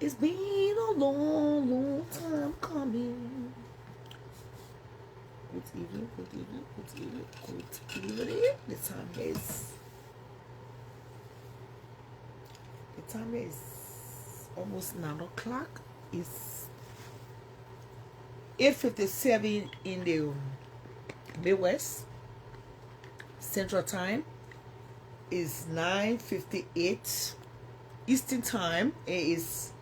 It's been a long, long time coming. Good evening, good evening, good evening, good evening. The time is almost 9 o'clock. It's 8:57 in the Midwest. Central Time is 9:58 Eastern Time. It is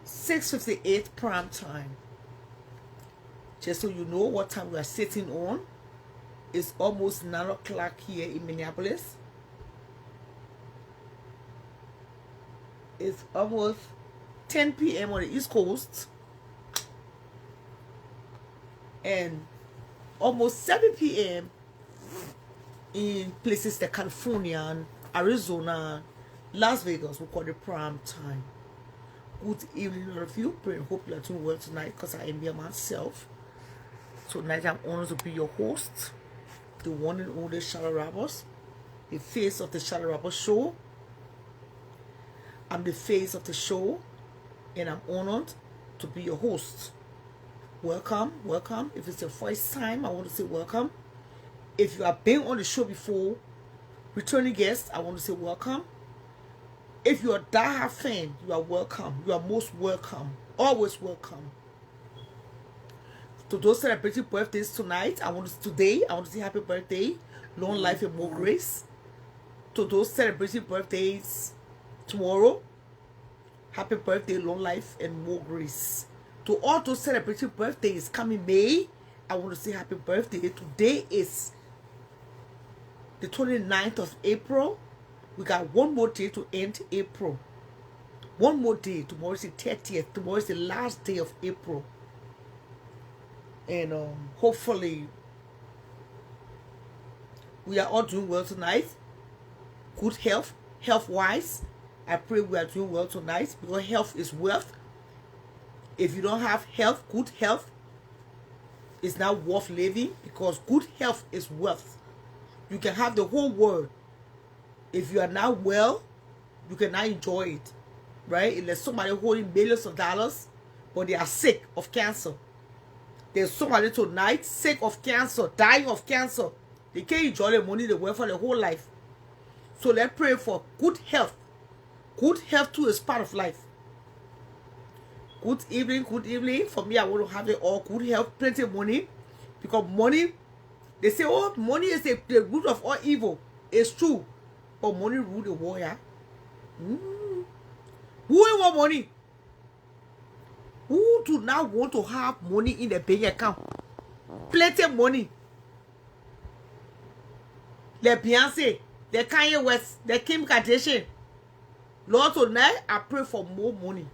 6:58 prime time. Just so you know what time we are sitting on, it's almost 9 o'clock here in Minneapolis. It's almost 10 p.m. on the East Coast and almost 7 p.m. in places like California and Arizona, Las Vegas. We call it prime time. Good evening, all of you. Pray and hope you are doing well tonight, because I am here myself. Tonight I'm honored to be your host, the one and only Charlotte Roberts, the face of the Charlotte Roberts Show. I'm the face of the show, and I'm honored to be your host. Welcome, welcome. If it's your first time, I want to say welcome. If you have been on the show before, returning guest, I want to say welcome. If you are a diehard fan, you are welcome. You are most welcome. Always welcome. To those celebrating birthdays tonight, I want to say happy birthday, long life and more grace. To those celebrating birthdays tomorrow, happy birthday, long life and more grace. To all those celebrating birthdays coming May, I want to say happy birthday. Today is the 29th of April. We got one more day to end April. One more day. Tomorrow is the 30th. Tomorrow is the last day of April. And hopefully we are all doing well tonight. Good health, health-wise. I pray we are doing well tonight, because health is wealth. If you don't have health, good health is not worth living, because good health is wealth. You can have the whole world. If you are not well, you cannot enjoy it, right? Unless somebody holding millions of dollars, but they are sick of cancer. There's somebody tonight sick of cancer, dying of cancer. They can't enjoy the money they work for their whole life. So let's pray for good health. Good health too is part of life. Good evening, good evening. For me, I want to have it all. Good health, plenty of money. Because money, they say, oh, money is the root of all evil. It's true. But money rule the world, yeah? Who want money? Who do not want to have money in the bank account? Plenty of money. The Beyonce, the Kanye West, the Kim Kardashian. Lord, tonight I pray for more money.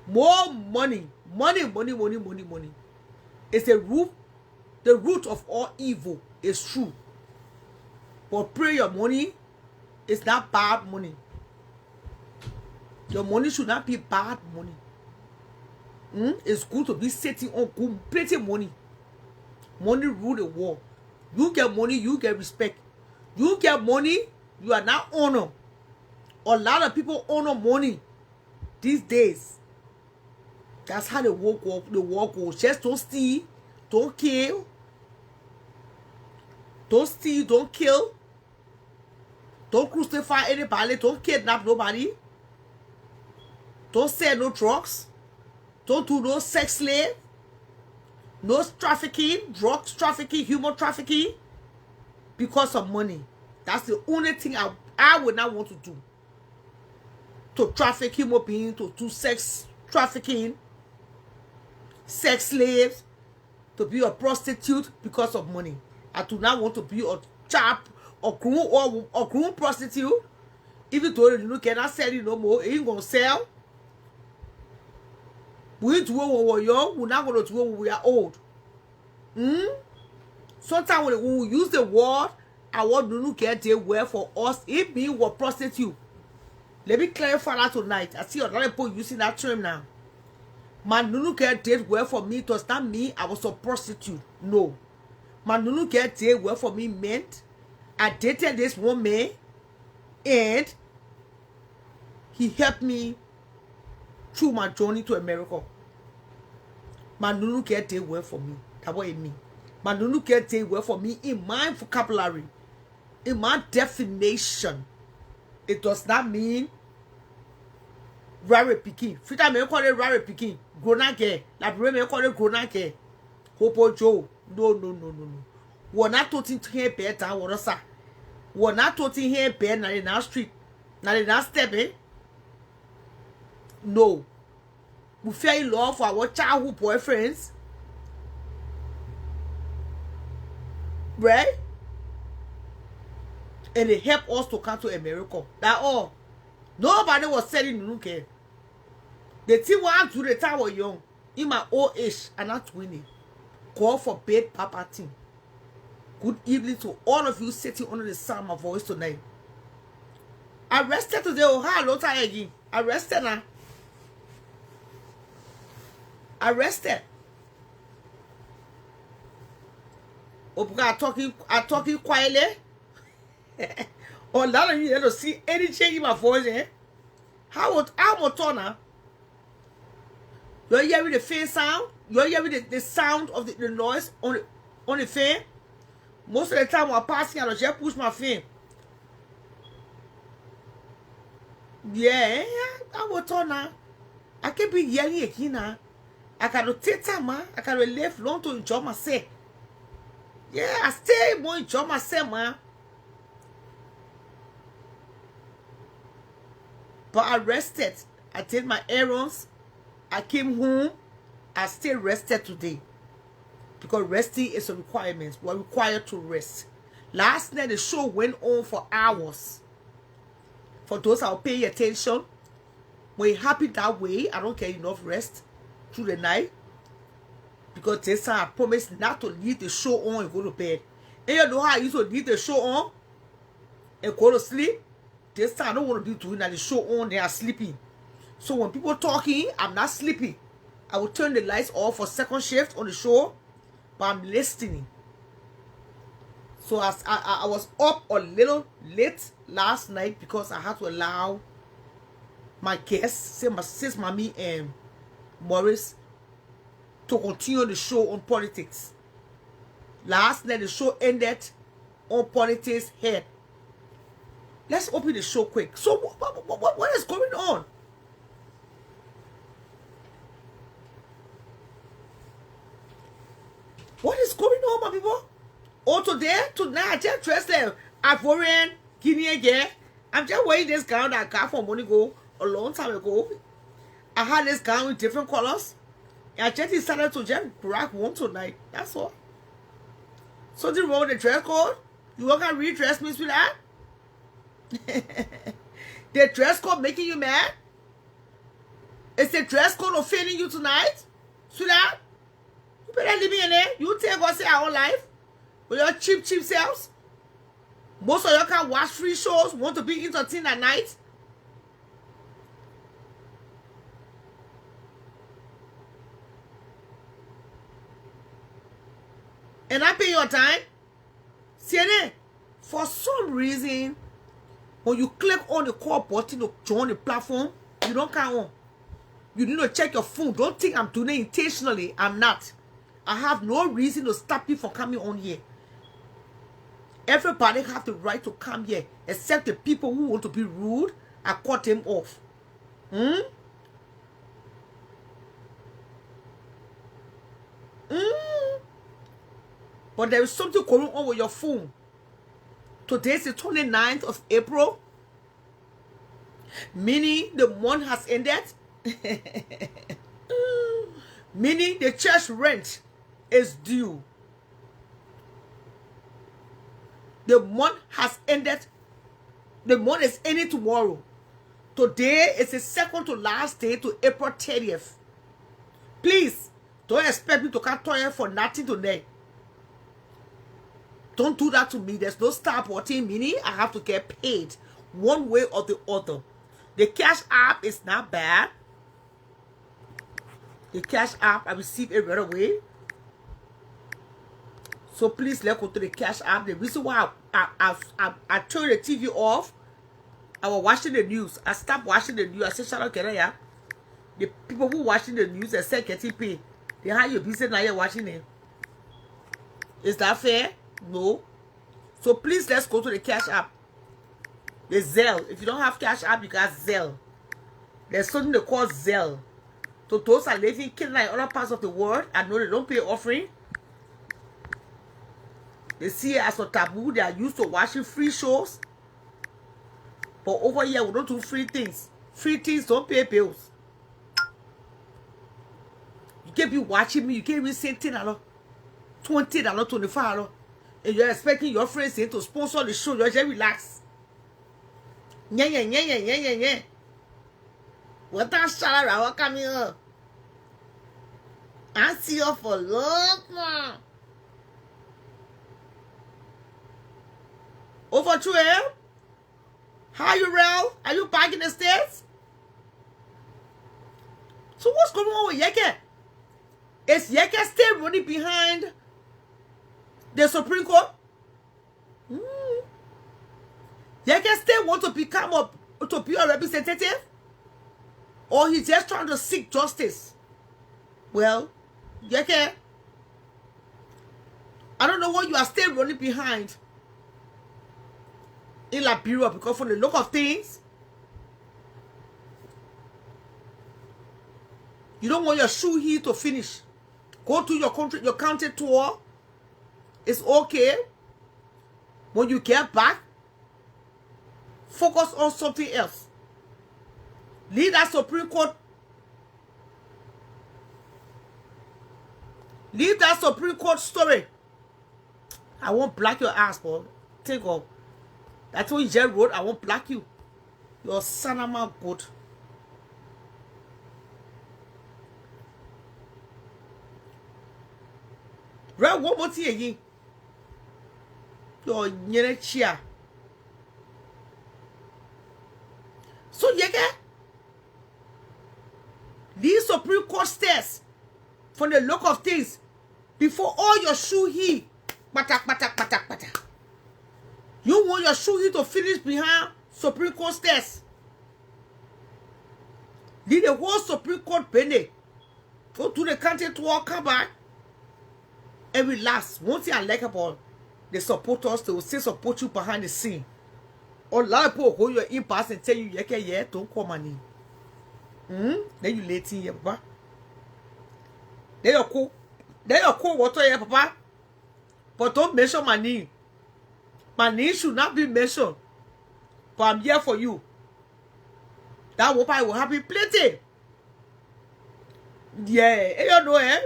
More money. Money, money, money, money, money. It's the root of all evil. It's true. But pray your money is not bad money. Your money should not be bad money. It's good to be sitting on good, plenty money. Money rule the world. You get money, you get respect. You get money, you are not honored. A lot of people honor money these days. That's how the world goes. Just don't steal, don't kill. Don't steal, don't kill. Don't crucify anybody, don't kidnap nobody. Don't sell no drugs. Don't do no sex slave. No trafficking, drugs trafficking, human trafficking. Because of money. That's the only thing I would not want to do. To traffic human beings, to do sex trafficking, sex slaves, to be a prostitute because of money. I do not want to be a chap or groom prostitute. Even though you cannot sell it no more, it ain't gonna sell. We do it when we're young, we're not going to do it when we are old. Sometimes when we use the word, I want to get the word for us. It means we're prostitute. Let me clarify that tonight. I see a lot of people using that term now. My nunu get did word for me does not mean I was a prostitute. No. My nunu get did word for me meant I dated this woman and he helped me through my journey to America. My nunu care take well for me. That what it mean. My nunu care take well for me in my vocabulary, in my definition. It does not mean rare picking. Frita me call it rare picking. Grona care. Liberia me call it grona care. Hopo Joe. No. We're not talking here better. We're not talking here better in our street. Now in our step, eh? No. We fell in love for our childhood boyfriends. Right? And they help us to come to America. That all. Nobody was selling no care. The thing was to the time I was young, in my old age, and not 20. Call for bed papa thing. Good evening to all of you sitting under the sound of my voice tonight. Arrested today, oh hello again. Arrested now. Arrested. Oh, because I'm talking quietly. Oh, none of you don't see any change in my voice, eh? How much now? You're hearing the fan sound? You're hearing the sound of the noise on the fan? Most of the time I'm passing, I just push my fan. Yeah, I will turn now. I can't be yelling again now. I cannot take time, man. I cannot live long to enjoy myself. Yeah, I stay more enjoy myself, man. But I rested. I did my errands. I came home. I still rested today. Because resting is a requirement. We're required to rest. Last night the show went on for hours. For those that will pay attention, when you're happy that way, I don't get enough rest through the night. Because this time I promised not to leave the show on and go to bed. And you know how I used to leave the show on and go to sleep? This time I don't want to be doing that. The show on, they are sleeping. So when people talking, I'm not sleeping. I will turn the lights off for second shift on the show, but I'm listening. So I was up a little late last night because I had to allow my guests, sis Mommy and Morris, to continue the show on politics. Last night the show ended on politics head. Let's open the show quick. So what is going on? What is going on, my people? Oh, tonight, I just dressed them. Ivorian, Guinea again. I'm just wearing this gown that I got from money go a long time ago. I had this gown with different colors. And I just decided to just rock one tonight. That's all. Something wrong with the dress code? You want to redress me with that? The dress code making you mad? Is the dress code offending you tonight? Sweetheart? You better leave me in there. You take us in our own life with your cheap selves. Most of you can watch free shows, want to be entertained at night. And I pay your time. See it? For some reason, when you click on the call button to join the platform, you don't come on. You need to check your phone. Don't think I'm doing it intentionally. I'm not. I have no reason to stop you from coming on here. Everybody have the right to come here, except the people who want to be rude. I cut them off. But there is something going on with your phone. Today is the 29th of April. Meaning the month has ended. Meaning the church rent is due. The month has ended. The month is ending tomorrow. Today is the second to last day to April 30th. Please, don't expect me to come to you for nothing today. Don't do that to me. There's no stop watching, meaning I have to get paid one way or the other. The Cash App is not bad. The Cash App, I received it right away. So please, let's go to the Cash App. The reason why I turned the TV off, I was watching the news. I stopped watching the news. I said, shut up, get ya. The people who watching the news and say getting paid, they have your business now you're watching it. Is that fair? No. So please, let's go to the Cash App. The Zelle. If you don't have Cash App, you got Zelle. There's something they call Zelle. So those are living in Kenya and other parts of the world, I know they don't pay offering. They see it as a taboo. They are used to watching free shows. But over here, we don't do free things. Free things don't pay bills. You can't be watching me. You can't even say $10, $20, $25. And you're expecting your friends to sponsor the show. You're just relaxed. Yeah. What that salary? What coming up? I see you for love, man. Over to him. How are you, Rel? Are you back in the States? So what's going on with Yeke? Is Yeke still running behind the Supreme Court? Yeke still want to be a representative? Or he's just trying to seek justice? Well, Yeke, I don't know what you are still running behind in Liberia, because from the look of things, you don't want your shoe here to finish. Go to your country, your county tour. It's okay. When you get back, focus on something else. Leave that Supreme Court. Leave that Supreme Court story. I won't black your ass, boy. Take off. That's what you just wrote. I won't black you. Your son of my good. Right, one more thing again. Your nyere chia. So Yeke, these Supreme Court stairs, from the look of things, before all your shoe here, batak. You want your shoe here to finish behind Supreme Court stairs. Leave the whole Supreme Court penny. Go to the country tour, come back, and relax. One thing I like about the supporters, they will still support you behind the scene. A lot of people hold your impasse and tell you, yeah, don't call my name. Then you late in here, papa. Then you call water here, papa. But don't mention my name. My name should not be mentioned. But I'm here for you. That hope I will have you plenty. Yeah, you know, eh?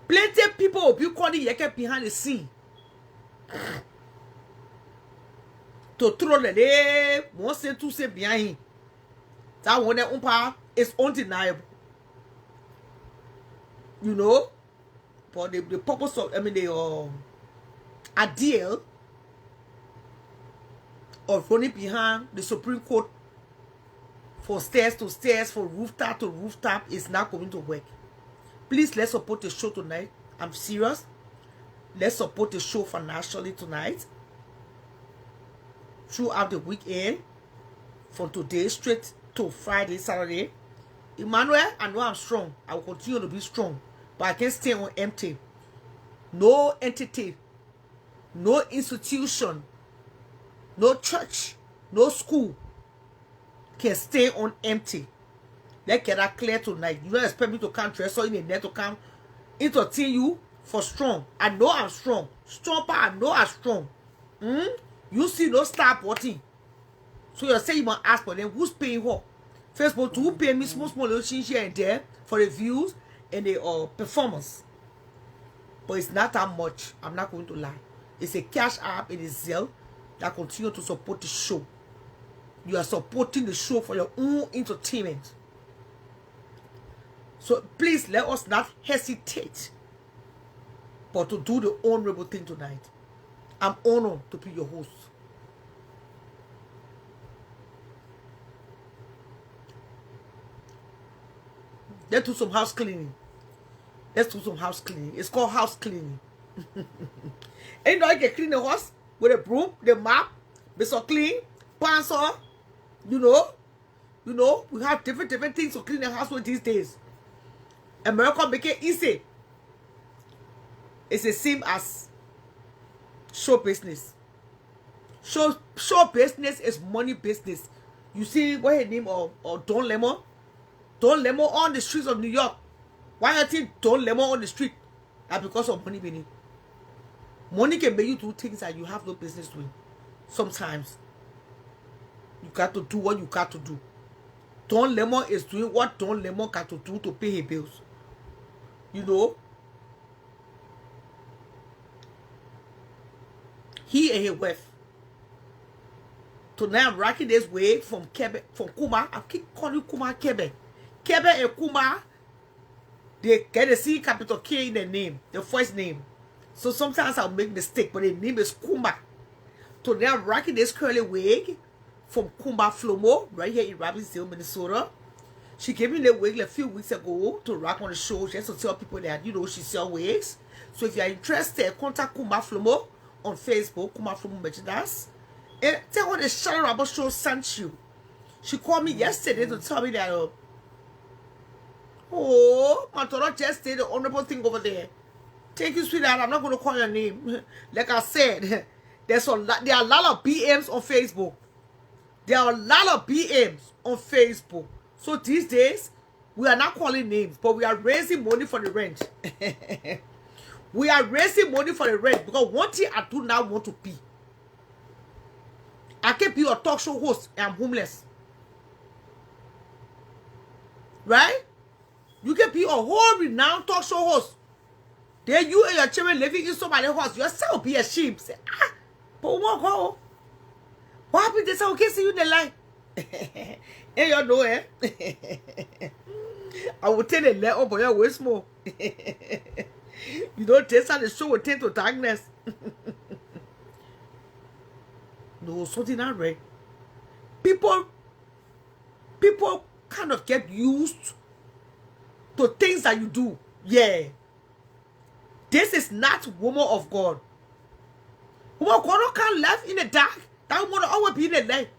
Plenty people will be calling Yeke behind the scene. To throw the day, one say two say behind him. That one that umpa is undeniable. You know? But the purpose of, the ideal of running behind the Supreme Court for stairs to stairs, for rooftop to rooftop is not going to work. Please, let's support the show tonight. I'm serious. Let's support the show financially tonight. Throughout the weekend, from today straight to Friday, Saturday. Emmanuel, I know I'm strong. I will continue to be strong. But I can't stay on empty. No entity, no institution, no church, no school can stay on empty. Let's get that clear tonight. You don't expect me to come dress or in the net to come entertain you for strong. I know I'm strong. Strong, but I know I'm strong. You see, no stop watching. So you're saying you must ask for them. Who's paying what? Facebook, who pay me small little change here and there for the views and the performance. But it's not that much. I'm not going to lie. It's a Cash App. It is Zelle that continue to support the show. You are supporting the show for your own entertainment. So please let us not hesitate, but to do the honorable thing tonight. I'm honored to be your host. Let's do some house cleaning. Let's do some house cleaning. It's called house cleaning. And you know, you can clean the house with a broom, the mop, be so clean, pants on, you know. You know, we have different things to clean the house with these days. America make it easy. It's the same as show business. Show business is money business. You see what her name or Don Lemon? Don Lemon on the streets of New York. Why you think Don Lemon on the street? And because of money, Benny. Money can make you do things that you have no business doing. Sometimes you got to do what you got to do. Don Lemon is doing what Don Lemon got to do to pay his bills. You know? He and his wife. So now I'm rocking this way from Quebec, from Kuma. I keep calling Kuma Quebec. Quebec and Kuma, they get the C capital K in the name, the first name. So sometimes I'll make mistake, but the name is Kuma. So now I'm rocking this curly wig from Kuma Flomo, right here in Robbinsdale, Minnesota. She gave me the wig a few weeks ago to rock on the show, just to tell people that, you know, she sells wigs. So if you're interested, contact Kuma Flomo on Facebook, Kuma Flomo Merchandise. And tell her the Shadow Robber Show sent you. She called me yesterday to tell me that, oh, my daughter just did the honorable thing over there. Thank you, sweetheart. I'm not going to call your name. Like I said, there are a lot of BMs on Facebook. There are a lot of BMs on Facebook. So these days, we are not calling names, but we are raising money for the rent. We are raising money for the rent because one thing I do not want to be. I can't be a talk show host and I'm homeless. Right? You can be a whole renowned talk show host. Then you and your children living in somebody's house. Yourself be a sheep. Say, but what go? What happened? They say, okay, see you in the line. And you know, I will tell you, let up, but you waste more. You don't taste how the show will tend to darkness. No, something not right. People kind of get used to things that you do. Yeah. This is not woman of God. Woman of God can't live in the dark. That woman always be in the light.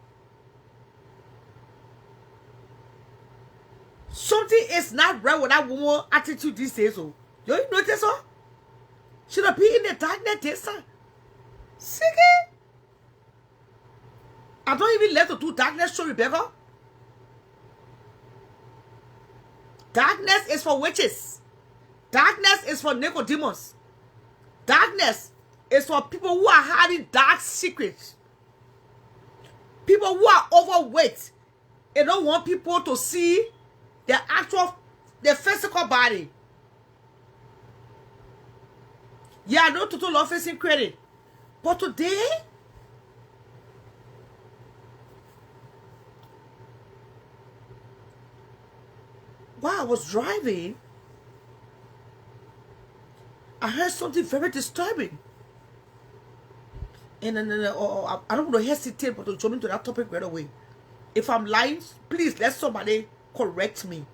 Something is not right with that woman attitude these days. Oh. You notice her? She don't be in the darkness this time. Sick it. I don't even let her do darkness show, Rebecca. Darkness is for witches. Darkness is for Nicodemus. Darkness is for people who are hiding dark secrets. People who are overweight and don't want people to see their physical body. Yeah, no total love facing credit. But today, while I was driving, I heard something very disturbing. And then I don't want to hesitate, but to jump into that topic right away. If I'm lying, please let somebody correct me.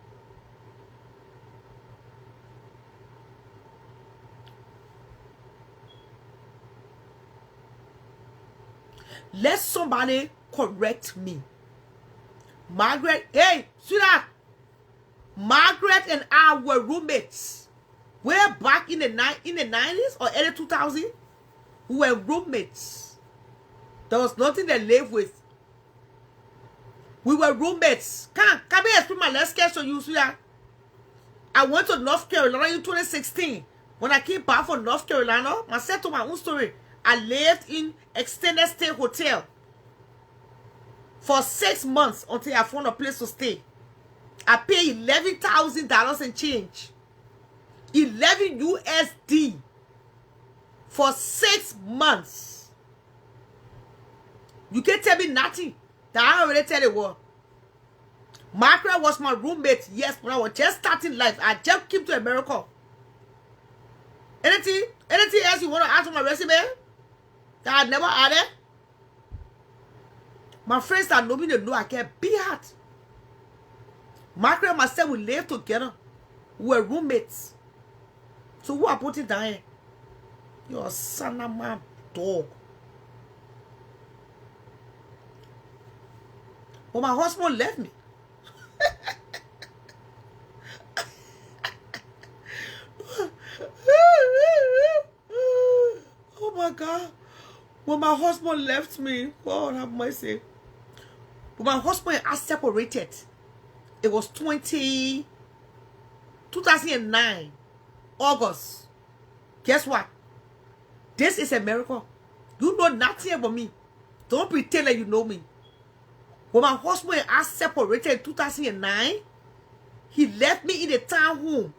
Let somebody correct me. Margaret, hey, sweetheart. Margaret and I were roommates. We're back in the 90s or early 2000s. We were roommates. There was nothing to live with. We were roommates. Can we explain my last case to you, sweetheart? I went to North Carolina in 2016. When I came back from North Carolina, I said to my own story. I lived in extended stay hotel for 6 months until I found a place to stay. I paid $11,000 and change. 11 USD for 6 months. You can't tell me nothing that I already tell you what. Margaret was my roommate, yes, when I was just starting life. I just came to America. Anything else you want to add to my resume that I never added? My friends that know me, they know I get big heart. Margaret and myself, we lived together. We were roommates. So who I put it down here? You're a son of my dog. But my husband left me. When my husband left me, God have mercy. When my husband and I separated, it was 2009, August. Guess what? This is a miracle. You know nothing about me. Don't pretend that you know me. When my husband and I separated in 2009, he left me in a town home,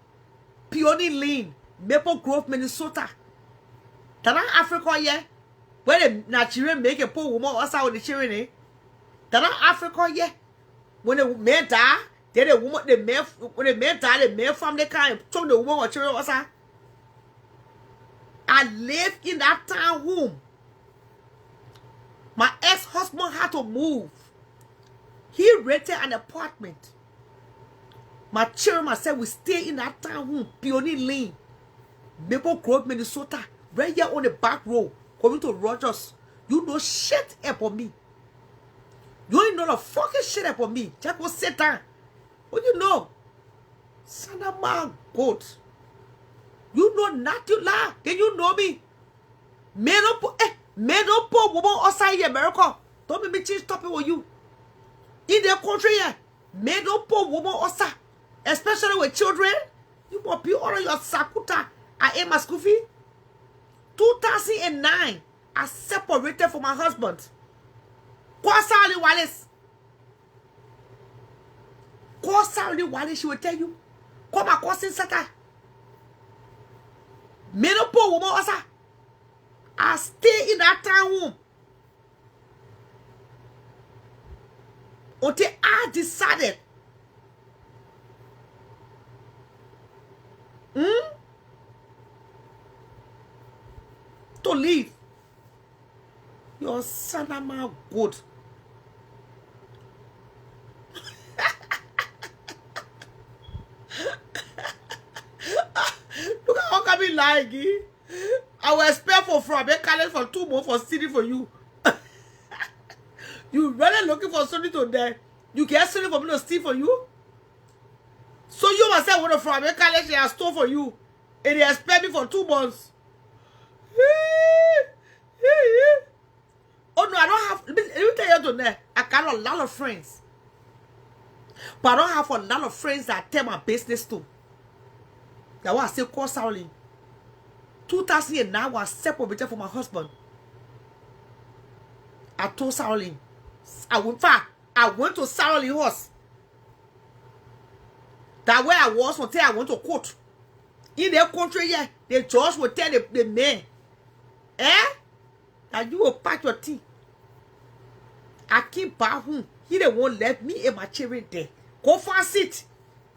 Peony Lane, Maple Grove, Minnesota. That Africa, yeah, where the Nigerian make a poor woman also with the children, eh? That Africa, yeah, when the man die, then the woman, the man, when the man die, the man family can turn the woman or children also. I lived in that town home. My ex-husband had to move. He rented an apartment. My children, myself, we stay in that town home, Peony Lane, Maple Grove, Minnesota, right here on the back road, coming to Rogers. You know shit about me. You ain't know the fucking shit about me. Just go sit down. What you know? Son of my God. You know not you lie. Then you know me. Men don't put woman outside in America. Don't make me change topic with you. In their country, yeah, men don't put woman outside. Especially with children. You must be all of your sakuta. I am my school fee. 2009, I separated from my husband. Call Sally Wallace. Call Sally Wallace, she will tell you. Call my cousin Sata. Men don't put woman outside. I stay in that town home until I decided to leave. Your son of my God. Look at how come he lying. I will expect from a college for 2 months for stealing for you. You really looking for something to there. You get something for me to steal for you. So you myself went from a college and I stole for you. And they expect me for 2 months. Oh no, I don't have, let me tell you today, I got a lot of friends. But I don't have a lot of friends that I tell my business to. That's why I say call Sauli. 2009, I was separated from my husband. I told Sauli. I went to Sauli house. That way I was until I went to court. In their country, yeah, the judge will tell the man, that you will pack your tea. I keep back home. He they won't let me and my children there. Go for a seat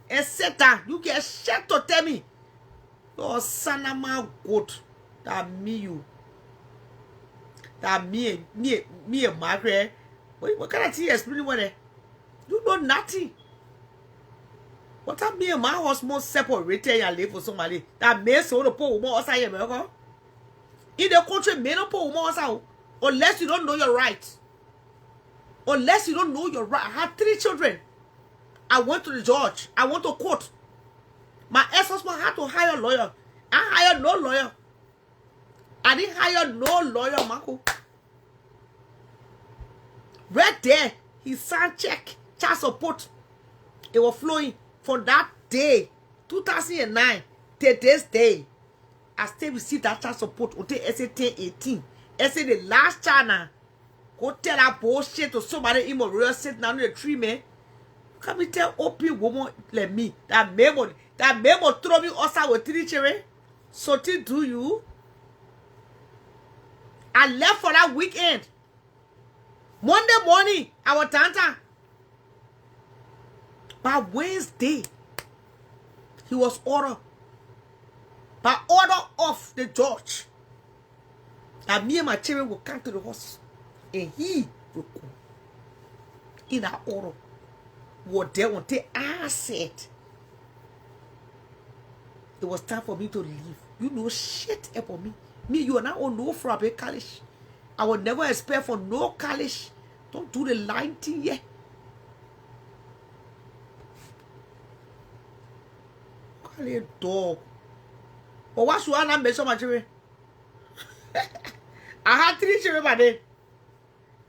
and sit down. You get shit to tell me. Your son of my God. That me you. That me and Margaret. What kind of thing you explaining with it? You know nothing. What time me and my husband separated and live for somebody? That makes all the poor woman outside America. In the country, men don't put woman outside unless you don't know your rights. Unless you don't know your right. I had 3 children. I went to the judge. I went to court. My ex-husband had to hire a lawyer. I hired no lawyer. I didn't hire no lawyer, Marco. Right there, he signed check, child support. It was flowing from that day, 2009, till this day. I still receive that child support until SA1018. SA the last child now. Go tell that bullshit to somebody in Maria sitting down in the tree, man. Can we tell open woman like me that memo throw me outside with 3 children? Something do you? I left for that weekend. Monday morning, I was Tanta. By Wednesday, he was ordered. By order of the judge, that me and my children will come to the house. And he will come. In that order. What they want to I said. It was time for me to leave. You know shit about me. Me, you are not on no for a college. I will never expect for no college. Don't do the lying thing yet. Call a dog. But what should I not mention my children? I had 3 children by then.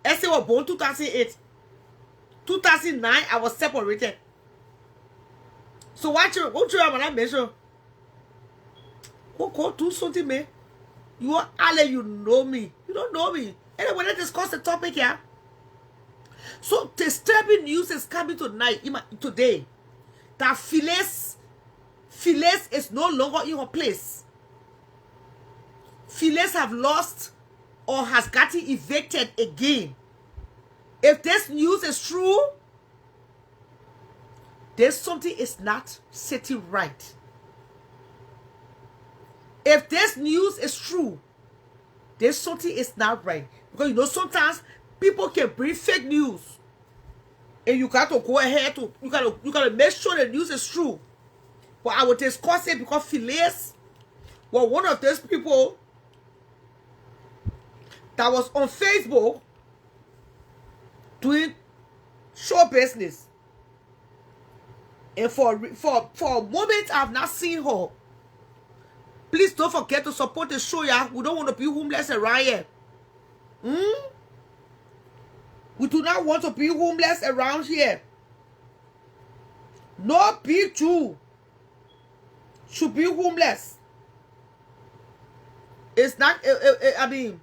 Esther was born 2008. 2009, I was separated. So what children am I mention? Go do something, man. You are Ale, you know me. You don't know me. Anyway, let's discuss the topic here. So disturbing news is coming today. That Phyllis is no longer in her place. Phyllis have lost or has gotten evicted again. If this news is true, there's something is not sitting right. If this news is true, there's something is not right. Because you know sometimes people can bring fake news. And you got to go ahead to you gotta make sure the news is true. But I will discuss it because Phyllis was one of those people that was on Facebook doing show business. And for a moment I have not seen her. Please don't forget to support the show, yeah. We don't want to be homeless around here. We do not want to be homeless around here. No B2 should be homeless. It's not, it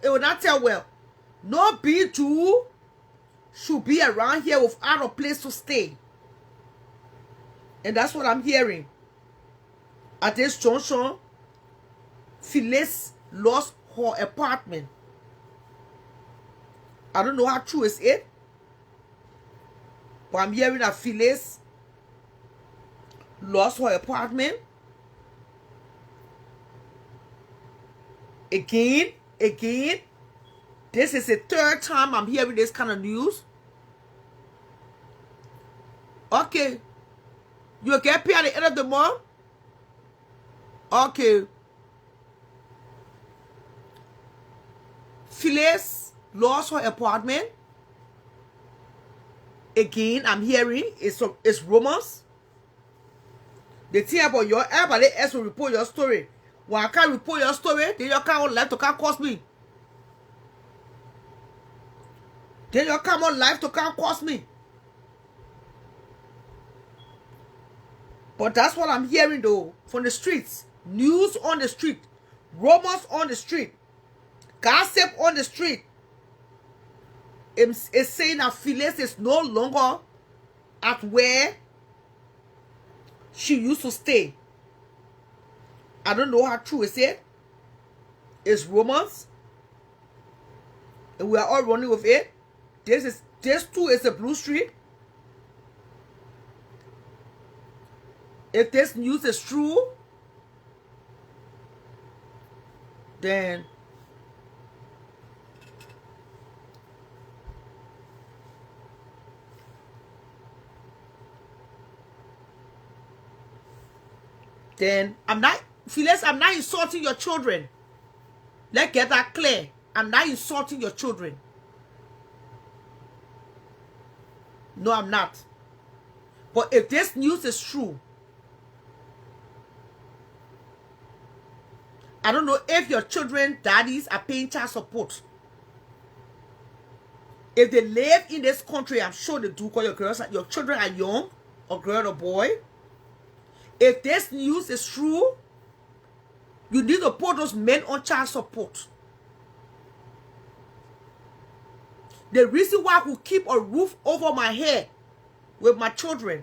will not tell well. No B2 should be around here without a place to stay. And that's what I'm hearing. At this junction, Phyllis lost her apartment. I don't know how true is it, but I'm hearing that Phyllis lost her apartment. Again. This is the 3rd time I'm hearing this kind of news. Okay. You'll get paid at the end of the month? Okay. Phyllis lost her apartment. Again, I'm hearing it's rumors. The thing about everybody else will report your story. When I can't report your story, then you come on live to come cost me. Then you come on live to come cost me. But that's what I'm hearing though from the streets. News on the street. Rumors on the street. Gossip on the street. It's saying that Phyllis is no longer at where she used to stay. I don't know how true is it. It's rumors. And we are all running with it. This too is a blue street. If this news is true, then I'm not, Phyllis, I'm not insulting your children. Let's get that clear. I'm not insulting your children. No, I'm not. But if this news is true, I don't know if your children, daddies are paying child support. If they live in this country, I'm sure they do because your children are young, a girl or boy. If this news is true, you need to put those men on child support. The reason why I could keep a roof over my head with my children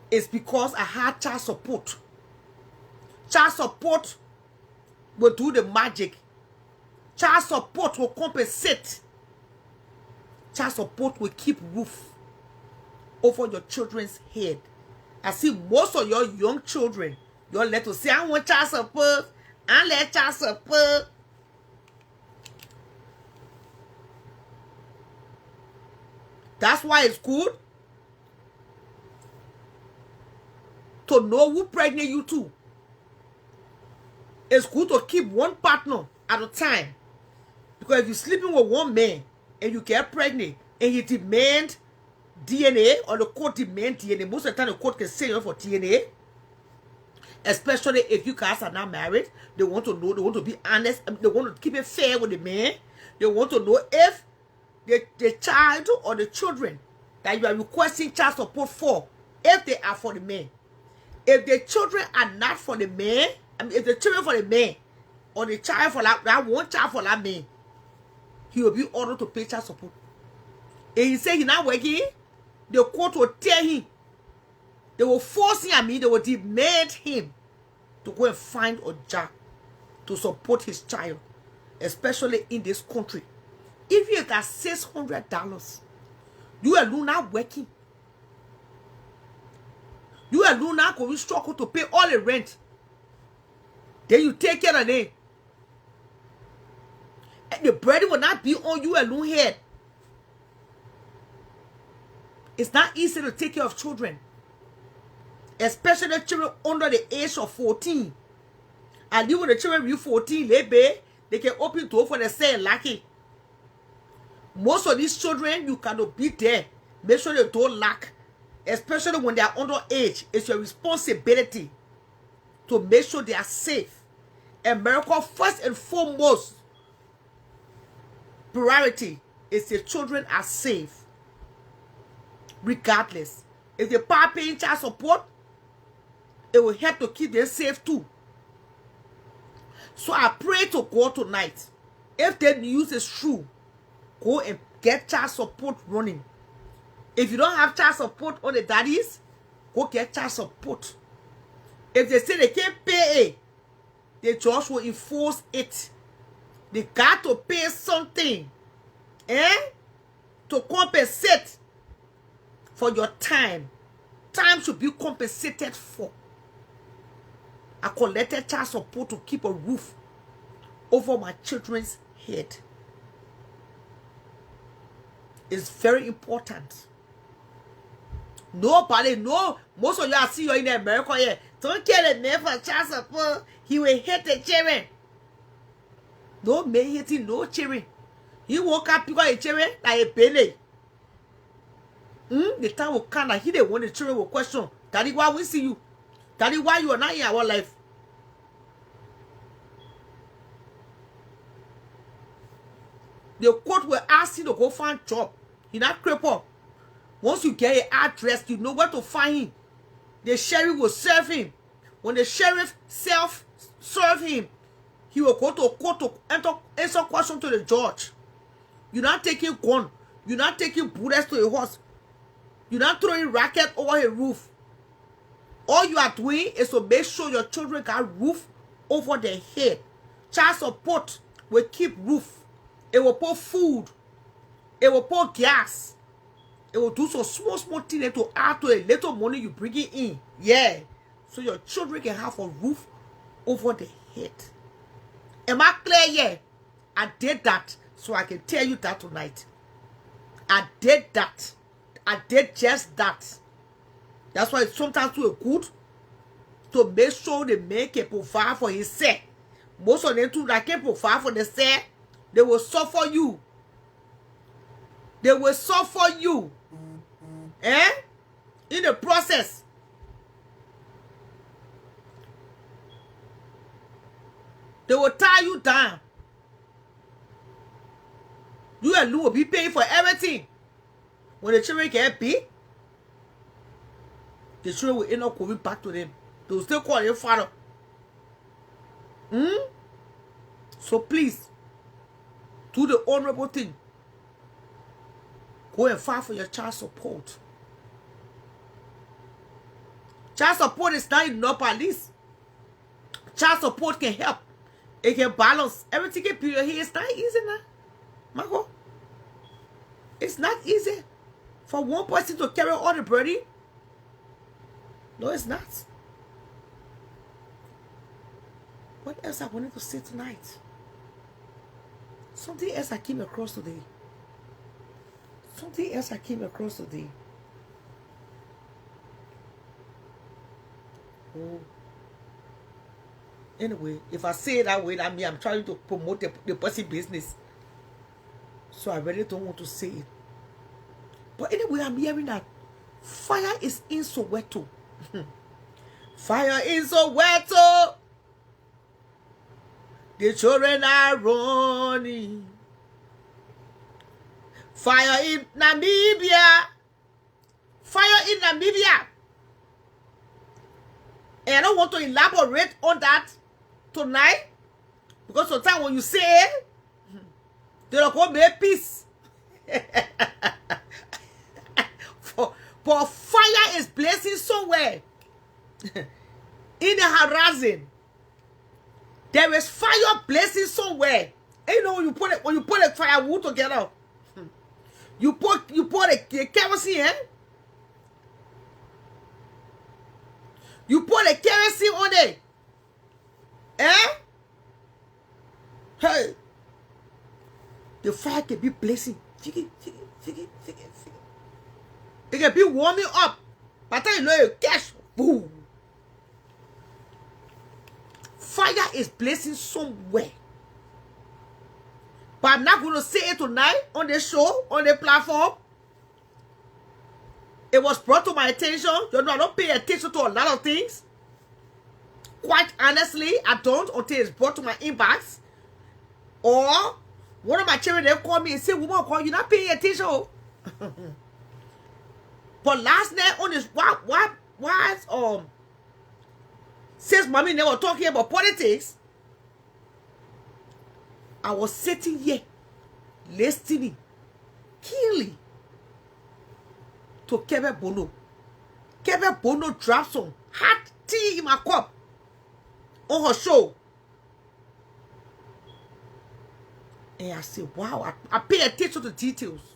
is because I had child support. Child support will do the magic. Child support will compensate. Child support will keep roof over your children's head. I see most of your young children, you're led to say, I want child support. I let child support. That's why it's good to know who pregnant you to. It's good to keep one partner at a time. Because if you're sleeping with one man and you get pregnant and he demand DNA or the court demand DNA, most of the time the court can say you for DNA. Especially if you guys are not married, they want to know, they want to be honest, they want to keep it fair with the man. They want to know if the child or the children that you are requesting child support for, if they are for the man. If the children are not for the man, I mean, if the children for the man, or the child for that one child for that man, he will be ordered to pay child support. And he say he's not working, the court will tell him, they will force him, they will demand him to go and find a job to support his child, especially in this country. If you got $600, you alone not working. You alone now going to struggle to pay all the rent. Then you take care of them. And the burden will not be on you alone head. It's not easy to take care of children. Especially children under the age of 14. And even the children reach 14, they can open door for the same lucky. Most of these children, you cannot be there. Make sure they don't lack. Especially when they are under age. It's your responsibility to make sure they are safe. America, first and foremost, priority is the children are safe. Regardless. If the parent paying child support, it will help to keep them safe too. So I pray to God tonight, if the news is true, go and get child support running. If you don't have child support on the daddies, go get child support. If they say they can't pay it, the judge will enforce it. They got to pay something, to compensate for your time. Time should be compensated for. I collected child support to keep a roof over my children's head. It's very important. Nobody, no, most of you are see you in America here. Don't get a man for child support. He will hate the children. No man hating no children. He woke up because a children like a baby. The time will come that he didn't want the children will question, Daddy, why we see you? Daddy, why you are not in our life? The court will ask you to go find a job. He not crippled. Once you get an address, you know where to find him. The sheriff will serve him. When the sheriff serve him, he will go to court to answer questions to the judge. You're not taking gun. You're not taking bullets to a horse. You're not throwing racket over a roof. All you are doing is to make sure your children got roof over their head. Child support will keep roof. It will put food. It will put gas. It will do some small things to add to a little money you bring it in. Yeah. So your children can have a roof over their head. Am I clear? Yeah. I did that. So I can tell you that tonight. I did that. I did just that. That's why it's sometimes too good to make sure the man can provide for himself. Most of them too that can provide for themselves, they will suffer you. They will suffer you. In the process. They will tie you down. You and Lou will be paying for everything. When the children get big, the children will end up going back to them. They will still call their father. So please, do the honorable thing. Go and file for your child support. Child support is not enough at least. Child support can help. It can balance. Everything can be here. It's not easy now. Marco. It's not easy for one person to carry all the burden. No, it's not. What else I wanted to say tonight? Something else I came across today. Something else I came across today. Oh. Anyway, if I say it that way, that means I'm trying to promote the person's business. So I really don't want to say it. But anyway, I'm hearing that fire is in Soweto. Fire in Soweto. The children are running. Fire in Namibia. Fire in Namibia. And I don't want to elaborate on that tonight. Because sometimes when you say it, they don't go make peace. But fire is blazing somewhere. In the horizon. There is fire blazing somewhere. And you know when you put a firewood together, you put a kerosene, eh? You put a kerosene on it. Eh? Hey. The fire can be blazing. It can be warming up. By the time you know you catch, boom. Fire is blazing somewhere. But I'm not going to say it tonight on the show, on the platform. It was brought to my attention. You know, I don't pay attention to a lot of things. Quite honestly, I don't until it's brought to my inbox. Or one of my children, they call me and say, woman, you're not paying attention. But last night on this, since mommy and they were talking about politics, I was sitting here listening keenly to Kevin Bono. Kevin Bono dropped some hot tea in my cup on her show. And I said, wow, I pay attention to details.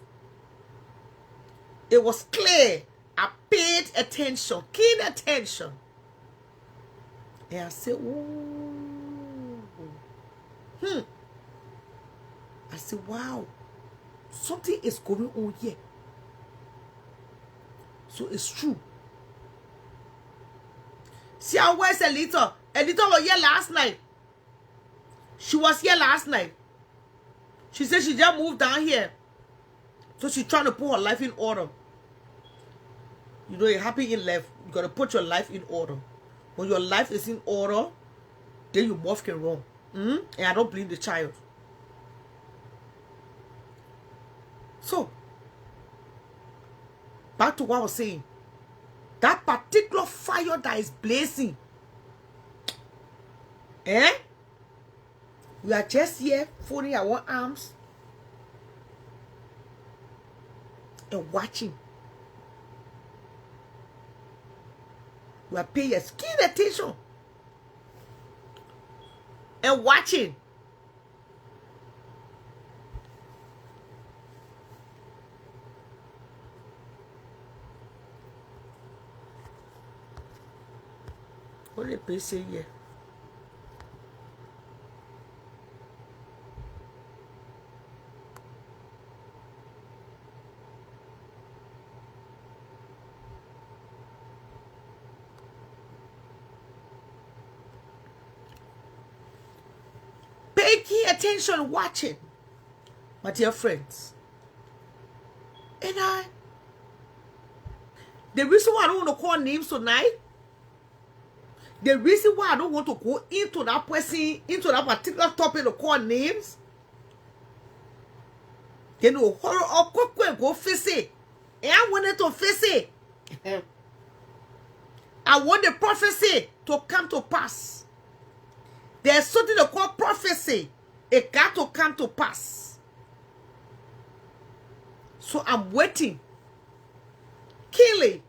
It was clear. I paid attention, keen attention. And I said, ooh. I said, wow, something is going on here. So it's true. See how where's Elita? Elita was here last night. She was here last night. She said she just moved down here. So she's trying to put her life in order. You know, you're happy in life. You got to put your life in order. When your life is in order, then your mouth can run. And I don't blame the child. So, back to what I was saying. That particular fire that is blazing. We are just here folding our arms and watching. We are paying keen attention and watching. What did they say here? Pay keen attention, watching, my dear friends. And the reason why I don't want to call names tonight, the reason why I don't want to go into that person, into that particular topic to call names, they know horror or quick go face it. And I wanted to face it. I want the prophecy to come to pass. There's something they call prophecy. It got to come to pass. So I'm waiting. Keenly.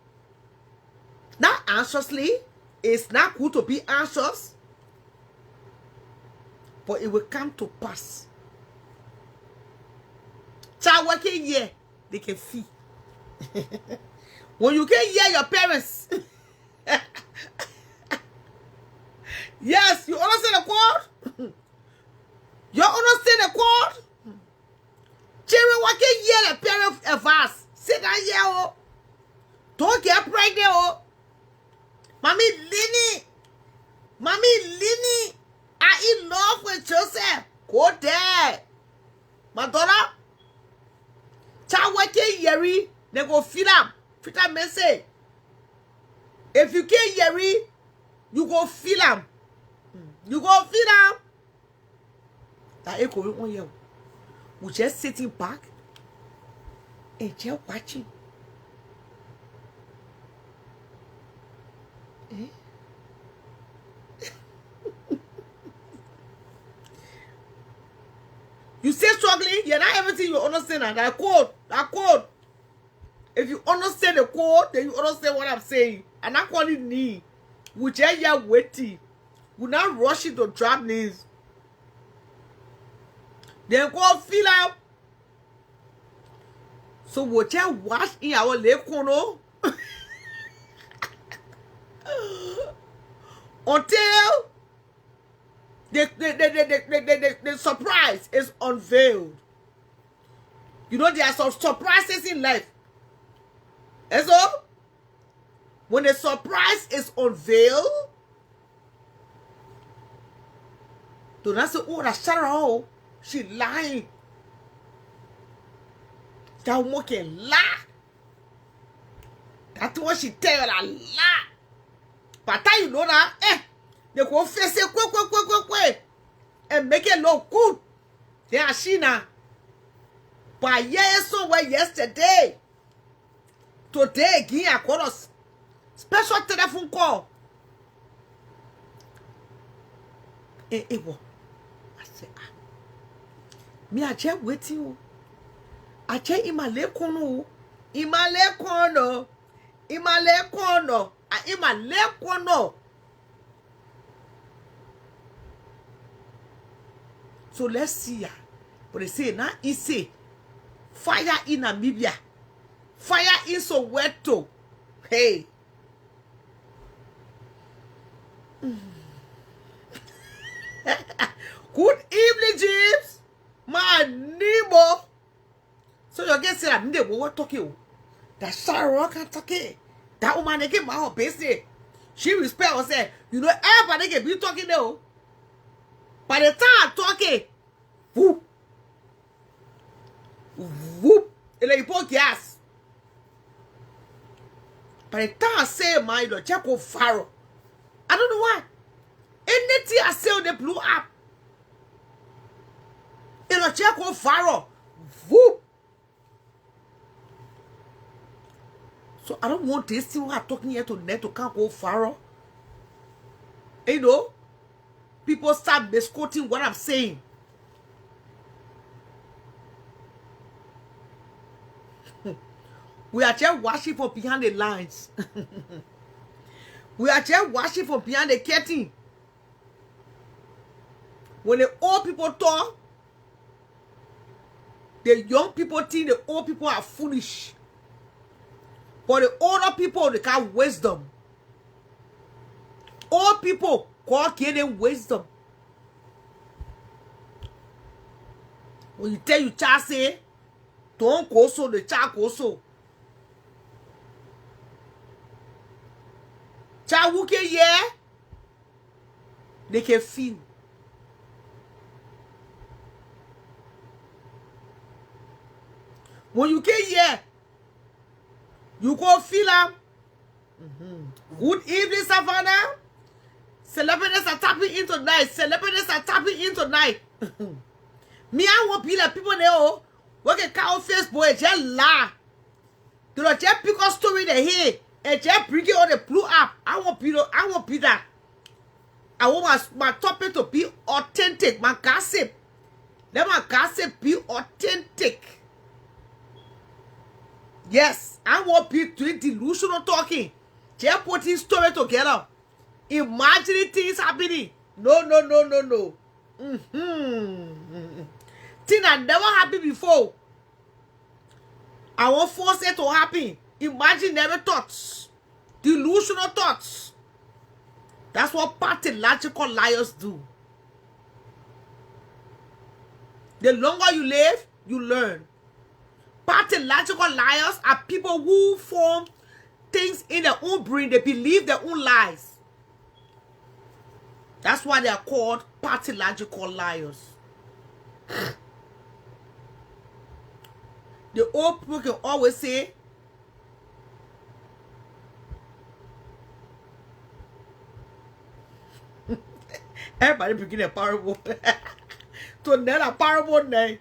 Not anxiously. It's not good to be anxious. But it will come to pass. Child working here, they can see. When you can hear your parents. Yes, you understand the word? You understand the word? Children working here, the parents advance. Sit down here, oh. Don't get pregnant, oh. Mommy Lini, I in love with Joseph. Go there. My daughter, child working Yeri, they go feed up. Feed up message. If you can't Yeri, You go feel them. You go feel them. That echo on you. We just sitting back and just watching. Eh? You say struggling, you're not everything you understand. And that code. If you understand the code, then you understand what I'm saying. And that code is need. We just here waiting. We not rushing to drop names. Then go fill out. So we just watch in our left corner until the surprise is unveiled. You know, there are some surprises in life. And so, when the surprise is unveiled, do not say, oh, that's Sarah, she lying. That woman can lie. That's what she tell you, that lie. But you know that, they go face it quick, and make it look good. They are she now. But yes, so well yesterday. Today, again, I call us special telephone call. I said, me I just waiting. I just in my leg corner. In my leg corner. In my leg corner. In my leg corner. So let's see. But they say now he say fire in Namibia. Fire in Soweto. Hey. Good evening, James. My neighbor. So you get said I'm what talking. That Sarah can talk. That woman they get my basic. She respect us say, you know, everybody can be talking though. By the time talking, whoop. Whoop. And then you put gas. By the time I say my Lord, check on Pharaoh. I don't know why. Anything I say on the blew up. And I check on Pharaoh. Whoop. So I don't want this thing we are talking here tonight to can't go Pharaoh. You know, people start misquoting what I'm saying. We are just watching from behind the lines. We are just watching from behind the curtain. When the old people talk, the young people think the old people are foolish. But the older people, they got wisdom. Old people, God gave them wisdom. When you tell your child, say, don't go so, the child go so. Child who can hear, they can feel. When you can hear, you go feel them. Good evening, Savannah. Celebrities are tapping in tonight. Celebrities are tapping in tonight. Me, I want be like people there. We can call Facebook and just lie. Do not just pick up story they hear and just bring it on the blue app. I want be that. I want my topic to be authentic. My gossip. Let my gossip be authentic. Yes, I want people doing delusional talking. Just putting story together. Imagining things happening. No. Thing that never happened before. I won't force it to happen. Imaginary thoughts. Delusional thoughts. That's what pathological liars do. The longer you live, you learn. Pathological liars are people who form things in their own brain. They believe their own lies. That's why they are called pathological liars. The old people can always say, Everybody begin a parable. To net a parable name.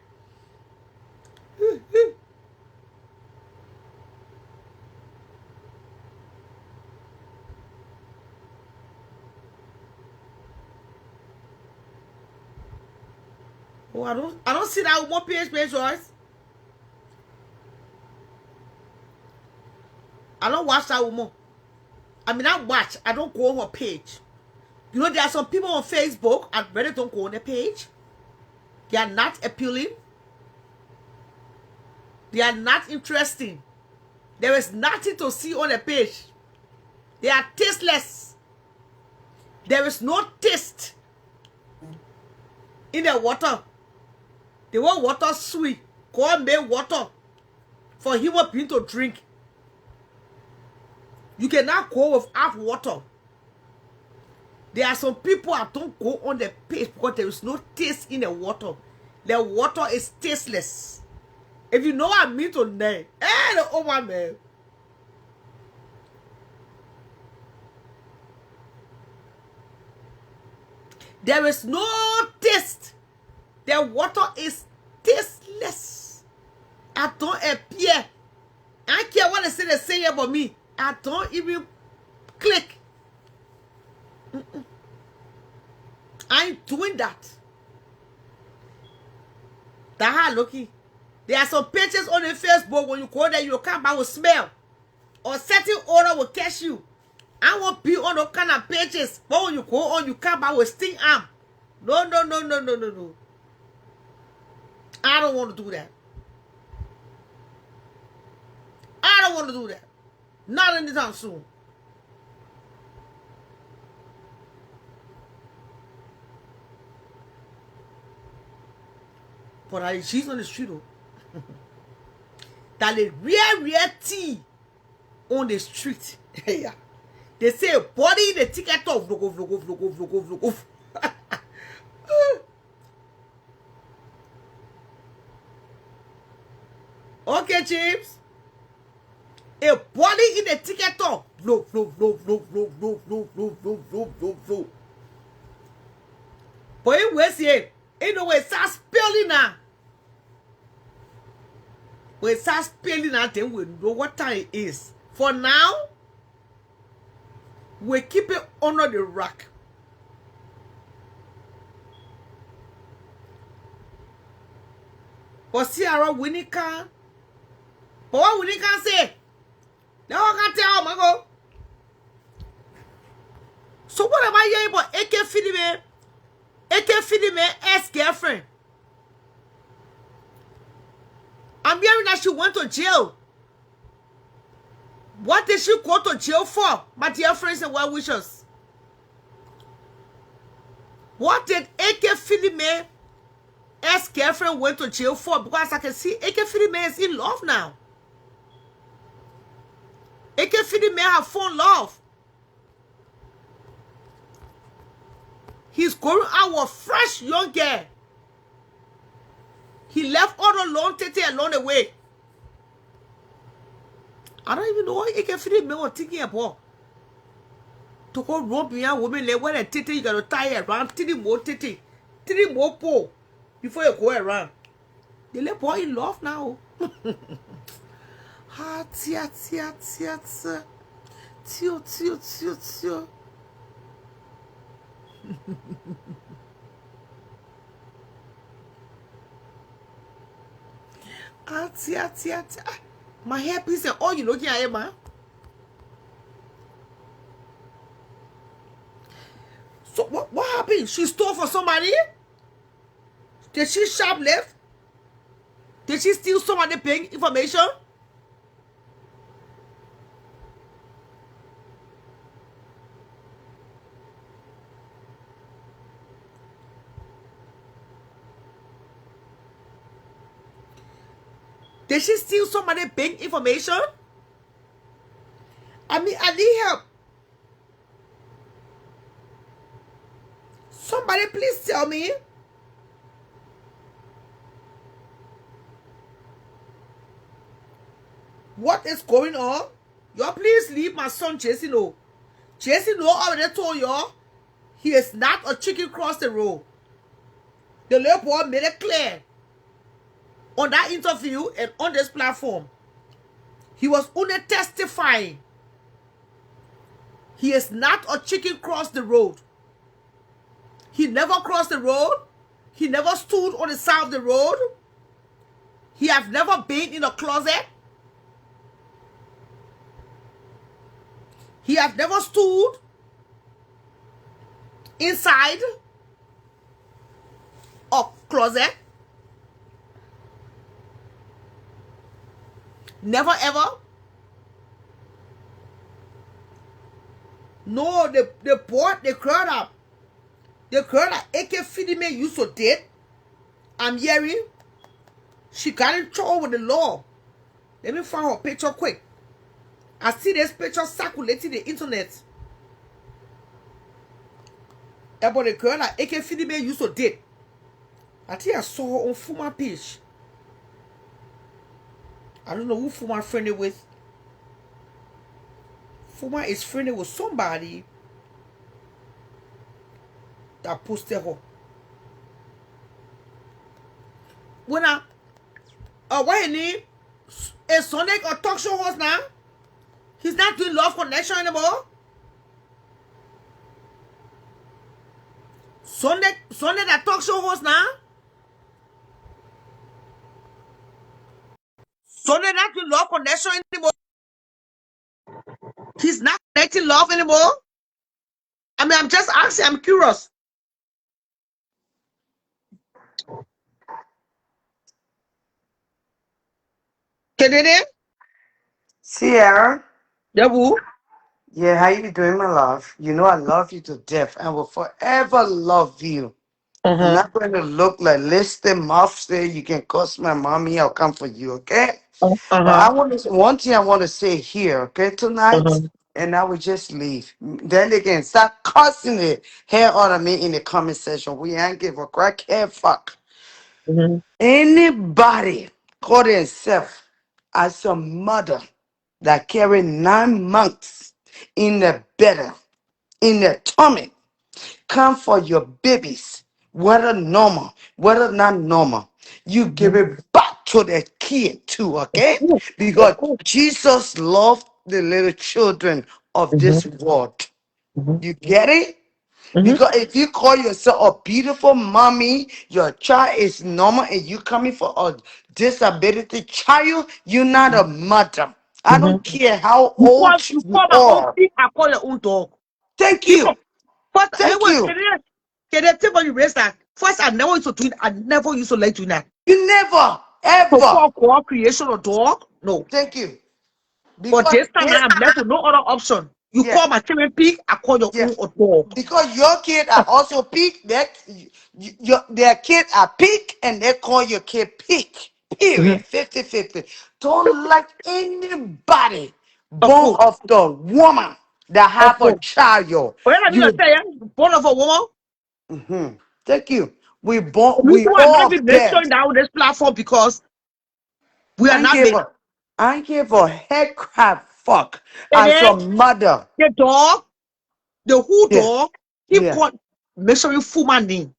Oh, I don't see that one page, Joyce. I don't watch that woman. I mean, I watch. I don't go on her page. You know, there are some people on Facebook and really don't go on their page. They are not appealing. They are not interesting. There is nothing to see on the page. They are tasteless. There is no taste in the water. They want water sweet. God made water for human being to drink. You cannot go without water. There are some people that don't go on the page because there is no taste in the water. The water is tasteless. If you know what I mean to name, the over man. There is no taste. The water is tasteless. I don't appear. I care what they say about me. I don't even click. I ain't doing that. That's how lucky. There are some pages on the Facebook when you go there, you come back with smell. Or certain odor will catch you. I won't be on those kind of pages. But when you go on, you come back with sting arm. No. I don't want to do that. I don't want to do that. Not anytime soon. But she's on the street, though. That is real tea on the street. Yeah. They say body the ticket of vlogo. Okay, James. A body in the ticket of flow. But it was here. You know, it starts spelling now. When it starts spelling out, then we know what time it is. For now, we keep it under the rack. But see our winning can. But what winning can say? Now I can tell my go. So what am I hearing about AK Fidime? AK Fidime ex-girlfriend. I'm hearing that she went to jail. What did she go to jail for, my dear friends and well wishers? What did AK Fidime ex-girlfriend went to jail for? Because I can see AK Fidime is in love now. AK Fidime have found love. He's going out with a fresh young girl. He left all the long tete along the way. I don't even know what AK Fidime was thinking about. To go run behind women like when a tete you gotta tie around 3 more tete, 3 more pole before you go around. They let boy in love now. Ah, tia. Tio. Ah, tia. My hair piece and all you looking at him, man. So what happened? She stole for somebody? Did she shoplift? Did she steal somebody paying information? Did she steal somebody bank information? I mean, I need help. Somebody please tell me. What is going on? Y'all please leave my son Jesse know. Jesse know already told y'all He is not a chicken cross the road. The little boy made it clear on that interview and on this platform. He was only testifying. He is not a chicken cross the road. He never crossed the road. He never stood on the side of the road. He has never been in a closet. He has never stood inside a closet. Never ever. No, the boy, the girl that AK me used to date, I'm hearing, she got in trouble with the law. Let me find her picture quick. I see this picture circulating the internet about the girl that AK me used to date. I think I saw her on Fuma page. I don't know who Fuma friendly with. Fuma is friendly with somebody that posted her. When what he need? Is Sunday a talk show host now? He's not doing Love Connection anymore. Sunday that talk show host now? Sunday not doing Love Connection anymore. He's not connecting love anymore. I mean, I'm just asking, I'm curious. Canadian? Sierra, Yeah, who? yeah, how you doing, my love? You know I love you to death and will forever love you. I'm Uh-huh. not going to look like listen, mouth say you can curse my mommy, I'll come for you, okay? But Uh-huh. I want to one thing I want to say here, okay, tonight, Uh-huh. and I will just leave. Then they can start cussing the hair out of me in the comment section. We ain't give a crackhead fuck. Mm-hmm. Anybody call themselves as a mother that carry 9 months in the belly, in the tummy, come for your babies, whether normal, whether not normal. You give it back to the kid too, okay? Because Jesus loved the little children of this world. You get it? Mm-hmm. Because if you call yourself a beautiful mommy, your child is normal, and you coming for a disability child, you're not a mother. I Mm-hmm. don't care how You old you call my own are. pig, I call your own dog. Thank People, you. first, hey, Thank wait, you. can they take on you raise that? First, I never used to do it. I never used to like doing that. You never, To ever. call creation or dog, no. Thank you. But Because this time they, I'm left with no other option. You yeah, call my children pig, I call your yeah. own a dog. Because your kids are also pig, their kids are pig, and they call your kid pig. Mm-hmm. Period. 50-50. Don't let anybody Of born course. of the woman that Of have a course. child. But then I'm gonna You say, born of a woman. thank you. We born, The reason we why I'm not all even there. mentioning that on this platform because we are I not give made. a I give a head crap fuck And as then a mother. the dog, the who Yeah, dog, keep yeah. call mentioning Fuma name.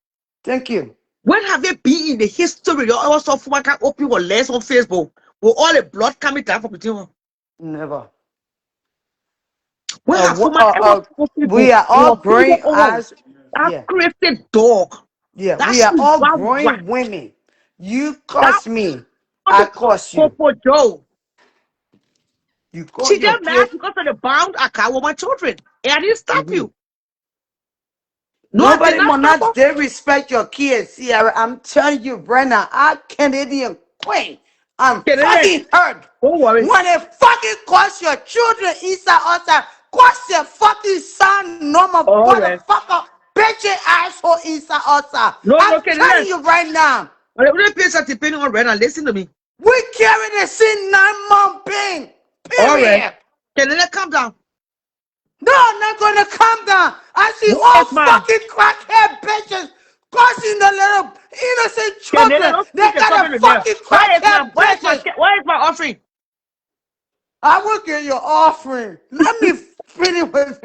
Thank you. When have they been in the history? You also Fuma can open your legs on Facebook with all the blood coming down from between them. Never. When have Fuma ever told We people are they all were growing old? as That yeah, crazy dog. yeah. That We are shit all got rat. growing women. You That curse me, want I to curse you. Coco Joe. You call She your get mad kid. because of the bound I car with my children. And I didn't stop Mhm. you. No, I did Nobody not will stop her. not they respect your kids. See, I'm telling you right now, I Canadian queen. I'm Okay, then, fucking hurt. don't worry. When they fucking curse your children inside outside, curse your fucking son, normal All right. motherfucker, bitch your asshole inside outside. No, no, I'm okay, telling then. you right now. But if you pay some depending on rent and listen to me. We carry the same 9 month pain. All right. Period. Okay, then calm down. No, I'm not gonna calm down. I see Where all is my fucking crackhead bitches causing the little innocent okay, then children. don't They speak and got something a to them. fucking crackhead bitches. Where is my offering? I will get your offering. Let me finish with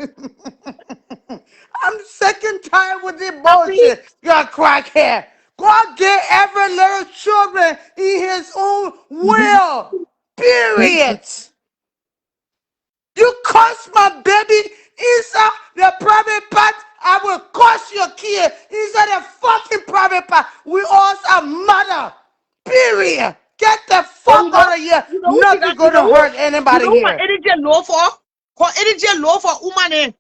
I'm sick and tired with this Happy. bullshit. You're a crackhead. God gave every little children in his own will. Period. You curse my baby inside the private part. I will curse your kid inside the fucking private part. We all are mother. Period. Get the But fuck out of here. you know who did Nothing that? You know gonna who? hurt You anybody know what here. energy law for? Call energy law for woman.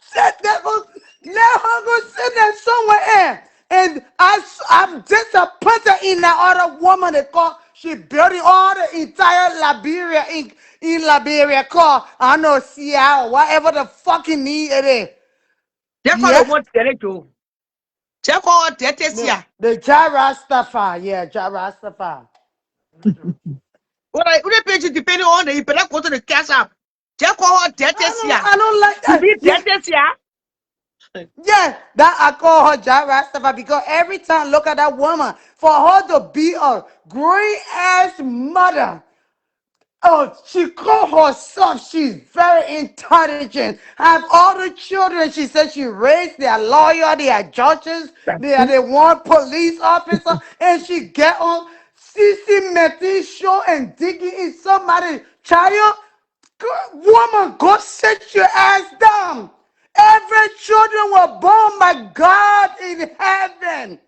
Set that go, let her go sit there somewhere else. And I'm disappointed in that other woman that called. She building all the entire Liberia in Liberia called, I know, Seattle, whatever the fucking need it is. They call the Yeah? one director. They call that The Jarastafari, yeah, Jarastafari. What I pay you depending on the you better go to the cash app. They call her that I don't like You that. be Yeah, that. yeah, that I call her Jarastafari because every time I look at that woman, for her to be a great ass mother. Oh, she called herself. She's very intelligent. Have all the children. She said she raised. They are lawyer. They are judges. They are the one police officer. And she get on CC Metin show and digging in somebody's child. Woman, go sit your ass down. Every children were born by God in heaven.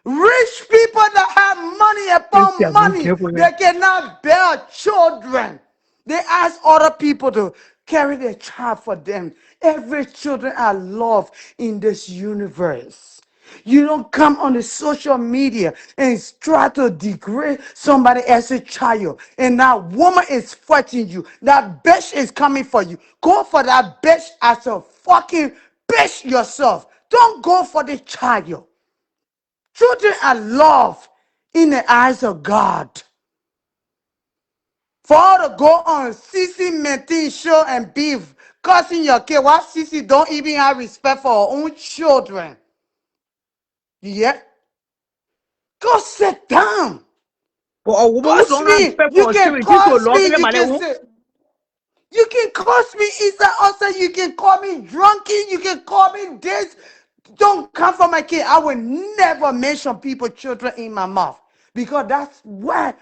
Rich people that have money upon money, they cannot bear children. They ask other people to carry their child for them. Every children are loved in this universe. You don't come on the social media and try to degrade somebody else's child. And that woman is fighting you. That bitch is coming for you. Go for that bitch as a fucking bitch yourself. Don't go for the child. Children are loved in the eyes of God. For all to go on CC maintain show and beef, cussing your kid, while CC don't even have respect for her own children. Yeah? Go sit down. But a woman who Curse don't have me. respect You for her can children, this will curse love me. them You by can the say, you can curse me inside outside. You can call me drunken. You can call me this. Don't come for my kid. I will never mention people, children in my mouth. Because that's where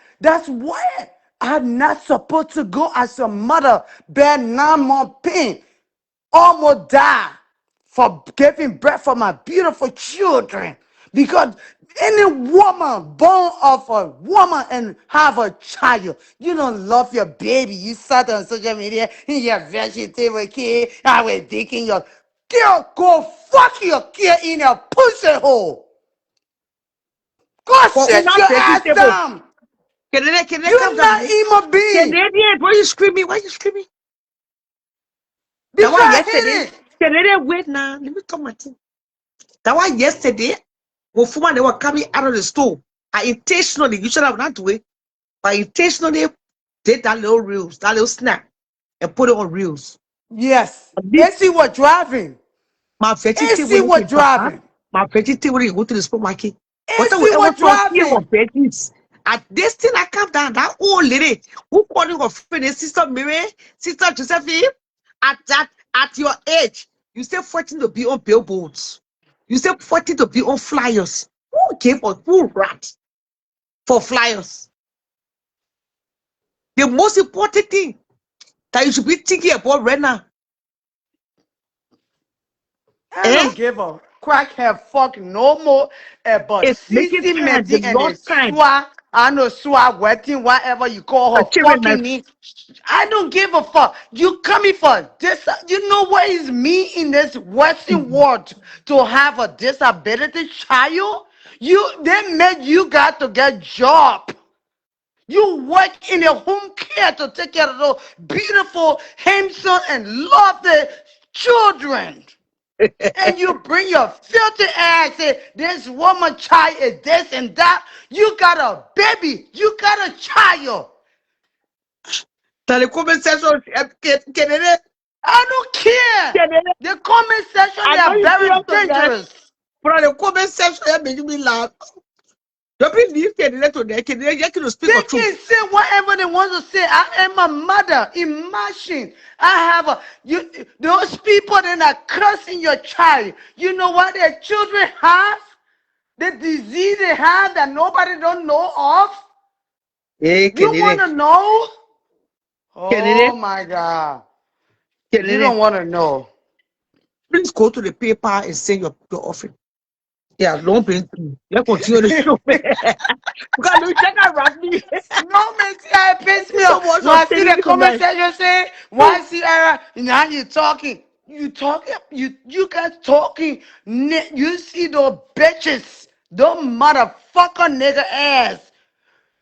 I'm not supposed to go as a mother. Bear 9 more pain. Almost die for giving birth for my beautiful children. Because any woman born of a woman and have a child, you don't love your baby. You sat on social media in your vegetable kid. I was digging your girl. Go fuck your kid in your pussy hole. Go but sit una your ass vegetable. down. Can they calm You're down? not human being. Canadian, why you screaming? Why you screaming? That Because was I yesterday. hate it. Canadian, wait now. Let me come at you. That was yesterday. When woman they were coming out of the store, I intentionally, you should have not do it, but I intentionally did that little reels, that little snap, and put it on reels. Yes. At AC least was driving. my vegetable AC they was can pass. driving. My vegetable they go to the supermarket. Whatever AC we ever was saw here driving. of veggies. At this thing I come down, that old lady who calling her friend, sister Mary, sister Josephine, at your age, you say 14 to be on billboards. You say 14 to be on flyers. Who gave us who rat for flyers? The most important thing that you should be thinking about right now. I Eh? don't give a crackhead fuck no more about It's making CC time, the Medi and the lost time. SWA. I know SWA wetting, whatever you call The her children fucking life. name. I don't give a fuck. You coming for this? You know what is me in this Western world to have a disability child? They made you got to get job. You work in a home care to take care of those beautiful, handsome, and lovely children. And you bring your filthy ass in. This woman child is this and that. You got a baby. You got a child. Dans les comment section, Canada, I don't care. Canada. The comment section, I they know are you very serious to that. dangerous. But the comment section, you make me laugh. Don't believe Kenny to there. Kenny, you can speak They the truth. can say whatever they want to say. I am a mother. Imagine I have those people that are cursing your child. You know what their children have? The disease they have that nobody don't know of. Hey, You want Kenny, to know? Kenny, Oh my God. You Kenny, don't want to know. please go to the paper and send your offering. Yeah, don't bring me. Let's continue the show. Because you check out Rodney. No, man, see how it Thank pisses you me so off. much When for I see staying the in comment tonight. section saying, why see Era? Now you talking. You guys talking. You see those bitches, those motherfucker nigga ass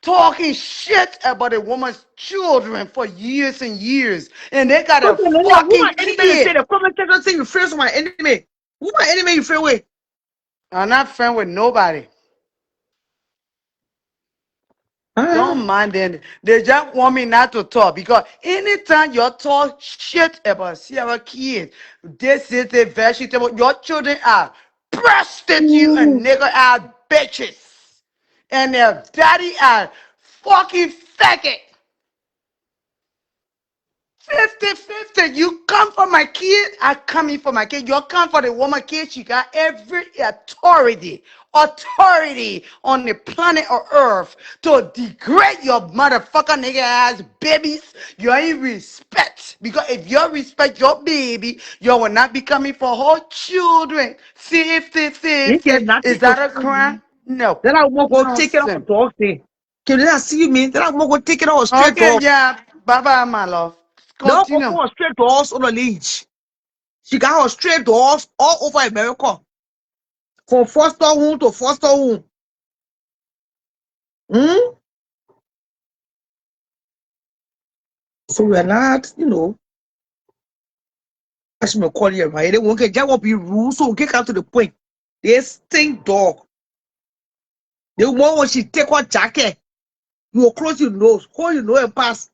talking shit about a woman's children for years and years. And they got a Okay, who my fucking enemy say kid. the comment section say you friends with my enemy? Who my enemy you friend with? I'm not friend with nobody. Don't Ah, mind them. They just want me not to talk because anytime you talk shit about Sierra kids, this is a vegetable. Your children are prostitute and nigger ass bitches. And their daddy are fucking faggot. 50-50. You come for my kid, I coming for my kid. You come for the woman kid, she got every authority on the planet of Earth to degrade your motherfucker nigga ass babies. You ain't respect. Because if you respect your baby, you will not be coming for her children. 50-50. you get nothing Is to that a do with me. crime? No. Then I won't go take it off a Nonsense. dog thing. Can you see me? Then I won't go take it off a straight Okay, dog. yeah. Bye-bye, my love. Now go Continue. for a straight dogs on the leash. She got her straight dogs all over America. From foster home to foster home. Hmm? So we're not, I should call you right. They won't get what be rude, so get out to the point. They stink dog. The one when she take her jacket, you will close your nose, hold your nose and pass.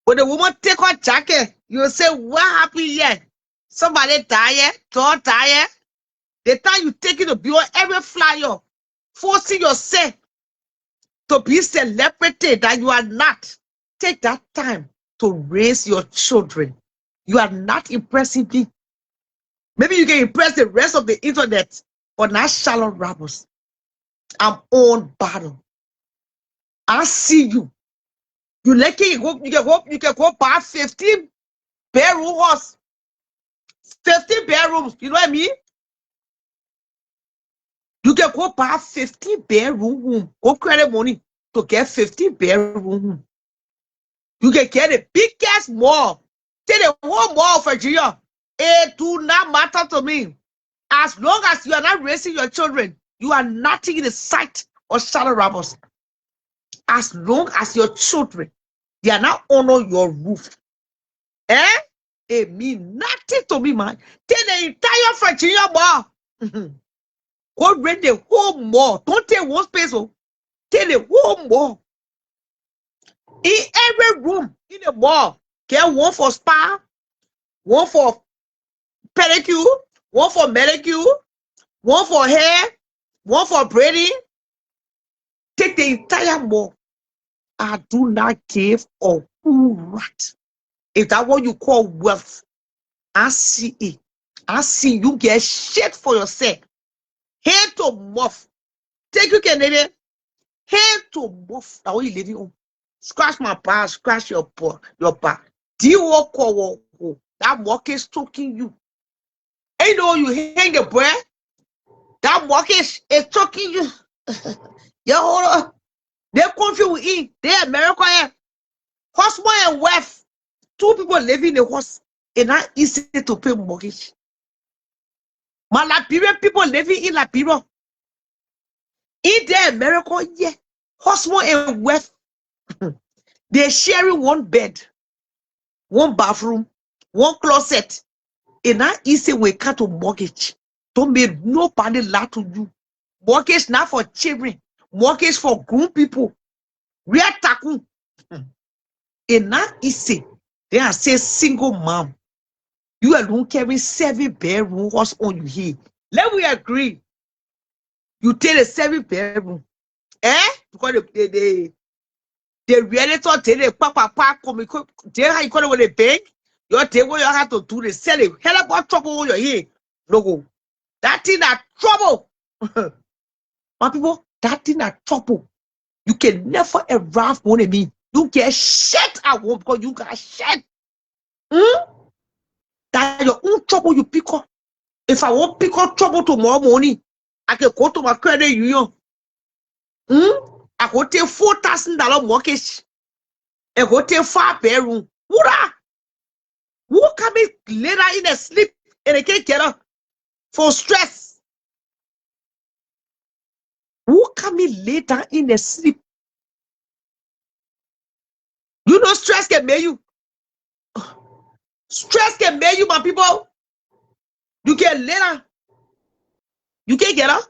When the woman take her jacket, you will say, what happened here? Somebody died, don't die. The time you take it to be on every flyer, forcing yourself to be celebrity that you are not. Take that time to raise your children. You are not impressing me. Maybe you can impress the rest of the internet, but not Charlotte Ramos. I'm on battle. I see you. You like it, you can go buy 15 bedroom house. 15 bedrooms. You know what I mean? You can go buy 15 bedroom home. Go credit money to get 15 bedroom home. You can get a big ass mall. Take the whole mall of Virginia. It do not matter to me. As long as you are not raising your children, you are nothing in the sight of Charlotte Ramos. As long as your children, they are not under your roof. It means nothing to me, man. Take the entire Virginia mall. Go rent the whole mall. Don't take one space. Oh. Take the whole mall. In every room in the mall, get one for spa, one for pedicure, one for manicure, one for hair, one for braiding. Take the entire mall. I do not give a rat. If that's what you call wealth, I see it. I see you get shit for yourself. Head to muff. Take you Canadian. Head to muff. That's what you living on. Scratch my back, scratch your back. Do you walk or that mortgage choking you? Ain't know you hang the bread. That mortgage is choking you. You hold on. They're confused with it. They're America. Husband and wife. Two people living in the house. It's not easy to pay mortgage. My Liberian people living in Liberia. In the America, yeah. Husband and wife. They're sharing one bed, one bathroom, one closet. It's not easy when it comes to mortgage. Don't make nobody lie to you. Mortgage not for children. Mortgage for grown people. Real taku. It's not easy. They are say single mom. You alone carry 7 bedroom house on you here. Let we agree. You take a 7-bedroom. Because they really thought they papa come they how you call it when they beg. You take what you have to do, they sell it. Hell about trouble when you're here. No go. That thing that trouble. My people, that thing that trouble. You can never arrive on me. You get shit at home because you got shit. That your own trouble you pick up. If I won't pick up trouble tomorrow morning, I can go to my credit union. I go take $4,000 mortgage. I go take 5-bedroom. Who come in later in the sleep and they can't get up for stress? Who come in later in the sleep? You know stress can make you. Stress can make you, my people. You get later. You can't get up.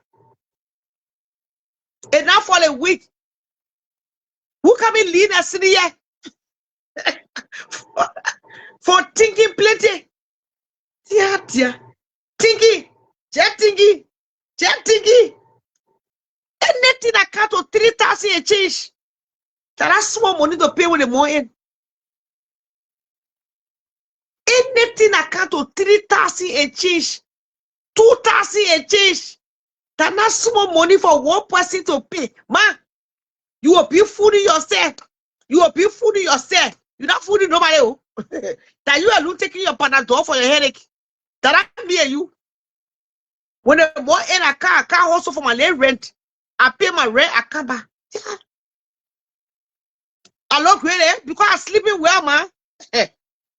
And now for a week. Who come in lean a city here? For thinking plenty. Dear. Thinking. Just thinking. Anything that count to 3,000 and change. That's small money to pay with the more in. Anything that count to 3,000 and change. 2,000 and change. That's not small money for one person to pay. Man, you will be fooling yourself. You You're not fooling nobody. That you are taking your Panadol for your headache. That I me and you. When the more in a car also for my rent. I pay my rent, I come back. I look really because I'm sleeping well, man.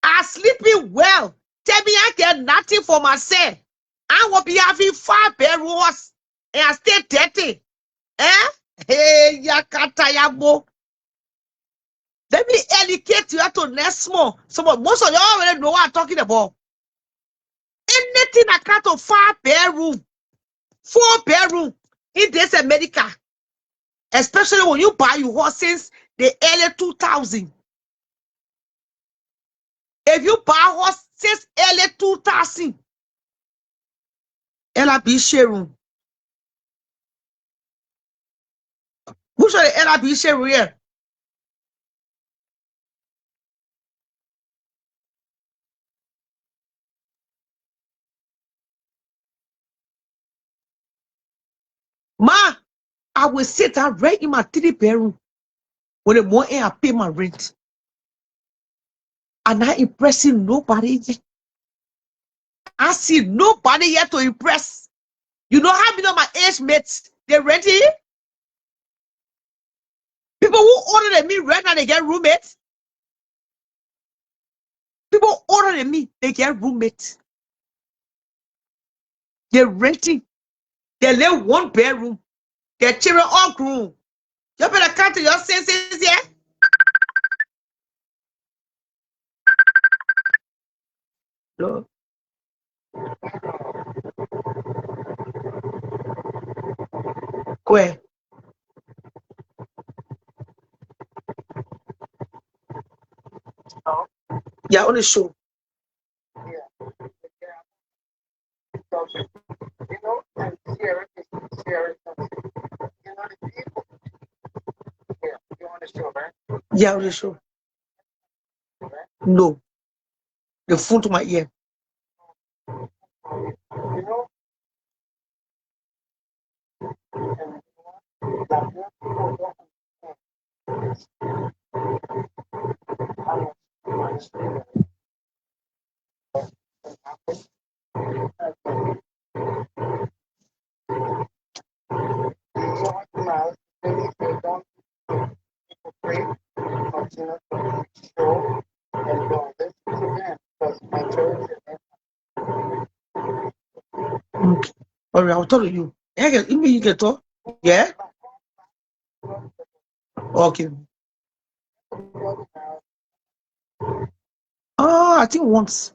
I'm sleeping well. Tell me I get nothing for myself. I will be having 5-bedrooms and I stay 30. Hey, yakata yabo. Let me educate you to next small. So most of you already know what I'm talking about. Anything I count to 5-bedroom, 4-bedroom, it is a medical. Especially when you buy your horse since the early 2000. If you buy horse since early 2000, LRB share room. Who should the LRB share room here? Ma, I will sit down right in my 3-bedroom when the more I pay my rent. And I impressing nobody yet. I see nobody yet to impress. You know how many of my age mates they rent here? People who older than me rent and they get roommates. People older than me, they get roommates. They're renting. They live 1 bedroom. Their children all grown. You better come to your senses, yeah? No. Where? Yeah, on the show. Yeah, on the show. No. The phone to my ear. Okay. All right, I'll talk to you. You can talk. Yeah? Okay. Oh, I think once.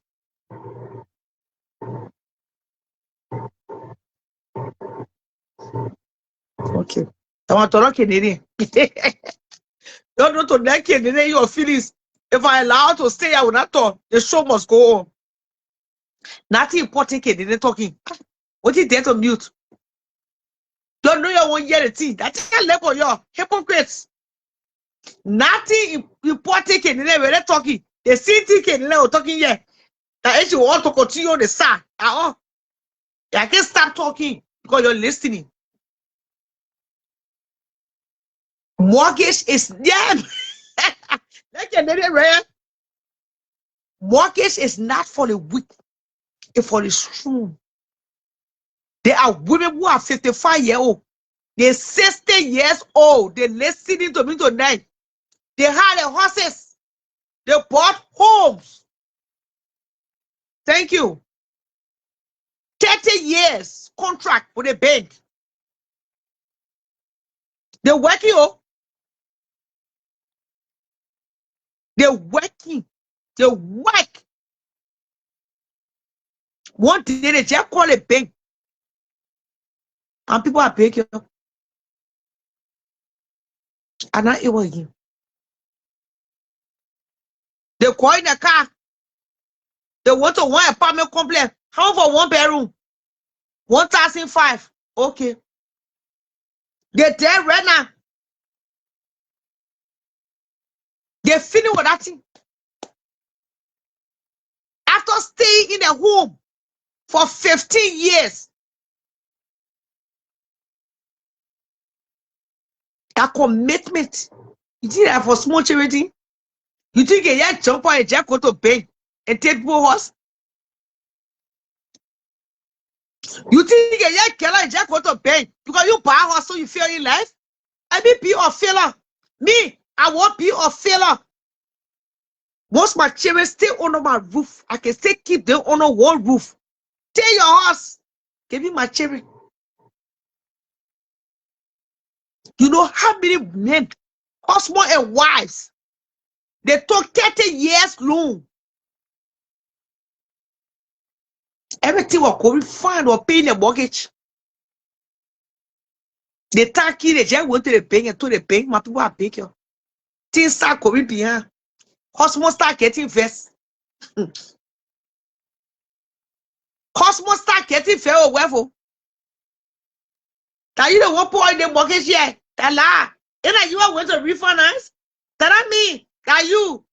Okay. I want to talk Canadian. Don't know to like Canadian your feelings. If I allow to stay, I will not talk. The show must go on. Nothing important Canadian talking. What is there to mute? Don't know your one year the thing. That's a level, you're hypocrites. Nothing important can never talking. The city can never talking here. That if you want to continue on the side, I can't stop talking because you're listening. Mortgage is yeah. Mortgage is not for the weak, it's for the strong. There are women who are 55 years old. They're 60 years old. They're listening to me tonight. They had the horses. They bought homes. Thank you. 30 years contract with a bank. They're working. Oh, they're working. They work. One day they just call a bank. And people are paying you. And not able to. They call in a car. They want to one apartment complex. How for one bedroom? 1,500. Okay. They're there right now. They finish with that thing. After staying in a home for 15 years, that commitment. You think that for small charity? You think a young jump on a jack go to bank and take people horse? You think a young killer jack go to bank because you buy horse so you fail in life? I be or failure. Me, I won't be or failure. Once my children stay under my roof, I can still keep them under one roof. Tell your horse, give me my children. You know how many men, husband and wives, they took 30 years loan. Everything was going fine or paying the mortgage. They take it, they just went to the bank and told the bank, my people are big. Things start going behind. Husband start getting vexed. Husband start getting fair or whatever. That you don't want to put in the mortgage yet. That lie. And that you are going to refinance? That me. That you.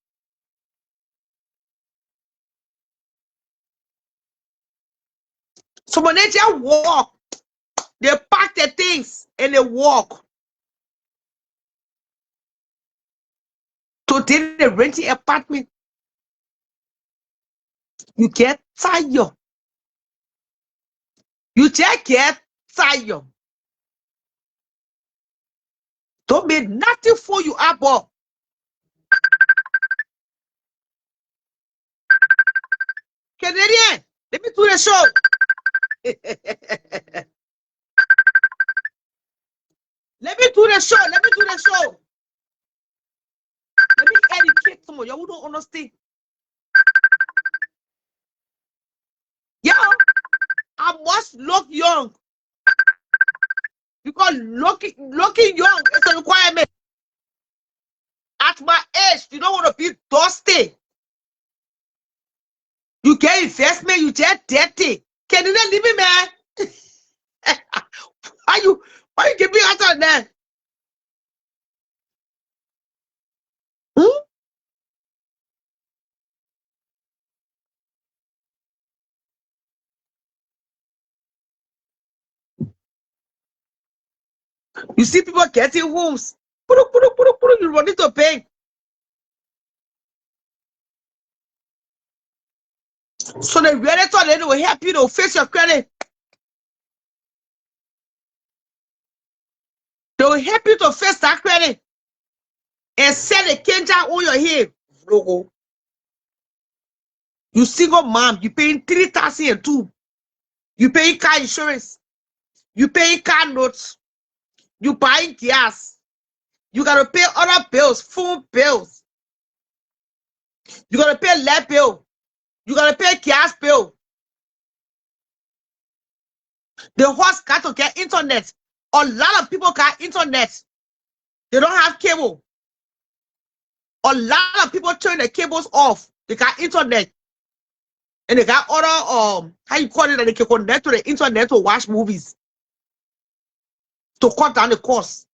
So when they just walk, they pack the things and they walk. Today they renting apartment. You get tired. You just get tired. Don't make nothing for you, Abba. Canadian, let me do the show. Let me do the show. Let me do the show. Let me educate someone. You don't understand. Yeah, I must look young. Because looking young is a requirement. At my age, you don't want to be dusty. You get investment, you get dirty. Can you not leave me, man? Why you give me out on that? You see people getting homes. You run into pain. So the realtor they will help you to face your credit. They will help you to face that credit and set a cancer on your head. You single mom, you paying 3,002. You paying car insurance. You paying car notes. You buying gas. You gotta pay other bills, phone bills. You gotta pay lead bill. You gotta pay gas bill. The horse got to get internet. A lot of people got internet. They don't have cable. A lot of people turn the cables off. They got internet. And they got other how you call it, that they can connect to the internet to watch movies. to cut down the cost.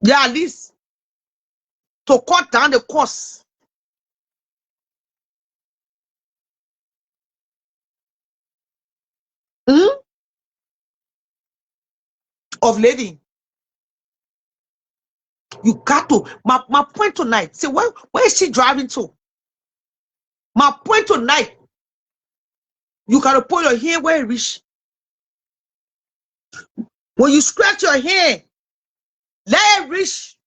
Yeah, at least to cut down the cost. Of living. You got to. My point tonight. Say, where is she driving to? My point tonight. You gotta put your hand where it reach. When you scratch your hand, let it reach.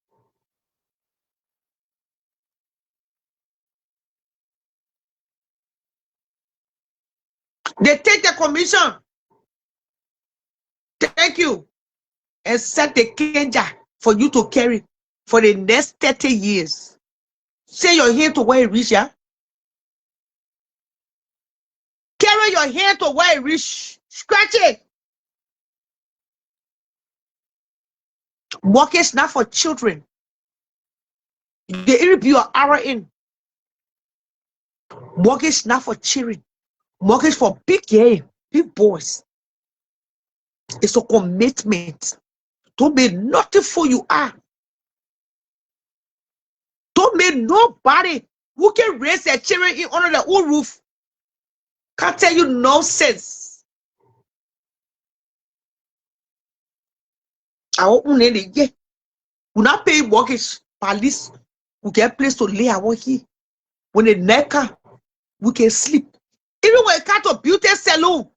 They take the commission. Thank you. And set the cager for you to carry for the next 30 years. Say your hand to where it reach, yeah? Carry your hand to where it reach. Scratch it. Mortgage not for children. They be your hour in. Mortgage not for children. Mortgage for big game, big boys. It's a commitment. Don't be nothing for you are. Don't make nobody who can raise their children in under their own roof can't tell you nonsense. I open any yeah. We not pay mortgage, police, we get place to lay our here. When the neck we can sleep. Even when it comes to beauty salon,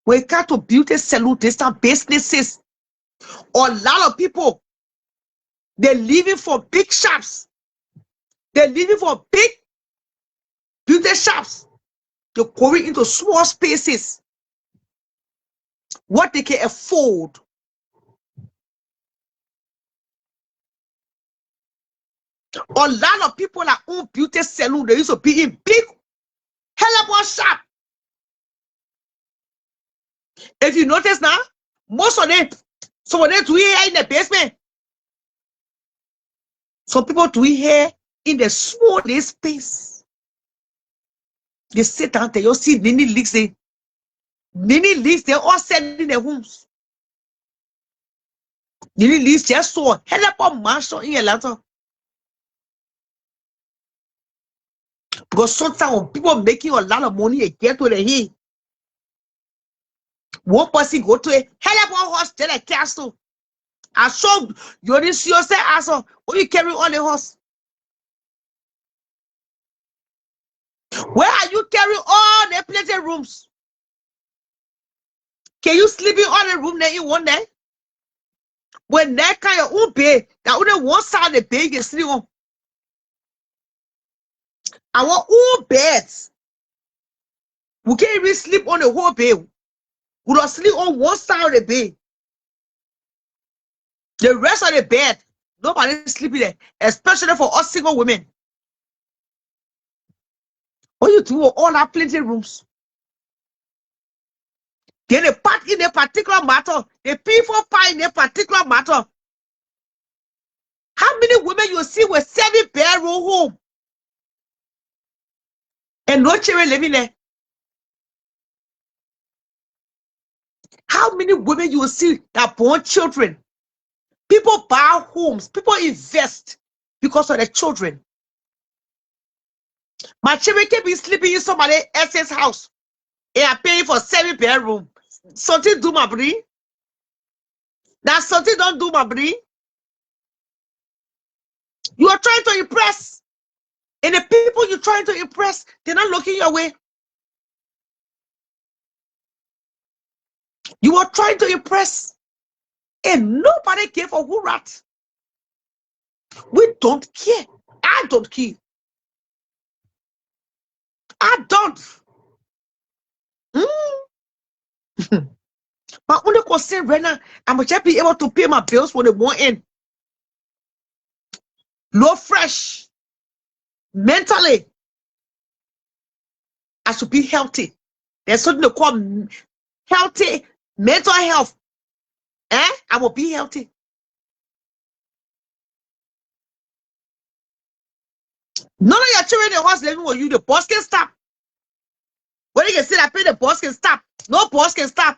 when it comes to beauty salon, they start businesses. A lot of people, they're living for big shops. They're living for big beauty shops. They're going into small spaces. What they can afford. A lot of people that own beauty salon, they used to be in big hell shop. If you notice now, most of them, some of them do it here in the basement. Some people do it here in the smallest space. They sit down there, you see many leaks there. Many leaks, they all selling their homes. Many leaks just saw hell mansion in Atlanta. Because sometimes when people making a lot of money, they get to the hill. One person go to a hell horse, tell a castle. I saw you didn't see yourself as a when you carry on the horse. Where are you carrying all the plenty rooms? Can you sleep in all the room there in one day? When that kind of own bed, that only one side of the bed you can sleep on. Our own beds. We can't even sleep on the whole bed. We don't sleep on one side of the bed. The rest of the bed, nobody is sleeping there, especially for us single women. What you do with all our plenty rooms? Then they part in a particular matter. The people part in a particular matter. How many women you see with 7-bedroom home and no children living there? How many women you will see that born children? People buy homes, people invest because of their children. My children can be sleeping in somebody else's house. They are paying for 7-bedroom. Something do my brain. That something don't do my brain. You are trying to impress. And the people you're trying to impress, they're not looking your way. You are trying to impress. And nobody care for who rat. We don't care. I don't care. I don't. My only concern right now, I'm just be able to pay my bills for the month end. Low fresh. Mentally, I should be healthy. There's something they call healthy mental health. I will be healthy. None of your children in the house living with you, the boss can stop. When you can see that pay, the boss can stop. No boss can stop.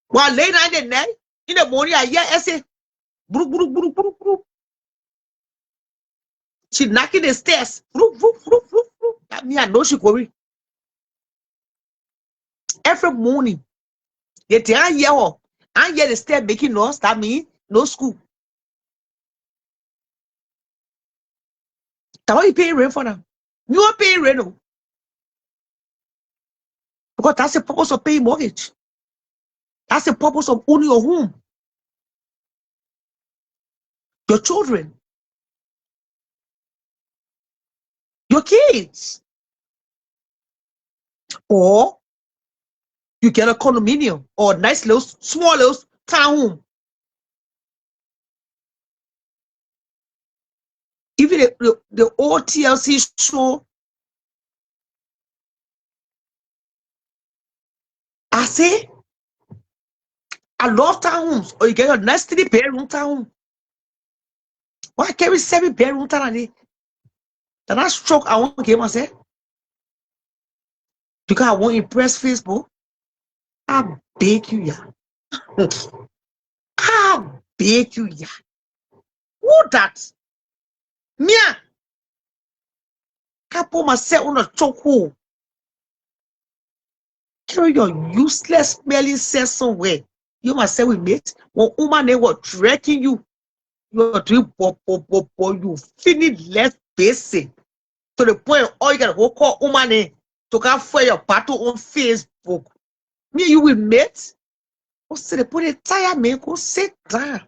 While late night and night, in the morning, I hear essay. Brook, brook, brook, brook, brook. She knocking the stairs. Brook, brook, brook, brook, brook. That means I know she going. Every morning, they tell I hear her. I hear the stair making noise. That means no school. That's why you pay rent for them. You are paying rent, no. Because that's the purpose of paying mortgage. That's the purpose of owning your home. Your children. Your kids. Or you get a condominium or a nice little, small little town home. Even the old TLC show, I say, I love town homes. Or you get a nice 3-bedroom town home. Why carry 7-bedroom town home? Then I struck, I want to give myself. Because I want to impress Facebook. I beg you, yeah. I beg you, yeah. Who that? Me, I put myself on a chokehold. Carry your useless smelling sense somewhere. You myself with mate. When woman they were tracking you, you are doing you finish less basic. To the point all you gotta go call woman to come for your battle on Facebook. Me, you will mate. Go say they put a tire man, go sit down.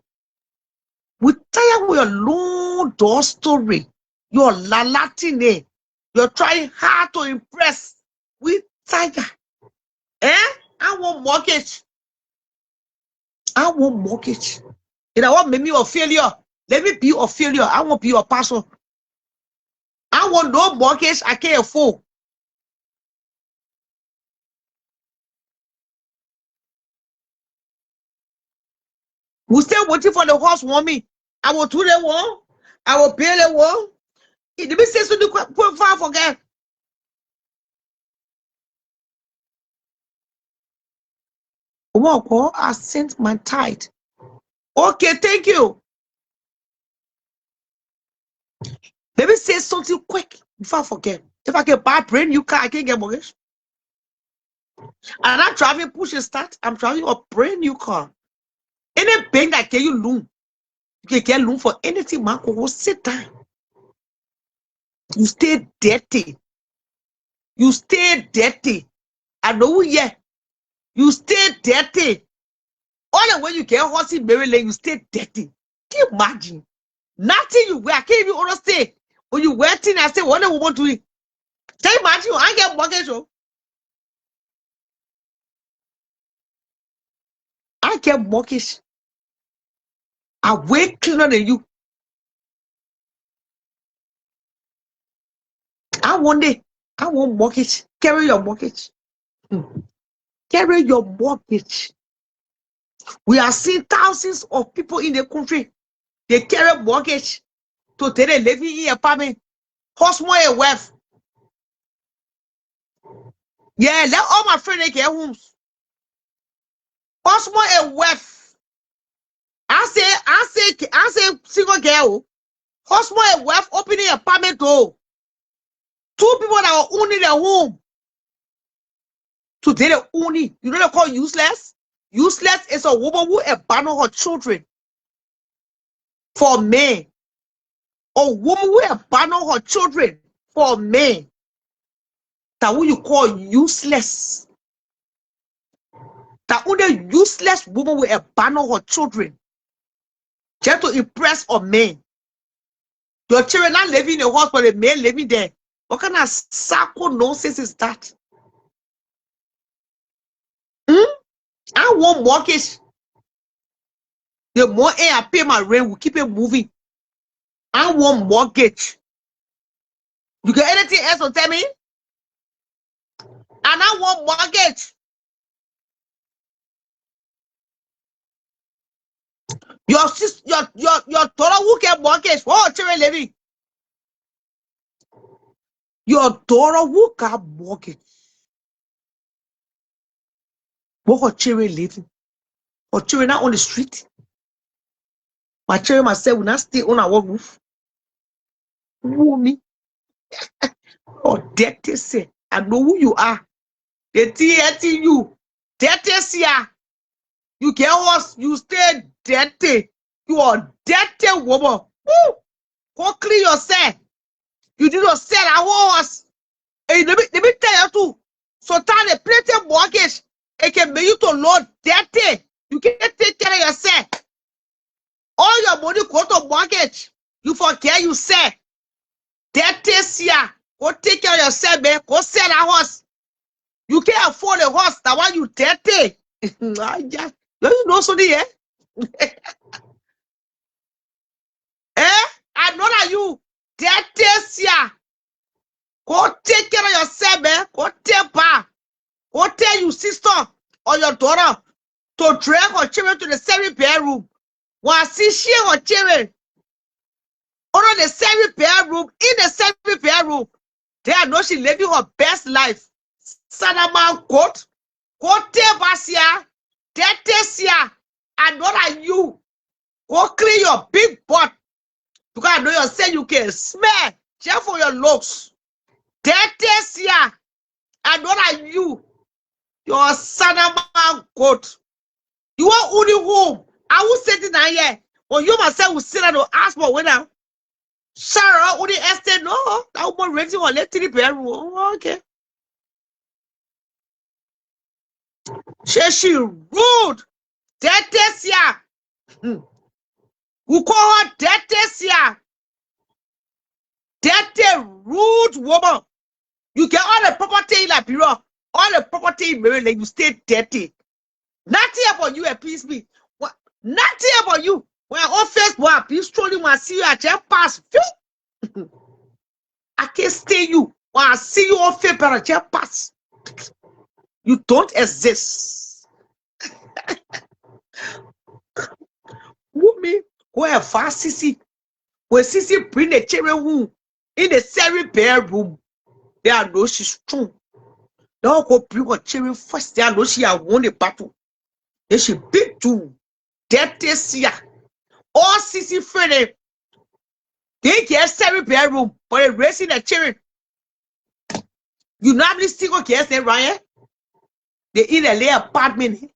We tired with your long door story. Your lalatine. You're trying hard to impress. We tired. I want mortgage. I want mortgage. You know what made me a failure? Let me be a failure. I won't be a pastor. I want no mortgage. I can't afford. We still waiting for the horse want me. I will do the one. I will pay the one. It be say so do quite far forget. Walk, I sent my tithe. Okay, thank you. Let me say something quick before I forget. If I can buy a brand new car, I can get mortgage. And I'm driving push and start. I'm driving a brand new car. Any bank that get you loan, you can get loan for anything, man. Go sit down. You stay dirty. You stay dirty. I know yeah. You stay dirty. All the way you get horse in Maryland, you stay dirty. Can you imagine? Nothing you wear. I can't even understand. When you wear things, I say, what do we want to eat? Can you imagine? I get mortgage. I get mortgage. I way cleaner than you. I want it. I want mortgage. Carry your mortgage. Carry your mortgage. We are seeing thousands of people in the country. They carry mortgage to take a living in apartment. Cost more a wealth. Yeah, let all my friends get homes. Cost more a wealth. I say, single girl. Cost more a wealth opening apartment door. 2 people that are owning their home. Today they own it. You know they call useless? Useless is a woman who abandon her children for men. A woman who abandon her children for men. That what you call useless. That only useless woman will abandon her children just to impress a man. Your children not living in a house, but a man living there. What kind of sacco nonsense is that? I want mortgage. The more I pay my rent, will keep it moving. I want mortgage. You got anything else to tell me? And I want mortgage. Your daughter who get mortgage. Oh, children living. Your daughter who got mortgage. What her children living? Her children are on the street. My children myself will not stay on our roof. Who me? Or dirty say, I know who you are. They teaching you. Dirty say, you get us, you stay dirty. You are dirty woman. Woo! Go clean yourself. You did not sell our horse. Hey, let me tell you too. So time they plenty mortgage. It can make you to load dirty. You can't take care of yourself. All your money go to mortgage. You forget you sell. Dirty here. Go take care of yourself, man. Go sell a horse. You can't afford a horse. That one you dirty. You know something, eh? Eh? I know that you dirty here. Go take care of yourself, man. Go take back. Go tell your sister or your daughter to drag her children to the 7-bedroom. While she share her children on the 7-bedroom, in the 7-bedroom, they know she living her best life. Sanaman coat, go tell Basia, Tetesia, I know that you go clean your big butt because I know you say you can smell just for your looks. Tetesia, I know that your Sanaman coat. You are only home. I will sit in here. When you myself will sit down and ask for when now. Sarah only estate no. That woman renting on let 3-bedroom. Oh, okay. She rude. Tetesia. Who call her Tetesia? Tete rude woman. You get all the property in Liberia, all the property in Maryland, you stay dirty. Nothing about you, please me. What? Nothing about you. When on Facebook, you strolling when I see you at your pass. I can't stay you. When I see you on Facebook at your pass. You don't exist. Woman, go and fast Sissy. When Sissy bring the children home in the 7-bedroom, they are know she's strong. Don't go bring her children first. They are know she has won the battle. They should beat you. Dirty here. All Sissy friend, they get 7-bedroom, but they're raising the children. You normally still go get them, right? They in a little apartment.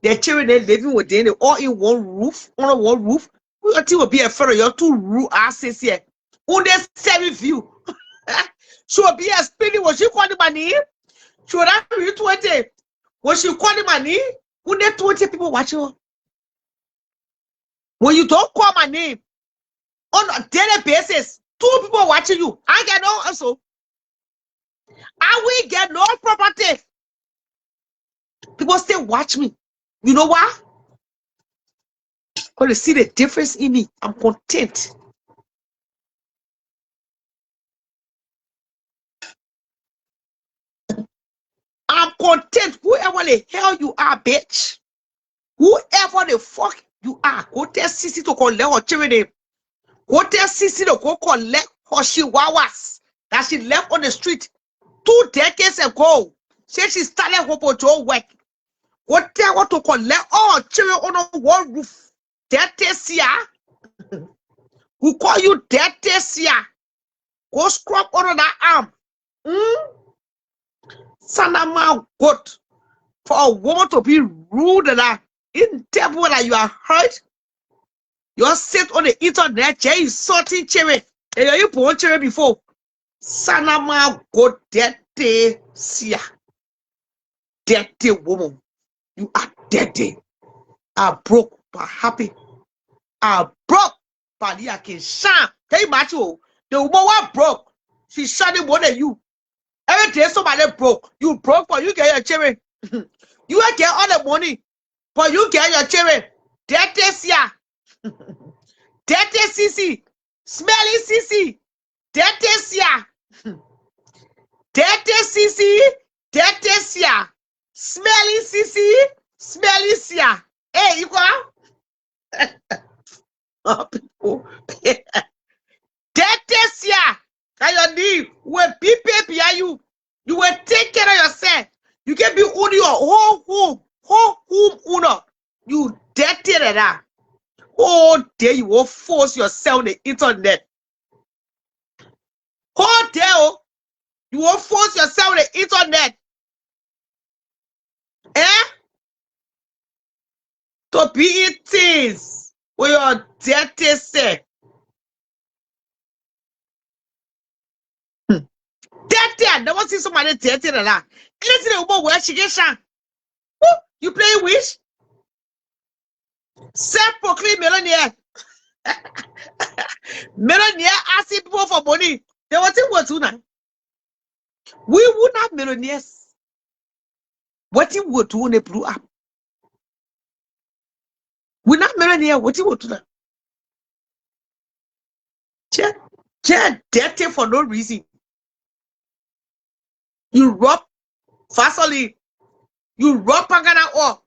Their children they living with them. They all in one roof, on one roof. We until will be a fellow. Your 2 roof asses here. On the 7 view. She will be a spinning. Was she calling money? She would have been 20. Was she calling money? When there 20 people watching her. When you don't call my name on a daily basis, 2 people watching you. I get no also. I will get no property. People still watch me. You know why? Because they see the difference in me. I'm content. I'm content. Whoever the hell you are, bitch. Whoever the fuck you are. Go tell Sissy to collect her children. Go tell Sissy to go collect her chihuahuas that she left on the street 2 decades ago. Say she started hope to work. Go tell her to collect all her children on one roof. Tetesia. Who call you Tetesia? Go scrub under that arm. Sanama goat. For a woman to be rude and in devil that you are hurt. You sit on the internet, Jay sorting cherry. And you born cherry before. Sanama goat Tetesia. Dirty woman. You are dirty. I broke but happy. I broke but I can shine. Can you imagine? The woman was broke. She shining more than you. Every day somebody broke. You broke but you get your children. You will get all the money but you get your children. Dirty here. Dirty Sissy. Smelly Sissy. Dirty here. Dirty Sissy. Dirty here. Smelly Sissy. Smelly here. Hey, you go. Oh, people. Dirty here. Can your knee will be behind you. You will take care of yourself. You can be on your whole home owner. You dirty that. All day you will force yourself on the internet. All day you will force yourself on the internet. To be in things with your dirty self. Dirty, I never see somebody dirty than that. Anything about where she gets shot. You play wish? Self-proclaimed millionaire. Millionaire asking people for money. They want to go to now. We would not millionaires. What you would do when they blew up? We're not millionaire. What you would do now? Just dirty for no reason. You rub Vaseline. You rub Pagana or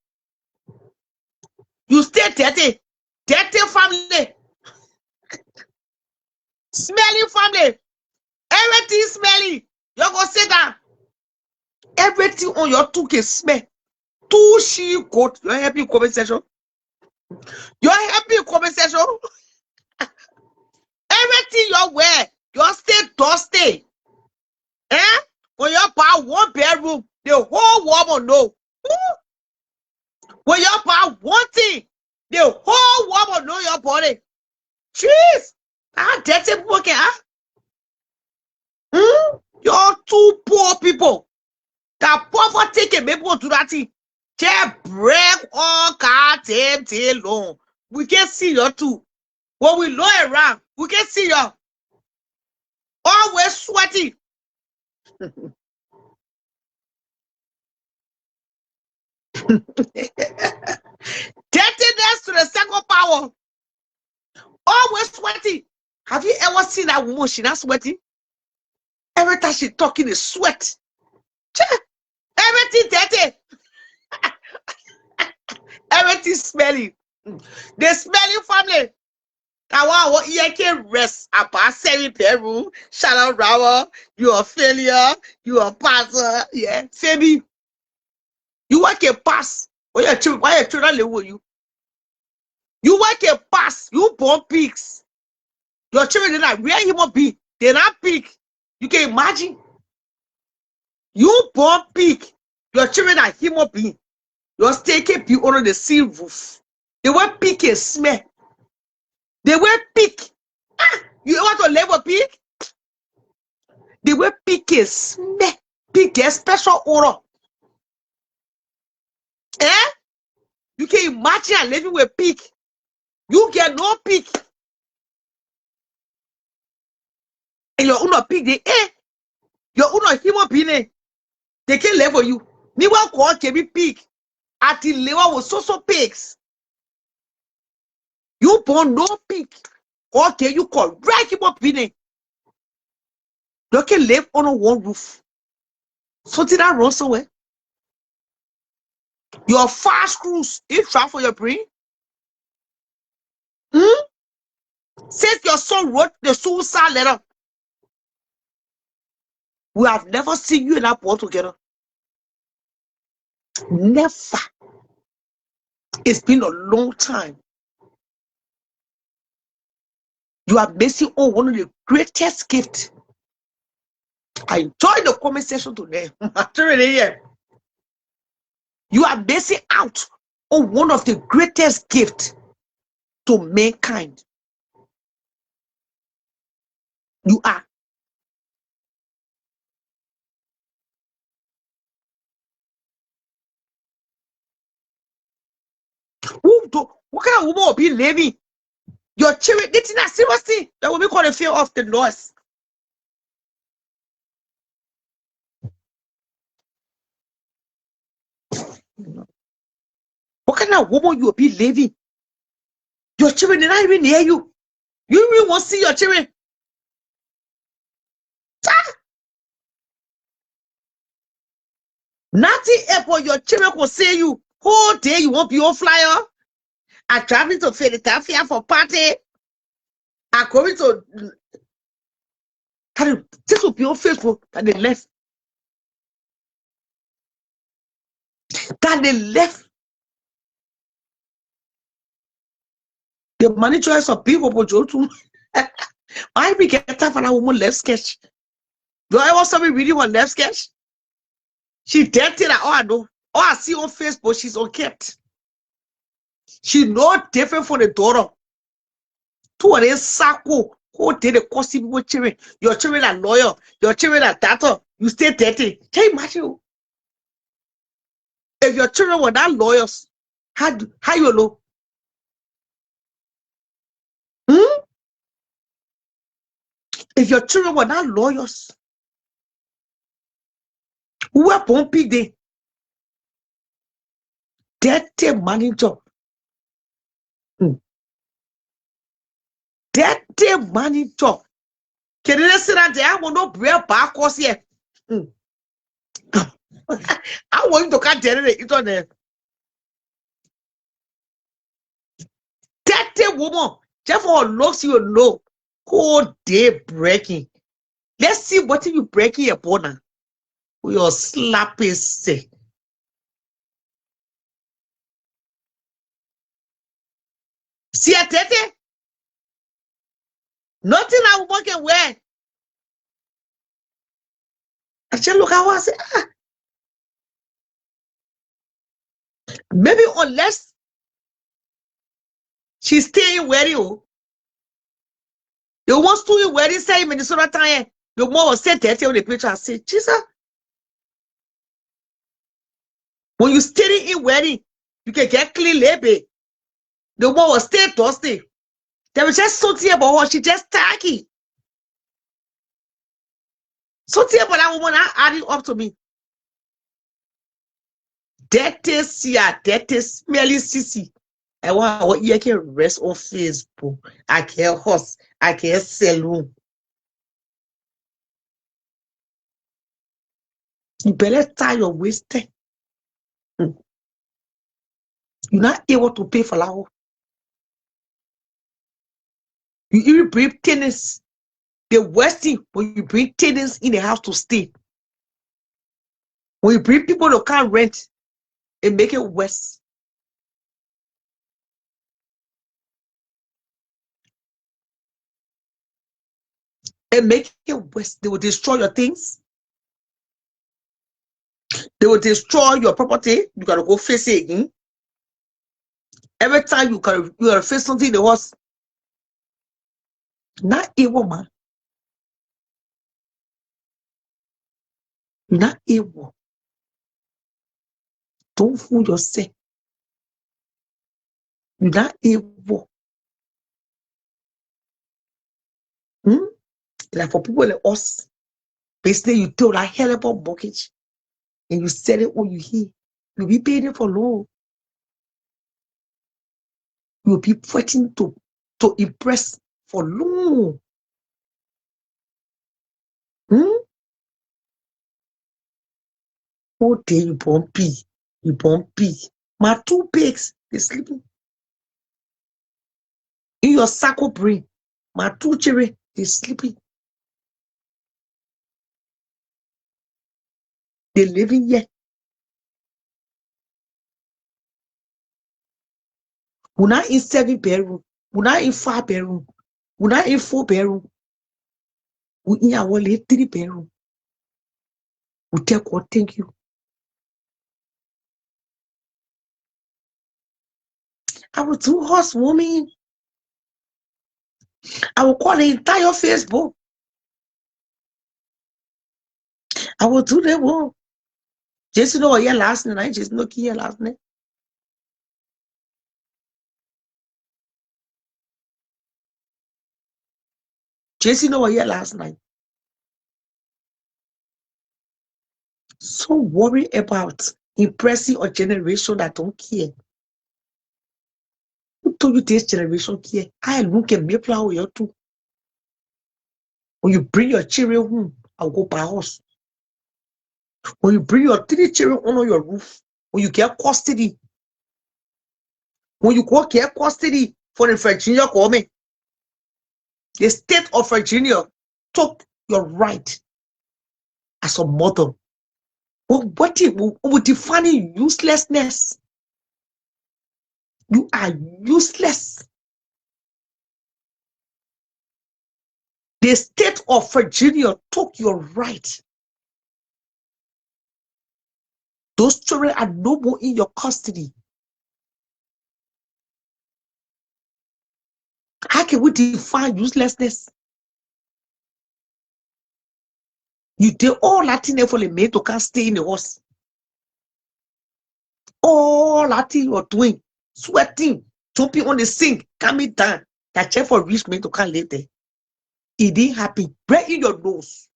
you stay dirty. Dirty family. Smelly family. Everything smelly. You're gonna say that. Everything on your took is smell. Two she coat. You're happy conversation. You're happy conversation. Everything you wear, you stay dusty. When you buy one bedroom, the whole world will know. When you buy one thing, the whole world will know your body. Jeez, how dirty people can. You're two poor people. That poverty can make people do that thing. Just break all goddamn long. We can see you too. When we look around, we can see you. Always sweaty. Dirtiness to the second power. Always sweaty. Have you ever seen that woman? She not sweaty. Every time she talking is sweat. Everything dirty. Everything smelly. The smelly family. That one you can rest about 7 bedroom. Shout out Rawa. You are failure. You are passer. Yeah. Fabi. You work a pass. Why your children live with you? You work a pass. You born pigs. Your children are not where human be. They're not pig. You can imagine. You born pig. Your children are human being. Your stay can be under the sea roof. They were pig and smell. They were pig. You want to live with pig? They were pig and smell. Pig and special odor. You can imagine living with pig. You get no pig. And your own pig, they your own human being, they can live with you. Me want call can be pig. At the level with so pigs. You born no pig. Okay, you call right human being. You can live on one roof. Something that runs somewhere. Your fast cruise, you travel for your brain. Since your son wrote the suicide letter, we have never seen you and that boy together. Never. It's been a long time. You are missing on one of the greatest gifts. I enjoy the comment section today. You are missing out on one of the greatest gifts to mankind. You are. What kind of woman will be living? Your children, this is not seriously. That will be called a fear of the loss. What kind of woman you will be living? Your children are not even near you. You really want to see your children? Nothing about your children will say you. Whole day you won't be on flyer. I'm traveling to Philadelphia for party. I'm going to This will be on Facebook that they left. That they left. The managers of people for Jotu. I be get time for that woman left sketch. Do I want somebody reading one left sketch? She dirty that all I know. All I see on Facebook, she's unkept. She no different from the daughter. Two of them sacco. Who did the cost people children? Your children are lawyer. Your children are doctor. You stay dirty. Can you imagine? If your children were not lawyers, how you know? If your children were not lawyers, who are pumping the dirty manager? Dirty manager. Can you listen that there? I want no bread back course here. I want you to cut it on there. Dirty woman. Just for looks you know. Whole day breaking. Let's see what you breaking your bone. Your slappy say. See a tete? Nothing I woman can wear. I just look at what I say. Maybe unless she's staying where you. You want to where you say Minnesota time. You more say that on the picture. I say, Jesus. When you stay in wedding, you can get clean labor. The one will stay thirsty. They will just something about what she just tacky. Something about that woman adding up to me. That is here, that is smelly sissy. I want what you can rest on Facebook. I can host, I can saloon. You better tie your waist. You're not able to pay for that. You even bring tenants. The worst thing when you bring tenants in the house to stay. When you bring people to can't rent, it make it worse. It make it worse. They will destroy your things. They will destroy your property. You gotta go face it again. Every time you gotta face something in the house. Not evil, man. Not evil. Don't fool yourself. You're not evil. Like for people like us, basically you tell that hell about mortgage and you sell it when you hear. You'll be paying it for long. You'll be fighting to impress for long. Oh, day you born pee. You born pee. My two pigs, they're sleeping. In your circle brain, my two children, they're sleeping. They're living here. We're not in 7 bedroom. We're not in 5 bedroom. We're not in 4 bedroom. We're in our 3 bedroom. We tell God, thank you. I will do housewarming. I will call the entire Facebook. I will do the work. Just know here last night. Just know here last night. Just know here last night. So worry about impressing a generation that don't care. Who told you this generation care? I look at me flower you too. When you bring your children home, I'll go by house. When you bring your 3 children under your roof, when you get custody, when you go get custody for the Virginia government, the state of Virginia took your right as a mother. What will define uselessness? You are useless. The state of Virginia took your right. Those children are no more in your custody. How can we define uselessness? You did all that thing for the man to can't stay in the house. All that thing you're doing, sweating, jumping on the sink, coming down, that check for rich men to can't live there. It didn't happen. Right in your nose.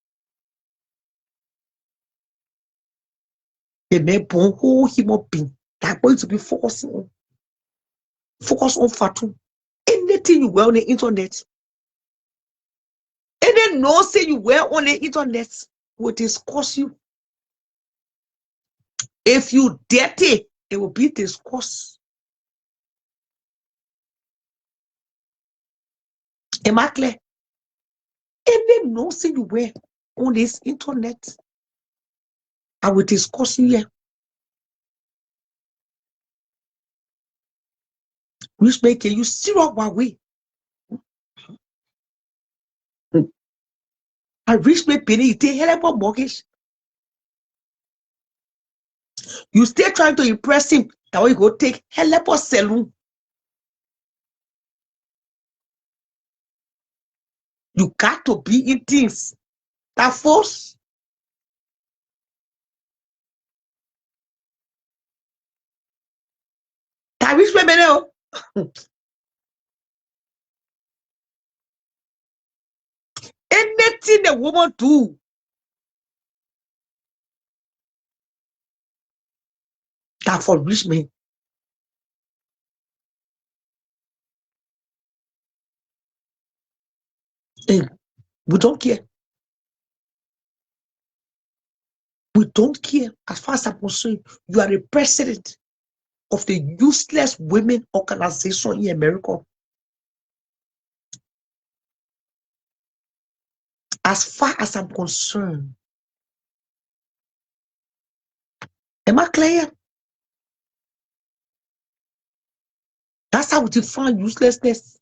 The man born whole human being that going to be focusing on. Focus on Fatu. Anything you wear on the internet. Any no say you wear on the internet will discuss you. If you dirty, it will be discussed. Am I clear? Any no say you wear on this internet, I will discuss you here. Which make you zero away. I reach me penny, it take help of mortgage. You still trying to impress him. That way you go take help of saloon. You got to be in things that force. That reach me penny. Anything the woman do, that for rich men. Hey, we don't care. We don't care. As far as I'm concerned, you are the president of the useless women organization in America. As far as I'm concerned. Am I clear? That's how we define uselessness.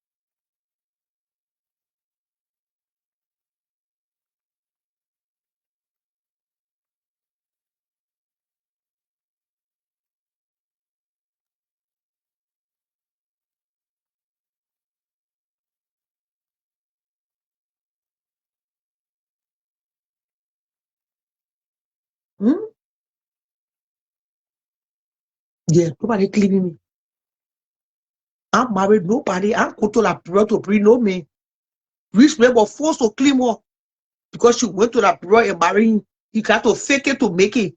Hmm? Yeah, nobody cleaning me. I'm married, nobody. I'm going to la period to bring no me. Rich men were forced to clean more because she went to that period and marrying. He got to fake it to make it.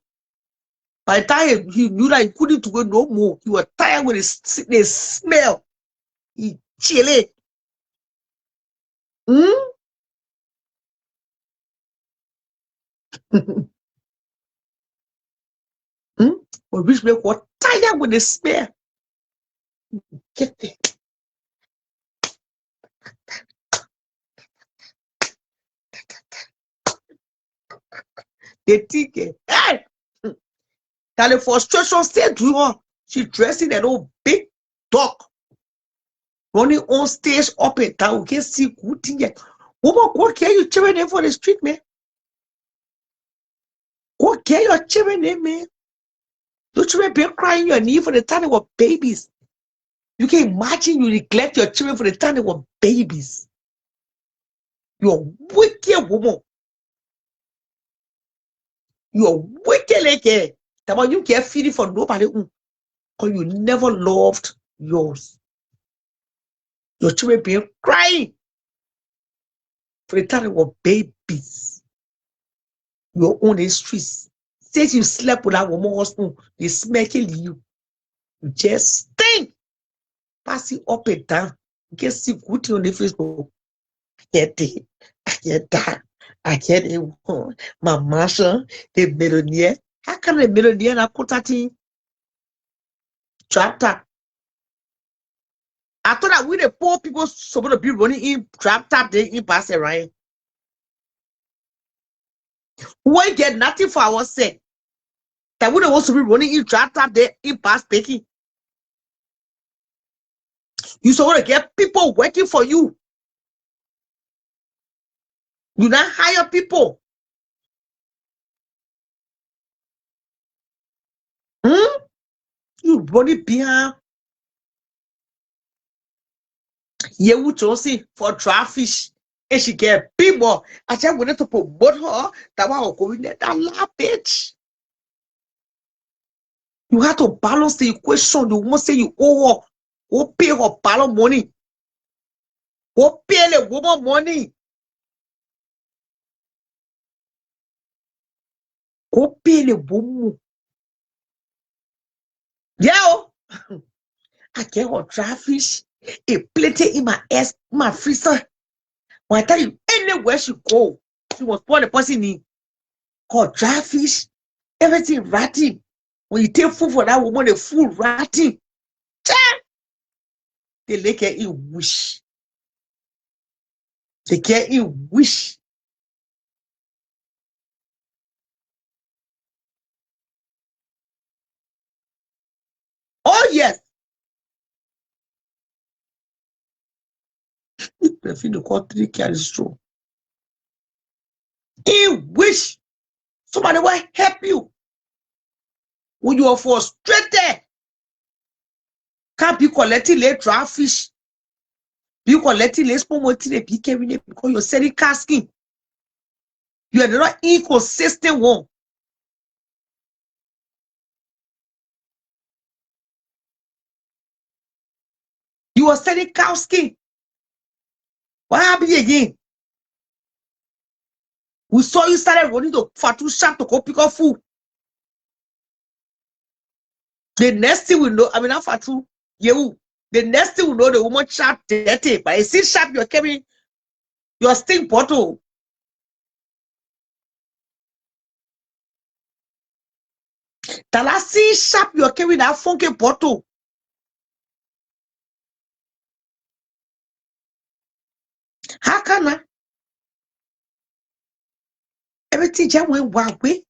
By the time he knew that he couldn't do it no more, he was tired with the smell. He chilly. Hmm? Hmm? But rich men were tired with the smell. Get there. They think, hey! That the frustration said to her, she dressed in an old big dog, running on stage up and down. You can see good thing yet. Woman, go get your children in for the street, man. Go get your children in, man. Your children been crying your knee for the time they were babies. You can imagine you neglect your children for the time they were babies. You're a wicked woman. You're wicked like that. That one you get feeding for nobody. Or you never loved yours. Your children been crying for the time they were babies. You're on the streets. Since you slept with that woman husband, they smacking you. You just stink. Pass it up and down. You can see good thing on the Facebook. I get it. I get that. I get it. My Masha, the millionaire. How come the millionaire not put that in? Trap tap. I thought that we the poor people supposed to be running in trap tap, they in pass it right. We get nothing for ourselves. That we don't want to be running in trap there in past taking. You so want to get people working for you. You not hire people. You running behind. You choosing for dry fish. And she get people. I said we need to promote her. That one will go in there. That laugh bitch. You have to balance the equation. You won't say you owe her. Go pay her balance money. Go pay the woman money. Go pay the woman. Yeah. I get her dry fish. It plenty in my ass, my freezer. When I tell you anywhere she go, she was born the person in called dry fish. Everything ratting. When you take food for that woman, the food ratting. They make it in wish. They get in wish. Oh yes. The thing they call 3 carries through. In wish somebody will help you. When you are frustrated, can't be collecting late dry fish. Be collecting late promoting be carrying it because you're selling casking. You are not inconsistent one. You are selling cow skin. What happened again? We saw you started running to Fatu shop to go pick up food. The next thing we know, I mean, not Fatu, you. The next thing we know, the woman shop dirty. But you see shop, you're carrying your stink bottle. That I see shop, you're carrying that funky bottle. How can I? Everything just went one way.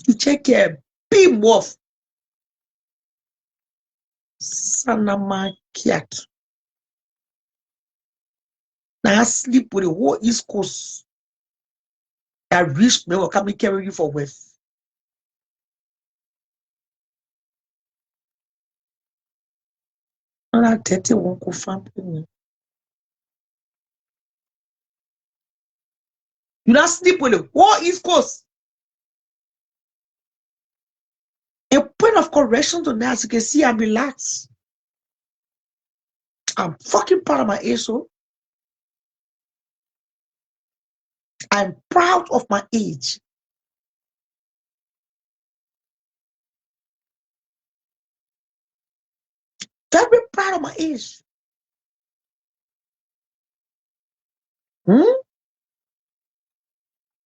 You check your big wolf. Sanama Kiat. Now I sleep with the whole East Coast. That rich men will come and carry you for West. And I tell you, won't go find me. You not sleep with the whole East Coast. A point of correction to that, as you can see, I'm relaxed. I'm fucking proud of my age, so I'm proud of my age. Very proud of my age.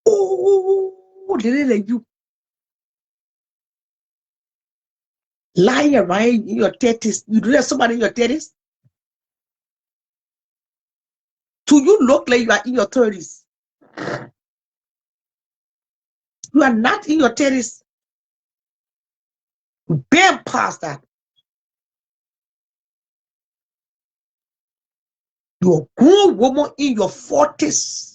Oh, they like you. Lying around in your 30s. You do have somebody in your 30s? Do you look like you are in your 30s? You are not in your 30s. Been past that. You're a grown woman in your 40s.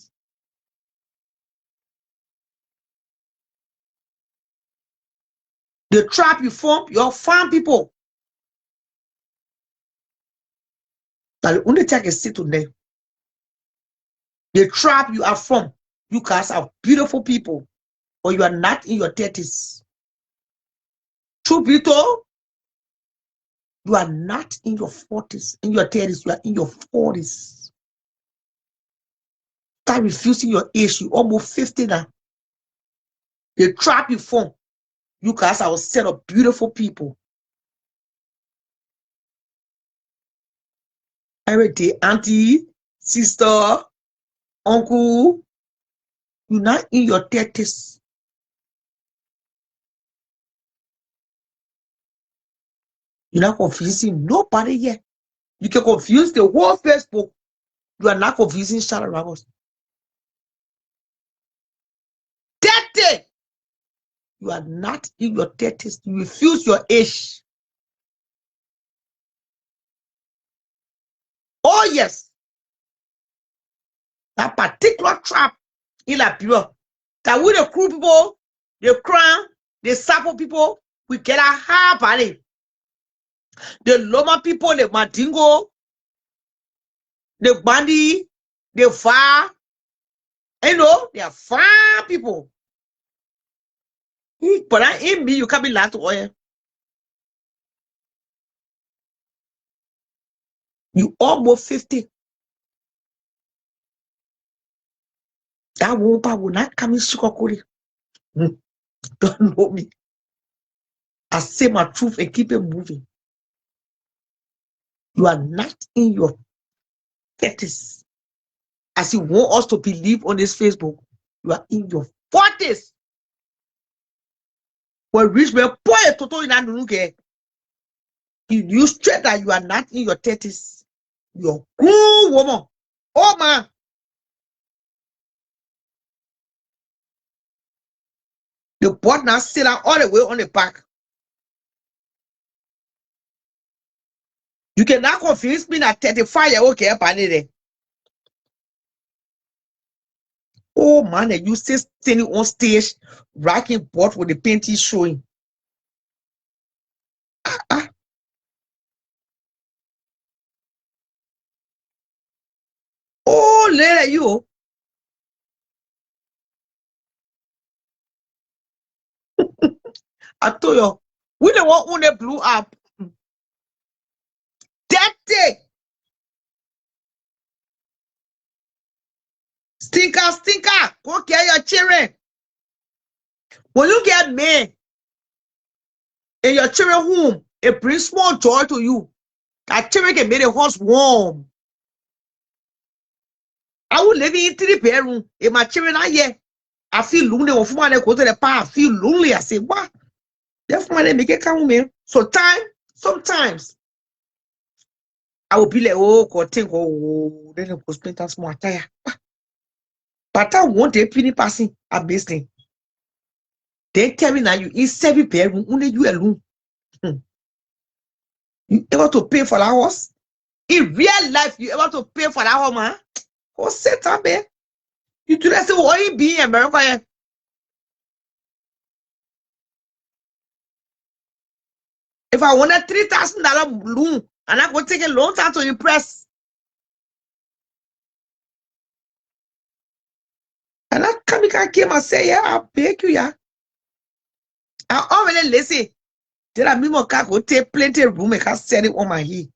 The trap you form, you're farm people. Now the only thing I can say to them, the trap you are from, you guys are beautiful people, or you are not in your 30s. True people, you are not in your 40s, in your 30s, you are in your 40s. Start refusing your age, you almost 50 now. The trap you form, you guys are a set of beautiful people. Every day, auntie, sister, uncle, you're not in your 30s. You're not confusing nobody yet. You can confuse the whole Facebook You are not confusing Charlotte Ramos. 30. You are not in your 30s. You refuse your age. Oh, yes. That particular trap in Liberia. That with the crew people, the crown, the Sapo people, we get a high body. The Loma people, the Mandingo, the Bandi, the Far, you know, they are far people. But I ain't me, you can't be last oil. You almost 50. That woman will not come in Shikokuri. Don't know me. I say my truth and keep it moving. You are not in your 30s. As you want us to believe on this Facebook, you are in your 40s. When rich man boy toto in Anunuke, you straight that you are not in your 30s. You're a grown woman. Oh man. The board now sit down all the way on the back. You cannot convince me that 35-year-old can't pan it. Oh man, you still standing on stage, rocking board with the painting showing. Oh, later you. I told you, we the one who blew up. That day. Stinker, go get your children. When you get men in your children home, it brings small joy to you. That children can make the house warm. I will live in 3 bedroom. If my children are here, I feel lonely. When I go to the park, I feel lonely. I say, what? Therefore, they make it come with me. Sometimes, I will be like, oh, God, think, oh, then I will spend that small tire. But I want a penny passing a business. They tell me now you in 7 bedroom, only you alone. You able to pay for that house? In real life, you able to pay for that home, man? Oh, set up there. You do that, say, what you be in America? If I want a $3,000 loan, and I go take a long time to impress. And I come and say, yeah, I'll beg you, yeah. I already listen. Then I mean, I go take plenty of room and can sell it on my head.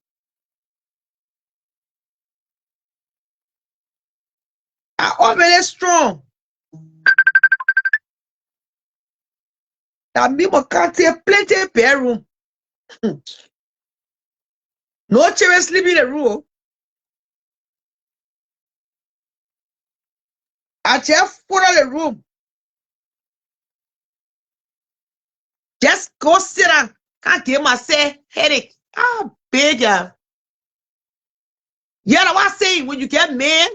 I already strong. That mean, I can take plenty of bedroom. No children sleep in the room. I just put on the room. Just go sit down. Can't give myself headache. Ah, big. Yeah, that's what I'm saying. When you get men,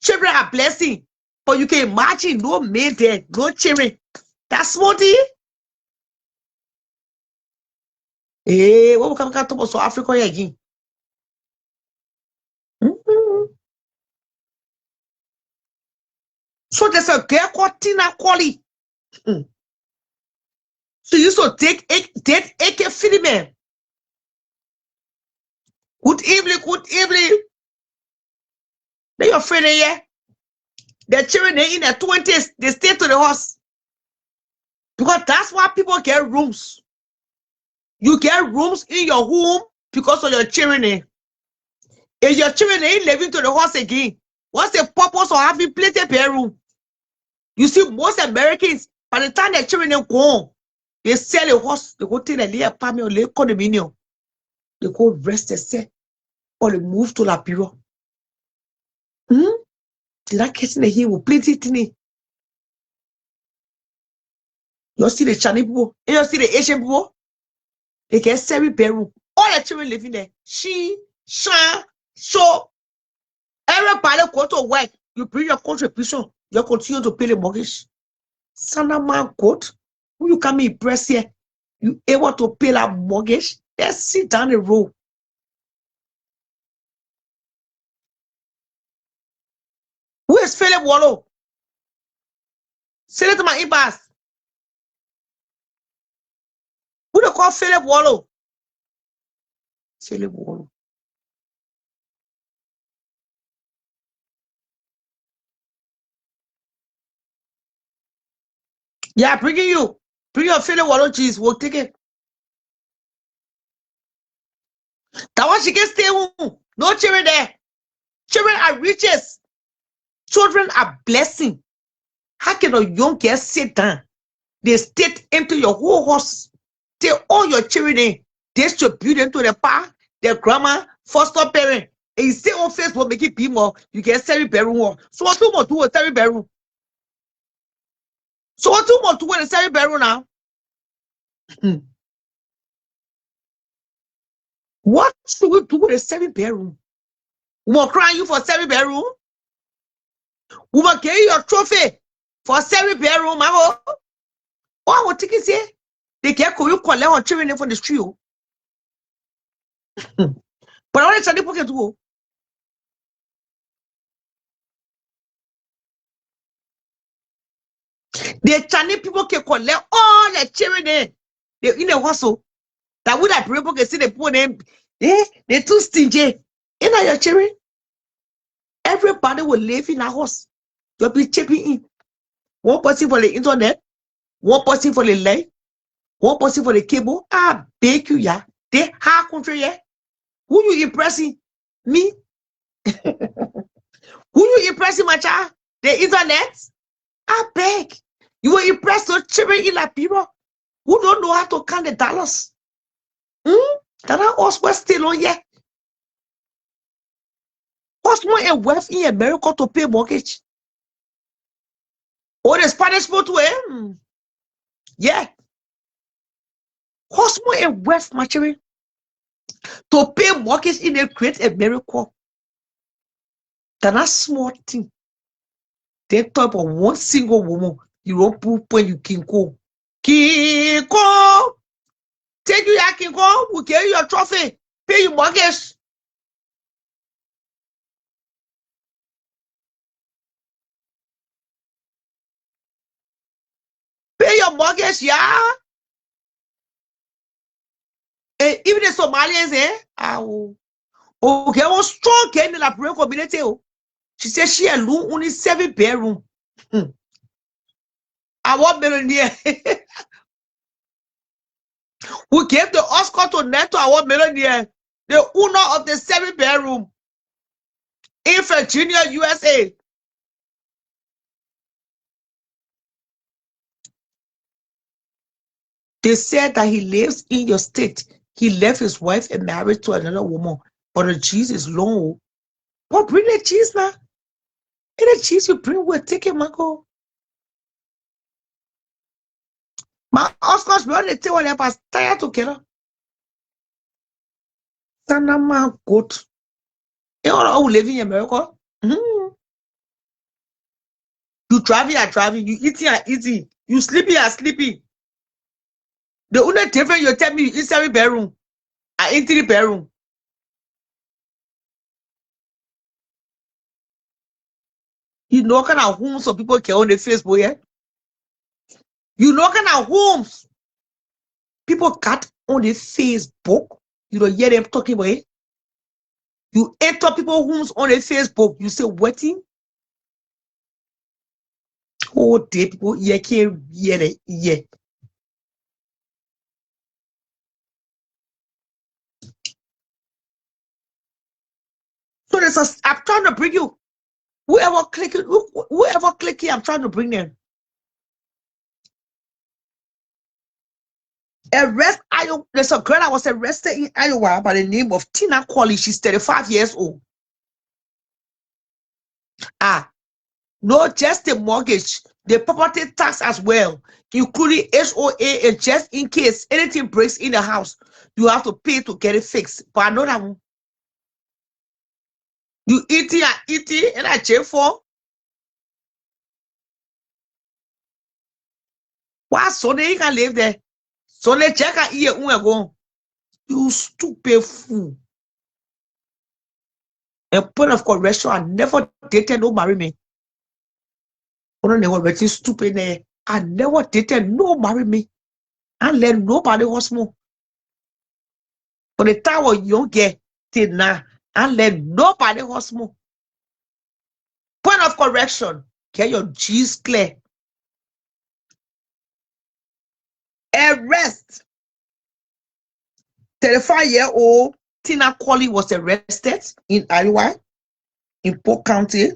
children are blessing. But you can imagine no men there, no children. That's small thing. Hey, what we come to South Africa again? So there's a girl called Tina Colley. She used to date AK Philip. Good evening. They your friend here. The children they in their 20s, they stay to the house. Because that's why people get rooms. You get rooms in your home because of your children. If your children ain't living to the house again, what's the purpose of having plenty bedroom? You see, most Americans, by the time their children are gone, they sell a house, they go take a little apartment or little condominium. They go rest themselves or they move to Liberia. Did I catch in the hill with plenty things? You see the Chinese people, and you see the Asian people, they get 7 bedroom. All the children living there. She, Shan, So, Everybody go to work. You bring your contribution. You continue to pay the mortgage. Sanaman quote. Who you come impress here? You able to pay that mortgage? Let's sit down the road. Who is Philip Wallow? Say it to my inbox. Who they call Philip Wallow? Philip Wallow. Yeah, bringing you. Bring your Philip Wallow cheese. We'll take it. That one she can stay home. No children there. Children are riches. Children are blessing. How can a young girl sit down? They state into your whole house. Take all your children in. Distribute them to the pa, their grandma, foster parent. And you say on Facebook, make it be more. You get 7 bedroom. So what two more do with 7 bedroom? So what two more do with a 7 bedroom now? What should we do with a 7 bedroom? We will cry you for 7 bedroom. We will give you your trophy for 7 bedroom. Mama. Oh, what tickets here? They can't call you collect on children from the street. But all the pocket do. The Chinese people can collect all the children there. They in the hustle. That would have people can see the poor name. They too stingy. You know your children. Everybody will live in a house. You'll be chipping in. One person for the internet, one person for the light, one person for the cable. I beg you, yeah. They hard country, yeah. Who you impressing? Me? Who you impressing, my child? The internet? I beg. You will impress those children in Liberia who don't know how to count the dollars. That are us were still on here. What's more a wealth in America to pay mortgage? Or the Spanish boat way? Yeah. What's more a wealth, my children? To pay mortgage in a great America. That's not small thing. They talk about one single woman. You don't put when you can go. Kinko! Take you your Kinko, we'll give you your trophy. Pay your mortgage. Pay your mortgage, yeah. And even the Somalians, okay, one strong came in the Liberia community. She said she alone only 7 bedroom. I want millionaire. We gave the Oscar to Neto, our millionaire, the owner of the 7 bedroom in Virginia, USA. They said that he lives in your state. He left his wife and married to another woman. But the cheese is long. But bring the cheese now. And the cheese you bring will take it, Marco. My Oscar's brother, they tell them I tired together. Sanama goat. You all who live in America. You driving, you driving. You eating, you eating. You sleeping, you sleeping. The only difference you tell me is 7 bedroom. I ain't 3 bedroom. You know kind of homes some people can on the Facebook, yeah? You know kind of homes people got on the Facebook. You don't hear them talking about it. You enter people's homes on the Facebook. You say, waiting. Oh, day people, yeah, can't hear it, yeah. So there's I'm trying to bring you. Whoever click it, I'm trying to bring them. Iowa. There's a girl that was arrested in Iowa by the name of Tina Colley. She's 35 years old. Not just the mortgage, the property tax as well, including HOA, and just in case anything breaks in the house, you have to pay to get it fixed. But another one. You eating, and I check for. Why Sunday you can live there? Sunday check and eat go. You stupid fool. A point of correction, I never dated no marry me. I don't know what stupid there. I never dated no marry me. I let nobody was more. For the time when you get till now, I let nobody was more. Point of correction. Get your G's clear. Arrest. 35-year-old Tina Colley was arrested in Iowa, in Polk County.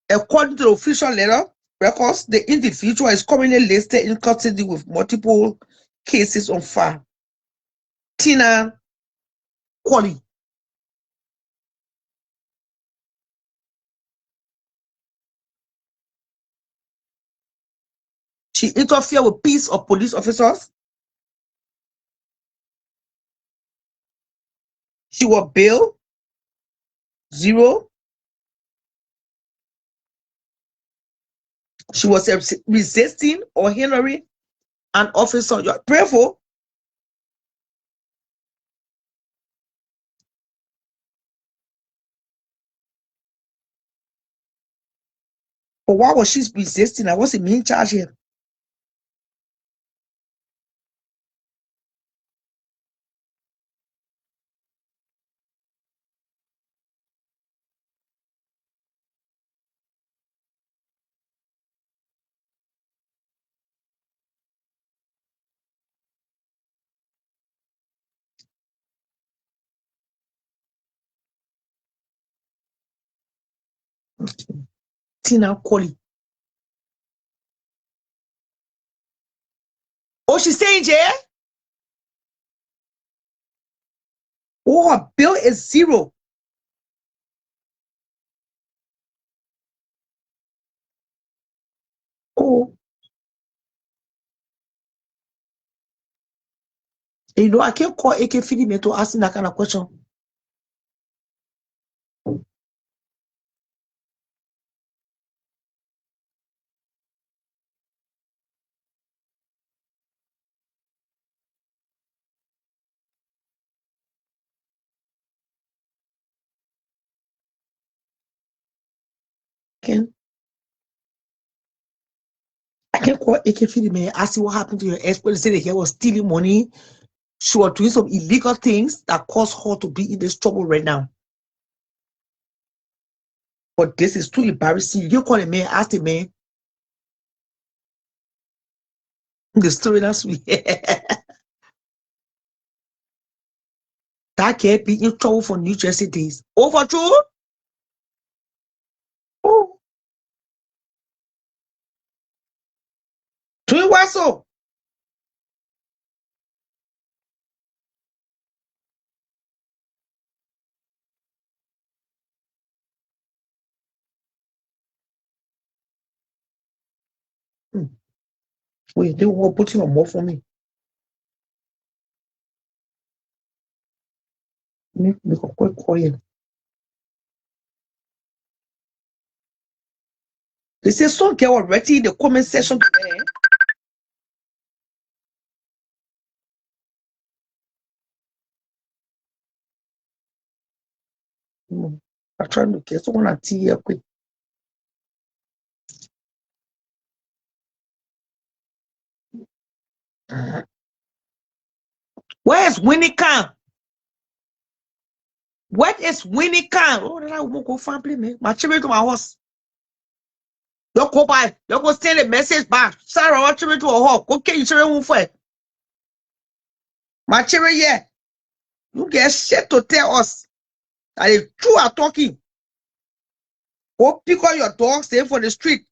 According to the official letter records, the individual is currently listed in custody with multiple cases on file. Tina Colley. She interfered with peace of police officers. She was bail 0. She was resisting or hindering an officer. You are prayerful. But why was she resisting? I was the main charge here. Tina Colley. Oh, she's staying in jail? Oh, her bill is 0. Oh. You know, I can't call AK Philip to ask him that kind of question. I can't call AK Philip and ask you what happened to your ex-wife. Say that he was stealing money. She was doing some illegal things that caused her to be in this trouble right now. But this is too embarrassing. You call a man, ask the man the story last week. That can't be in trouble for New Jersey days. Over true? Oh. True what so? Wait, they were putting on more for me. Make a quick call. They say some girl already in the comment section today. I'm trying to get someone at tea here quick. Where is Winnie Khan? What is Winnie Khan? Oh, that I won't go family, man. My children to my house. You go by, you go send a message back. Sarah, what children to a hawk. Okay, you children for it. My children, yeah. You get shit to tell us. That the true are talking. Go pick up your dogs, stay for the street.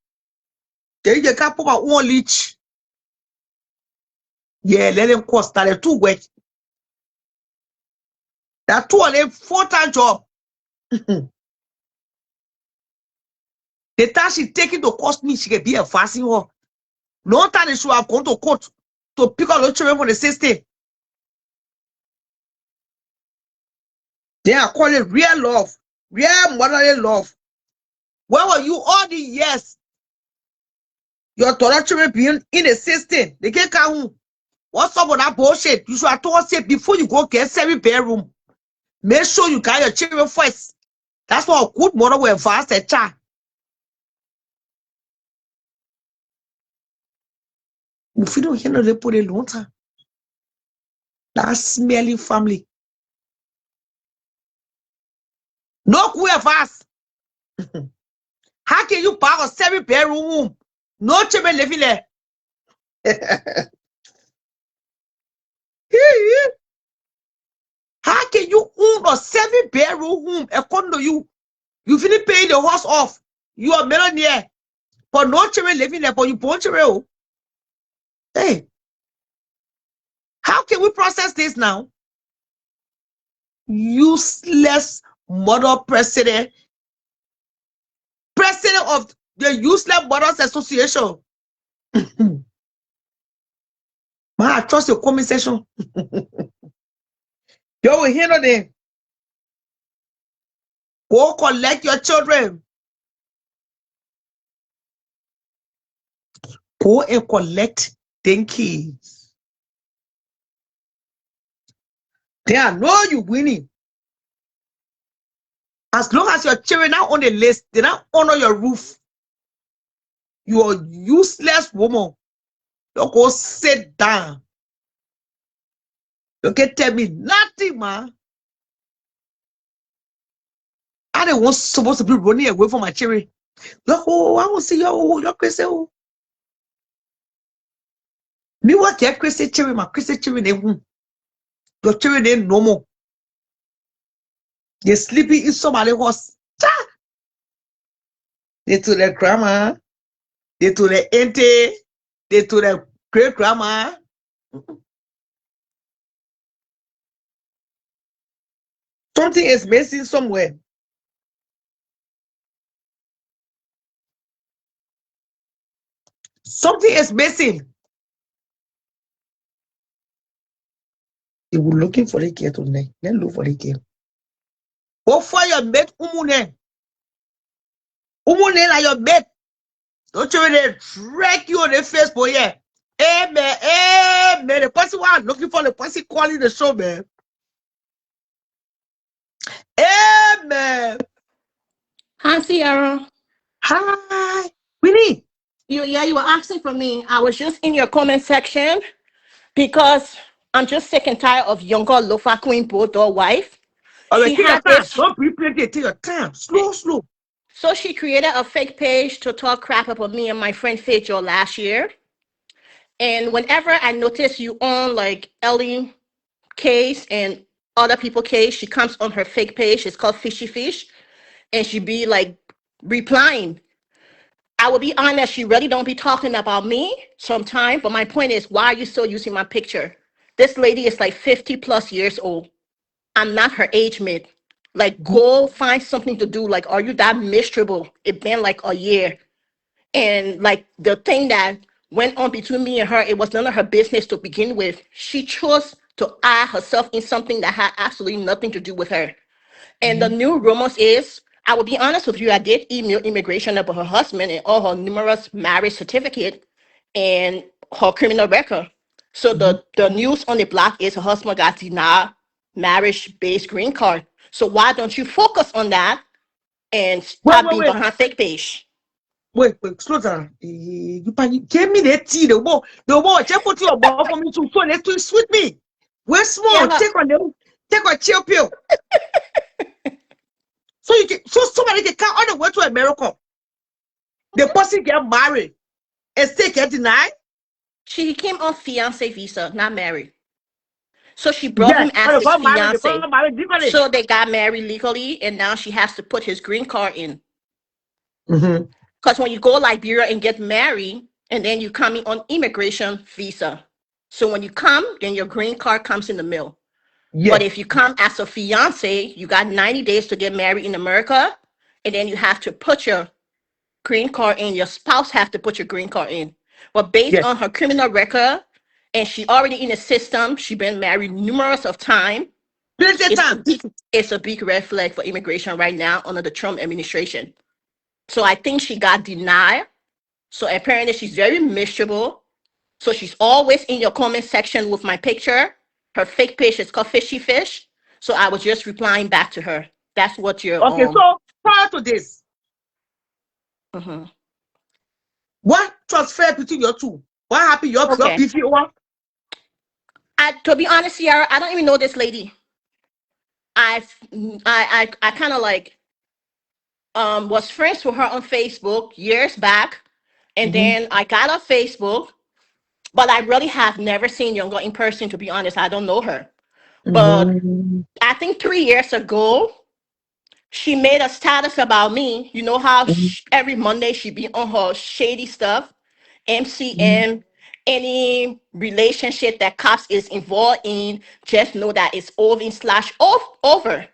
Then you can't put my own leech. Yeah, let them cost that they're too wet. That two of them full-time job. The time she taking to cost me, she can be a fasting her. No time she have gone to court to pick up the children for the system. They are calling real love. Real motherly love. Where were you all the years? Your daughter children being in the system. They can't count. What's up with that bullshit? You should have told us before you go get 7 bedroom. Make sure you got your children first. That's what a good mother will advise a child. If you don't hear they put a long time. That smelly family. No good advice. How can you buy a 7 bedroom? No children living there. How can you own a 7 bedroom home according to you? You finish paying the house off. You are a millionaire. But no children living there, but you born children. Hey, how can we process this now? Useless mother president of the Useless Mothers Association. Man, I trust your comment section. You will hear them. Go collect your children. Go and collect them kids. They know you winning. As long as your children are on the list, they don't honor your roof. You are useless woman. You go sit down. You can't tell me nothing, man. I don't want supposed to be running away from my children. Oh, I want to see you're crazy. Me what your crazy children, my crazy children, your children ain't normal. They're sleeping in somebody's house. They to their grandma, they to their auntie, they to their great grandma. Something is missing somewhere. Something is missing. They were looking for the kid tonight. Let's look for the kid. Go for your mate, Umune. Umune like your mate. Don't you really drag you on the face, boy? Yeah. Amen. Amen. The person who I'm looking for, the person calling the show, man. Amen. Hi, Sierra. Hi. Winnie. You were asking for me. I was just in your comment section because I'm just sick and tired of younger Lofa Queen Bulldog wife. All right, She take your had time. this, Don't be plenty. Take your time. Slow, slow. so she created a fake page to talk crap about me and my friend Fajo last year. And whenever I notice you on like Ellie case and other people case, she comes on her fake page. It's called Fishy Fish, and she be like replying. I will be honest, she really don't be talking about me sometimes, but my point is, why are you still using my picture? This lady is like 50 plus years old. I'm not her age mate. Like, go find something to do. Like, are you that miserable? It been like a year. And like the thing that went on between me and her, it was none of her business to begin with. She chose to add herself in something that had absolutely nothing to do with her. And the new rumors is, I will be honest with you, I did email immigration about her husband and all her numerous marriage certificate and her criminal record. So the news on the block is her husband got denied marriage-based green card. So why don't you focus on that and Wait, stop wait, being wait. behind fake page? Wait, slow down. You give me the tea. The wall. Just put your ball for me to so let's do sweet me. We're Yeah, small. Take a chill pill. So somebody can come all the way to America. The person get married and still get denied. she came on fiance visa, not married. So she brought Yes, him as when they his got married, fiance. differently. So they got married legally, and now she has to put his green card in. Mm-hmm. Because when you go Liberia and get married, and then you come in on immigration visa. So when you come, then your green card comes in the mail. But Yes, if you come as a fiance, you got 90 days to get married in America, and then you have to put your green card in. Your spouse have to put your green card in. But based yes, on her criminal record, and she already in the system, she been married numerous of times. Plenty It's a times. big, it's a big red flag for immigration right now under the Trump administration. So I think she got denied. So apparently she's very miserable. So she's always in your comment section with my picture. Her fake page is called Fishy Fish. So I was just replying back to her. That's what your Okay, so prior to this, mhm. what transpired between your two? What happened? Your Okay. beefy over? To be honest, Sierra, I don't even know this lady. I've I kind of like was friends with her on Facebook years back, and Mm-hmm. then I got on Facebook, but I really have never seen Younger in person. To be honest, I don't know her. But Mm-hmm. I think 3 years ago, she made a status about me. You know how every Monday she be on her shady stuff, Mm-hmm. MCM, any relationship that cops is involved in, just know that it's over slash over.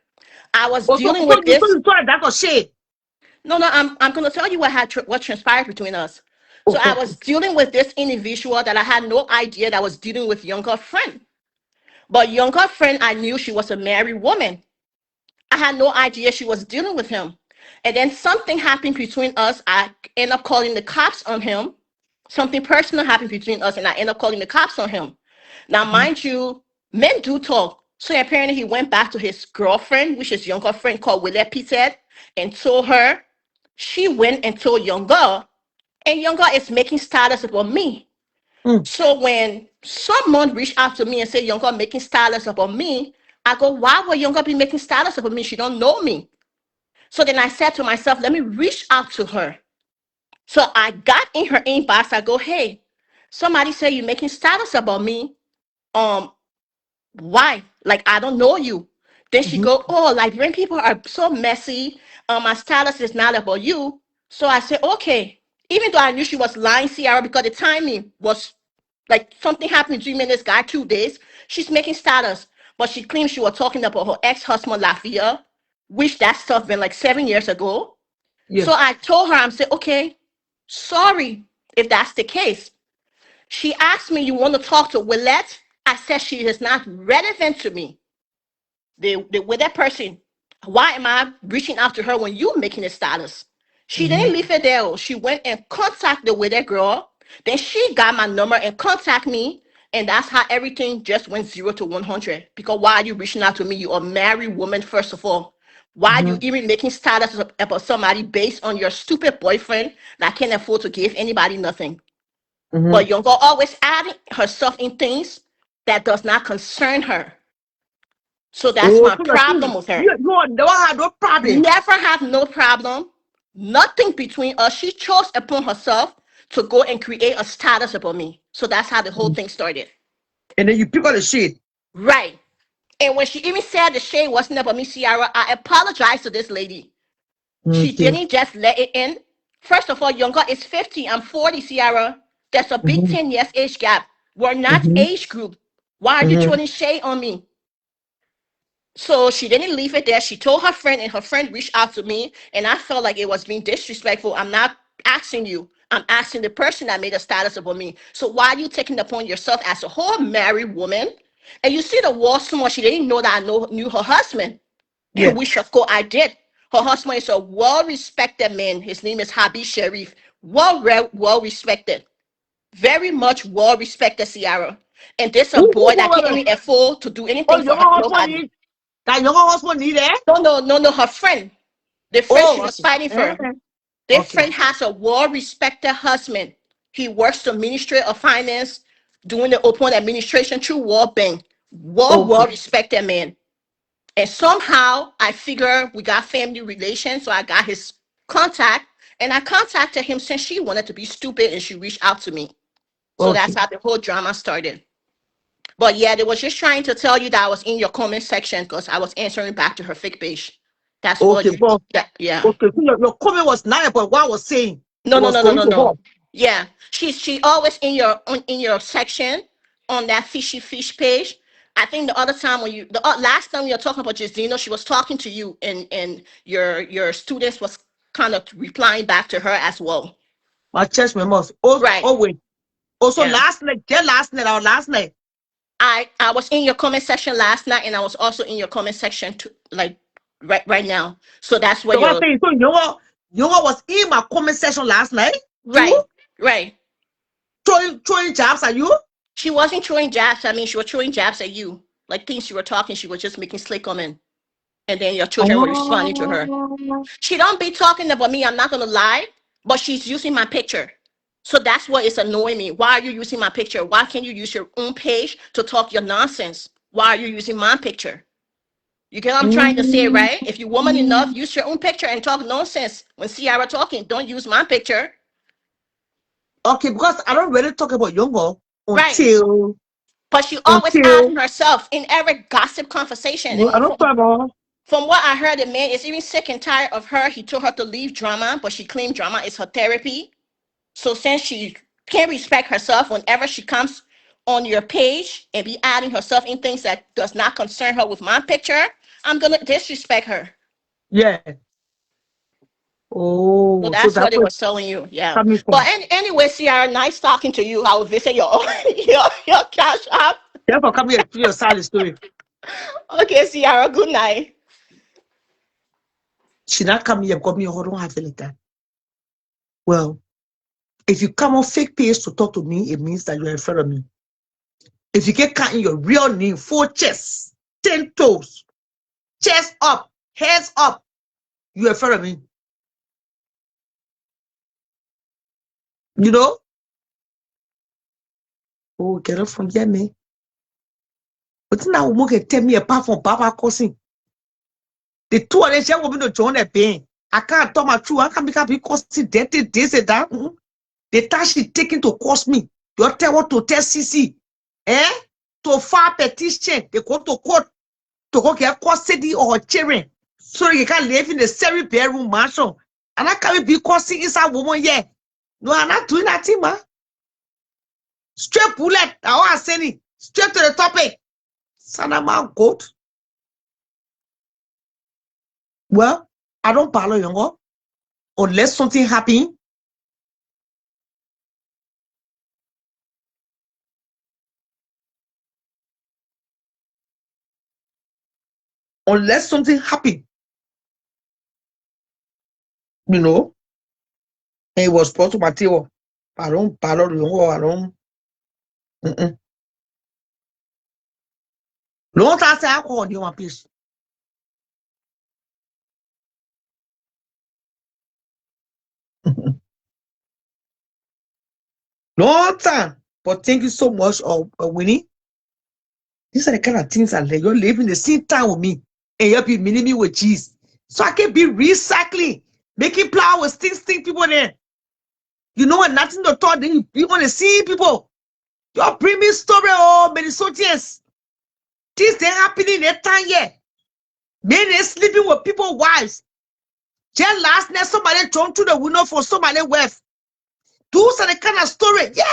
I was Oh, so, dealing so, with you, so this. you thought that was shade? No, no, I'm gonna tell you what transpired between us. So Okay, I okay. was dealing with this individual that I had no idea that I was dealing with younger friend. But younger friend, I knew she was a married woman. I had no idea she was dealing with him. And then something happened between us. I end up calling the cops on him. Something personal happened between us, and I end up calling the cops on him. Now, Mm-hmm. mind you, men do talk. So apparently he went back to his girlfriend, which is younger friend called Willette Pitet, and told her. She went and told Younger, and Younger is making status about me. Mm. So when someone reached out to me and said Younger making status about me, I go, why would Younger be making status about me? She don't know me. So then I said to myself, let me reach out to her. So I got in her inbox. I go, hey, somebody said you're making status about me. Um, why? Like I don't know you. Then she Mm-hmm. go, oh, Liberian people are so messy. My status is not about you. So I said, okay. Even though I knew she was lying, Sierra, because the timing was like something happened between me and this guy 2 days. She's making status, but she claims she was talking about her ex-husband Lafia, which that stuff been like 7 years ago. Yeah. So I told her, I'm saying, okay, sorry if that's the case. She asked me, you want to talk to Willette? I said she is not relevant to me. With that person, why am I reaching out to her when you making a status? She Mm-hmm. didn't leave it there. She went and contacted with that girl. Then she got my number and contact me. And that's how everything just went 0 to 100. Because why are you reaching out to me? You're a married woman, first of all. Why are Mm-hmm. you even making status about somebody based on your stupid boyfriend that can't afford to give anybody nothing? Mm-hmm. But you're always adding herself in things that does not concern her. So that's Oh, my so that problem with her. you never had no problem. Never have no problem. Nothing between us. She chose upon herself to go and create a status about me. So that's how the whole Mhm. thing started. And then you pick up the shade. Right. And when she even said the shade wasn't about me, Ciara, I apologize to this lady. She Okay. didn't just let it in. First of all, Younger is 50. I'm 40, Ciara. There's a big Mm-hmm. 10 years age gap. We're not Mm-hmm. age group. Why are you Mm-hmm. throwing shade on me? So she didn't leave it there. She told her friend, and her friend reached out to me, and I felt like it was being disrespectful. I'm not asking you. I'm asking the person that made a status about me. So why are you taking it upon yourself as a whole married woman? And you see the war so much, she didn't know that knew her husband. Yeah. Which of course I did. Her husband is a well-respected man. His name is Habib Sharif. Well respected. Very much well-respected, Ciara. And this a boy that can't Wait. even afford to do Oh, anything for younger her, husband nobody. need that younger husband need that? No, no, no, no. Her friend, the friend she Oh, was okay. fighting for, their Okay. friend has a well-respected husband. He works the Ministry of Finance, doing the open administration through World Bank. Okay. Well-respected man. And somehow I figure we got family relations, so I got his contact, and I contacted him since she wanted to be stupid, and she reached out to me. So that's Okay. how the whole drama started. But yeah, they was just trying to tell you that I was in your comment section because I was answering back to her fake page. That's what Okay. you. But That yeah. okay. So your comment was not about what I was saying. It No, no, was no, no, going no, to her. no. Yeah, she always in your in your section on that fishy fish page. I think the other time when you the last time we were talking about Justina, she was talking to you, and your students was kind of replying back to her as well. My chest members. Oh, Right. oh wait. Also Yeah. last night, just last night or last night. I was in your comment section last night, and I was also in your comment section to like right now. So that's where So what I'm you're saying, so Young was in my comment section last night too, right, right. throwing jabs at you. She wasn't throwing jabs. I mean, she was throwing jabs at you, like things you were talking. She was just making slick comment, and then your children were responding to her. Oh, She don't be talking about me. I'm not gonna lie, but she's using my picture. So that's what is annoying me. Why are you using my picture? Why can't you use your own page to talk your nonsense? Why are you using my picture? You get what I'm trying to say, mm, right? If you're woman enough, use your own picture and talk nonsense. When Ciara talking, don't use my picture. okay, because I don't really talk about Young Right. until But she always until adding herself in every gossip conversation. I And don't talk about. from what I heard, the man is even sick and tired of her. He told her to leave drama, but she claimed drama is her therapy. So since she can't respect herself, whenever she comes on your page and be adding herself in things that does not concern her with my picture, I'm gonna disrespect her. Yeah. So Oh, so that's that's what they where were it's telling you. Yeah. coming But from. anyway, Ciara, nice talking to you. I will visit your your cash app. Therefore, come here to your side story. Okay, Ciara, good night. She not come here because me or don't have it like that. Well, if you come on fake page to talk to me, it means that you're in front of me. If you get caught in your real name, 4 chests, 10 toes, chest up, hands up, you're in front of me. You know? Oh, get up from here, man. But now woman can tell me apart from Papa cousin. The two of them, she want me to join the pain. I can't tell my truth. I can't be cousin. This and that. The time she taking to cost me. You tell what to tell CC. Eh? To file petition. They go to court to go get custody of her children. So you can live in the 7 bedroom mansion. And I can't be causing inside woman here. No, I'm not doing that thing, man. Straight bullet. I want to send it. Straight to the topic. Sanama goat. Well, I don't parle younger. Unless something happen. Unless something happen. You know? And it was brought to my table. I don't parle younger. I don't. Mm-mm. Long time I say alcohol in one piece. Long time. But thank you so much, Winnie. These are the kind of things that you're living the same time with me. And you'll be meeting me with cheese. So I can be recycling, making flowers, things people there. You know what? Nothing to talk. Then you want to see people. You're bringing story, oh, Minnesotans. Things they happening that time, yeah. Men they sleeping with people's wives. Just last night, somebody jumped through the window for somebody's wife. Those are the kind of story. Yeah,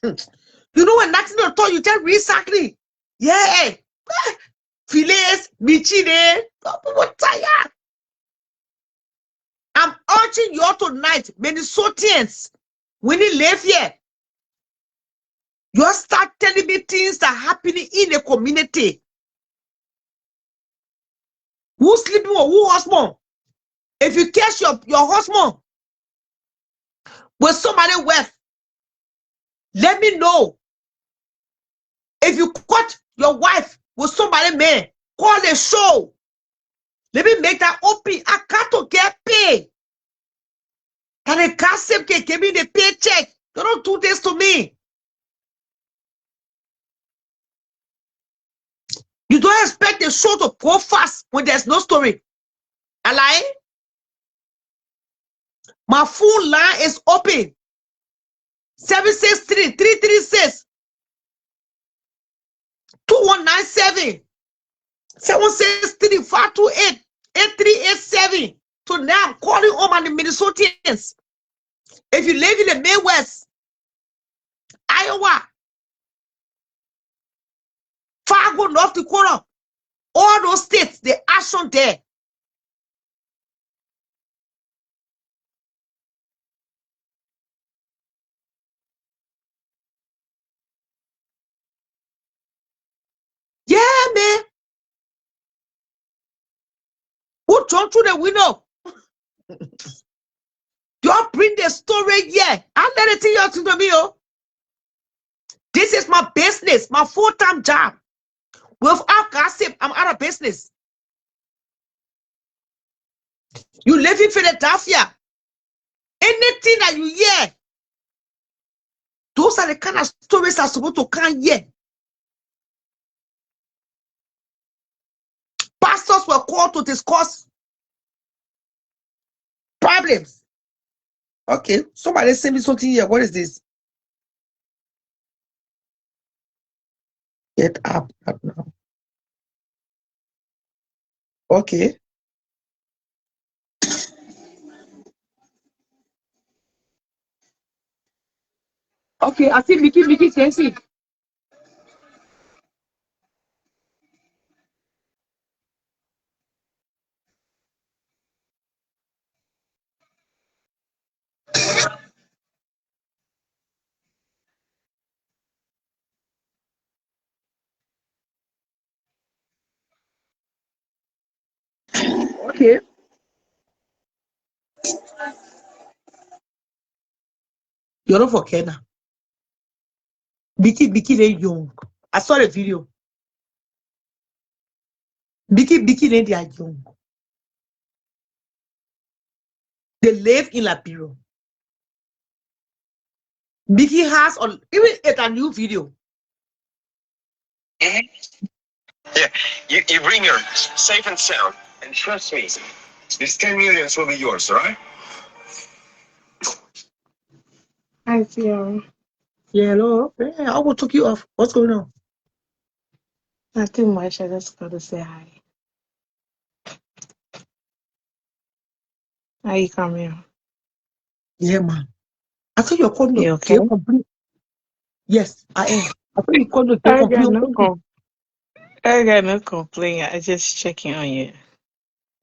man. You know what? Nothing to talk. You just recycling. Yeah. Fillets, Michine. What tired? I'm urging you all tonight, Minnesotans. When you live here, you start telling me things that are happening in the community. Who's sleeping with who husband? If you catch your husband with somebody wife, let me know. If you caught your wife with somebody man, call the show. Let me make that open. I got to get paid. And the gossip can give me the paycheck. You don't do this to me. You don't expect the show to go fast when there's no story. I lie. My phone line is open. 763-336-2197. 763-528-8387. So now I'm calling all my Minnesotans. If you live in the Midwest, Iowa, Fargo, North Dakota, all those states, the action there. jump through the window. You bring the story here. I'm letting you to me, oh. This is my business, my full-time job. Without gossip, I'm out of business. You live in Philadelphia. Anything that you hear, those are the kind of stories that are supposed to come here. Pastors were called to discuss problems. Okay, somebody send me something here. What is this? Get up now. Okay. Okay, I see Mickey can see. Okay. You're not for Kenya. Mickey, they young. I saw the video. Mickey, they are young. They live in Liberia. Mickey has on even at a new video. Yeah, you bring her safe and sound, and trust me, this 10 million will be yours, all right? I feel Yeah, hello. Yeah, I will took you off. What's going on? nothing much. I just got to say hi. How you coming? Yeah, man. I thought you're calling You to okay? get complete. Yes, I am. I thought you called to get I got complete. no complaint. I just checking on you.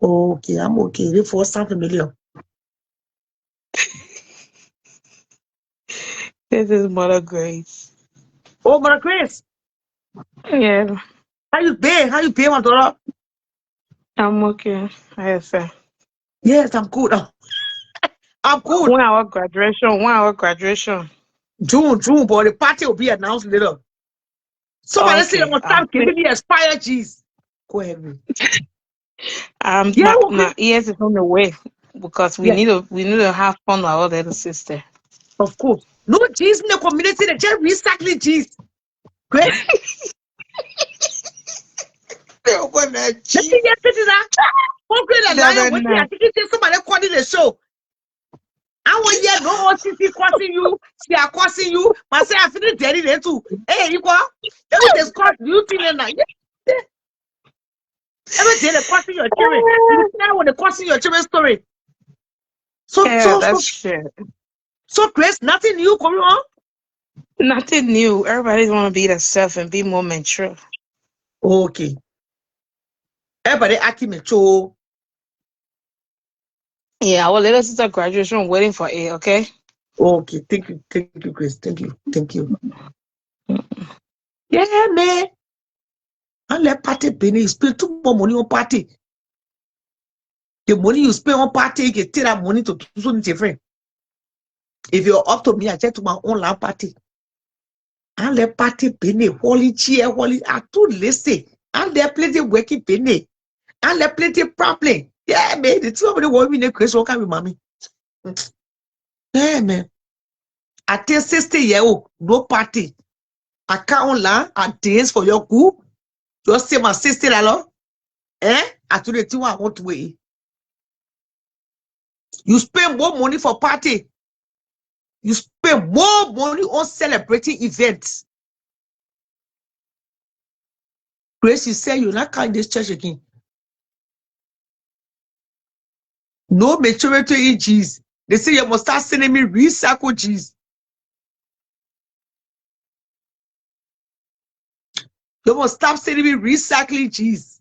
Okay, I'm okay. They for sound familiar. This is Mother Grace. Oh, Mother Grace. Yeah, How you been? How you been, my daughter? I'm okay. Yes, sir. Yes, I'm good. I'm good. 1 hour graduation. 1 hour graduation. June, but the party will be announced later. Somebody say they Okay. must start giving me expired cheese. Go ahead, man. Yeah, okay. Yes, it's on the way because we Yeah, need to have fun with our little sister. of course. No cheese in the community. They just recycling cheese. Grace. Let me get to that. How great a lion. What I think it's somebody calling the show. I want hear no more CC crossing you. She are crossing you. But say I feel dirty there too. Hey, you go. Let me discuss you thing now. Every day they're crossing your children. You now when they're crossing your children's story. Yeah, that's true. So Grace, nothing new going on? Nothing new. Everybody's want to be themselves and be more mature. Okay. Everybody acting mature. Yeah, our little sister graduation waiting for it, okay? Okay, thank you, Grace. Thank you. Yeah, man. And let party penny, you spend too much money on party. The money you spend on party, you can take that money to do something different. If you're up to me, I check to my own land party. And let party penny, holy chair, holy, I too listen. And there plenty working penny. And there plenty problem. Yeah, man. The two of them want me in a Grace, what can be mommy? Yeah, man. I tell 60-year-old, no party. I can't land, I dance for your good. Just say my sister, hello. I told the two I want to wait. You spend more money for party. You spend more money on celebrating events. Grace, you say you're not coming this church again. No maturity in Jesus. They say you must start sending me recycle Jesus. You must stop sending me recycling Jesus.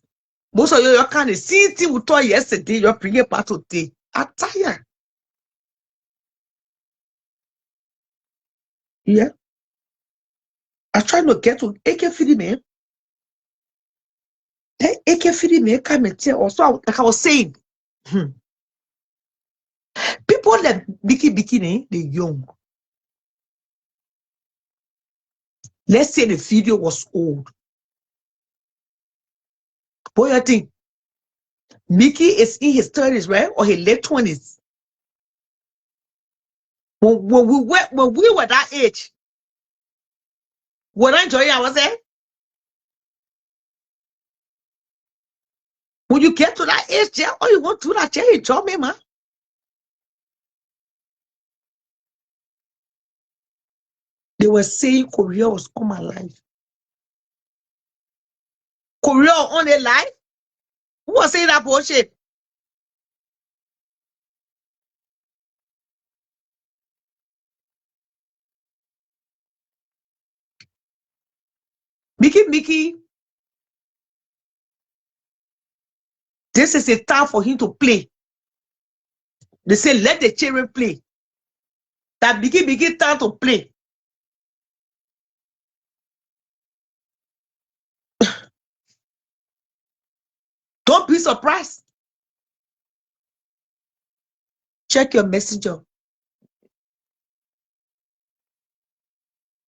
Most of you kind of see thing we thought yesterday, you're bringing part of today. I'm tired. Yeah. I try to get to AK-50, man. That AK-50 man come and tell also, like I was saying, People like Bikini, they young. Let's say the video was old. What do you think? Mickey is in his 30s, right? Or his late 20s. When we were that age, when I enjoy I was there. When you get to that age, yeah, all you want to do that, you enjoy me, man. They were saying Korea was all my life. Korea on their life? Who was saying that bullshit? Mickey, this is a time for him to play. They say, let the children play. That Mickey time to play. Don't be surprised. Check your messenger.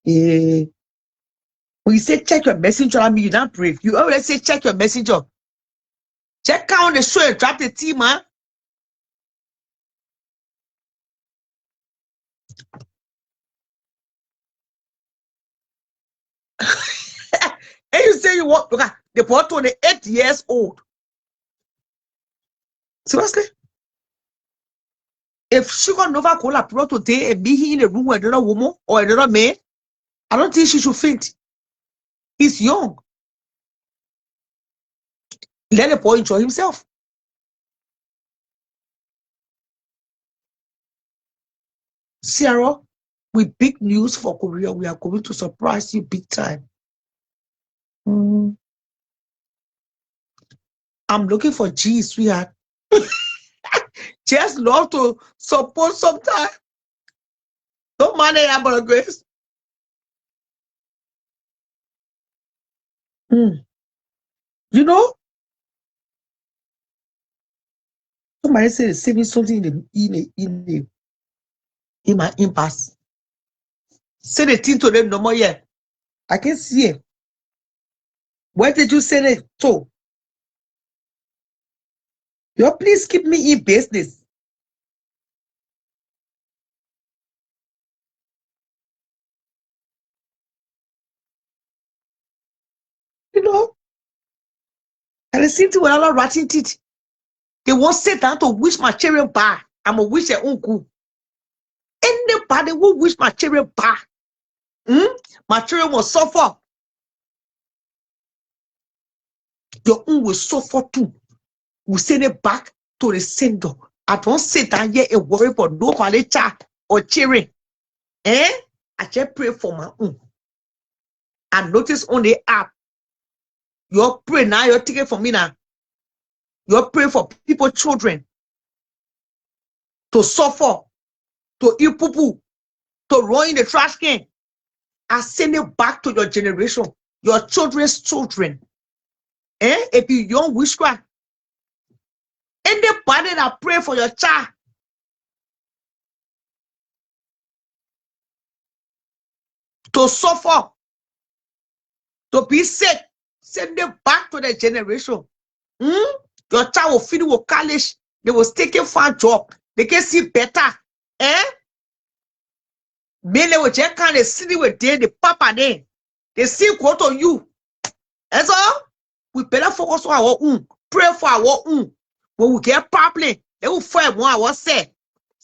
Yeah. When you say check your messenger, I mean you're not brave. You already say check your messenger. Check out the show and drop the team, man. And you say you want, look at the boy 28 years old. Seriously? If she got Nova Cola Pro today and be here in a room with another woman or another man, I don't think she should faint. He's young. Let the boy enjoy himself. Sarah, with big news for Korea, we are going to surprise you big time. I'm looking for G, sweetheart. Just love to support sometime. Don't mind it, Amber Grace. You know, somebody said save me something in my impasse. Say the thing to them no more yet. I can see it. Where did you send it to? You please keep me in business. You know, and the same thing with other ratting teeth. They won't sit down to wish my children back. I'm a wish their uncle. Anybody who wish my children back, my children will suffer. Your own will suffer too. We send it back to the sender. I don't sit down here and worry for nobody child or children. I just pray for my own. I notice on the app, you're praying now, you're taking from me now. You're praying for people, children, to suffer, to eat poo-poo, to run in the trash can. I send it back to your generation, your children's children. If you young witchcraft, anybody that pray for your child to suffer, to be sick, send it back to the generation. Your child will finish with college, they will take a fine job, they can see better. Men they will just kind of sit with them, the papa then. They see quote on you. That's all. We better focus on our own. Pray for our own. When we get problem, they will fight more. I was say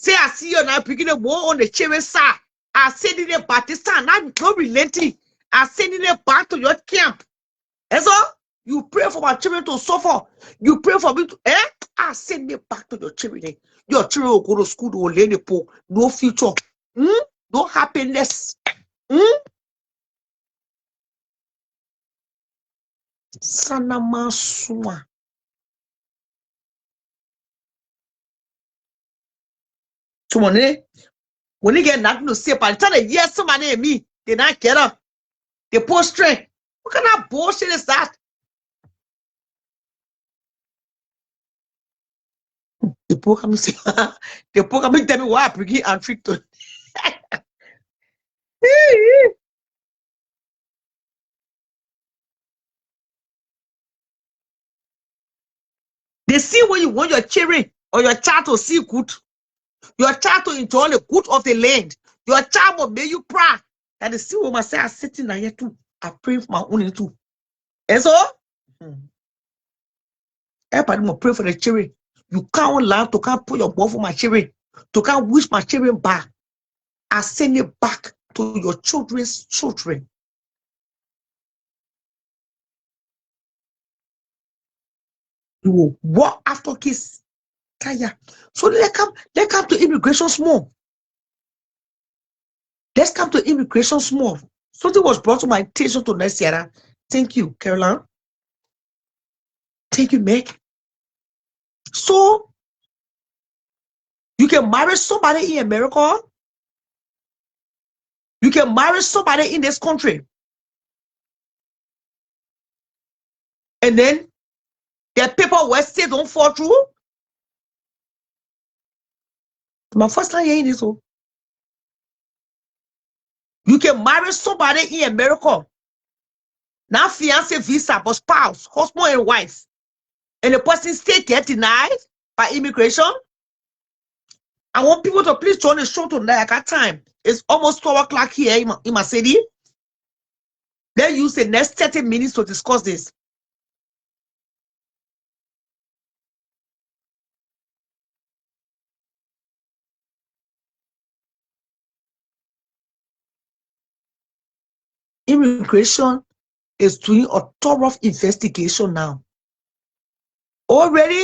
I see you now beginning more on the children's side. I send it back this time. Not relenting. I send it back to your camp. That's all. You pray for my children to suffer. You pray for me to I send it back to your children. Your children will go to school, they will learn the poor. No future. No happiness. Sanama suma. So when they get nothing to say, by the time they hear somebody and me, they not get up. They post straight. What kind of bullshit is that? program say, the program tell me what I bring and trick to. They see when you want your children or your child to see good, your child to enjoy the good of the land. Your child will make you proud. And they see what I say, I'm sitting here too. I pray for my own too. And so, everybody will pray for the children. You can't allow to can't put your ball for my children, to can't wish my children back. I send it back to your children's children. You will walk after kids. So let's come to immigration small. Let's come to immigration small. Something was brought to my attention to next year. Thank you, Caroline. Thank you, Meg. So you can marry somebody in America. You can marry somebody in this country. And then the paperwork still don't fall through. My first time hearing this. You can marry somebody in America. Now fiance visa, but spouse, husband and wife. And the person still get denied by immigration. I want people to please join the show tonight. I got time. It's almost 12 o'clock here in my city. Let's use the next 30 minutes to discuss this. Immigration is doing a thorough investigation now. Already?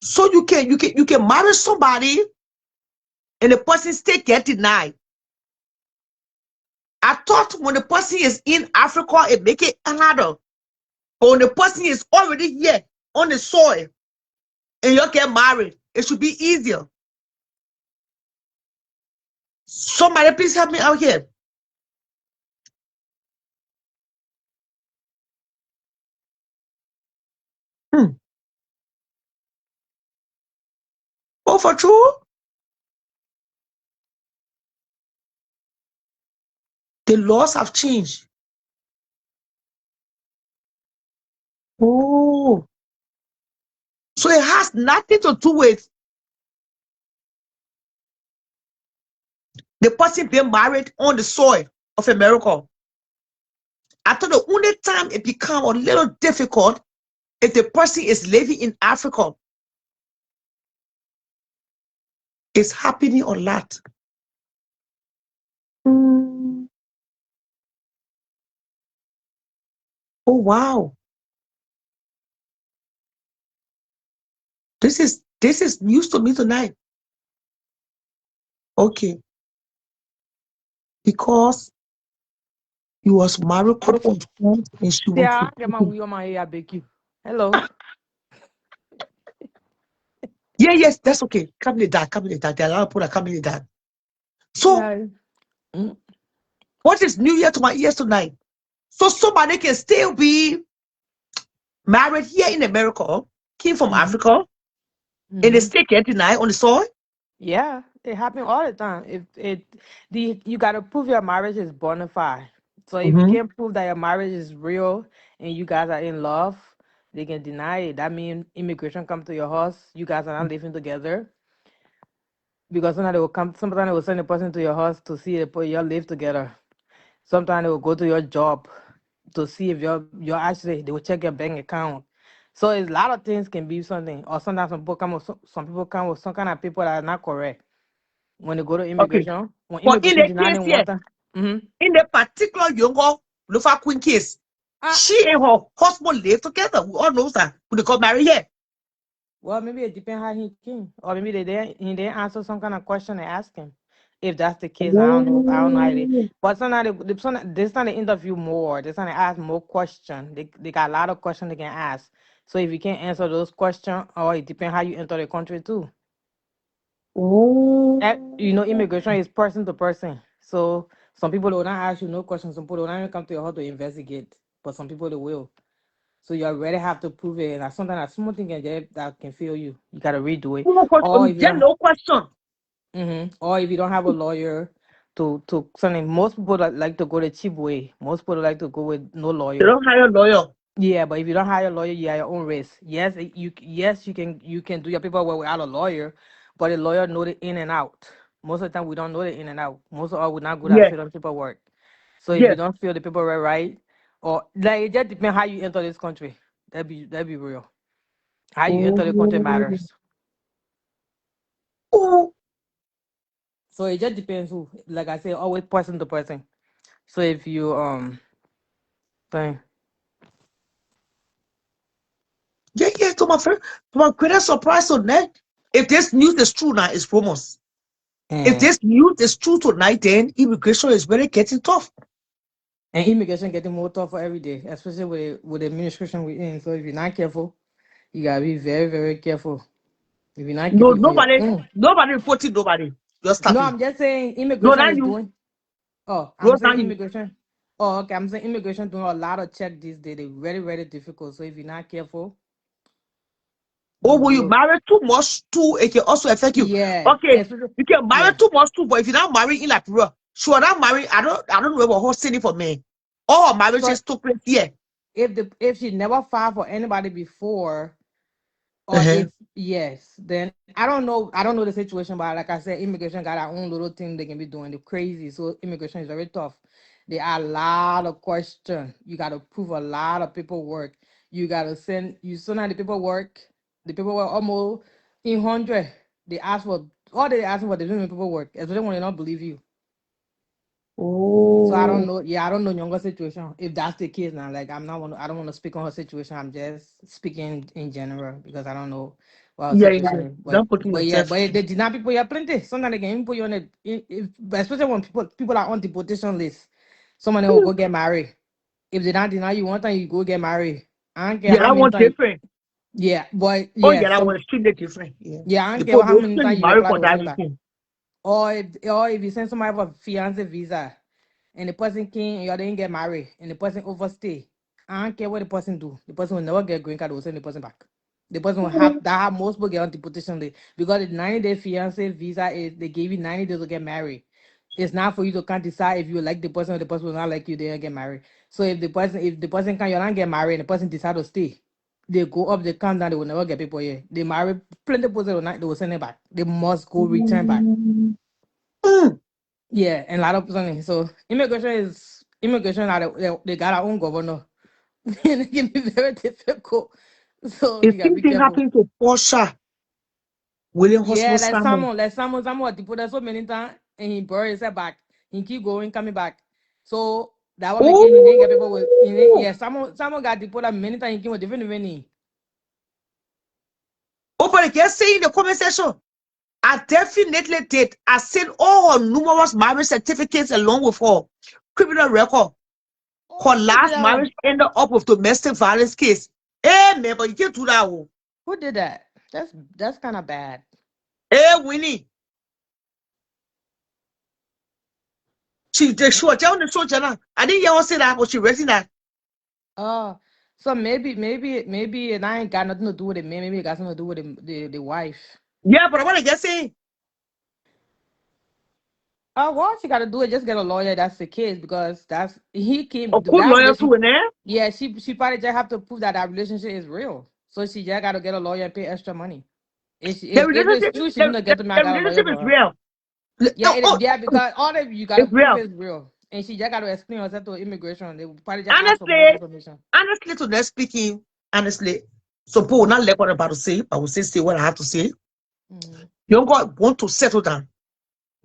So you can marry somebody and the person still get denied. I thought when the person is in Africa, it make it harder. But when the person is already here on the soil and you get married, it should be easier. Somebody please help me out here. Oh, for true? The laws have changed. Oh. So it has nothing to do with the person being married on the soil of America. I thought the only time it become a little difficult if the person is living in Africa. It's happening a lot. Oh wow. This is news to me tonight. Okay. Because he was married and she was Yeah, get my wheel my ear, beg you. Hello. yeah, yes, that's okay. Come with that. There are a lot of people that come with that. So Yeah. what is new year to my ears tonight? So somebody can still be married here in America, came from Africa, and they still get denied on the soil. Yeah, it happens all the time. If it you gotta prove your marriage is bona fide. So if you can't prove that your marriage is real and you guys are in love, they can deny it. That means immigration come to your house, you guys are not living together. Because sometimes they will send a person to your house to see if you live together. Sometimes they will go to your job to see if you're actually, they will check your bank account. So it's a lot of things can be something. Or sometimes some people come with some kind of people that are not correct. When they go to Okay. immigration, when But in immigration the deny case them one here, time. in the particular younger Lufa Queen case, Ah, she and her husband live together. We all know that. When they got married here. well, maybe it depends how he came. Or maybe he didn't answer some kind of question they asked him. If that's the case, I don't know. I don't know how they. Oh. But sometimes this time they interview more. This time they ask more questions. They got a lot of questions they can ask. So if you can't answer those questions, or it depends how you enter the country too. Oh. Immigration is person to person. So Some people will not ask you no questions. Some people will not even come to your house to investigate. But some people they will. So you already have to prove it. And sometimes a small thing can get that can fail you. You gotta redo it. No Or question. if you Just don't no question. or if you don't have a lawyer to something. Most people like to go the cheap way. Most people like to go with no They lawyer. don't hire a lawyer. Yeah, but if you don't hire a lawyer, you have your own risk. Yes, you can do your paperwork without a lawyer, but a lawyer know the in and out. Most of the time we don't know the in and out. Most of us we're not good at Yeah, filling paperwork. So if yeah. you don't fill the paperwork right, or like it just depends how you enter this country. That be real. How you enter the country Oh, matters. oh. So it just depends who. Like I say, always person to person. So if you thing. Yeah, yeah. To my friend, to my greatest surprise tonight, if this news is true now, it's rumors. If And this news is true tonight, then immigration is really getting tough. immigration getting more tougher every day, especially with the administration we're in. So if you're not careful, you gotta be very, very careful. If you're not No, careful on your nobody, own. nobody reporting nobody. Just No, stopping. I'm just saying No, immigration not is you. doing. Oh, I'm No, saying not you. immigration. Oh, okay. I'm saying immigration doing a lot of check these days. They're very, very difficult. So if you're not careful, Or you will you will. marry too much too? It can also affect you. Yeah, Okay, especially you can marry yeah. too much too, but if you're not marrying in Liberia, sure, not marry. I don't know what who's sitting for me. All So marriages took place here. if she never filed for anybody before, or Uh-huh. if yes, then I don't know the situation, but like I said, immigration got our own little thing they can be doing. They're crazy. So immigration is very tough. There are a lot of questions. You gotta prove a lot of paperwork. You gotta send out the paperwork almost in 100. They ask for all they ask for, they don't even paperwork, especially when they don't believe you. So I don't Oh, know. Yeah, I don't know younger situation. If that's the case now, like I don't want to speak on her situation. I'm just speaking in general because I don't know what her yeah, yeah, situation yeah. is. Don't put Yeah, yourself. but they did not people here plenty. Sometimes they can even put you on especially when people are on deportation list. Someone will go get married. If they don't deny you one time, you go get married. I don't care Yeah, how that many one times. different. Yeah, but Oh, yeah, yeah, that one some extremely different. Yeah, yeah, I don't the care how promotion many you times you marry apply, for they will that send it back. reason. Or if you send somebody for fiance visa and the person came and you didn't get married and the person overstay, I don't care what the person do. The person will never get green card. They will send the person back. The person will have most people get on deportation list because the 90-day fiance visa is they give you 90 days to get married. It's not for you to can't decide if you like the person or the person will not like you. They don't get married. So if the person can you not get married and the person decide to stay, they go up, they come down. They will never get people here. They marry plenty of people. They will send it back. They must go return back. Mm. Mm. Yeah, and a lot of something. So immigration. They got our own governor, and it can be very difficult. So If you gotta same be thing careful. happened to Portia, William Yeah, Hospital like Salmon. someone deported so many times, and he buried himself back. He keep going, coming back. So that one making he didn't get people with. Oh, Yeah, someone got deported many times. He came with different name. oh, but you can say in the comment section, I definitely did. I sent all her numerous marriage certificates along with her criminal record. Oh, Her who did last that one? marriage ended up with domestic violence case. Hey, man, but you can't do that. Oh. Who did that? That's kind of bad. Hey, Winnie. She was telling the soldier now. I didn't hear her say that, but she raising that. Oh, so maybe it ain't got nothing to do with it, man. Maybe it got something to do with the wife. Yeah, but I want to just say, Oh, well, she got to do it. Just get a lawyer. That's the case because he a came good that lawyer too relationship. in there. Yeah, she probably just have to prove that relationship is real. So she just got to get a lawyer and pay extra money. If it's true, she gonna get to me. I The got a lawyer relationship for is her. real. Yeah, Oh, it is. oh, Yeah, because all of you got to it's prove real. it's real, and she just got to explain herself to immigration. They will probably just ask for more Honestly, information. honestly, to that speaking, honestly, so people will not like what I'm about to say. I will say what I have to say. Mm-hmm. Younger want to settle down.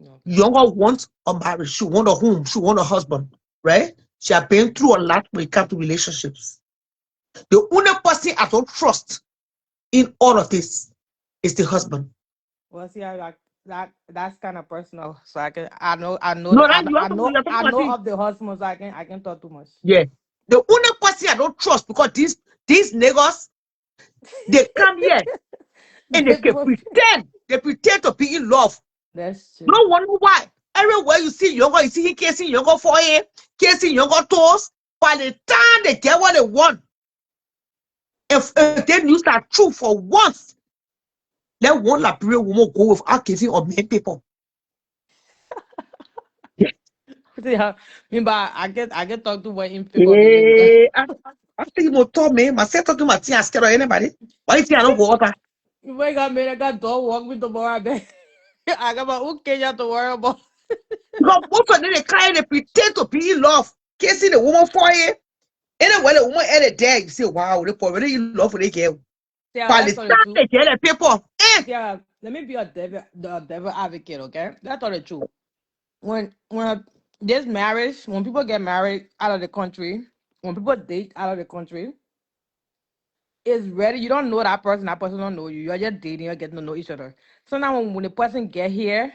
Okay. Younger wants a marriage. She want a home. She want a husband. Right? She has been through a lot when it comes to relationships. The only person I don't trust in all of this is the husband. Well, see, I like that's kind of personal. So No, that you have to you're talking I about know it. of the husbands. I can talk too much. Yeah. The only person I don't trust because these niggas they come here and they can pretend to be in love. That's You true. don't wonder why. Everywhere you see younger, you see kissing younger forehead, kissing younger toes. By the time they get what they want, if they news are true for once, let one Liberian woman go without kissing or many people. Yeah. Yeah, but I get talk to what in people baby because Eh, I think you told me, my set to my tea, I scared of anybody. Why you think I don't go over? you got me, I got dog walk with the boy. I got my okay, you have to worry about. Because most of them, they kind of pretend to be in love, kissing the woman forehead. Anyway, the woman at a day, you say, wow, they probably in love with the girl. Yeah, By the that's all the time truth. they get the people, Yeah, let me be the devil advocate, okay? That's all the truth. When there's marriage, when people get married out of the country, when people date out of the country, it's ready. You don't know that person don't know you. You're just dating, you're getting to know each other. So now when the person get here,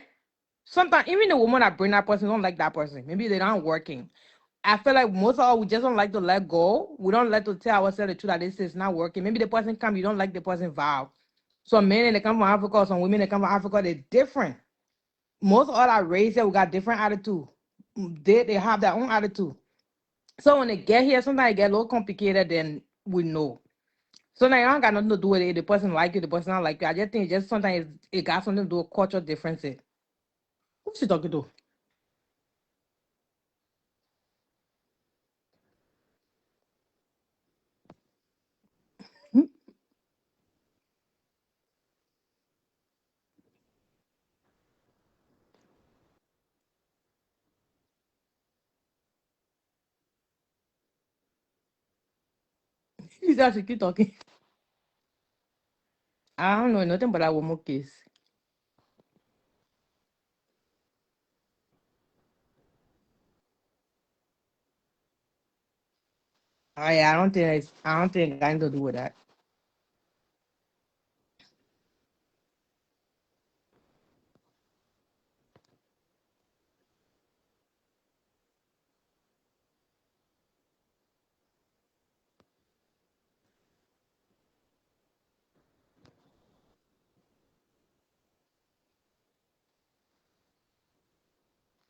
sometimes even the woman that bring that person don't like that person. Maybe they're not working. I feel like most of all we just don't like to let go. We don't like to tell ourselves the truth that this is not working. Maybe the person come, you don't like the person vibe. Some men they come from Africa, some women they come from Africa, they're different. Most of all our race here, we got different attitude. They have their own attitude. So when they get here, sometimes it get a little complicated than we know. So now I don't got nothing to do with it. The person like you, the person not like you. I just think just sometimes it got something to do with cultural differences. Who's she talking to? He's actually keep talking. I don't know nothing but that one more case. I don't think it got anything to do with that.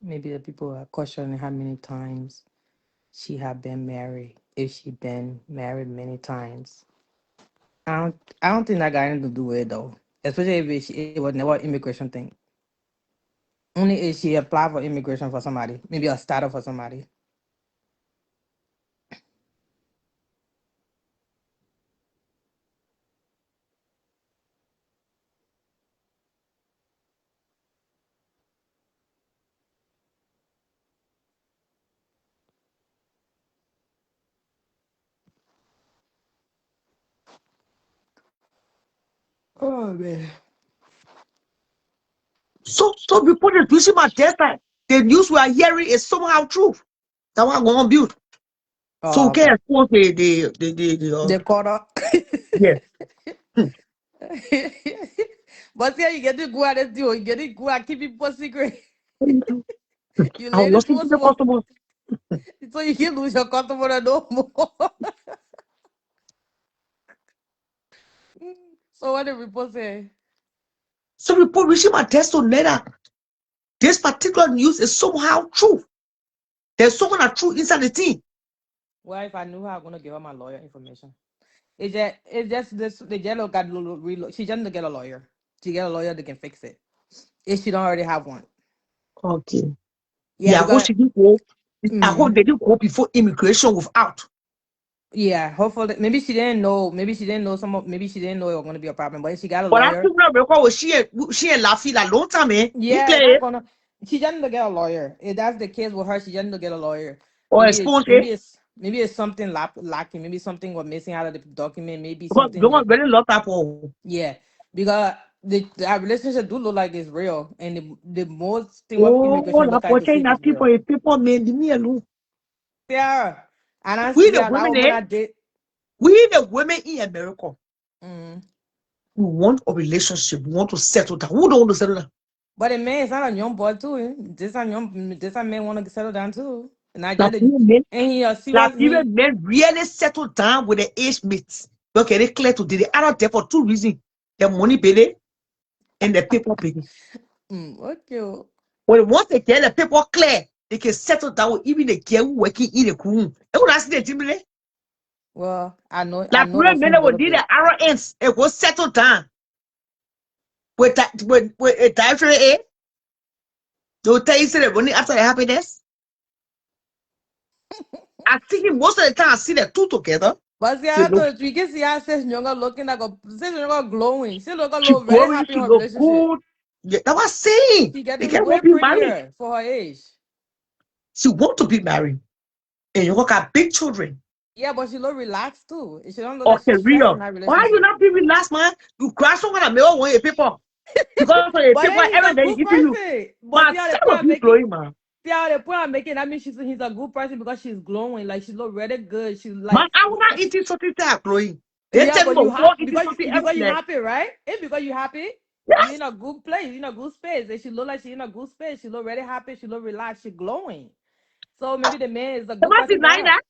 Maybe the people are questioning how many times she had been married. If she been married many times. I don't think that got anything to do with it though. Especially if it was never immigration thing. Only if she applied for immigration for somebody, maybe a starter for somebody. Oh man. so people that using my test that the news we are hearing is somehow true. That's what I'm going to build. So we Oh, can okay. expose the They caught up. yes. Hmm. But yeah, you get to go out and do it. You get to go out, keep people secret. You I was ladies listening to most the more. customers. So you can lose your customer no more. So what the report say? So people reaching my test to know that this particular news is somehow true. There's someone that true inside the team. Well, if I knew her, I'm gonna give her my lawyer information. It's just this the yellow got she just to get a lawyer. She get a lawyer that can fix it. If she don't already have one. Okay. Yeah, Yeah, I hope because she didn't go. I hope mm, they didn't go before immigration without. yeah, hopefully maybe she didn't know. Maybe she didn't know it was gonna be a problem. But if she got a But I lawyer, think that because she ain't laughing a long time, eh? He yeah, it's clear not it gonna. She just need to get a lawyer. If that's the case with her, she just need to get a lawyer. or expose it. Maybe it's something lacking. Maybe something was missing out of the document. Maybe Because they something want really love that for. yeah. Because our relationship do look like it's real, and the most thing what Oh, immigration la look like to see poche if na it's people, real. people man, leave me alone. Yeah, and I We see the a lot women, of women eh? I did. We the women in America. Mm. We want a relationship. We want to settle down. Who don't want to settle down? But a man is not a young boy too. Eh? This a man want to settle down too, and I Like just even men, and he a like serious even men really settle down with the age mates. Okay, they clear to the other there for two reasons: the money belly and the paper belly. okay. once they get the paper clear, they can settle down even the girl working in the room. And when I see the Jimmy, Well, I like know real of him men a will little need the bit. arrow ends, it will settle down. With that, with a dietary aid, they'll tell you say the money after the happiness. I see him most of the time. I see the two together. But see, She I look, thought we can see her says younger looking like a says younger glowing. She she look very glowing, happy in she her look relationship. good. Yeah, that was saying She they getting can't way be married. prettier for her age. She want to be married, and you got big children. Yeah, but she look relaxed too. She don't look like Okay, she's stressed real. in that Why you relationship. not be relaxed, man? You crash on when I mail one your people because of your But people then he's every a day good giving you. person. But Man, see how the some point of I'm you making. glowing, man. See how the point I'm making. That means he's a good person because she's glowing. Like she look really good. She's Man, like I will not eating something that are glowing. They yeah, tell me but you about war happy eating something every because you day. happy, right? It's because you happy. You in Yes, a good place, you in a good space. And she look like she in a good space. She look really happy. She look relaxed. She glowing. So maybe the man is a I'm good not person for denying her. that.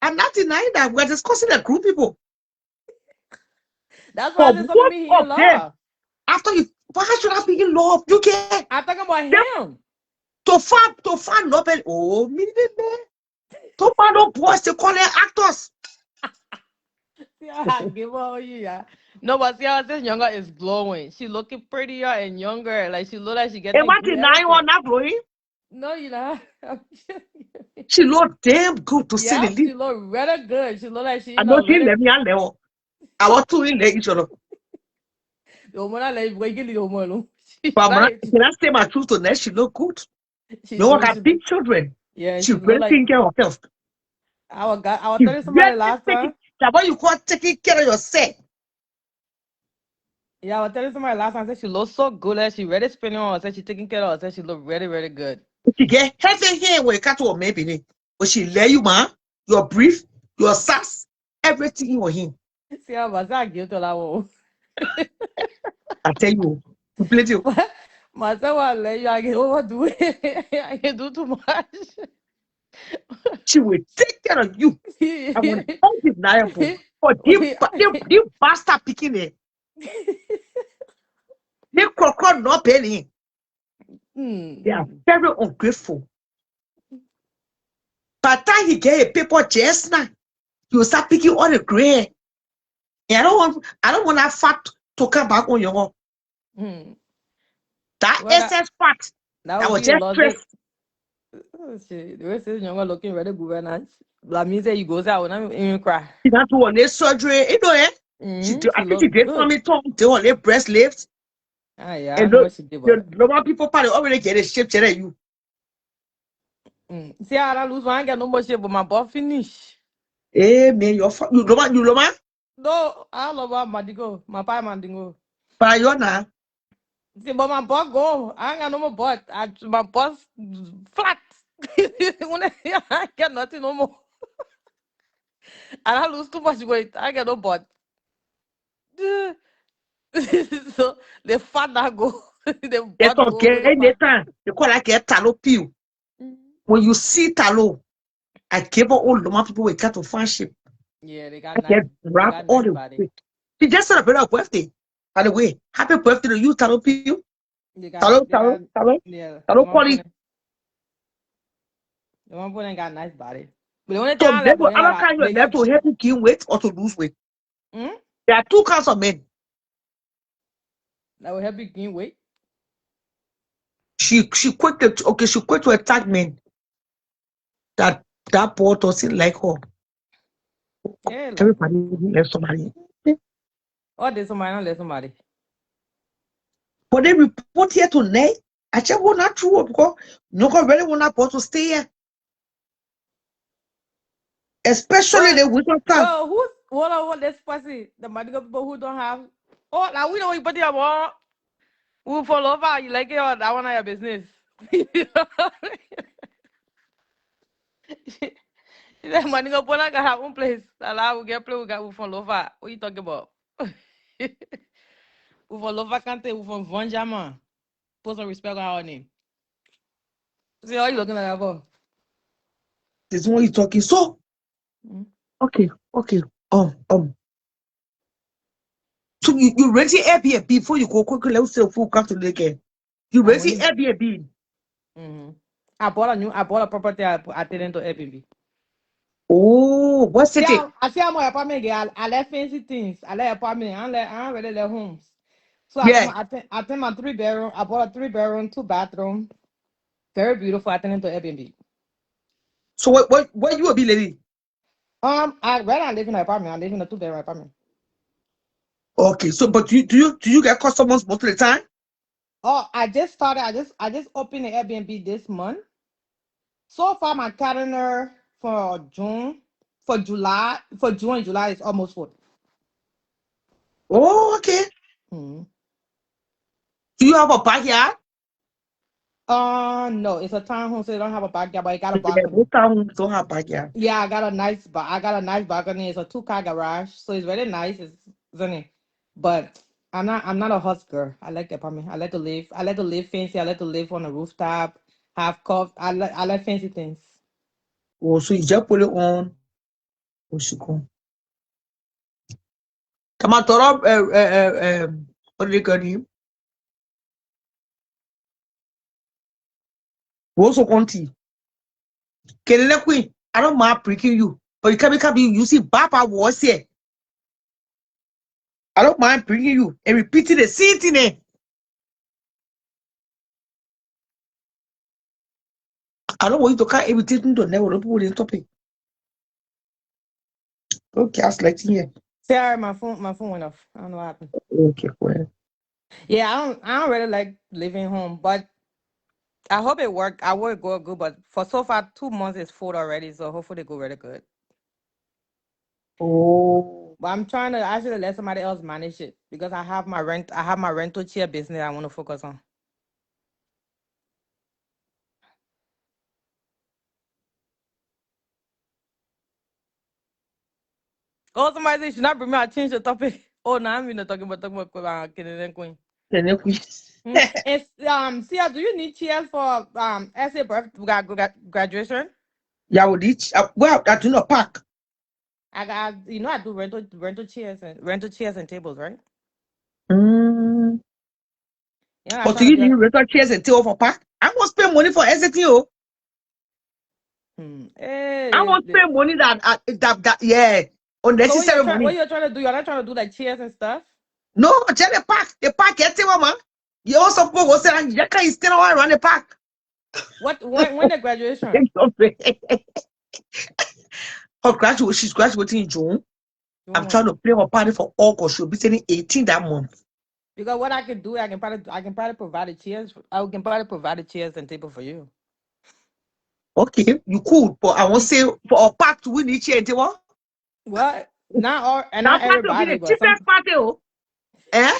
I'm not denying that. We're discussing the group people. That's why I But said some of most me he in of them, love. after you, why should I be in love? You can I'm talking about them him. to find Nobel. Oh, me, to find no boys to call them actors. See how I give her you, yeah. No, but see how this younger is glowing. She looking prettier and younger. Like she look like she Am getting I good denying her everything. not glowing? No, you know. She look damn good to say the Yep, least. she look really good. She look like she I in know a she really let me on level. I want to in there each other. the woman I like breaking the woman alone. She's But right. can I say my truth to her? She look good. She You know, I do. got big children. Yeah, She she look very like taking care of herself. I was She telling somebody very last taking. time. That what you call taking care of yourself. Yeah, I was telling somebody last time. I said she looks so good. Like she ready spending on herself. She taking care of herself. She look really, really good. She get heavy here when you cut to maybe. But she let you, man. Your brief, your sass, everything in him. See how much I give to that one. I tell you, plenty. Myself, I let you. I can overdo it. I can do too much. She will take care of you. I want undeniable. But you bastard picking it. They crocodile not penny. They are Mm. very ungrateful. By the time he get a paper just now, you start picking all the gray. And I don't want that fat to come back on your own. Mm. That Well, excess fat that that would was be a just loss. stress. Oh, shit. The rest is younger looking really good right now. That means that you go out when I'm even cry. She not do on surgery, you know, eh? She I think she look did good. something tongue, they on their breast lifts. Ah, yeah, I And know look, what she did, the but normal people probably already get a shape to you. see how I lose one. I ain't got no more shit, but my butt finish. Hey man, you know man, No, I love my Mandigo, my pie Mandingo. but you're not. See, but my butt go. I ain't got no more butt. My butt's flat. I ain't got nothing no more. And I lose too much weight. I ain't got no butt. So the fat that go, the It's butt go with the okay, fat. Nathan. You call like a talo peel. When you see talo, I gave her all the people we got to friendship. Yeah, I can they wrap got all nice the body. way. She just celebrated her birthday. By the way, happy birthday to you, talo peel. Talo, They talo, got, talo, yeah. talo quality. The one point got nice body. But the only So time like boy, therefore, other kind you're they there got. to help you gain weight or to lose weight. Hmm? There are two kinds of men. That will help you gain weight. She quit to attack men that that boy doesn't like her. Yeah, like Everybody left somebody. or there's somebody not let somebody. But they report here tonight. I check what not true because no one really want that to stay here. Especially Well, the winter time. who's what this pussy? The medical people who don't have. Oh, now we know you put your more. Who fall over? You like it or that one of your business? The medical people can have one place. Allow we get play. We got who fall over. What you talking about? Who fall over can't who from Von Jama. Put some respect on our name. See how you looking at that for? This is what you talking. So Mm. okay. So you renting Airbnb before you go quickly. Let's say full come to the again. You I'm renting only Airbnb. Mm-hmm. I bought a property. I turned into Airbnb. Oh, what See city? how I see how my apartment get. I like fancy things. I like apartment. I don't really like homes. So Yeah. I think my 3 bedroom. I bought a 3 bedroom, 2 bathroom. Very beautiful. I turned into Airbnb. So what you will be lady? I rather I live in an apartment. I live in a 2 bedroom apartment. Okay, so but do you get customers most of the time? Oh, I just started. I just opened the Airbnb this month. So far, my calendar for June, for June and July is almost full. Oh, okay. Hmm. Do you have a backyard? No, it's a townhome, so it don't have a backyard, but it got a Yeah, balcony. most towns don't have backyard. Yeah, I got a nice balcony. It's a 2 car garage, so it's very nice. Isn't it? But I'm not a hustler. I like the apartment. I like to live. I like to live fancy. I like to live on a rooftop. Have coffee. I like fancy things. Oh, so you just put it on. Oh, she come. Come on, Toro. What do they call him? Rosso Conti. Kelele Queen. I don't mind pricking you, but you can't be using Papa was here. I don't mind pricking you and repeating the same thing. I don't want you to carry everything to never put this topic. Okay, I was like here. Sorry, my phone went off. I don't know what happened. Okay, well. Yeah, I don't really like living home, but I hope it work. I will go good, but for so far 2 months is full already, so hopefully it go really good. Oh, But I'm trying to actually let somebody else manage it because I have my rental chair business I want to focus on. Oh, somebody said you should not bring me. I change the topic. Oh, now I'm not talking about Canadian Queen. Kelele Queen. It's Sia, do you need chairs for essay graduation? Yeah, with each. Well, I do not pack. I do rental chairs and tables, right? Mm. I'm But do trying to you get. need rental chairs and table for pack? I won't spend money for everything. Oh, I Hey, won't spend money that yeah, so unnecessary what money. you're trying to do? You're not trying to do like chairs and stuff. No, just the pack, get it, man. You also put what's that? You can't stand around the pack. What when the graduation? Her graduate, she's graduating in June. June I'm trying when? to play her party for August. She'll be turning 18 that month. Because what I can do, I can probably provide the chairs. I can probably provide the chairs and table for you. Okay, you could, but I won't say for a pack to win each year. What? What? Not all and That not party will be everybody, the but some. cheapest party. Oh. Eh?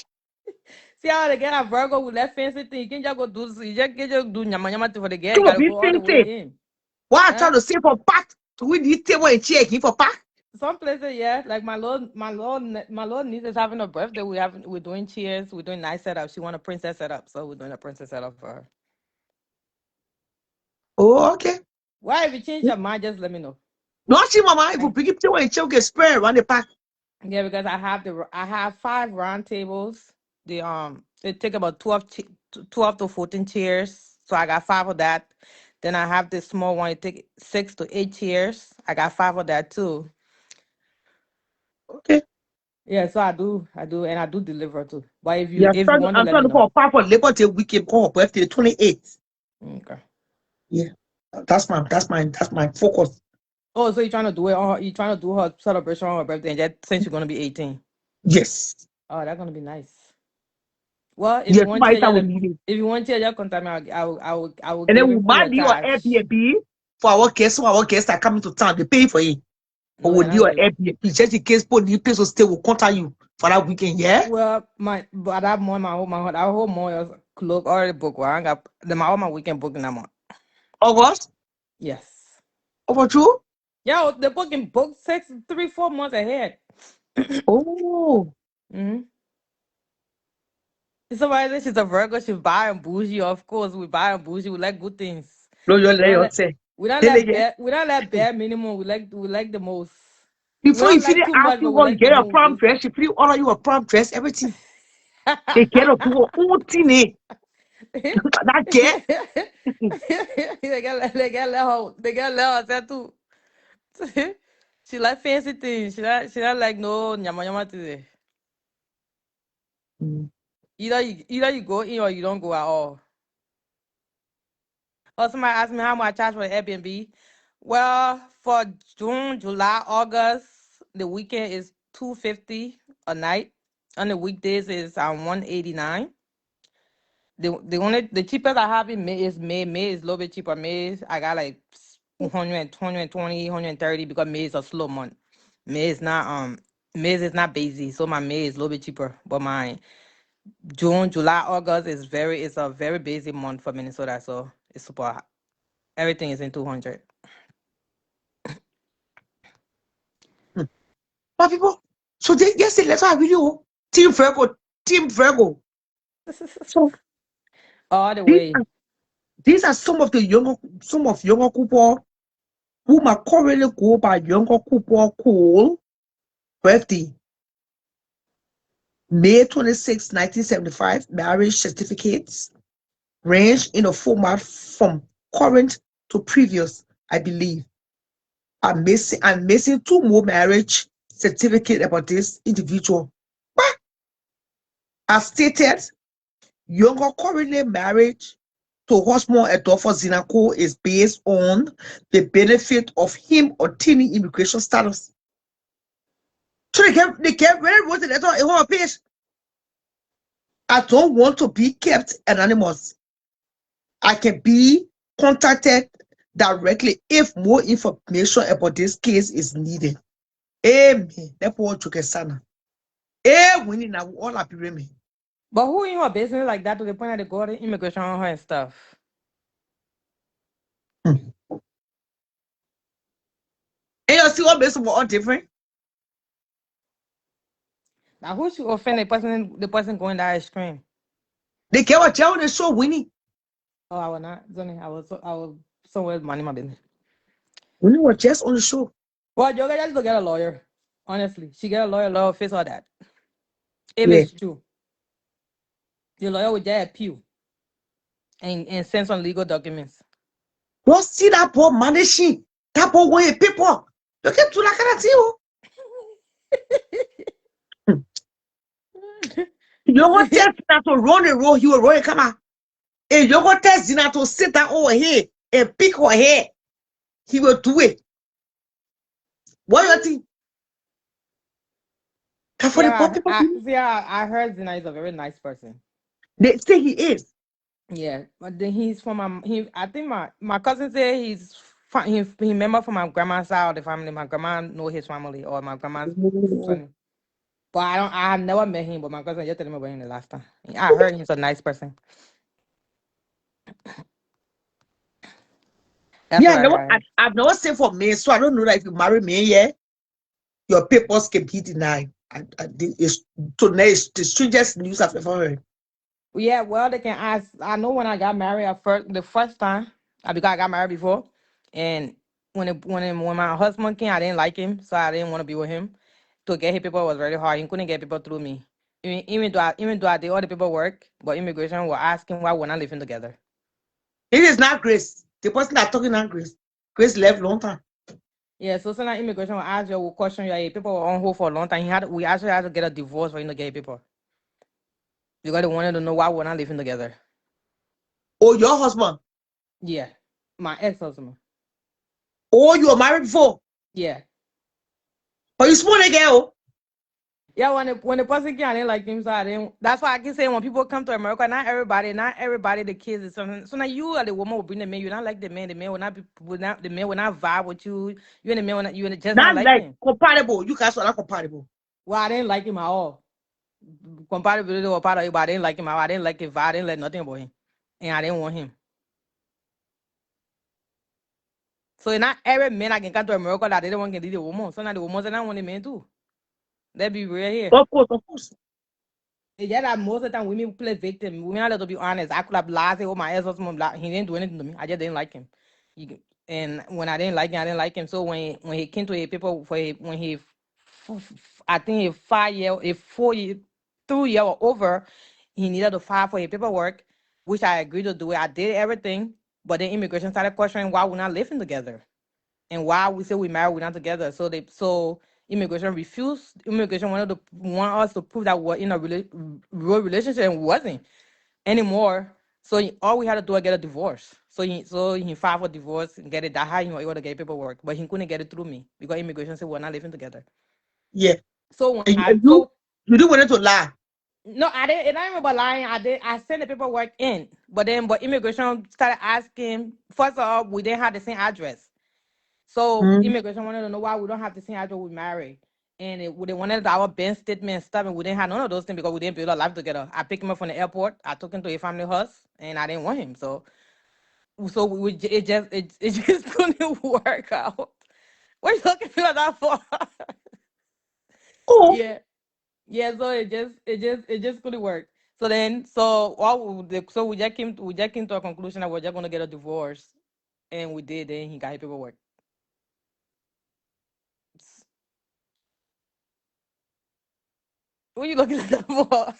See how they get a Virgo with that fancy thing. You can just go do. You just do nyama nyama thing for the girl. It You will gotta be go all the way fancy. in. Why I trying Huh? to say for pack to win this table and chair for pack? Some places, yeah, like my little niece is having a birthday. We're doing cheers. We're doing nice setup. She want a princess setup, so we're doing a princess setup for her. Oh, okay. Why? If you change your mind, just let me know. No, see, mama, if you I, bring it to and chair get spread around the pack. yeah, because I have 5 round tables. They take about 12 to 14 chairs. So I got 5 of that. Then I have this small one. It take 6 to 8 chairs. I got 5 of that too. Okay. Yeah, so I do, and I do deliver too. But if you Yeah, if you want to I'm let me trying to know. for a pack for Labor Day weekend call her birthday 28th. Okay. Yeah. That's my focus. Oh, so you're trying to do her celebration on her birthday, and that since you're gonna be 18. Yes. Oh, that's gonna be nice. Well, if you Yes, want my to, time yeah, will need it. if you want to, yeah, contact me. I will And then give we it free might of do your charge. Airbnb for our guests. So our guests are coming to town, they pay for it. But No, we'll you're do not your ready. Airbnb just in case people need place to stay, we'll contact you for that weekend, yeah? Well, but that month, my whole month is cloak already booked. Well, I ain't got all my weekend booking that month. August? Yes. Over you? Yeah, the booking booked 4 months ahead. Oh. Mm-hmm. Somebody says she's a Virgo. She's buying bougie. Of course, we buy and bougie. We like good things. No, you're We don't there, let say. we don't Tell let you, bare we don't let bare minimum. We like the most. We before you don't finish like too much, asking but we what you like the get a most. prom dress, you feel order you a prom dress, everything. Take care of your own thing. Eh? That get they gotta let her that too. She like fancy things. She not like no nyama nyama today. Either you go in or you don't go at all. Oh, somebody asked me how much I charge for Airbnb. Well, for June, July, August, the weekend is $250 a night. On the weekdays is 189. The cheapest I have in May is May. May is a little bit cheaper. May I got like 120, because May is a slow month. May is not busy, so my May is a little bit cheaper. But my June, July, August is a very busy month for Minnesota, so it's super. Everything is in 200. my people. So they yesterday let's have a video. Team Virgo. So All the these way. these are some of younger couple who might currently go by younger couple cool birthday. May 26, 1975, marriage certificates range in a format from current to previous, I believe. I'm missing two more marriage certificate about this individual. But as stated, younger currently marriage to husband Adolfo Zinaco is based on the benefit of him obtaining immigration status. So they get very wrote it on a page. I don't want to be kept anonymous. I can be contacted directly if more information about this case is needed. Amen. That's what you can say. Winning now all happy me. But who in your business like that to the point that they go to immigration on her and stuff? And you see what makes them all different. Now who should offend the person going that extreme? They get what jail they show winning. Oh, I will not. Johnny, I was somewhere minding my business. Winning was just on the show. Well, Joga just to get a lawyer. Honestly, she get a lawyer face all that. If Yeah. it's true, the lawyer would just appeal and send some legal documents. Don't see that boy managing. That boy going people. You can do like that too. You want test Zina to run the road, he will run. Come on. If you want test Zina to sit down over here and pick her hair, he will do it. What you think? For the poor people, I heard Zina is a very nice person. they say he is. Yeah, but then he's from I think my cousin said he member from my grandma's side of the family. My grandma know his family or my grandma's son. But I have never met him, but my cousin just told me about him the last time. I heard he's a nice person. That's Yeah, what I no, heard. I've never seen for me, so I don't know that if you marry me, yeah, your papers can be denied. It's the strangest news I've ever heard. Yeah, well, they can ask. I know when I got married the first time, because I got married before, and when my husband came, I didn't like him, so I didn't want to be with him. To get his people was very hard. He couldn't get people through me. Even though I did all the paperwork, but immigration were asking why we're not living together. It is not Grace. The person that talking not Grace. Grace left long time. Yeah, so now immigration will ask you, will question you. People were on hold for a long time. We actually had to get a divorce for him to get people because they wanted to know why we're not living together. Oh, your husband. Yeah, my ex-husband. Oh, you were married before. Yeah. But you small girl. Yeah, when the person came, I didn't like him, so I didn't. That's why I can say when people come to America, not everybody, the kids is something. So now you are the woman will bring the man. You not like the man. The man will not the man will not vibe with you. You and the man will not, you just not Not like like him. compatible. You guys are not compatible. Well, I didn't like him at all. Compatibility was part of it, but I didn't like him. I didn't like his vibe. I didn't like nothing about him, and I didn't want him. So not every man I can come to America that they don't want to do the woman. So now the woman say I want the man too. That be real here. Of course, of course. Yeah, that most of the time women play victim. Women have to be honest. I could have lied, say, oh, my ex-husband, he didn't do anything to me. I just didn't like him. And when I didn't like him, I didn't like him. So when he came to a people, I think a 5 year, a 4 year, 2 year or over, he needed to file for his paperwork. which I agreed to do it. I did everything, but then immigration started questioning why we're not living together and why we say we married, we're not together. So immigration refused. Immigration want us to prove that we're in a real relationship, and we wasn't anymore. So all we had to do was get a divorce. So he filed for divorce and get it. That how he was able to get paperwork, but he couldn't get it through me because immigration said we're not living together. Yeah. So when And I you, so you didn't want it to lie. no, I didn't. And I remember lying. I sent the paperwork in, but immigration started asking. First of all, we didn't have the same address. So Mm. immigration wanted to know why we don't have the same address we married. And they wanted our bank statement and stuff, and we didn't have none of those things because we didn't build our life together. I picked him up from the airport. I took him to a family house, and I didn't want him. It just couldn't work out. What are you looking for that for? Oh, Yeah, yeah. So it just couldn't work. So we just came to a conclusion that we're just gonna get a divorce, and we did. Then he got his paperwork. What are you looking at that for?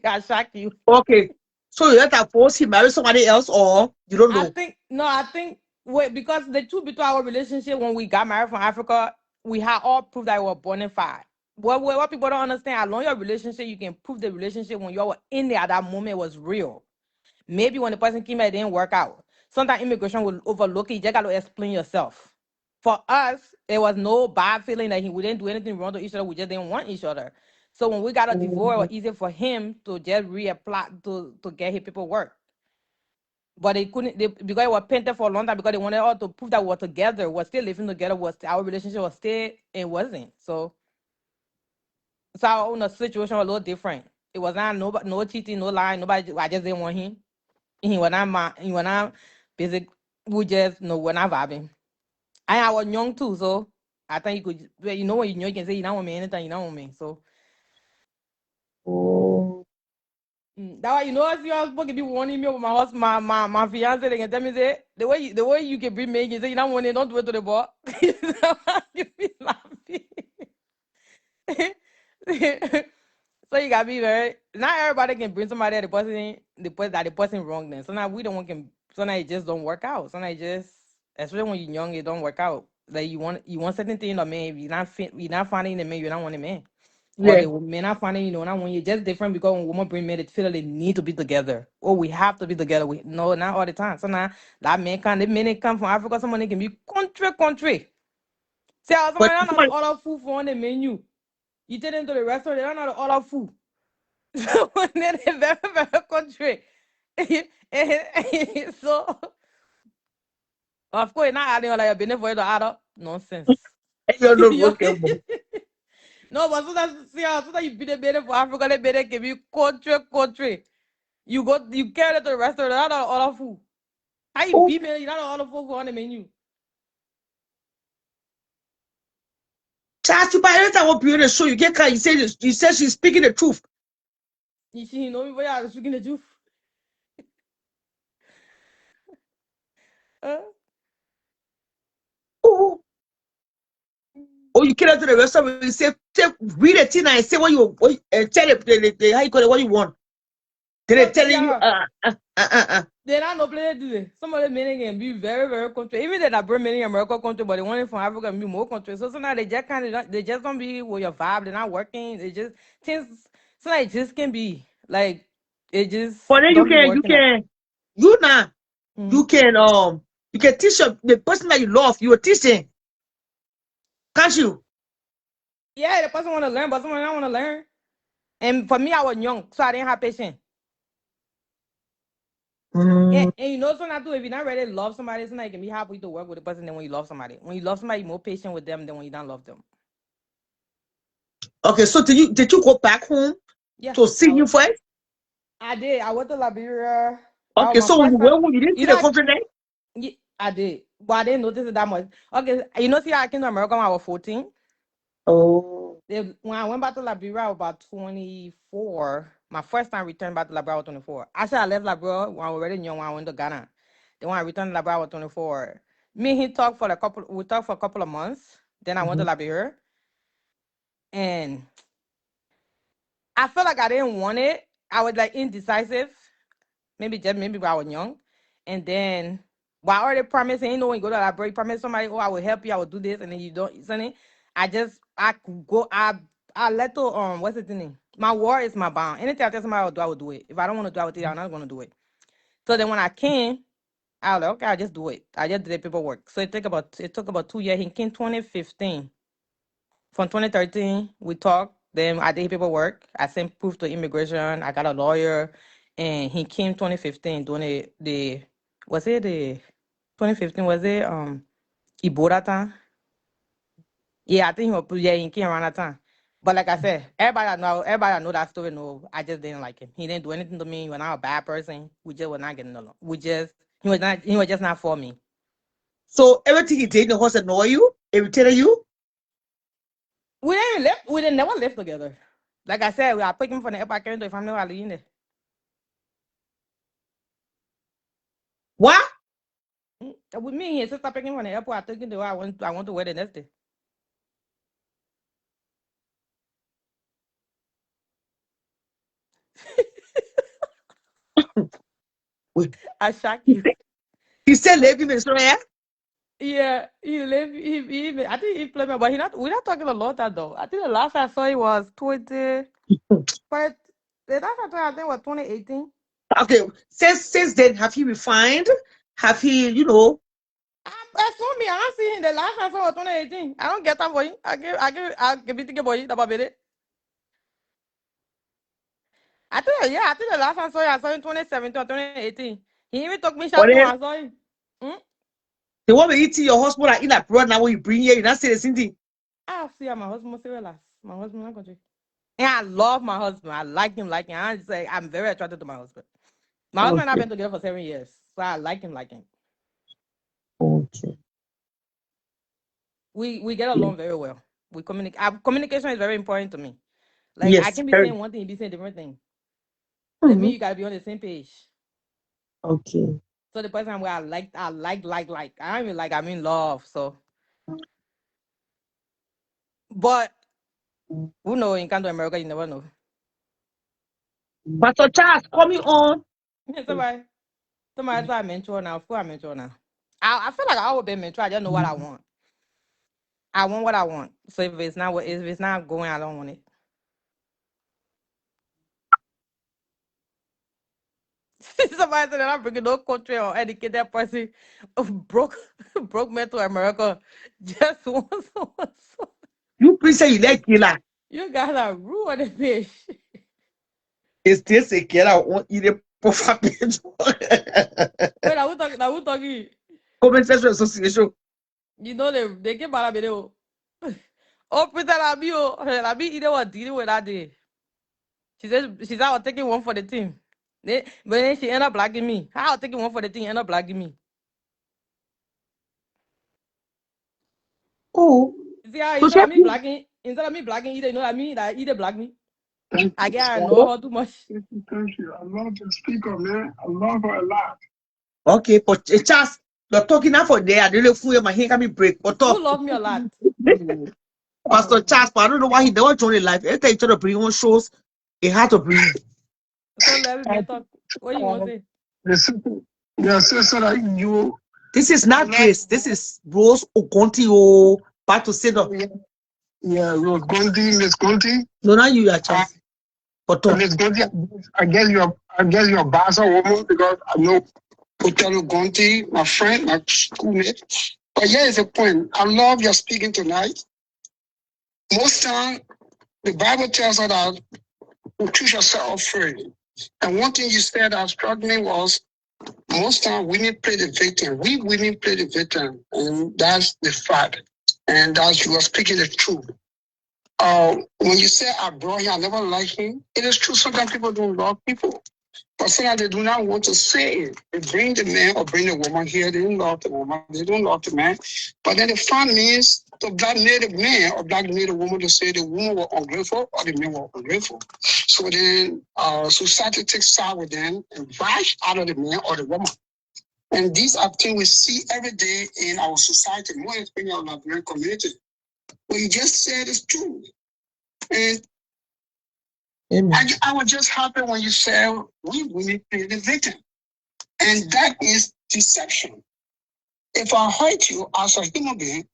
I shocked you. okay. So you let her force he marry somebody else, or you don't know? I think wait, because the truth between our relationship when we got married from Africa, we had all proof that we were bona fide. What people don't understand, along your relationship, you can prove the relationship when you were in there at that moment was real. Maybe when the person came here, it didn't work out. Sometimes immigration will overlook it. You just got to explain yourself. For us, there was no bad feeling that we didn't do anything wrong to each other. We just didn't want each other. So when we got a divorce, it was easy for him to just reapply to get his paperwork. But they couldn't because it was painted for a long time because they wanted all to prove that we were together, we're still living together, was our relationship was still it wasn't. So our own situation was a little different. It was not no cheating, no lying, nobody. I just didn't want him. He was not basic. We just no, we're not vibing. I was young too, so I think you could. Well, when you're young, you can say you don't want me anything, you don't want me. So Oh. that why if you are supposed to be warning me with my husband, my fiance, they can tell me say the way you can bring me, you say you don't want it, don't do it to the boy. You be laughing. So you gotta be very. Not everybody can bring somebody that the person wrong. Then sometimes we don't want can. Sometimes it just don't work out. Sometimes it just, especially when you're young, it don't work out. Like you want certain thing in a man. If you're not finding the man, you don't want a man. Or Yeah. the men are finding, not when you're just different because when women bring men, they feel like they need to be together. Or we have to be together. We no, not all the time. So now that the men they come from Africa, someone they can be country. See how But somebody don't know how to somebody, order food for on the menu. You take them to the restaurant, they don't know how to order food. So then they very country. So of course not adding like a benefit for you to add up. Nonsense. you don't You- okay. no, but so that you be the better for Africa, the better can be country. You carry it to the restaurant, they don't know how to order food. How you Oh, be man, you don't know how to order food on the menu. Charles, you buy anytime what beauty show you get car. You say this. You said she's speaking the truth. You see, me, but yeah, speaking the truth. Uh, Oh, oh, you came out to the restaurant. You say, read the thing and say tell how you call it what you want. Then they so telling you, yeah. They don't know play do it. Some of the men can be very, very country. Even they that bring men in America country, but they want it from Africa and be more country. So sometimes they just don't be with your vibe. They're not working. They just things. Sometimes it just can be like it just but then don't be working out. you now, Mm. you can teach the person that you love. You are teaching, can't you? Yeah, the person want to learn, but someone don't want to learn. And for me, I was young, so I didn't have patience. Mm. And sometimes too, if you're not ready to love somebody, sometimes it can be hard for you to work with a person than when you love somebody. When you love somebody, you're more patient with them than when you don't love them. Okay, so did you go back home Yeah, to see you first? I did. I went to Liberia. That was Okay, my so when first you time. went home, you didn't see You the know, country then? I did, but I didn't notice it that much. Okay, see, I came to America when I was 14. Oh. When I went back to Liberia, I was about 24. My first time returning back to Liberia, I was 24. Actually, I left Liberia when I was already young when I went to Ghana. Then when I returned to Liberia, I was 24. Me and he talked for we talked for a couple of months. Then I went to Mhm. Liberia, and I felt like I didn't want it. I was like indecisive. maybe when I was young, and then. Well, I already promised, and you know when you go to the library, promise somebody, oh, I will help you, I will do this, and then you don't, sonny. I could go, I let the what's the name? My word is my bond. Anything I tell somebody I will do it. If I don't want to do it, I will tell you I'm not going to do it. So then when I came, I was like, okay, I'll just do it. I just did the paperwork. So it took about 2 years. He came 2015. From 2013, we talked. Then I did paperwork. I sent proof to immigration. I got a lawyer, and he came 2015 doing the was it the 2015 was it Ebola time? Yeah, I think he came around that time. But like I said, everybody that know that story know I just didn't like him. He didn't do anything to me. When I was a bad person, we just were not getting along. He was just not for me. So everything he did in the house annoy you, irritated you. We didn't never live together. Like I said, I picked him from the airport, came to the family while in there. What? With me, his sister picked him from the airport. I took him to where I want to wear the next day. Wait, I shock you. he still live in Israel? Yeah, he live. I think he played me, but we're not talking a lot that though. I think the last I saw he was 20. But the last I saw I think was 2018. Okay, since then, have he refined? Have he, That's not me. I don't see him. The last I saw was 2018. I don't get that boy. I give it to boy. That it. I think the last I saw him 2017 or 2018. He even took me But shopping when then I saw him. Hmm? they want to eat in your husband and in abroad now when you bring here, you not say the same thing. I see how my husband say last. My husband not country. And I love my husband. I like him. I just say I'm very attracted to my husband. My husband and I've Okay. been together for 7 years. So I like him. Okay. We get along very well. We communicate. Communication is very important to me. Like I Yes. can be saying one thing, you be saying different thing. That Mhm. means you gotta be on the same page. Okay. So the person where like. I don't even like I'm in love. So but who know in Canada America you never know. Pastor Charles, coming on. somebody somebody say I'm mentor now. Who I'm mentor now. I feel like I always been mentor. I just know what I want. I want what I want. So if it's not going, I don't want it. Somebody said that I'm bringing no country or educated person broke broke me to America just once. You please say you like killer. You guys are ruining the fish. It's this a killer won't eat a profile page. Wait, are we talking? Are we talking? Comment section association. You know they get bad video. Oh, pretend I be either what dealing with that day. She said I was taking one for the team. But then she ended up blocking me. How I was taking one for the team, end up blocking me. Oh. See how So instead of me blocking either, you know what I mean? That either block me. Thank I you. get annoyed her too much. Thank you. I love the speaker, man. I love her a lot. okay, but Charles, you're talking now for there. I really feel my hand can be break. But Who talk. love me a lot? Pastor Charles, but I don't know why he never joined the life. Every time he try to bring on shows, it had to bring. So let me talk. What you want to say? The sister, the sister that you. This is not Grace. This is Rose Ogonti. Oh, but to say no. Yeah, Rose Gunty, Miss Gunty. No, not you, Charles. But talk. Miss Gunty, I guess you're a Bassa woman because I know Otelo Gunty, my friend, my schoolmate. But here is the point. I love your speaking tonight. Most time, the Bible tells us that we choose yourself free. And one thing you said that struck me was most time women play the victim. We women play the victim, and that's the fact. And that's you are speaking the truth. When you say I brought him, I never liked him, it is true. Sometimes people don't love people. But sometimes they do not want to say it. They bring the man or bring the woman here. They don't love the woman. They don't love the man. But then the fun means to blackmail the man or blackmail the woman to say the woman was ungrateful or the man was ungrateful. So then society takes side with them and bash out of the man or the woman. And these are things we see every day in our society, more especially in our Liberian community. What you just said is true. And I was just happy when you said we play the victim. And that is deception. If I hurt you as a human being,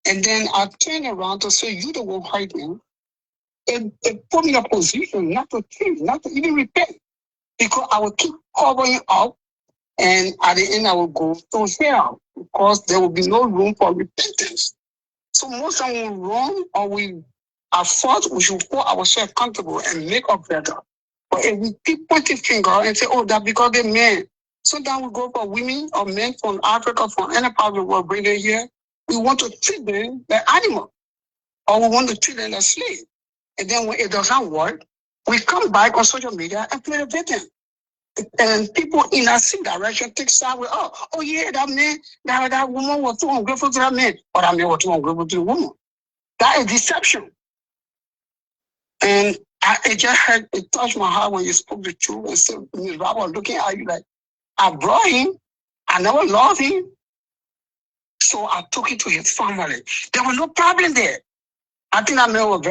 and then I turn around to say you the one hurt me, it put me in a position not to change, not to even repent. Because I will keep covering up, and at the end I will go to hell because there will be no room for repentance. So most of them will wrong or we are fault, we should hold ourselves accountable and make up better. But if we keep pointing finger and say, oh, that because they're men. Sometimes we go for women or men from Africa, from any part of the world, bring them here. We want to treat them like animals, or we want to treat them like slaves. And then when it doesn't work, we come back on social media and play the victim. And people in that same direction take side with, oh yeah, that man, that woman was too ungrateful to that man, or that man was too ungrateful to the woman. That is deception. And it touched my heart when you spoke the truth and said, Ms. Robert looking at you like, I brought him, I never loved him, so I took him to his family. There was no problem there. I think that man was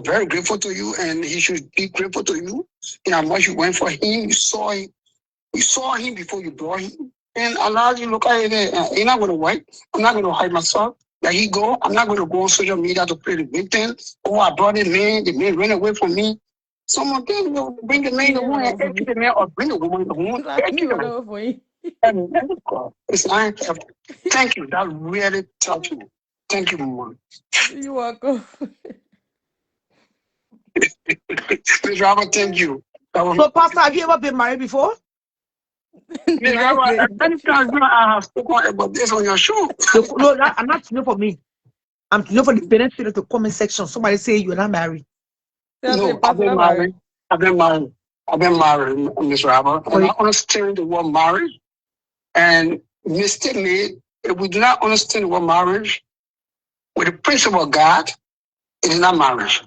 very grateful to you, and he should be grateful to you. In how much you went for him, you saw him before you brought him, and allowed you to look at it. You're not going to wait. I'm not going to hide myself. Let he go. I'm not going to go on social media to play the victim. Oh, I brought the man ran away from me. Someone then will bring the man in the woman and exit the man, or bring the woman in the woman. And it's not helpful. Thank you. That really touched me. Thank you, Mama. You're welcome. Ms. Robert, thank you. So, Pastor, have you ever been married before? Ms. Robert, anytime I have spoken about this on your show. No, I'm not tuning for me. I'm tuning for the benefit of the comment section. Somebody say you're not married. No, I've been married. I've been married, Ms. Robert. And I understand the word marriage. And mistake made, if we do not understand the word marriage, with the principle of God, it is not marriage.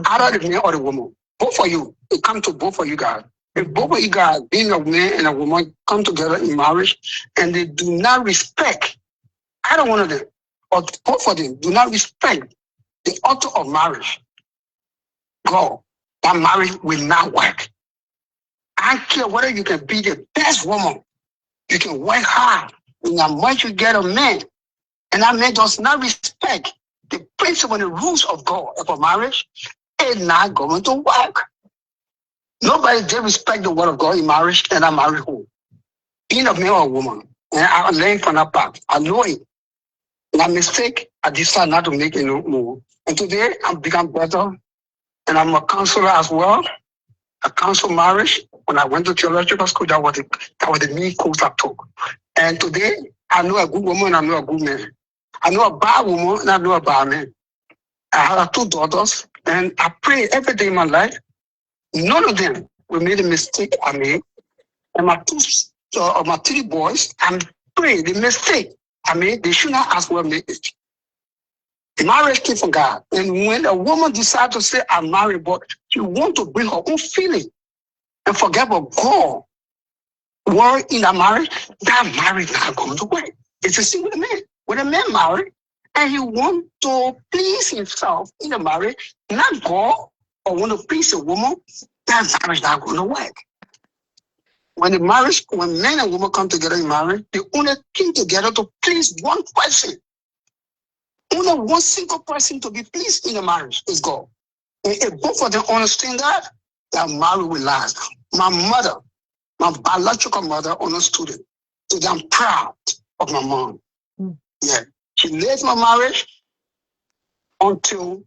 Either the man or the woman. Both of you. It comes to both of you guys. If both of you guys, being a man and a woman, come together in marriage and they do not respect either one of them, or both of them do not respect the author of marriage, God, that marriage will not work. I don't care whether you can be the best woman, you can work hard, and how much you get a man, and that man does not respect the principle and the rules of God of marriage, it's not going to work. Nobody did respect the word of God in marriage, and I marry home. Being a man or a woman, and I learned from that part. I know it. That mistake, I decided not to make it no more. And today, I've become better, and I'm a counselor as well. I counsel marriage. When I went to theological school, that was the main course I took. And today, I know a good woman, I know a good man. I know a bad woman, and I know a bad man. I have 2 daughters, and I pray every day in my life. None of them will make the mistake I made. And my 3 boys, I'm praying the mistake I made, they should not as well make it. Marriage came from God. And when a woman decides to say, I'm married, but she wants to bring her own feeling and forget what God were in that marriage not going to work. It's the same with a man. When a man married and he wants to please himself in the marriage, not God, or want to please a woman, that marriage not going to work. When men and women come together in marriage, they only came together to please one person. Only one single person to be pleased in the marriage is God. And if both of them understand that marriage will last. My mother, my biological mother, understood it. So I'm proud of my mom. Yeah. She led my marriage until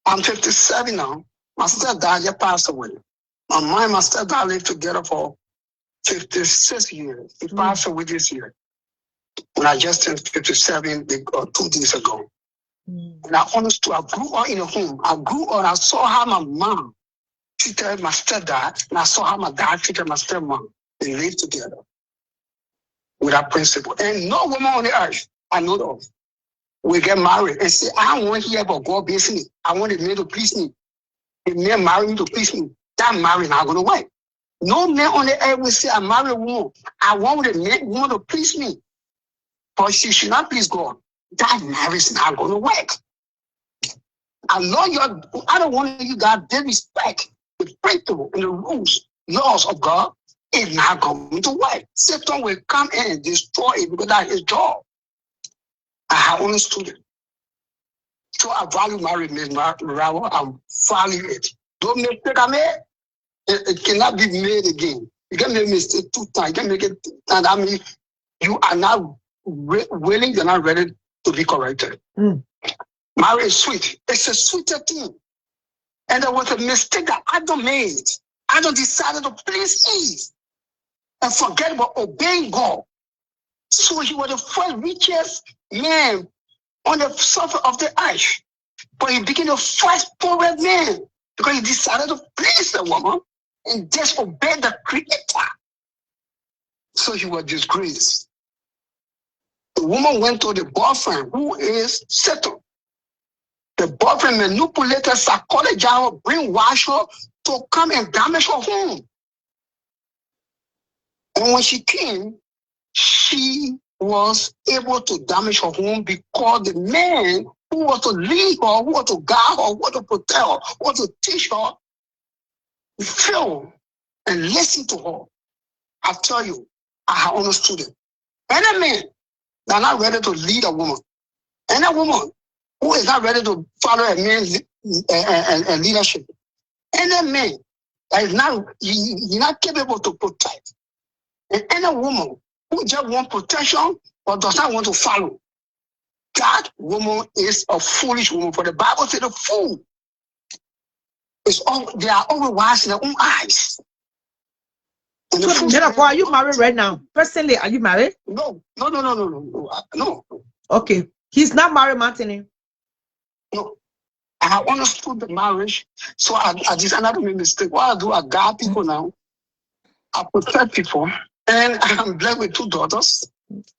I'm 57 now. My stepdad just passed away. My mom and my stepdad lived together for 56 years. He passed away this year. When I just turned 57 2 days ago. And I understood, I grew up in a home. I grew up, I saw how my mom treated my stepdad, and I saw how my dad treated my stepmom. They lived together with that principle. And no woman on the earth, I know of, will get married and say, I don't want to hear about God blessing me. I want the man to please me. The man marry me to please me. That marriage not going to work. No man on the earth will say, I marry a woman. I want the woman to please me. But she should not please God. That marriage is not going to work. I don't want you guys to respect the principle and the rules, laws of God. it's not going to work. Satan will come in and destroy it because that's his job. I have understood it. So I value marriage, Miss Rawa. I value it. Don't mistake I made. It cannot be made again. You can make a mistake 2 times. You can make it 2 times. I mean, you are not willing, you're not ready to be corrected. Marriage is sweet. It's a sweeter thing. And there was a mistake that Adam made. Adam decided to please Eve and forget about obeying God. So he was the first richest man on the surface of the earth. But he became the first poorest man because he decided to please the woman and disobey the Creator. So he was disgraced. The woman went to the boyfriend, who is Satan. The boyfriend manipulated, psychologized, brainwashed her to come and damage her home. And when she came, she was able to damage her home because the man who was to lead her, who was to guide her, who was to protect her, who was to teach her, failed and listened to her. I tell you, I have understood it. Any man that is not ready to lead a woman, any woman who is not ready to follow a man's leadership, any man that is not capable to protect, and any woman who just wants protection but does not want to follow, that woman is a foolish woman. For the Bible says the fool they are always wise in their own eyes. And So, Jennifer, are you married right now? Personally, are you married? No. Okay. He's not married, Martin. No. I understood the marriage, so I decided to make a mistake. What I do, I guide people now. I protect people, and I'm blessed with 2 daughters,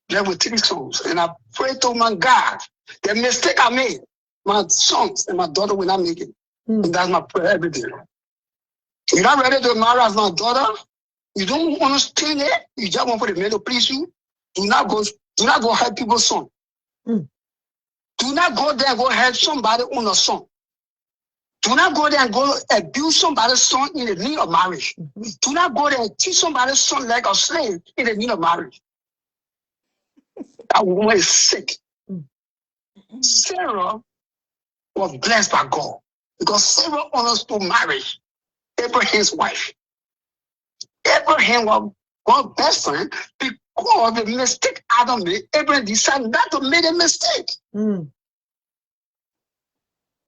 blessed with 3 sons. And I pray to my God, the mistake I made, my sons and my daughter will not make it. And that's my prayer every day. You're not ready to marry as my daughter. You don't understand it. You just want for the man to please you. Do not go help people's son. Do not go there and go help somebody on a son. Do not go there and go abuse somebody's son in the need of marriage. Do not go there and teach somebody's son like a slave in the need of marriage. That woman is sick. Sarah was blessed by God because Sarah understood marriage. Abraham's wife. Abraham was God's best friend because the mistake Adam made, Abraham decided not to make a mistake.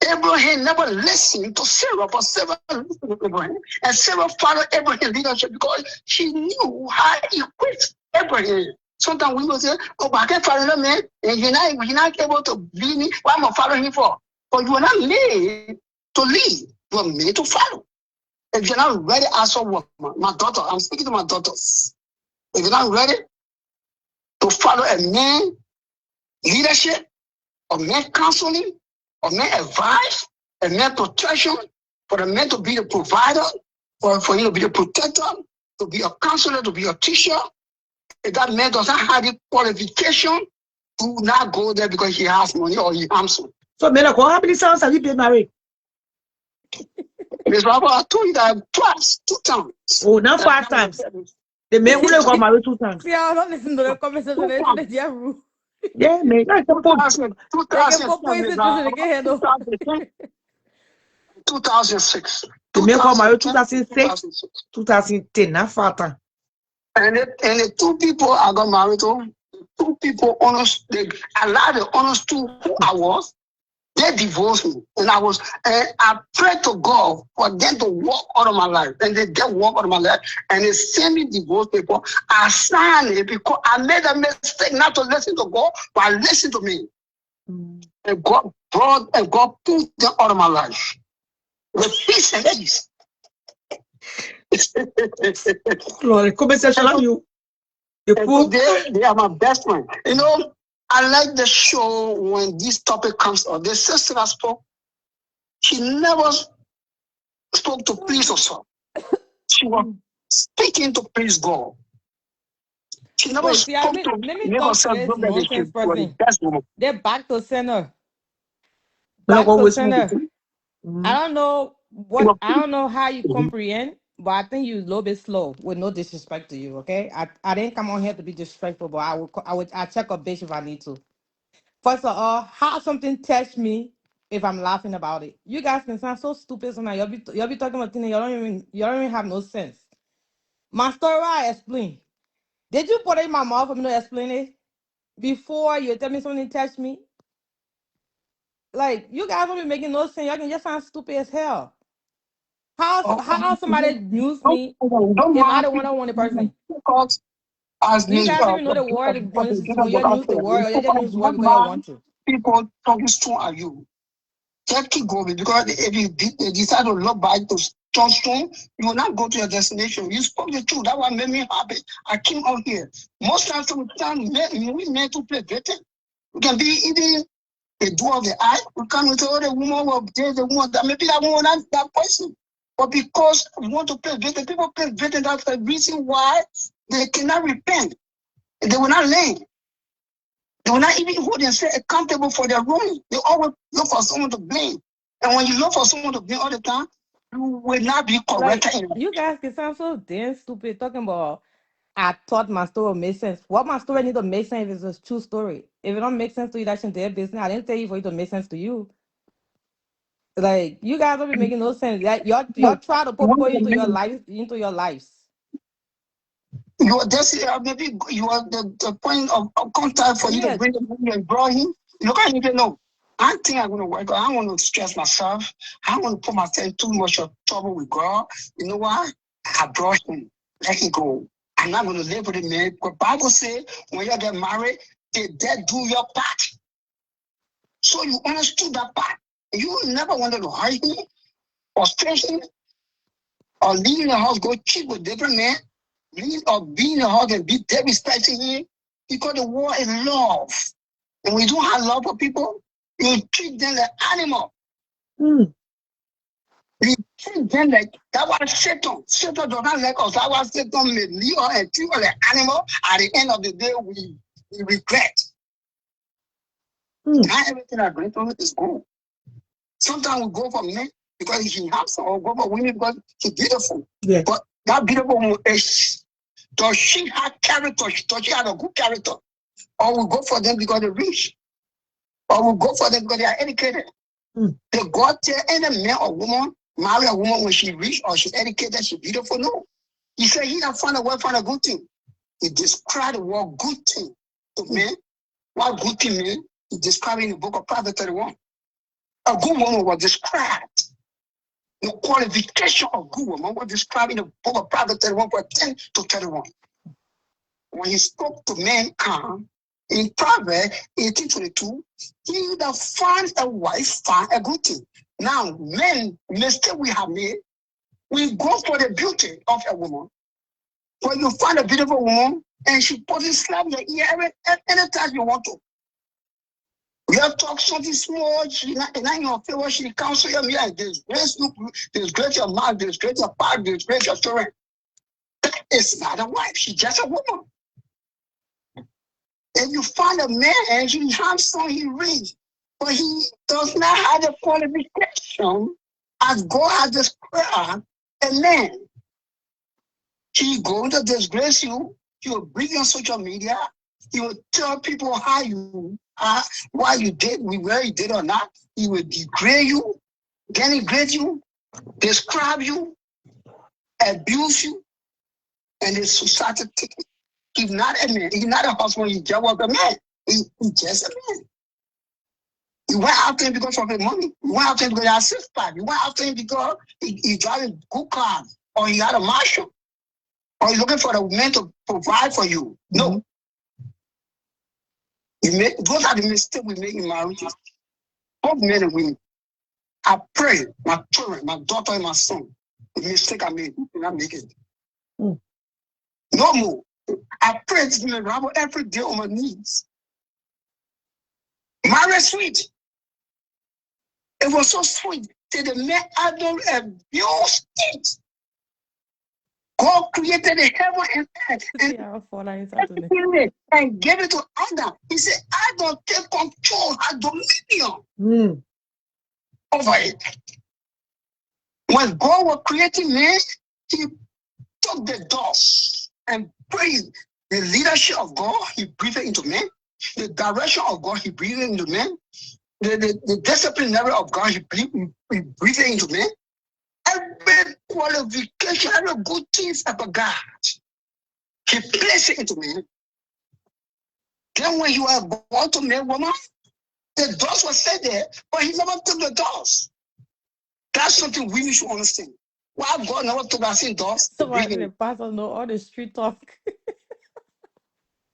Abraham never listened to Sarah, but Sarah listened to Abraham. And Sarah followed Abraham's leadership because she knew how he quit Abraham. Sometimes we will say, oh, but I can't follow that man, and you're not able to lead me. Why am I following him for? But you are not made to lead. You are made to follow. If you're not ready as a woman, my daughter, I'm speaking to my daughters. If you're not ready to follow a man leadership, a man counseling, a man advice, a man protection, for a man to be the provider, for him to be the protector, to be a counselor, to be a teacher, if that man does not have the qualification, do not go there because he has money or he has money. So, Melako, how many sons have you been married? Miss Robert, I told you that twice, 2 times. Oh, not 5 times. The man who got married 2 times. Yeah, I don't listen to the conversation. Yeah, man. That's the point. 2006. The man got married 2006, 2010, not 5 times. And the 2 people I got married to, 2 people understood, they understood who I was. They divorced me, and I prayed to God for them to walk out of my life, and they did walk out of my life, and they sent me divorce paper. I signed it because I made a mistake not to listen to God, but I listened to me. And God brought and God put them out of my life with peace and ease. Lord, conversation on you. They are my best friend. You know, I like the show when this topic comes up. The sister I spoke, she never spoke to please herself. She was speaking to please God. She never spoke to make herself look like she was the best woman. They're back to center. Back to center. I don't know how you comprehend, but I think you're a little bit slow with no disrespect to you, okay? I didn't come on here to be disrespectful, but I check a bitch if I need to. First of all, how something touch me if I'm laughing about it. You guys can sound so stupid sometimes. You'll be talking about things and you don't even have no sense. My story I explain. Did you put it in my mouth for me to explain it? Before you tell me something touch me? Like you guys don't be making no sense. Y'all can just sound stupid as hell. How somebody use me don't if I want don't want to people want a person? because as Do you the guys even know the word when you use the word or you just use the word because you want to? people talking strong at you. Just keep going because if you decide to look back to strong, you will not go to your destination. You spoke the truth. That one made me happy. I came out here. Most times we meant to play victim. We can be even a door of the eye. We come with all the woman will date the woman that maybe that woman not that person. But because we want to play victim, people play victim. That's the reason why they cannot repent. They will not learn. They will not even hold themselves accountable for their wrong. They always look for someone to blame. And when you look for someone to blame all the time, you will not be Like corrected. you guys can sound so damn stupid talking about I thought my story made sense. What my story need to make sense if it's a true story. If it don't make sense to you, that's their business. I didn't tell you for it to make sense to you. Like you guys don't be making no sense. That y'all try to put point into your lives. You are just maybe you are the point of contact for you to Yeah, bring the money and draw him. You can't even know. I think I'm going to work. I don't want to stress myself. I don't want to put myself in too much of trouble with God. You know why? I brought him. Let him go. I'm not going to live with him, man. Because Bible says when you get married, they dead do your part. So you understood that part. You never wanted to hurt him or stress him or leave in the house, go cheat with different men. Leave or be in the house and be disrespecting him because the war is love. And when you don't have love for people, you treat them like animal. Mm. You treat them like that was Satan. Satan does not like us. That was Satan made leave us and treat us like animal. At the end of the day, we regret. Not everything I bring to him is good. Sometimes we go for men because he handsome, or go for women because she's beautiful. Yeah. But that beautiful woman is, does she have character? Does she have a good character? Or we go for them because they're rich? Or we go for them because they are educated? They go tell any man or woman, marry a woman when she's rich or she's educated, she's beautiful. No. He said he not find a word, find a good thing. He described the word good thing to men. What good thing mean? He described in the book of Proverbs 31. A good woman was described. The qualification of good woman was described in the book of Proverbs 31 from 10 to 31. When he spoke to mankind in Proverbs 18:22, he that finds a wife find a good thing. Now, men, mistake we have made, we go for the beauty of a woman. When you find a beautiful woman and she puts it slap your ear anytime you want to. You have talked something small, she not in your favor, she counsel you, and disgrace you, disgrace your mouth, disgrace your part, disgrace your children. That is not a wife, she's just a woman. If you find a man and he handsome, he rich, but he does not have the qualification as God has described a man, he's going to disgrace you. He will bring you on social media. He will tell people how you are, why you did, where you did or not. He will degrade you, denigrate you, describe you, abuse you, and the society take it. He's not a man. He's not a husband. He's just a man. He's just a man. You went after him because of his money. You went after him because he had six pack. You went after him because he driving a good car or he had a marshal or you're looking for a man to provide for you. No. Those are the mistakes we make in marriages. Both men and women. I pray my children, my daughter and my son, the mistake I made, do not make it. No more. I pray this man every day on my knees. Marriage sweet. It was so sweet that the man Adam abused it. God created the heaven and earth and gave it to Adam. He said, Adam, take control, have dominion over it. When God was creating man, He took the doors and breathed the leadership of God. He breathed it into men. The direction of God, he breathed it into men. The disciplinary of God, he breathed it into men. Every qualification, every good things about God, he placed it into men. Then when you are born to man, woman, the doors were set there, but he never took the doors. That's something we should understand. Why God never took us in doors? Somebody the pastor know all the street talk.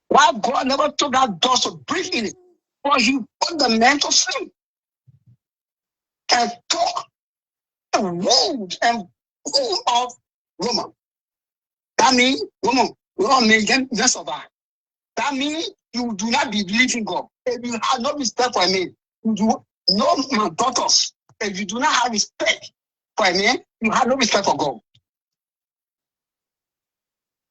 Why God never took that doors to breathe in it? But he put the man to sleep and took the wound and pull of woman. That means, woman, we all make them survive. That means you do not believe in God. If you have no respect for me, you do know my daughters. If you do not have respect for me, you have no respect for God.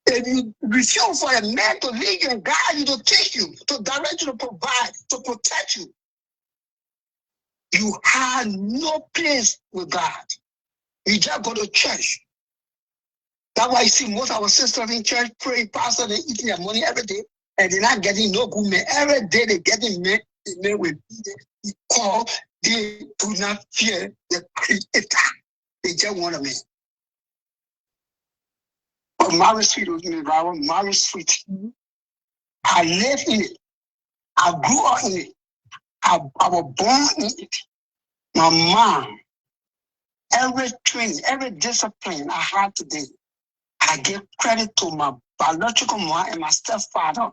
If you refuse for a man to lead you and guide you, to teach you, to direct you, to provide, to protect you, you have no place with God. You just go to church. That's why you see most of our sisters in church praying, pastor, they eating their money every day, and they're not getting no good men. Every day they're getting men, the men will be called, they do not fear the creator. They just want a man. But marriage sweet with me, brother. Marriage sweet. I live in it. I grew up in it. I was born in it. My mom, every training, every discipline I had today, I give credit to my biological mom and my stepfather,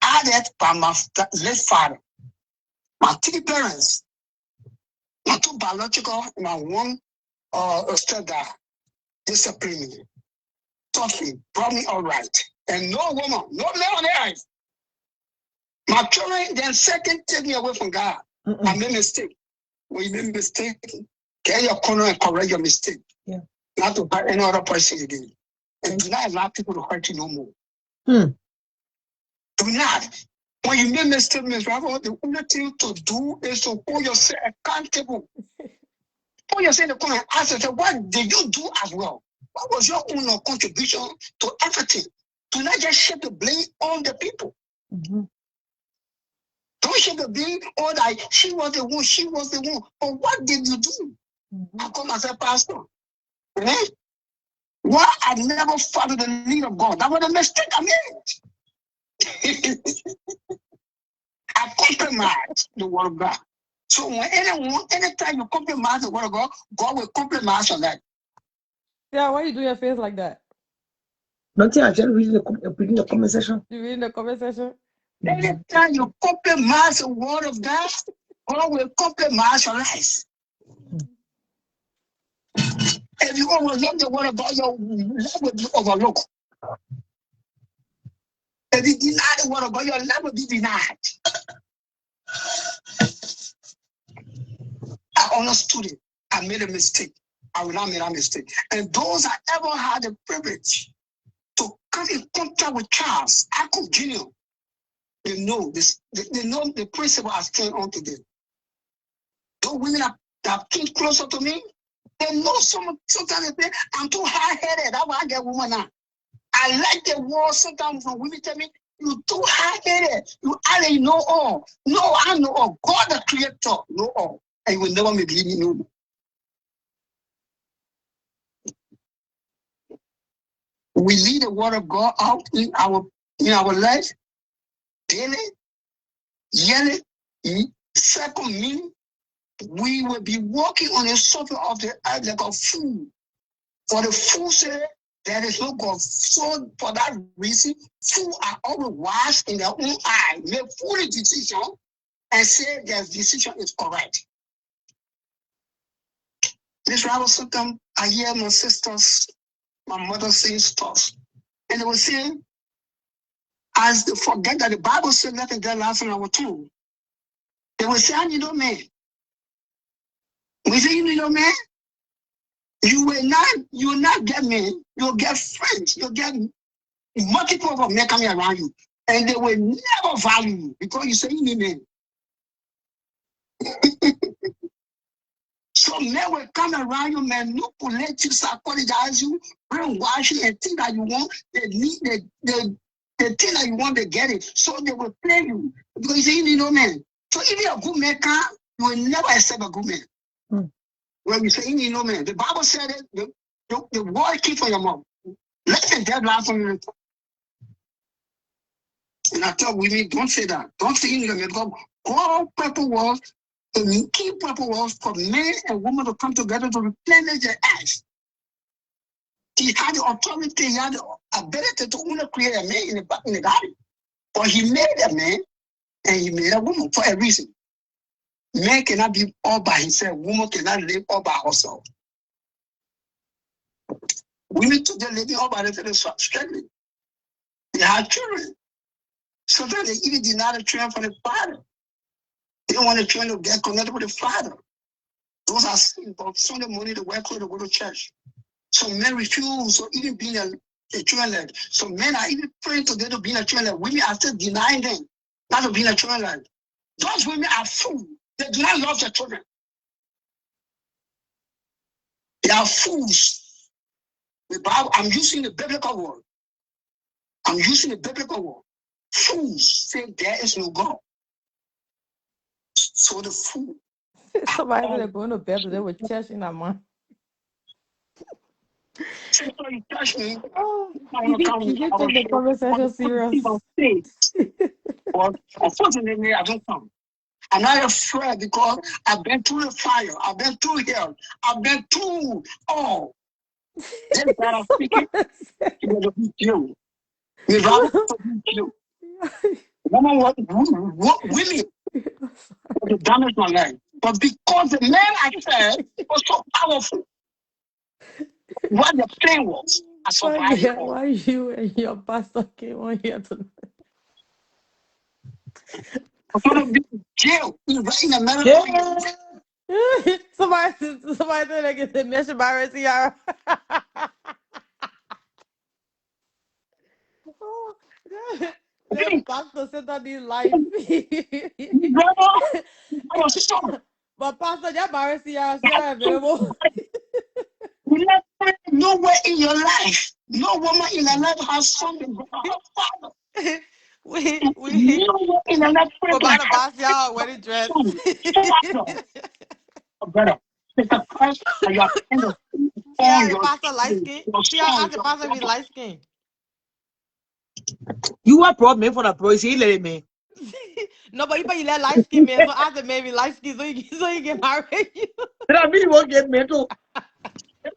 added by my late father. My three parents, my two biological and my one stepdad, disciplined me, taught me, brought me all right. And no woman, no man on the earth. My children then second take me away from God. I made a mistake. When you make a mistake, get your corner and correct your mistake. Yeah. Not to hurt any other person again. And do not allow people to hurt you no more. Do not. When you make mistakes, the only thing to do is to hold yourself accountable. Put yourself in the corner and ask yourself, what did you do as well? What was your own contribution to everything? Do not just shift the blame on the people. Don't shift the blame on that she was the one, she was the one. But what did you do? I call myself pastor. Right? Why I never followed the lead of God? That was a mistake I made. I compromised the word of God. So when anytime you compromise the word of God, God will compromise on that. Yeah, why you do your face like that? Nothing, I just reading the comment section. You read the comment section? Anytime you compromise the word of God, God will compromise your life. If you overlook the word of God, your life will be overlooked. If you deny the word of God, your life will be denied. I understood it. I made a mistake. I will not make that mistake. And those that ever had the privilege to come in contact with Charles Akon Jr., they know this. They know the principle I stand on today. Those women that came closer to me, they know sometimes they say, I'm too high-headed. That's why I get women now. I like the word sometimes when women tell me, you too high-headed. You already know all. No, I know all. God the creator know all. And you will never make me know. We lead the word of God out in our life daily, yearly, second meaning. We will be walking on the surface of the earth like a fool. For the fool said there is no God. So for that reason, fools are always wise in their own eye, make foolish decision and say their decision is correct. This rather sometimes I hear my sisters, my mother saying stuff. And they were saying, as they forget that the Bible said nothing there last in our tongue. They will say, I need no man. We say, you need no man? You will not get men. You'll get friends. You'll get multiple of men coming around you. And they will never value you because you say you need men. So men will come around you, man, manipulate you, psychologize you, brainwash you, and think that you want, they need, they think that you want, they get it. So they will play you. Because you say, you need no man. So even a good man can't, you will never accept a good man. When you say, you need no man. The Bible said it, the word keep for your mouth. Let the devil out from you. And I tell women, don't say that. Don't say you need a man. Because God purpose was, the key purpose was for men and women to come together to replenish their eggs. He had the authority, he had the ability to only create a man in the body. But he made a man and he made a woman for a reason. Man cannot be all by himself. Woman cannot live all by herself. Women today living all by themselves, struggling. They have children. Sometimes they even deny the children from the father. They don't want the children to get connected with the father. Those are sins, but Sunday morning they wear clothes to go to church. Some men refuse, so even being a children. Some men are even praying today to be a children. Women are still denying them not to be a children. Those women are fools. They do not love their children. They are fools. The Bible, I'm using the biblical word. I'm using the biblical word. Fools say there is no God. So the fool. Somebody said they're going to bed, but they were churching that man. So you touch me. Oh, you can take the conversation serious. But unfortunately, I don't come. I'm not afraid because I've been through the fire. I've been through hell. I've been through all. Then that I'm speaking, it was a big deal. We rather to beat you. Woman was willing to damage my life. But because the man I said was so powerful, what the plan was, I survived it all. Why you and your pastor came on here tonight? I'm going to be in jail right in America. Somebody said they get the mission by Ciara. Oh, that pastor said that in life. But pastor, that by Ciara still available. Nowhere in your life, no woman in your life has something but her father. We Nowhere in your life, about to boss y'all wedding dress. Better. Mr. Christ, you are kind of Yeah, the pastor light skin. Yeah, I the pastor be light skin. You are problem for the boys, he let me. No, but you let light skin man, so I said maybe light skin so you get married. Then I really won't get mental.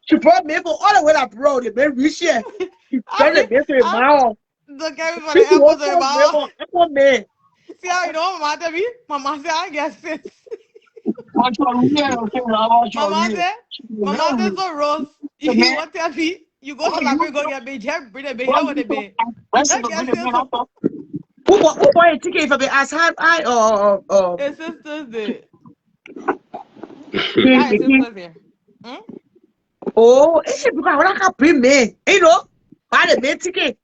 She brought me for all the way up road, the baby rich here. He turned the baby mouth. The carry for the apples and mouth. Man. See how you know, Mama tell me? Mama say I get sense. Mama said so Rose. You want to be? You go to Liberia, go get big jam, bring a big on the bed. Who bought a ticket for the as high I His sisters did. His sisters here. Oh, it's because I can't bring me. You know, buy the main ticket.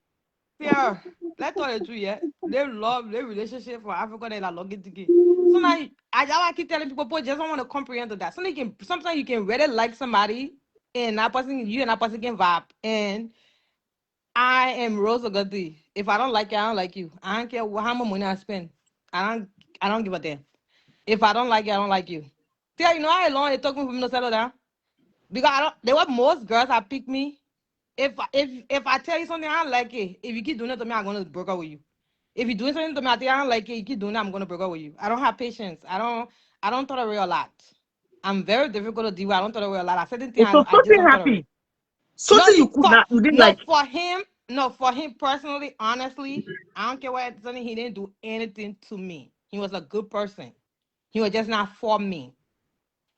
Yeah, let's tell the truth, yeah. They love their relationship for Africa, they like looking ticket. So now I keep telling people, boy, just don't want to comprehend that. So sometimes you can really like somebody and that person, you and that person can vibe. And I am Rose Agati. If I don't like you, I don't like you. I don't care how much money I spend. I don't give a damn. If I don't like you, I don't like you. See, you know how long it took me for me to settle down? Because there were most girls that pick me. If I tell you something I don't like it, if you keep doing it to me, I'm gonna break up with you. If you're doing something to me I think I don't like it, you keep doing it, I'm gonna break up with you. I don't have patience. I don't tolerate a lot. I'm very difficult to deal with. I don't tolerate a lot. I said things I just don't tolerate. Something you could not, you didn't like. For him personally, honestly, I don't care what something he didn't do anything to me. He was a good person. He was just not for me.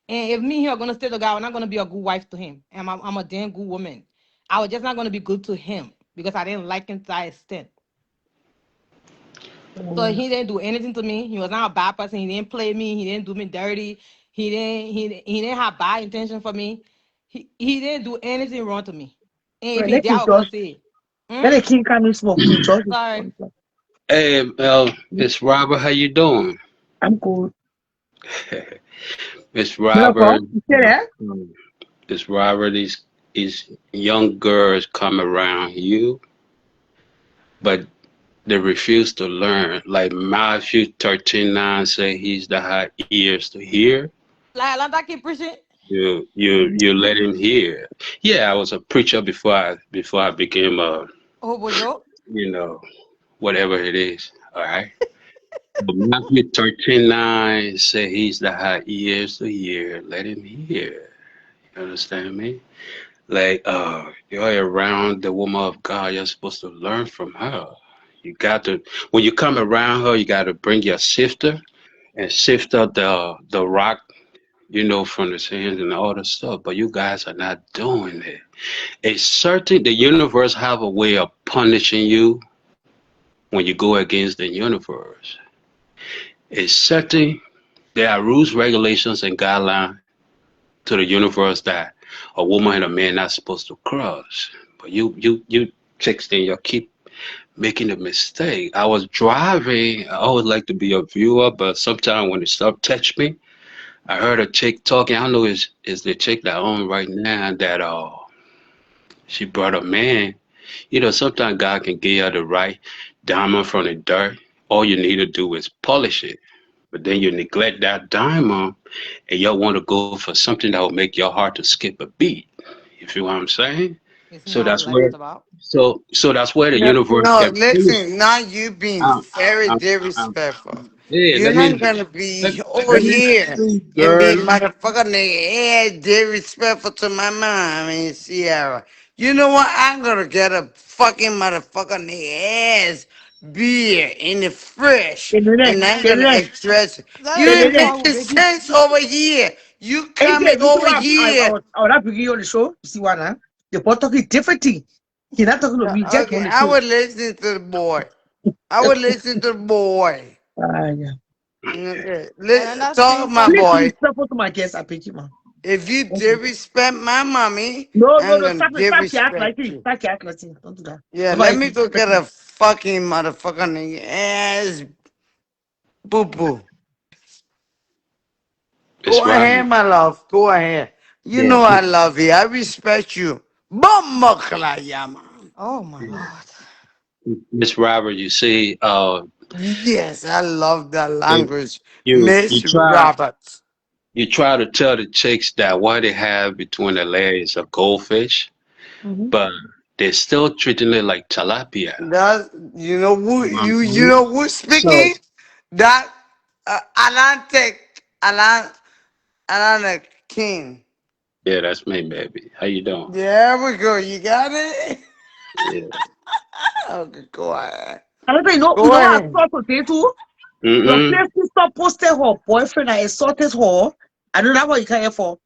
And if me and him are gonna stay together, I'm not gonna be a good wife to him. And I'm a damn good woman. I was just not gonna be good to him because I didn't like him to that extent. So he didn't do anything to me. He was not a bad person. He didn't play me. He didn't do me dirty. He didn't have bad intention for me. He didn't do anything wrong to me. And if he did, I was gonna say it. Let the king come in smoke. Sorry. Hey, it's Robert. How you doing? I'm cool. Miss Miracle, Robert, you say that? um, Miss Robert, these young girls come around you, but they refuse to learn. Like Matthew 13:9 say he's the hot ears to hear. Like Atlanta keep preaching. You let him hear. Yeah, I was a preacher before I became a, Oh, bojo. you know, whatever it is. All right. But Matthew 13:9 say he's the hot ears to hear. Let him hear. You understand me? Like, you're around the woman of God, you're supposed to learn from her. You got to, when you come around her, you got to bring your sifter and sift out the rock, from the sands and all the stuff. But you guys are not doing it. It's certain the universe have a way of punishing you when you go against the universe. It's certain there are rules, regulations, and guidelines to the universe that a woman and a man not supposed to cross. But you chicks then you keep making a mistake. I was driving. I always like to be a viewer, but sometimes when the stuff touch me, I heard a chick talking. I don't know is the chick that I own right now that she brought a man. Sometimes God can give you the right diamond from the dirt. All you need to do is polish it. But then you neglect that diamond and you want to go for something that will make your heart to skip a beat. You feel what I'm saying? It's So not that's what life where is about. so that's where the No, universe no, can punish. listen, now you being Um, very um, disrespectful. yeah, You're not gonna be over let me here speak, and be girl. motherfucking ass disrespectful to my mom and Sierra. You know what? I'm gonna get a fucking motherfucking ass beer in the fridge Kenene, and I'm gonna Kenene, express it. That You is ain't too Kenene. far, making baby. sense over here. You coming AJ, you see over what here. I was not bringing you on the show. You see what, huh? You're both talking different thing. He's not talking to me, just Okay, on the I show. would listen to the boy. I would listen to the boy. Yeah. Okay. Atlanta Talk, speak my for Please be boy. respectful to my guests. I beg you, man. If you Thank you. disrespect my mommy, No, no, I'm no. gonna Stop it. Stop cat like disrespect this. you. Stop cat like this. Don't do that. Yeah, let Nobody me go get disrespect a me. fucking motherfucking ass boo boo. It's Go right. ahead, my love. Go ahead. You Yeah, know I love you. I respect you. Bummakla yama. Oh my lord. Miss Robert, you see, Yes, I love that you language, you Miss Roberts. try to tell the chicks that what they have between their legs is a goldfish, Mhm. but they're still treating it like tilapia. That you know who You know what I'm you saying? know who's So speaking? That Alan Alan King. yeah, that's me, baby. How you doing? There we go. You got it. Yeah. Okay, go ahead. And then, you Go know what I ahead. saw today too? Your Mm-mm. place sister posted her boyfriend and assaulted her. I don't know what you can hear for.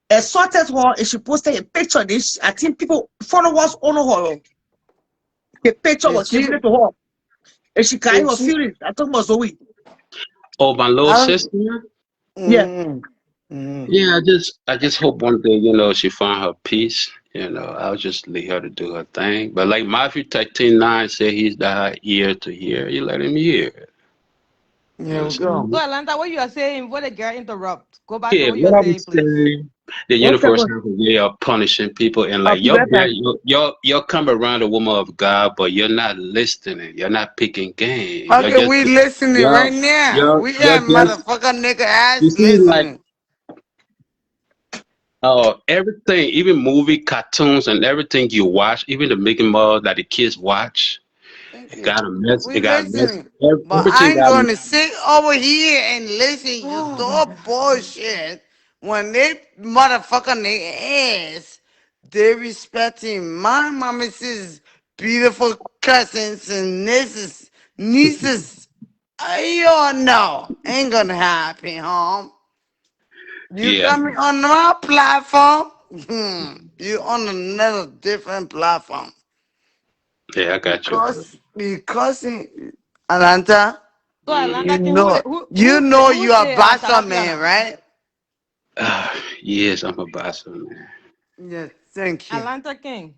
Assaulted her and she posted a picture. This I think people followers on her. The picture was Is she? given to her. And she carried Is her she? feelings. I talking about Zoe. Oh, my little I sister. don't. Yeah. Yeah, I just hope one day, she find her peace. I'll just leave her to do her thing. But like Matthew 13:9 said he's the ear to hear. You let him hear. You Here we understand go. me? So Atlanta, what you are saying, what the girl interrupt. Go back to Yeah, what you are what I saying, was please. saying, the One universe second. has a way of punishing people, and I'll like be right back. you're come around the woman of God, but you're not listening. You're not picking game. How can we listening You're, right now? you're, We you're got just, motherfucker nigga you ass see, like, listening. everything, even movie, cartoons, and everything you watch, even the Mickey Mouse that the kids watch, Thank it you. got a mess. We It got a mess. listening. But Everything I ain't got a gonna sit over here and listen you Oh my talk god. bullshit when they motherfucker nigga ass. They respecting my mama's beautiful cousins and nieces. You all know. Ain't gonna happen, home. You yeah, coming on my platform? You on another different platform. yeah. I got you. Because in Atlanta, So Mm-hmm. Atlanta King, who you who say know who you are say Bassa Talapia man, now? right? Yes, I'm a boss man. Yes, thank you. Atlanta King.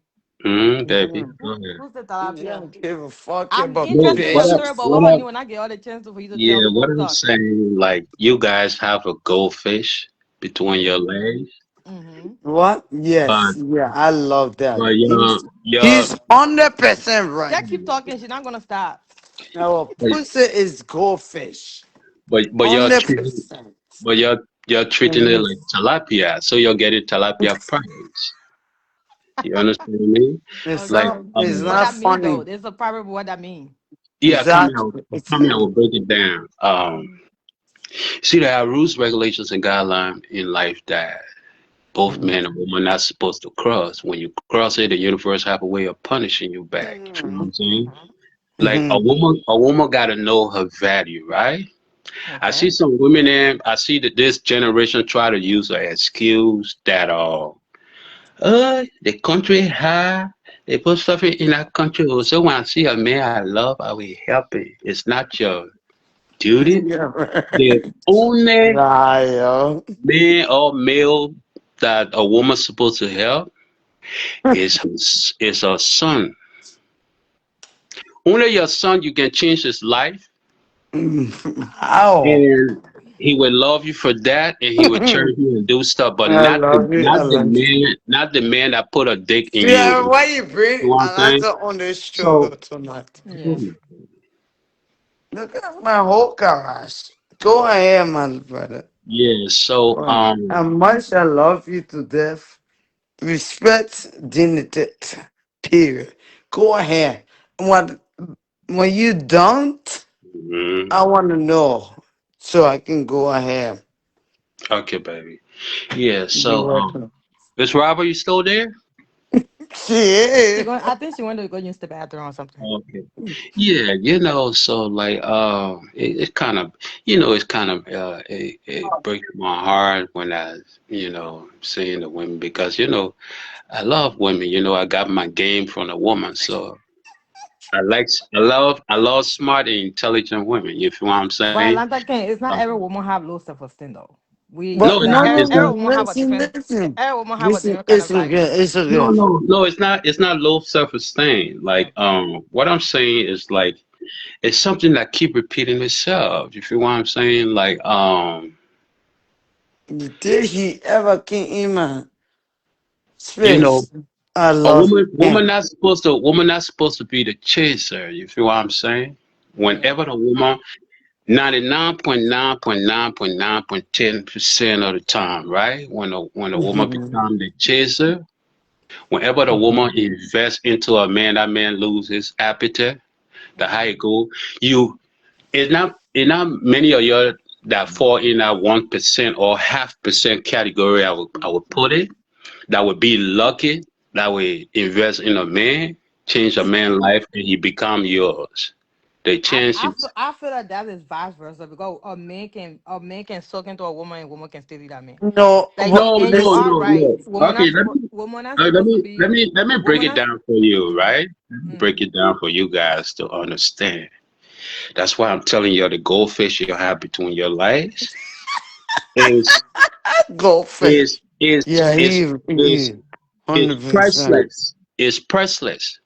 Baby, Mhm. go ahead. Who's the You Talapia? don't give a fuck I'm about No, interested in your what story, up? but bitches. what What about up? me when I get all the chance for you to tell Yeah, me? what I'm Talk. saying, like you guys have a goldfish. between your legs. Mm-hmm. What? But Yes. Yeah, I love that. but your He's 100% right. Just keep talking. She's not gonna stop. Our but pussy is goldfish. but you're treating 100%. but you're treating it Mhm. like tilapia, so you're getting tilapia price. You understand me? It's Like not. Okay. It's What not that mean though? funny. There's a problem with what that mean. yeah, Exactly. come here, I will break it down. See, there are rules, regulations, and guidelines in life that both man and woman not supposed to cross. When you cross it, the universe have a way of punishing you back. You know what I'm saying? Like Mhm. a woman gotta know her value, right? I Okay. see some women in. I see that this generation try to use an excuse that the country high. They put stuff in our country. So when I see a man I love, I will help it. It's not your duty. Yeah. The only Nah, yo. man or male that a woman's supposed to help is her son. Only your son you can change his life, Ow. and he will love you for that, and he will cherish you and do stuff, but I love you. I love you. not the man that put a dick in you. Yeah, why you You bring know what I'm saying? Atlanta on this show So tonight? Yeah. Look at my whole garage. Go ahead, my brother. yeah, so How much I love you to death. Respect, dignity, period. Go ahead. When you don't, mhm. I want to know so I can go ahead. Okay, baby. Yeah, You're so welcome. Miss Robert, you still there? She Yeah. going. I think she went to go use the bathroom or something. Okay. Yeah, so like it kind of it's kind of it breaks my heart when I seeing the women because I love women. I got my game from a woman, so I love smart and intelligent women. You feel what I'm But saying? Atlanta can't. It's not Um, every woman have low self esteem though. We But no, it's like no, not. no, It's every not. woman no. have a Listen, different. listen. Every woman have a Listen, different kind it's of value. okay. It's No, okay. no. It's not low self-esteem. Like Okay. what I'm saying is like it's something that keep repeating itself. You feel what I'm saying? Like Did he ever came in my you know space? I a love him. woman not supposed to be the chaser. You feel what I'm saying? Yeah. Whenever the woman 99.9.9.9.10% of the time, right? When a woman become the chaser, whenever the woman invests into a man, that man loses his appetite. The higher it go, you it's not many of you that fall in that 1% or half percent category. I would put it that would be lucky that would invest in a man, change a man's life, and he become yours. The chance is I feel like that is vice versa because a man can soak into a woman and woman can still be that man. No, Like but no, and you no, are listen. no, right. no. Okay, Woman not supposed to be let me break woman it not. down for you, Mm, right? Break mm. it down for you guys to understand. That's why I'm telling you the goldfish you have between your legs is Go fit. is is Yeah, is is he, is 100%. priceless. Is priceless.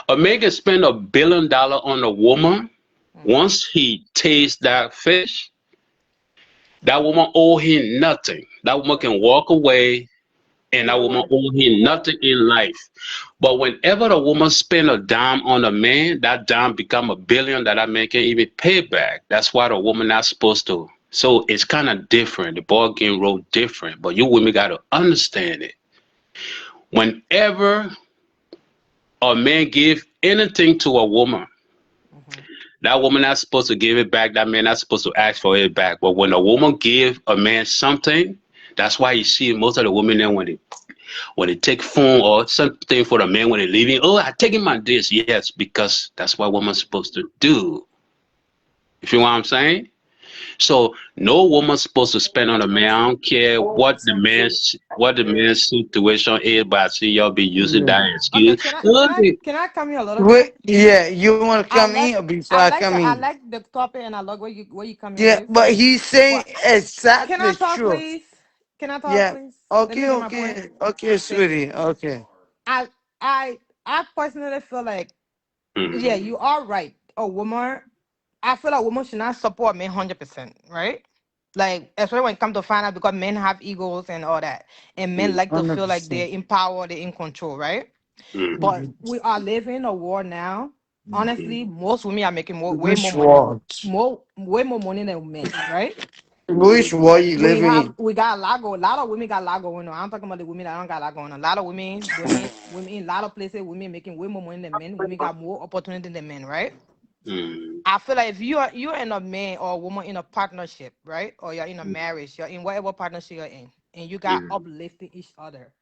A man can spend $1 billion on a woman. Mm-hmm. Once he tastes that fish, that woman owe him nothing. That woman can walk away, and that woman owe him nothing in life. But whenever the woman spend a dime on a man, that dime become $1 billion that man can even pay back. That's why the woman not supposed to. So it's kind of different. The ball game roll different. But you women got to understand it. Whenever a man give anything to a woman, Mm-hmm. that woman not supposed to give it back. That man not supposed to ask for it back. But when a woman give a man something, that's why you see most of the women then when they take phone or something for the man when they're leaving. Oh, I taking my this. Yes, because that's what woman's supposed to do. You feel what I'm saying? So no woman's supposed to spend on a man. I don't care what the man's situation is, but I see y'all be using Yeah. that Okay, excuse. can I Oh, can I can I come here a little bit? Wait, yeah, you want to come I in like or before I come I in? like the topic and I like what you come here Yeah, with. but he's saying But can I exactly talk, true. please? Can I talk, Yeah. please? Let me Okay, get my point. okay. Okay, Thank you. sweetie. Okay. I I I personally feel like yeah, mm, you are right. A woman, I feel like woman should not support men 100%, right? Like especially when it comes to finance, because men have egos and all that, and men Mm, like to feel like they're 100%. in power, they're in control, right? mm, But we are living in a war now. mm, Honestly, most women are making way more Which money, world? way more money than men, right? Which world you living in? We got a lot of women got a lot going on. I'm talking about the women that don't got a lot going on. A lot of women in a lot of places, women making way more money than men. Women got more opportunity than men, right? mm, I feel like if you're in a man or a woman in a partnership, right, or you're in a marriage, you're in whatever partnership you're in, and you got mm, uplifting each other.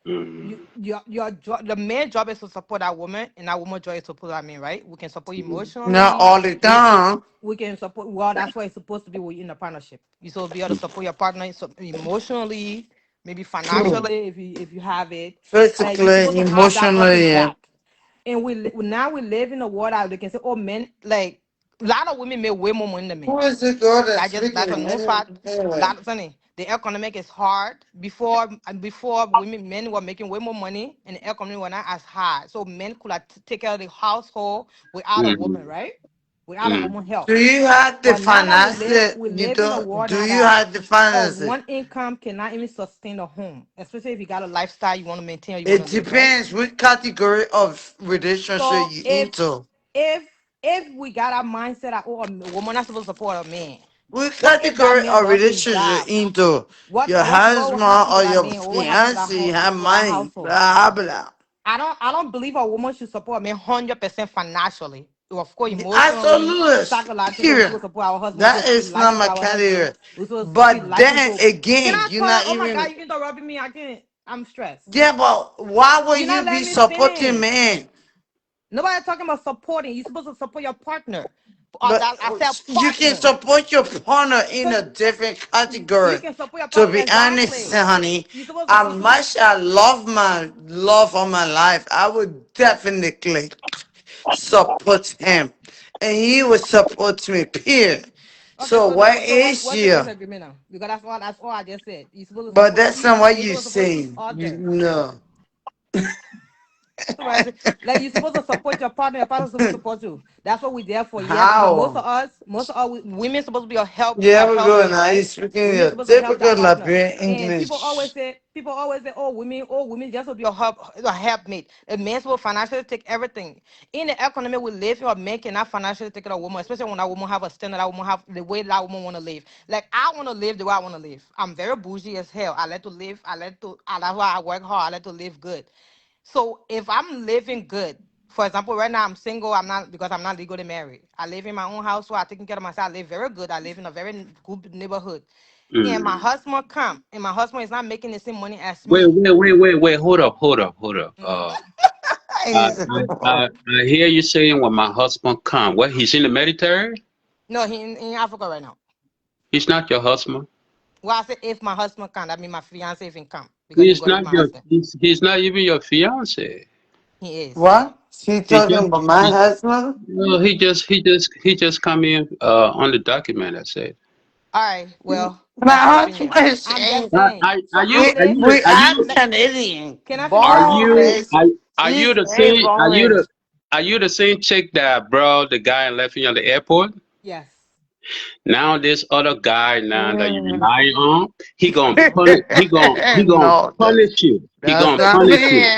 mm, The man job is to support that woman, and that woman job is to support that man, right? We can support Not emotionally. all the time. We can support. Well, that's what it's supposed to be when you're in a partnership. You supposed to be able to support your partner emotionally, maybe True. financially if you have it. Like you're supposed Physically, to have that person emotionally, yeah. back. And now we live in a world that they can say, oh, men like a lot of women make way more money than men. Who is the girl that's That's a speaking? known fact. Anyway. Lot Sonny, the economic is hard. Before women men were making way more money and the economy were not as hard. So men could like, take care of the household without a woman, mm, right? Without a mm. woman help. Do you have the But now that finances? we You live in a don't. world Do now you that have the finances? one income cannot even sustain a home, especially if you got a lifestyle you want to maintain or you want It to live, right? depends which category of relationship So you into. if if we got our mindset that oh, a woman not supposed to support a man, Which what if that category man of lost his relationship job? into? Your What will husband happen to or that your man? What will happen to that fiance home have to that money? household? Blah blah. I don't believe a woman should support a man 100% financially. Of course, emotionally, Absolutely. psychologically, we're Period. supposed to support our husband. We're That supposed to speak is life not into my our husband. category. We're supposed to speak But life then into. Can again, I you're talk? not Oh my God, even. you interrupting me. I can't. I'm stressed. Yeah, but why would You're you not be letting me supporting finish. men? Nobody talking about supporting. You're supposed to support your partner. But I said you can partner. support your partner in So a different you category. can support your To partner be honest, exactly. honey, You're supposed to. as much I love my love of my life, I would definitely support him, and he would support me. Period. Okay, So so what is what's the you? disagreement now? Because that's all I just said. You're supposed to But support that's not what you're you supposed to support each say. You other. know. That's what I said. Like you're supposed to support your partner's supposed to support you. That's what we're there for. Yes, but How? most of us women supposed to be a Yeah, we go helpmate, now. You right? speaking Women your supposed to help their typical partner. Liberian And English. people always say, oh, women just to be a helpmate. A man's will financially take everything. In the economy we live, a man cannot financially take care of a woman, especially when that woman have a standard, that woman have the way that woman want to live. Like I want to live the way I want to live. I'm very bougie as hell. I like to live. That's why I work hard. I like to live good. So if I'm living good, for example, right now I'm single. I'm not because I'm not legally married. I live in my own house, so I'm taking care of myself. I live very good. I live in a very good neighborhood. And my Mm. husband come, and my husband is not making the same money as Wait, me. wait, wait, wait, wait. Hold up, hold up, hold up. Mm. I hear you saying when my husband come. What? He's in the military. No, he in Africa right now. He's not your husband. Well, I said if my husband come, that mean my fiance even come because he He's go live with not my your. husband. He's not even your fiance. He is. What? She He talking just. about my He, husband? no, he just come in on the document. I said. All right. Well, that's your My opinion. husband is I'm just saying saying. So I'm we live. we Are are you Canadian. Can I finish are my point, you Born please? raised. are He's you the raised same born raised. are you the same chick that brought the guy and left you on the airport? Yes. Now this other guy now that you Mm. rely on, he gonna No, punish you. He that's gonna not punish you. me.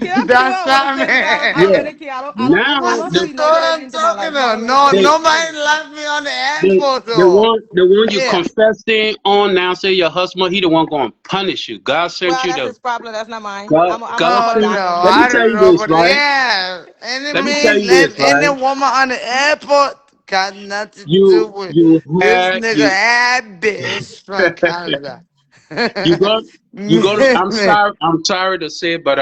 Can I finish what That's I want to not say? Because me. I'm Yeah. very kid. I Now don't That's the see not nobody what I'm into my talking life. Hold about. on, wait. No, Let the me nobody finish. left me on the the airport though. the one you Yeah. confessing on now say your husband he the one gonna punish you. God sent Well, you that's the his problem. That's not mine. God I'm gonna God call Oh sent no, Diamond. let Let me me I tell don't you finish. know, this, but right? yeah, any Let me tell man you this, left any right? woman on the airport got nothing to do You with you this had nigga had bitch from Canada. you go you go to Man, I'm sorry to say but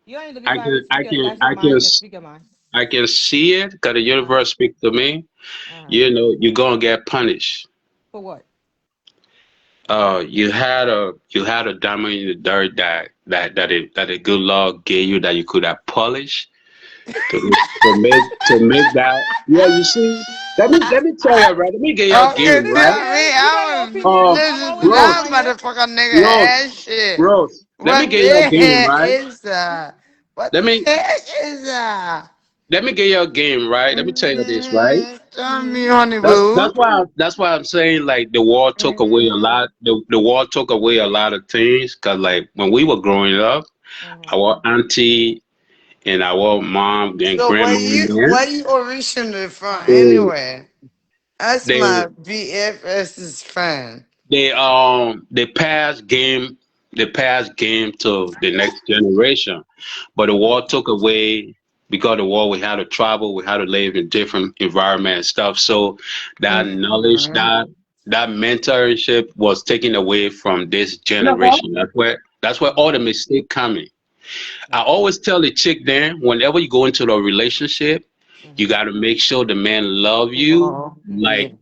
You don't need to be I sorry. can I Speak your. can That's your I mind. can You can speak your mind. I can see it because the Uh universe speak to me. huh. You know, you're gonna get punished. For what? You had a diamond in the dirt that a good Lord gave you that you could have polished to make that. Yeah, you see. Let me tell you, right. Let me get your okay, game, Finish right. tell me again. You know your I was opinion. I'm listening to always right in that my Rose, head. motherfucker nigga Rose, ass shit. Rose. Let me What get the your game, hell right. is that? What Let the me heck is that? let me give you a game, right? Let me tell you this, right? Tell Mm-hmm. me, honey That's boo. that's why I'm saying like the war took away a Mm-hmm. lot. The war took away a lot of things because like when we were growing up, Mm-hmm. our auntie and our mom and So grandma, where man, you originally from they anyway? That's they my BFS's friend. they passed game to the next generation. But the war took away because of the war we had to travel, we had to live in different environment and stuff. So that knowledge, Mhm. that mentorship was taken away from this No, huh? generation. That's where all the Mm-hmm. mistake coming. I Okay. always tell the chick then, whenever you go into a relationship, you Mm-hmm. got to make sure the man love you Oh, yeah. like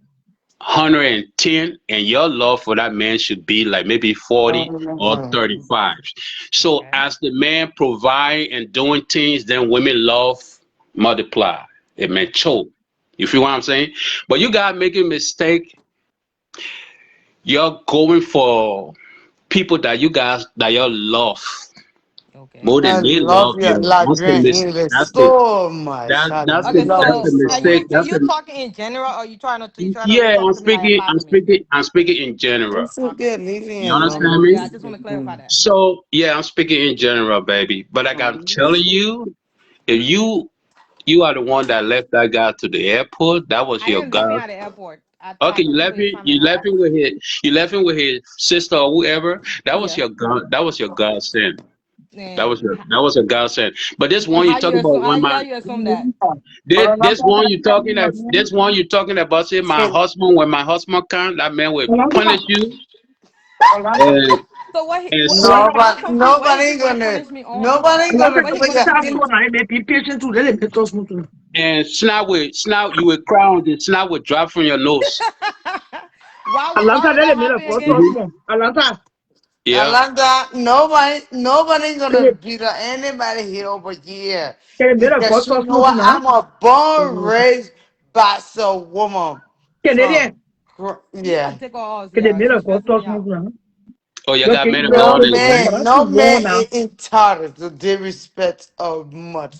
110, and your love for that man should be like maybe 40 or Mhm. 35. So Okay. as the man provide and doing things, then women love multiply. It may choke. You feel what I'm saying? But you gotta make a mistake. You're going for people that you love Okay. more I than they love love your you. That's the Ladrin mis English that's the so much. that I that's the Okay. love that's it the So so mistake. are That's you the talking in general, or you trying to yeah. talk to me like apply to me? I'm speaking in general. It's so Okay. good. Leave me You understand alone. me? Yeah, I just want to clarify that. So yeah, I'm speaking in general, baby. But like I'm telling you, if you are the one that left that guy to the airport, that was I your didn't leave him God. at the airport. I Okay, tried to put his family off. you left him with his sister or whoever. That was Yeah. your God. That was your God sent. And That was a God sent. But this and one you how you talking assume about when how my you assume that? this one you talking about say my So, husband when my husband come, that man will punish Orlando, you Orlando, and So and wait, some I'm confused. What is he gonna punish me on? nobody Orlando, gonna What he put gonna your do to that's me? what I may be patient to really make us move. and snot you will cry on the snot will drop from your nose. Why Atlanta, would they that made a happen photo of again? Hmm. me. Atlanta, Yeah. Alanda, nobody gonna they beat up anybody here over here. made a Because photo you of know me what? now. I'm a born raised Bassa woman from Canadian, You need to yeah. take her off, they yeah. made a She's photo stressing me of me out. now. Oh, you got Okay, men they No born in put race. but man, that's no too man long now. is entitled to disrespect a mother,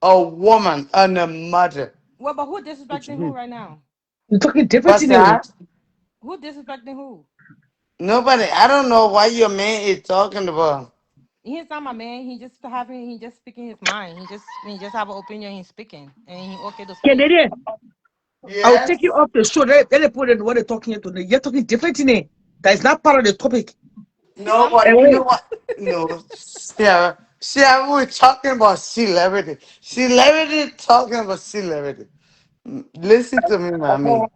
a woman and a mother. Well, but who disrespecting who right now? You're talking different What's in it. that? Who disrespecting who? Nobody. I don't know why your man is talking about. He's not my man. He just speaking his mind. He just have an opinion. He's speaking, and he okay to speak. Canadian, I will take you Yes. off the show. They put in what they're talking here today. You're talking different in it. That is not part of the topic. No, I'm but And you know wait, what? No, Sarah. Sarah, we were talking about celebrity. Celebrity talking about celebrity. Listen to me, mommy.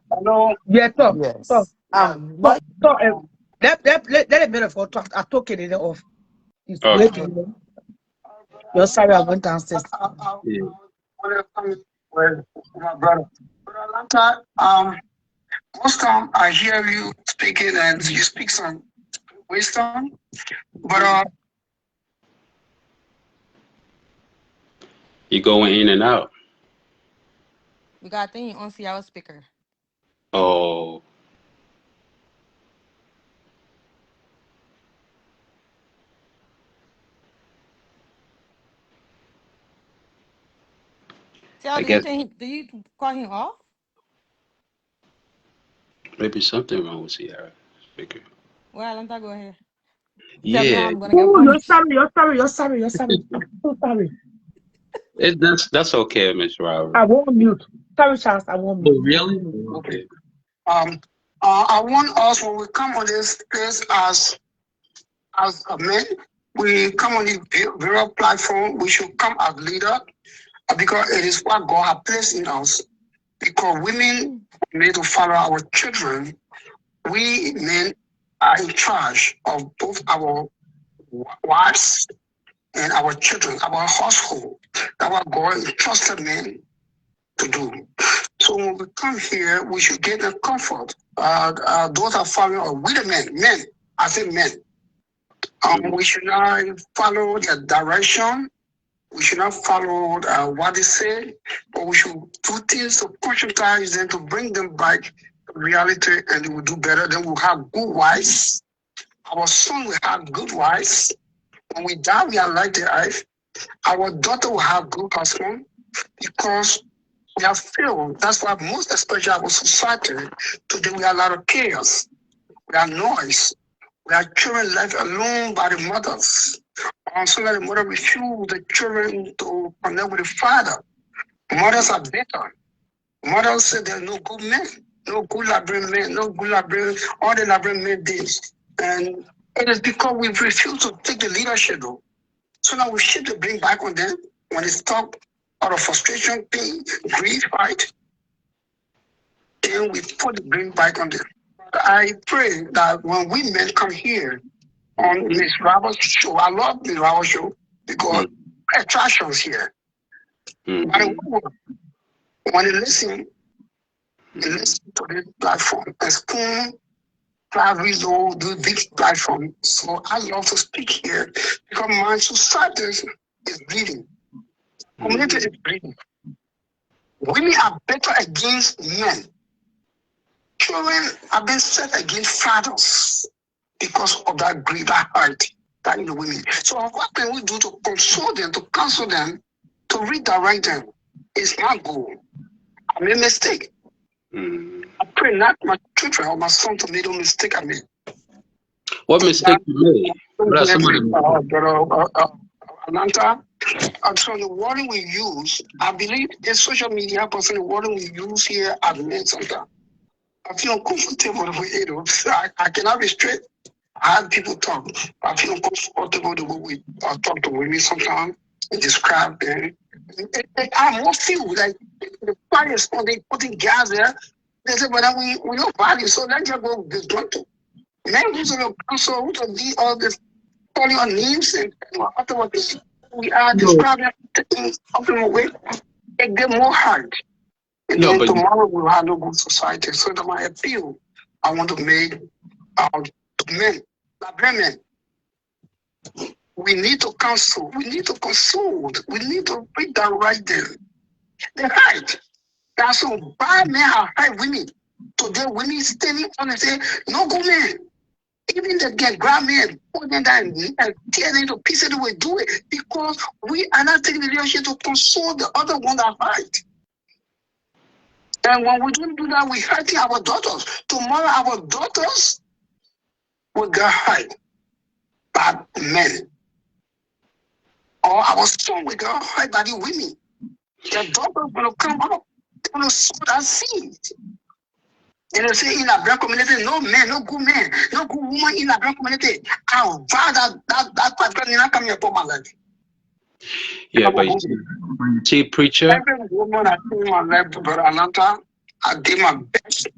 yeah, talk, Yes. I'm talk, much. talk. Let a minute for talk. I took Canadian off. It's way Okay. okay. too. You're sorry, I went downstairs. Yeah. Well, my brother. But Atlanta, most time I hear you speaking and you speak some wisdom, but You going in and out. We got a thing on Sierra speaker. Oh, Sierra, I guess do you call him off? maybe something wrong with Sierra speaker. Well, let go ahead. Tell me how Yeah, I'm gonna get oh, punished. you're sorry. I'm so sorry. that's okay, Miss Robert. I won't mute. Sorry, Charles, I won't mute. Oh, really? Okay. Okay. Um, I want us when we come on this place as a man, we come on the various platform. We should come as leader because it is what God has placed in us. Because women need to follow our children, we men are in charge of both our wives and our children, our household. That what God entrusted men to do. So when we come here, we should get the comfort. Those are following with the men. I say men. Mhm. We should not follow their direction. We should not follow what they say, but we should do things to conscientize them to bring them back to reality, and they will do better. Then we'll have good wives. Our son will have good wives. When we die, we are like the earth. Our daughter will have good husband. because we have failed. That's why most especially our society today we have a lot of chaos. We have noise. We have children left alone by the mothers. Also, the mother refuse the children to connect with the father. Mothers are better. Mothers say there's no good men, no good Liberian men, no good Liberian, all the Liberian men did. And it is because we refuse to take the leadership though. So now we shift the blame back on them when it's talk out of frustration, pain, grief, fight. Then we put the blame back on them. I pray that when women come here on Miss Roberts' show, I love Miss Roberts' show because attractions here. But when you listen to this platform, and Spoon, Clavizo, do this platform. So I love to speak here because my society is bleeding. Community is bleeding. Women are better against men. Children have been set against fathers because of that greed, that heart, that in the women. So what can we do to console them, to counsel them, to redirect them? Is my goal. I made a mistake. I pray not my children or my son to make a mistake I made. What mistake you made? Atlanta, so the wording we use, I believe in social media, but the wording we use here at men sometimes. I feel uncomfortable with it. I cannot be straight. I have people talk. I feel uncomfortable the way we talk to women sometimes and describe them. I more feel like the parents when they putting gas there, they say, but we don't value, so let's just go disgruntled. Men who's in the council, who don't do all this calling on names and afterwards we are describing taking them away, make them more hard. And then tomorrow we'll have no good society. So that my appeal I want to make to men, men. We need to counsel, we need to consult, we need to break down right there. The right. That's so bad men have hide women. Today women standing on and say, no good men. Even the get grand men, put them down and tear them to pieces, they will do it because we are not taking the leadership to console the other one that fight. And when we don't do that, we're hurting our daughters. Tomorrow, our daughters will get hurt by men. Or our son will get hurt by the women. The daughters will come up. They're going to sow that seed. And they say in a black community, no man, no good man, no good woman in a black community. I'll vow that particular not coming upon my life. Yeah, but you see, preacher. Every woman I see in my life, Brother Atlanta, I did my best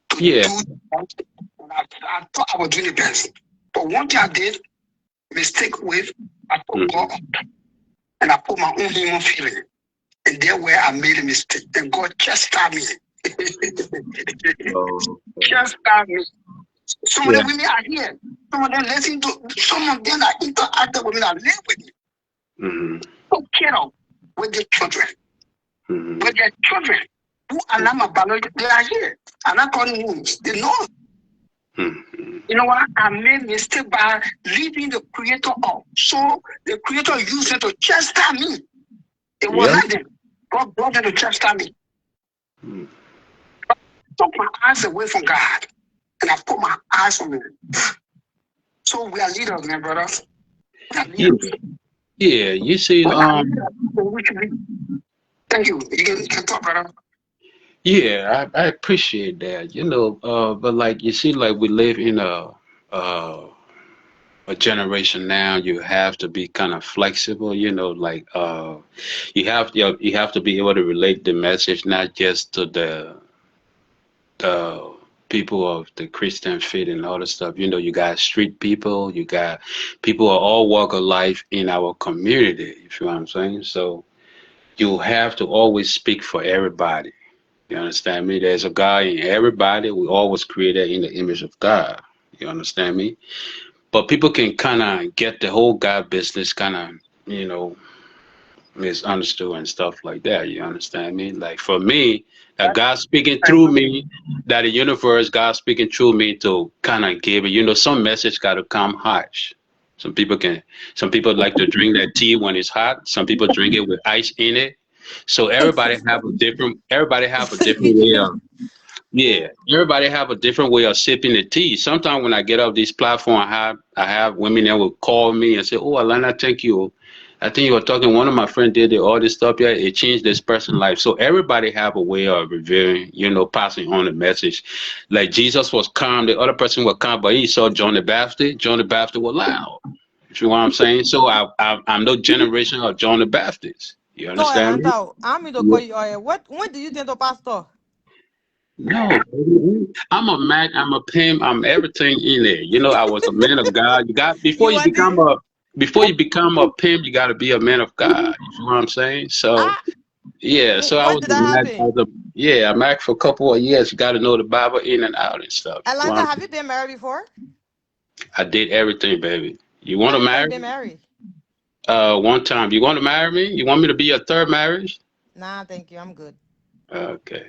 to do the best. I thought I was doing the best. But one thing I did, mistake with, I put God and I put my own human feeling. And there where I made a mistake. And God chastised me. Chastised me. Some of the women are here. Some of them listen to, some of them are interacting with me that live with me. So care with their children. With their children who are not my biological, they are here. I'm not calling wounds. They know. You know what? I made mistake by leaving the creator up. So the creator used it to chastise me. It was not them. God brought them to chastise me. I took my eyes away from God. And I put my eyes on him. So we are leaders, my brothers. We are leaders. Yeah, you see, thank you. You can talk, brother. Yeah, I appreciate that. You know, but like you see, like we live in a generation now. You have to be kind of flexible. You know, like you have to be able to relate the message not just to the people of the Christian faith and all the stuff. You know, you got street people, you got people of all walk of life in our community. You know what I'm saying? So you have to always speak for everybody. You understand me? There's a God in everybody. We always created in the image of God. You understand me? But people can kind of get the whole God business kind of, you know, misunderstood and stuff like that. You understand me? Like for me, that God speaking through me, that the universe, God speaking through me to kind of give it, you know, some message got to come harsh. Some people can. Some people like to drink that tea when it's hot. Some people drink it with ice in it. So everybody have a different. Everybody have a different way of. Yeah, everybody have a different way of sipping the tea. Sometimes when I get off this platform, I have women that will call me and say, "Oh, Alana, thank you. I think you were talking. One of my friends did it, all this stuff. Yeah, it changed this person's life." So everybody have a way of revealing, passing on the message. Like Jesus was calm, the other person was calm, but he saw John the Baptist. John the Baptist was loud. You know what I'm saying? So I'm no generation of John the Baptist. You So understand me? Atlanta, I'm going to Yeah. call you. When do you think the pastor? No, baby. I'm a Mac. I'm a pimp. I'm everything in there. I was a man of God. You got You want the? before you become a pimp, you got to be a man of God. You know what I'm saying? So Ah, yeah. So I when was did a that Mac. happen? Yeah, I'm Mac for a couple of years. You got to know the Bible in and out and stuff. You know what Atlanta, I'm have you saying? been married before? I did everything, baby. You want How to many times you marry been me? married? One time. You want to marry me? You want me to be your third marriage? Nah, thank you. I'm good. Okay.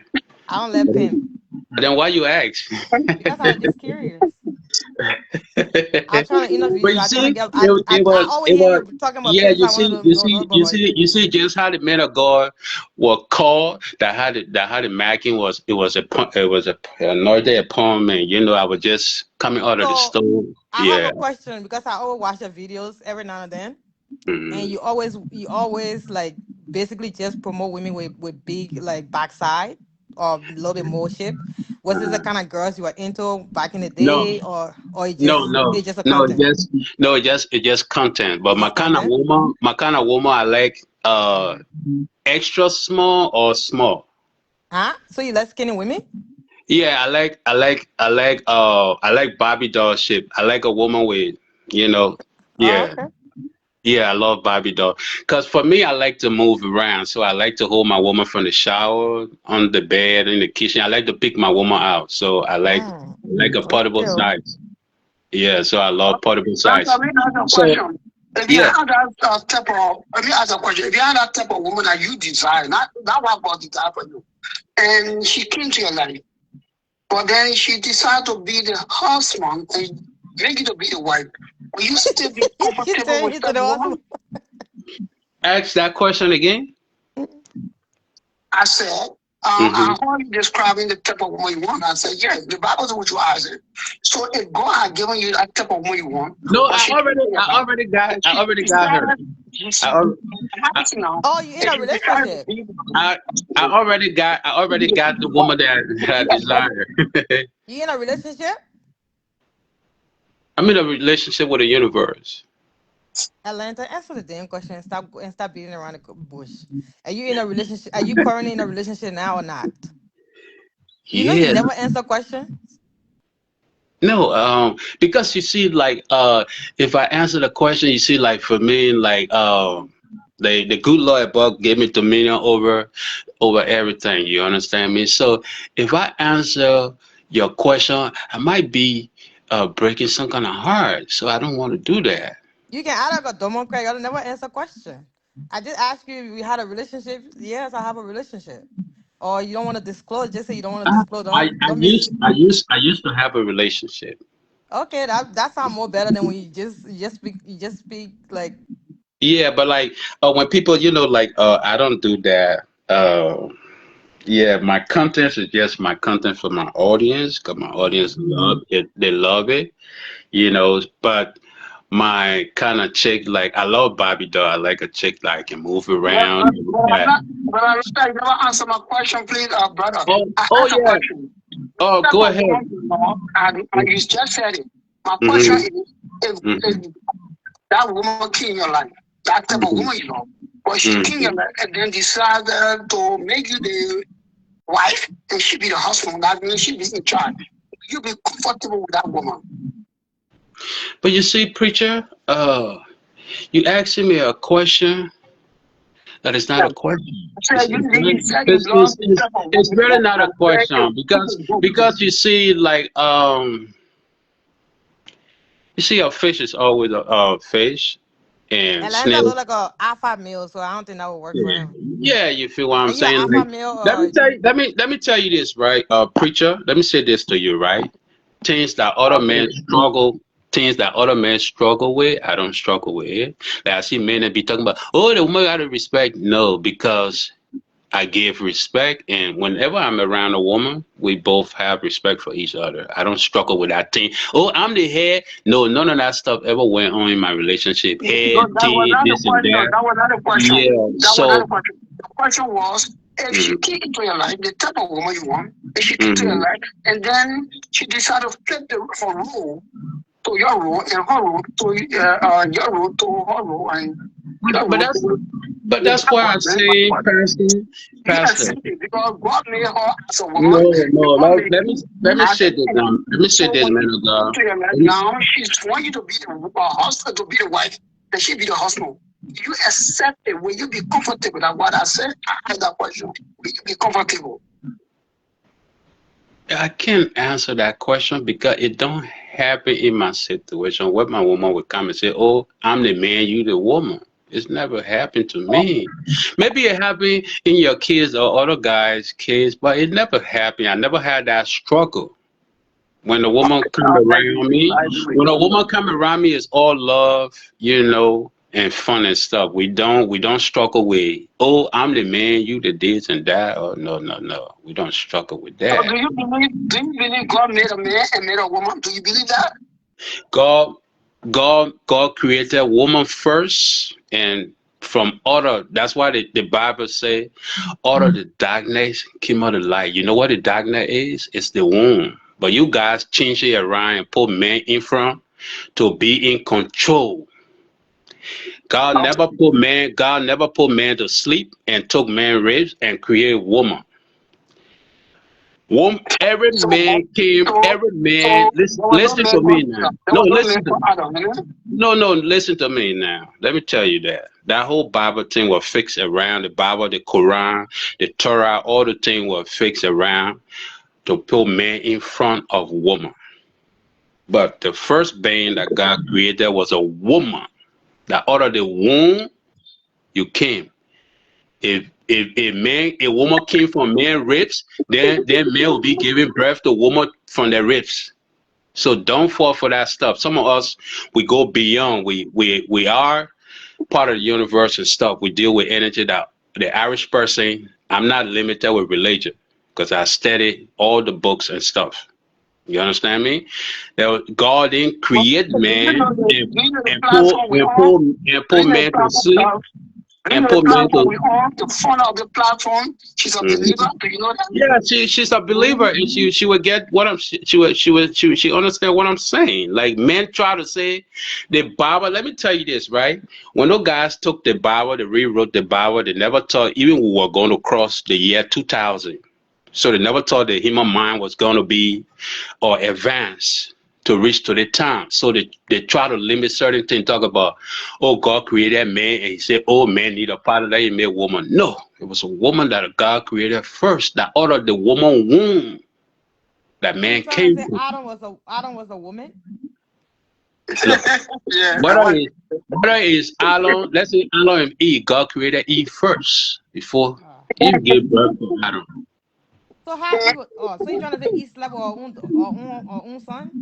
I don't let pimp Then why you ask? because I was just curious. I'm trying to interview But you. you I'm trying to see, get. I always it hear was, you talking about yeah. pimps. You I wanted see, to you know a see, little bit you about see, you. you see, just how the men of God were called. That how the Macking was. It was a anointed upon me. I was just coming out of the So store. I have Yeah. a question because I always watch your videos every now and then, and Mhm. you always like basically just promote women with big like backside or a little bit more shape. Was this the kind of girls you were into back in the No, day, or no, no, it's just a no. content? It just content. But my Just kind of content? woman, I like extra small or small. Huh? So you like skinny women? Yeah, I like Barbie doll shape. I like a woman with, you know, Oh, yeah, okay. yeah. I love Barbie doll. Cause for me, I like to move around. So I like to hold my woman from the shower, on the bed, in the kitchen. I like to pick my woman out. So Mm, I like a portable okay. size. Yeah. So I love portable Let size. me ask a So question. If you yeah. have that type of, let me ask a question. If you have that type of woman that you desire, not one God desire for you, and she came to your life, but then she decided to be the husband and make you to be the wife, will you still be She comfortable turned with you to that the woman? hospital. Ask that question again. I said, Hmm. I heard you describing the type of woman you want. I said, yes, the Bible says what you asked. So if God had given you that type of woman you want, No, but she came to your I life, already got, and I she already got her. decided, she I, said, al- I, now, Oh, you in and a she decided to relationship? be I, I already got the woman that I desire. You in a relationship? I'm in a relationship with the universe. Atlanta, answer the damn question and stop beating around the bush. Are you in a relationship? Are you currently in a relationship now or not? You know you Yes. never answer questions. No, because you see, like, if I answer the question, you see, like, for me, like, the good Lord above gave me dominion over everything. You understand me? So if I answer your question, I might be breaking some kind of heart. So I don't want to do that. You can act like a dumb crack. I'll never answer question. I just asked you if you had a relationship. Yes, I have a relationship. Or you don't want to disclose. Just say you don't want to I, disclose. I, Don't I don't be. used to have a relationship. Okay, that sounds more better than when you just speak like. Yeah, but like when people, like I don't do that. Yeah, my content is just my content for my audience because my audience love it. They love it, But my kind of chick, like I love Bobby doll. I like a chick that can move But, around. but, but, I'm Yeah. not, but I like never answer my question, please, brother. Oh, I oh asked a yeah. question. Oh, Type go of ahead. woman you know, and you just said it. My question Hmm. is, if Hmm. that woman came in your life, that type of woman you know, but she came in your Hmm. life and then decided to make you the wife and she be the husband, that means she be in charge. You be comfortable with that woman. But you see, preacher, you asking me a question that is not Yeah. a question. So It's you, it's you really, said you it's, love it's, the it's, type of it's woman really not a that's very question because you see, like you see, a fish is always a fish, and Atlanta look snail. like a alpha male, so I don't think that would work for Yeah, him. yeah, you feel what Are I'm you an saying? alpha Like, male let me or tell you, let me tell you this, right, preacher. Let me say this to you, right? Things that other okay. men struggle, things that other men struggle with, I don't struggle with it. Like I see men that be talking about, oh, the woman got to respect. No, because I give respect, and whenever I'm around a woman, we both have respect for each other. I don't struggle with that thing. Oh, I'm the head. No, none of that stuff ever went on in my relationship. No, Head, that was did not the this and question. that. That was not the question. Yeah. That was not the So, question. The question was, if she mm, came into your life, the type of woman you want, if she came to your mhm. life, and then she decided to flip her role to your role, and her role to your role to her role, and your But role that's to but the that's type why I of man say, what Pastor. yes, because God made her as a woman, No, no. God made Let me as a say this. woman. Let me say So this, when man you of come God. to your life Let me, now, she's want you to be the husband, to be the wife, and she be the husband. You accept it. Will you be comfortable? That's what I said. I had that question. Will you be comfortable? I can't answer that question because it don't happen in my situation where my woman would come and say, "Oh, I'm the man, you the woman." It's never happened to me. Maybe it happened in your kids or other guys' kids, but it never happened. I never had that struggle. When a woman come I agree around with you. me, I agree with when you. a woman come around me, it's all love, and fun and stuff. We don't struggle with, oh, I'm the man, you the this and that. Oh, no, no, no. We don't struggle with So that. do you believe God made a man and made a woman? Do you believe that? God, God created woman first, and from order. That's why the Bible say, out of the darkness came out the light. You know what the darkness is? It's the womb. But you guys change it around and put man in front to be in control. God never put man to sleep and took man ribs and created woman. So, Every man, so there was no listen man to for me now. Adam. There No, was no man listen to for me. Adam. You know? No, no, listen to me now. Let me tell you that. That whole Bible thing was fixed around the Bible, the Quran, the Torah, all the things were fixed around to put man in front of woman. But the first being that God created was a woman. That out of the womb you came. If a woman came from man ribs, then man will be giving birth to woman from their ribs. So don't fall for that stuff. Some of us we go beyond. We are part of the universe and stuff. We deal with energy that the Irish person. I'm not limited with religion because I study all the books and stuff. You understand me? That God didn't But create do you man know the and platform we on? Do you pull know the man to sleep platform? Do you and know the put men platform to. we on? The front of the platform. She's a believer. Mhm. Do you know that? Yeah, she's a believer, and she would get what I'm she understand what I'm saying. Like men try to say the Bible. Let me tell you this, right? When those guys took the Bible, they rewrote the Bible. They never thought even we were going to cross the year 2000. So they never thought the human mind was going to be or advance to reach to the time. So they try to limit certain things, talk about, oh, God created man, and he said, oh, man need a partner that he made woman. No, it was a woman that God created first, that out of the woman womb that So you man trying to came say from. Adam was a woman? Look, Yeah, I whether want. it's whether it's Adam, let's say Adam and Eve, God created Eve first before Eve gave birth to Adam. So how Eve? Oh, so you trying to say East level or un son?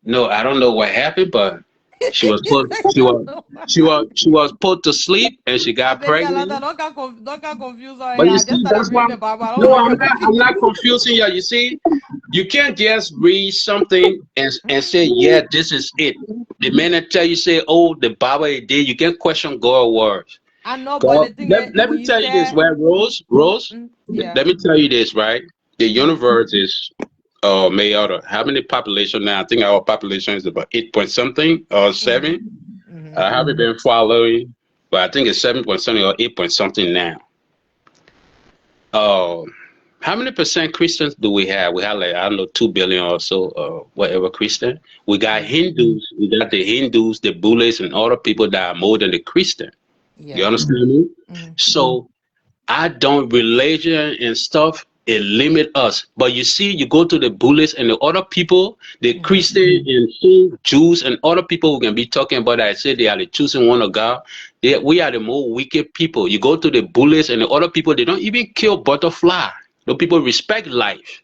No, I don't know what happened, but she was You put say she you was know. she was put to sleep and she I got bet you pregnant. don't get confused on But here. you I just see, started that's why. reading the Bible. I don't No, want to get I'm confused. not confusing you. You see, you can't just read something and say, yeah, this is it. The minute tell you say, oh, the Bible is there, you can't question God's words. I know, but God, the thing is, let when me you tell you this, said, right, Rose, yeah, let me tell you this, right? The mm-hmm, universe is made out of how many population now? I think our population is about 8 point something or mm-hmm, 7. mm-hmm. I haven't been following, but I think it's 7 point something or 8 point something now. Uh, how many percent Christians do we have? We have like I don't know 2 billion or so, whatever Christian. We got Yeah, Hindus. We got the Hindus, the Buddhists, and other people that are more than the Christian. You yeah, understand me? mm-hmm, So I don't religion and stuff. It limit us. But you see, you go to the Buddhists and the other people, the mm-hmm. Christian and some Jews and other people who can be talking about that. I say they are the choosing one of God. We are the more wicked people. You go to the Buddhists and the other people, they don't even kill butterfly. The people respect life.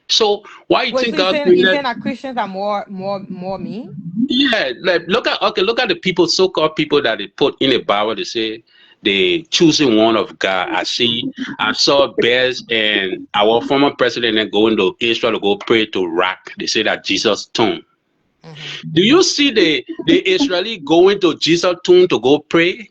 So why you Wait, so think God you created? saying that Christians are more mean? Yeah, like look at the people, so-called people that they put in the Bible. They say they choosing one of God. I saw Bez and our former president then going to Israel to go pray to rock. They say that Jesus tomb. Mm-hmm. Do you see the Israeli going to Jesus tomb to go pray?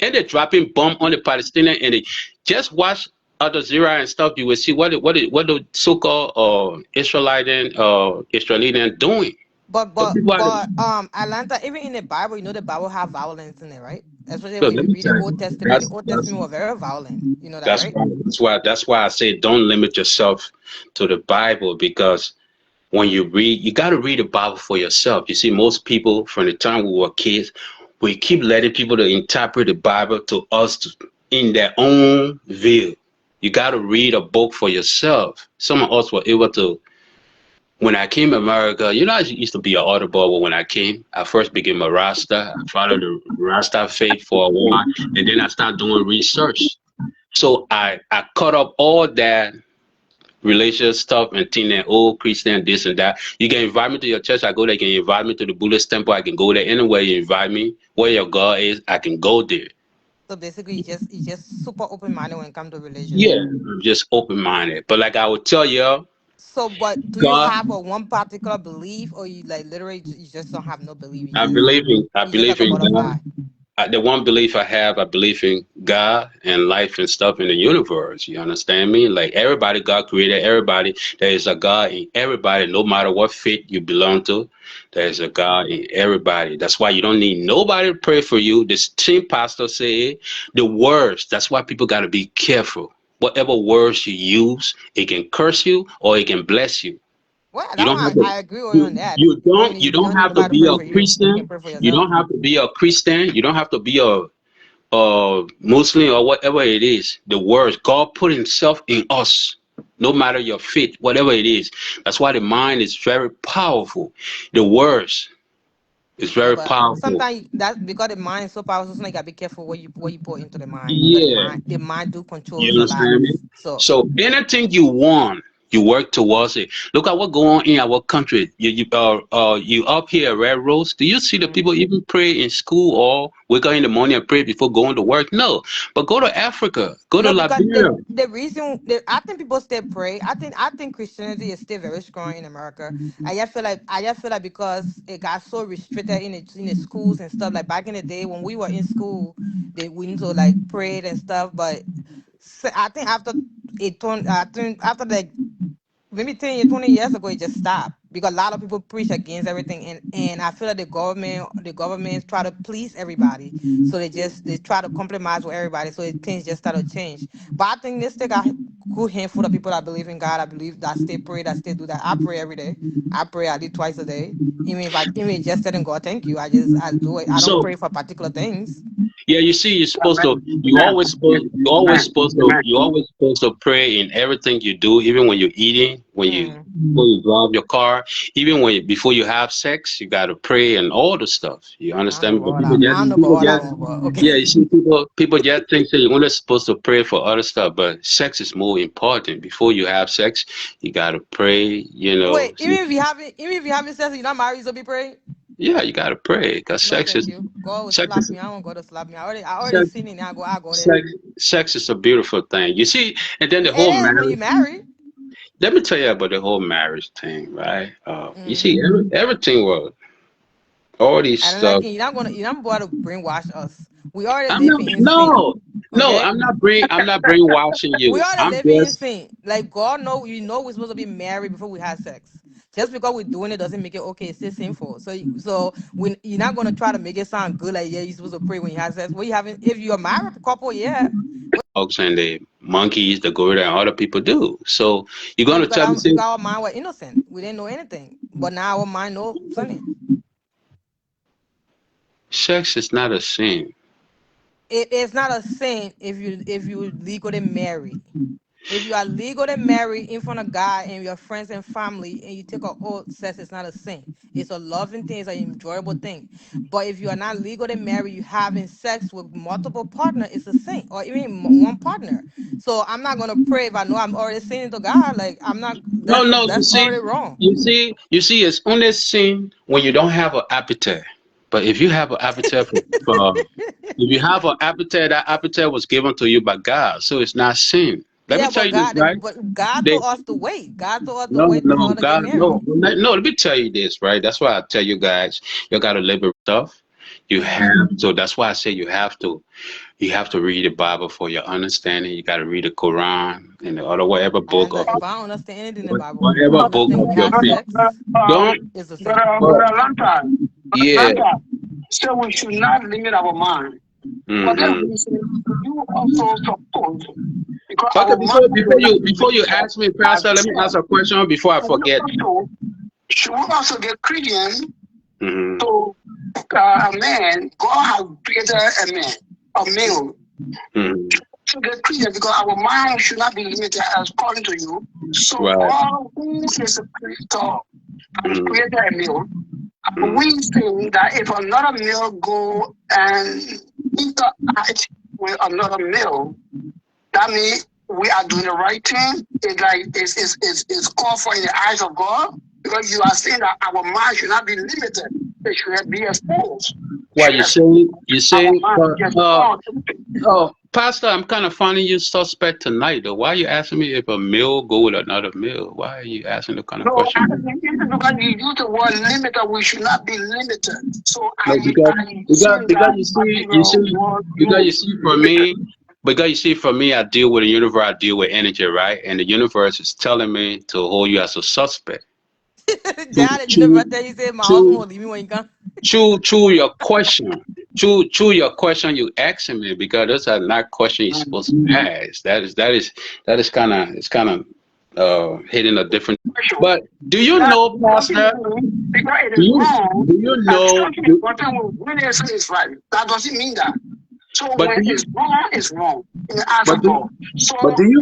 And they're dropping bomb on the Palestinian, and they just watch Al Jazeera and stuff. You will see what the so-called Israelite and Israeli doing. But people are, Atlanta, even in the Bible, you know the Bible have violence in it, right? Especially look, when let you me read the tell Old you, Testament. The Old Testament was very violent. You know that, right? that's why I say don't limit yourself to the Bible, because when you read, you got to read the Bible for yourself. You see, most people from the time we were kids, we keep letting people to interpret the Bible to us in their own view. You got to read a book for yourself. Some of us were able to. When I came to America, I used to be an audible when I came. I first became a Rasta. I followed the Rasta faith for a while, and then I started doing research. So I cut up all that religious stuff and think that Christian this and that. You can invite me to your church, I go there. You can invite me to the Buddhist temple, I can go there. Anywhere you invite me, where your God is, I can go there. So basically, you just super open minded when it comes to religion. Yeah, I'm just open minded. But like I would tell you, So, but do you God, have a one particular belief, or you like literally you just don't have no belief? I You just believe like a in God. butterfly. The one belief I have, I believe in God and life and stuff in the universe. You understand me? Like everybody, God created everybody. There is a God in everybody, no matter what faith you belong to. There is a God in everybody. That's why you don't need nobody to pray for you. This team pastor said the words. That's why people got to be careful. Whatever words you use, it can curse you or it can bless you. Well, You that don't one have to. I agree with you on that. You You don't don't need have to nobody to be pray a for you. You can Christian. pray for You yourself. don't have to be a Christian. You don't have to be a Muslim or whatever it is. The words God put Himself in us. No matter your faith, whatever it is. That's why the mind is very powerful. The words is Yeah, very but powerful. sometimes that because the mind is so powerful, so you gotta be careful what you put into the mind because Yeah. the mind do You controls a lot. understand me? So So anything you want, you work towards it. Look at what go on in our country. You up here at Red Rose. Do you see the mhm. people even pray in school or wake up in the morning and pray before going to work? No. But go to Africa, go to No, because Liberia. I think people still pray. I think Christianity is still very strong in America. I just feel like because it got so restricted in the schools and stuff. Like back in the day when we were in school, we need to like pray and stuff. But I think after like maybe 10 years, 20 years ago, it just stopped because a lot of people preach against everything. And I feel like the government try to please everybody. So they try to compromise with everybody. So things just start to change. But I think this take a good handful of people that believe in God. I believe that stay pray, that stay do that. I pray every day. I pray at least twice a day. Even just telling God thank you. I do it. I don't So pray for particular things. yeah, you see, you always supposed to pray in everything you do, even when you're eating, Mm. before you drive your car, even before you have sex, you gotta pray and all the stuff. You I don't understand know me? But about that. I don't know about all that one, but okay. yeah, you see, people just think that you're only supposed to pray for other stuff, but sex is more important. Before you have sex, you gotta pray. Wait, even if you having sex, you're not married, so be praying. Yeah, you gotta pray because No, thank you. God will sex slap is me. I don't go to slap me. I already sex, seen it. Now I go there. sex, sex is a beautiful thing. You see, and then the It whole is when you marriage. marry. Let me tell you about the whole marriage thing, right? You Mm. see, everything was all these And then stuff. again, you're not going to brainwash us. We already I'm not. living in sin. No, no. Okay? I'm not brainwashing We you. already I'm living in just. sin. Like God know we're supposed to be married before we have sex. Just because we're doing it doesn't make it okay. It's still sinful. So when you're not gonna try to make it sound good, like yeah, you're supposed to pray when you have sex. What you having? If you're a married couple, yeah. Dogs and the monkeys, the gorilla, and other people do. So you're Yeah, gonna because tell me, say, our mind was innocent. We didn't know anything. But now our mind know something. sex is not a sin. It's not a sin if you legally marry. If you are legally married in front of God and your friends and family, and you take an oath, says it's not a sin. It's a loving thing. It's an enjoyable thing. But if you are not legally married, you having sex with multiple partner, it's a sin, or even one partner. So I'm not gonna pray if I know I'm already sinning to God. Like I'm not. No, no. You That's see, already wrong. it's only sin when you don't have an appetite. But if you have an appetite for if you have an appetite, that appetite was given to you by God, so it's not sin. Let me Yeah, tell you this, right? but God They, told us to wait. God told us to no, wait for no, her to get God, married. no, no. Let me tell you this, right? That's why I tell you guys, you gotta live stuff. You Mm-hmm. have so that's why I say you have to read the Bible for your understanding. You got to read the Quran and the other whatever book of If I don't understand anything in the Bible, if I whatever book understand of we your have faith. sex, Don't. it's the same. Oh, Brother Lanta, yeah. Lanta, so we should not limit our mind. For that Mm-hmm. reason, you also suppose, because Okay, our mind will not be before you limited ask me, as Pastor, let me well. ask a question before I So we forget. also should we also get Christian Mm-hmm. to a man. God has created a man, a male. Mm-hmm. To get Christian because our mind should not be limited as according to you. So Right. God, who is a creator, has Mm-hmm. created a male. Mm-hmm. We think that if another male go and interact with another male, that means we are doing the right thing. It's like it's called for in the eyes of God because you are saying that our mind should not be limited. It should be exposed. What Should you expose saying? You our saying? mind to explore. Oh, Pastor, I'm kind of finding you suspect tonight, though. Why are you asking me if a meal go with another meal? Why are you asking the kind of No, question? because you use the word limited, we should not be limited. So No, I think that particular word used. because you see, for me, I deal with the universe, I deal with energy, right? And the universe is telling me to hold you as a suspect. To, God, you never to, tell you say my husband to, will leave me when you come. to your question. To your question you asking me because those are not questions you're supposed to ask. That is kind of it's kind of hitting a different. But do you That know, doesn't Pastor? mean because it Do is you wrong, do you that know? something is important when it is right. That doesn't mean that. So But when do it's you? wrong, it's wrong in the eyes But of do God. you? So But do you?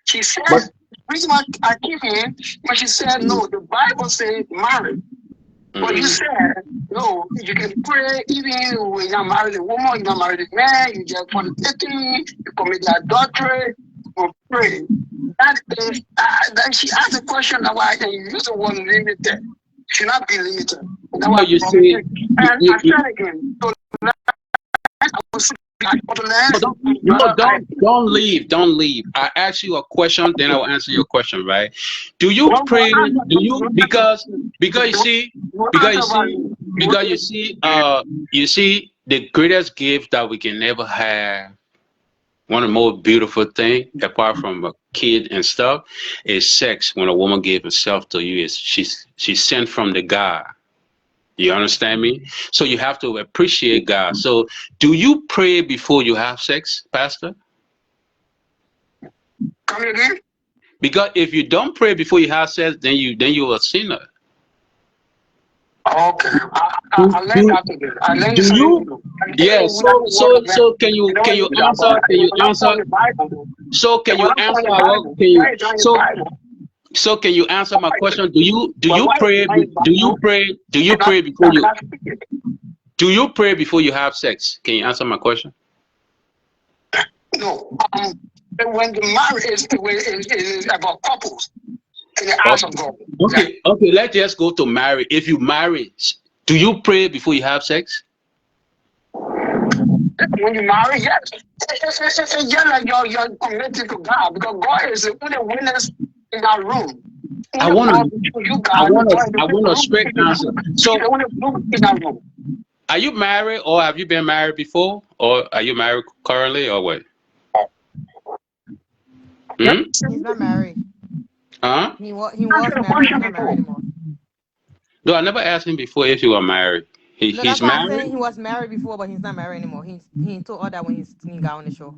she said, But reason why I keep in, but she said, no, the Bible says marry. But you mm, said, no, you can pray even when you're not married a woman, you're not married a man, you just fornicating, you commit adultery, you pray. That is, then she asked the question that why and you use the word limited. Should not be limited. And that no, was you from see, it. And I said again, so I was to no, learn, no, brother, don't leave. I ask you a question, then I will answer your question, right? Do you one more pray? answer, Do you because you see you because you answer about see me. because you see the greatest gift that we can never have. One of the most beautiful thing, apart from a kid and stuff, is sex. When a woman gives herself to you, is she's sent from the God. You understand me? So you have to appreciate God. So do you pray before you have sex, Pastor? Come again? Because if you don't pray before you have sex, then you're a sinner. Okay, Do, I learned do, that today. I learned do something you? new. And Yeah. when I work of them, Can you you know, can you it's answer? about, Can it you was not answer? from the Bible. So It can was you not from answer the our? Bible. Can That you? is not in the So Bible. can you answer my question? Do But you why is pray? it not in the Do you Bible? pray? Do you Can I, pray before can you? I speak it? Do you pray before you have sex? Can you answer my question? No. When the marriage is about couples in the eyes Okay. of God. Yeah. Okay. Let's just go to marry. If you marry, do you pray before you have sex? When you marry, yes. It's just like you're committed to God because God is the only witness in that room. I Only want God to. between you guys and God in the I same want a room. straight answer. He's So, the only room in that room. are you married, or have you been married before, or are you married currently, or what? Hmm? He's not married. Huh? He was Answer the married. He's question not married before. anymore. No, I never asked him before if you were married. No, that's He's why I'm married. saying he was married before, but he's not married anymore. He told all that when he got on the show.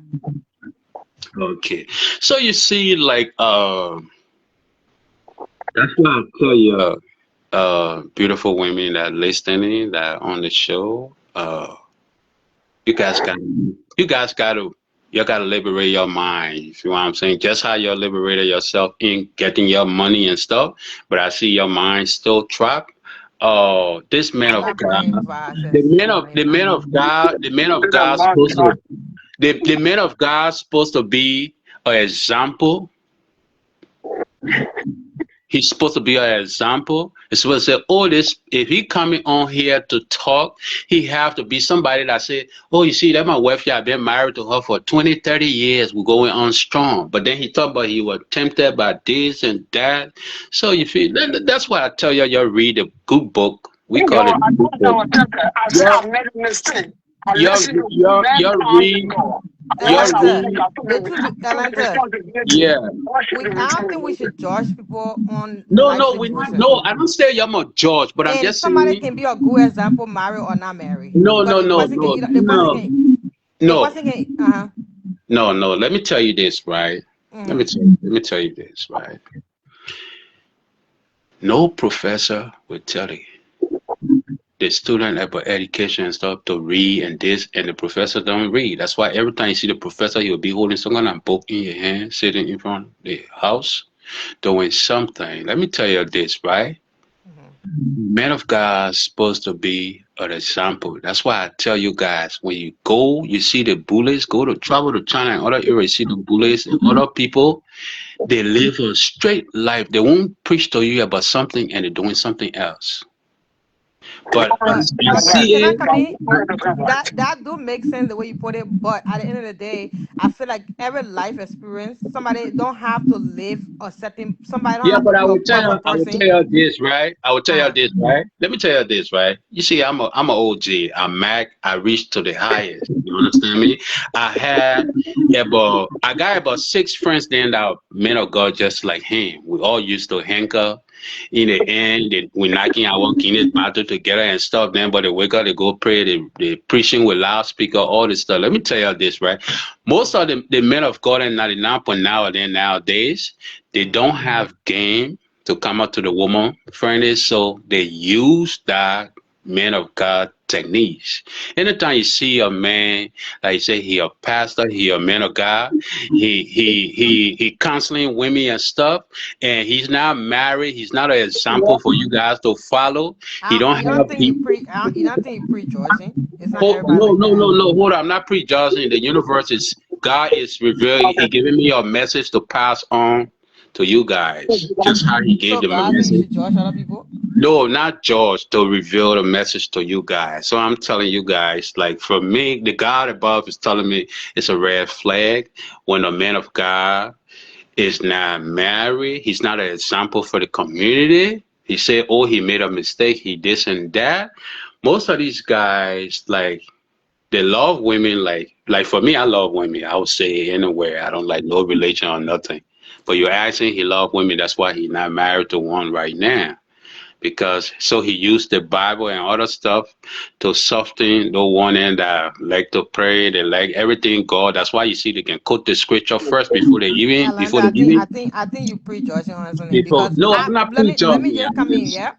Okay. So you see, like, that's why I tell you, beautiful women that listening that on the show, you guys got to You gotta liberate your mind. You feel what I'm saying? Just how you liberated yourself in getting your money and stuff, but I see your mind still trapped. Oh, this man I'm of not God, praying for access to money the now. man of God, the man of It's a God man supposed to God. the man of God supposed to be an example. He's supposed to be an example. It's supposed to say, oh, this, if he coming on here to talk, he have to be somebody that say, oh, you see, that my wife, yeah, I've been married to her for 20, 30 years. We're going on strong. But then he talked about he was tempted by this and that. So you feel, that's why I tell you, you read a good book. We No, call it I good don't book. know that. I say I You're, made a mistake. I listen to men you're on the read, door. Once you're I Atlanta, make, read, I the truth, put the Atlanta, responsibility. yeah. I should we be I don't think we responsible. should judge people on No, life no, situation. no, I don't say I'm a judge, but I'm And just somebody saying, can be a good example, married or not married, no, because no, the no, person can no, either no, the no, person can uh-huh. no, no. Let me tell you this, right? Mm-hmm. Let me tell you this, right? No professor will tell the student about education and stuff to read and this, and the professor don't read. That's why every time you see the professor, he'll be holding some kind of book in your hand, sitting in front of the house, doing something. Let me tell you this, right? Mm-hmm. Man of God is supposed to be an example. That's why I tell you guys, when you go, you see the bullies, go to travel to China and other areas, see the bullies and other people, they live a straight life. They won't preach to you about something and they're doing something else. But But I can see I it. come in? Right. That do make sense the way you put it. But at the end of the day, I feel like every life experience, somebody don't have to live a certain. Somebody don't Yeah, have to but be a perfect I will person. tell you this, right? I will tell you Uh this, right? Let me tell you this, right? You see, I'm a OG. I'm Mac. I reached to the highest. You understand me? I got about six friends then that men of God just like him. We all used to hanker. In the end, we knocking our Guinness battle together and stuff. Then, but they wake up, they go pray, they preaching with loudspeaker, all this stuff. Let me tell you this, right? Most of the men of God in 99.9 nowadays, they mm. don't have game to come up to the woman friendly, so they use that man of God techniques. Anytime you see a man, like you say, he a pastor, he a man of God, he counseling women and stuff, and he's not married. He's not an example for you guys to follow. He don't You don't have think he. you don't think you prejudging? It's not Oh, everybody no, like no, that. no, no. Hold on. I'm not prejudging. The universe is God is revealing. He giving me a message to pass on to you guys. Just how he gave So them a God think you message. should judge other people? No, not George, to reveal the message to you guys. So I'm telling you guys, like for me, the God above is telling me it's a red flag when a man of God is not married. He's not an example for the community. He said, oh, he made a mistake. He this and that. Most of these guys, like, they love women. Like for me, I love women. I would say anywhere. I don't like no religion or nothing. But you're asking, he love women. That's why he's not married to one right now because so he used the Bible and other stuff to soften the one end that like to pray, they like everything God. That's why you see they can quote the scripture first Atlanta, I think you prejudging on something before because no, I I'm not let me prejudging. just I'm come in, just yeah.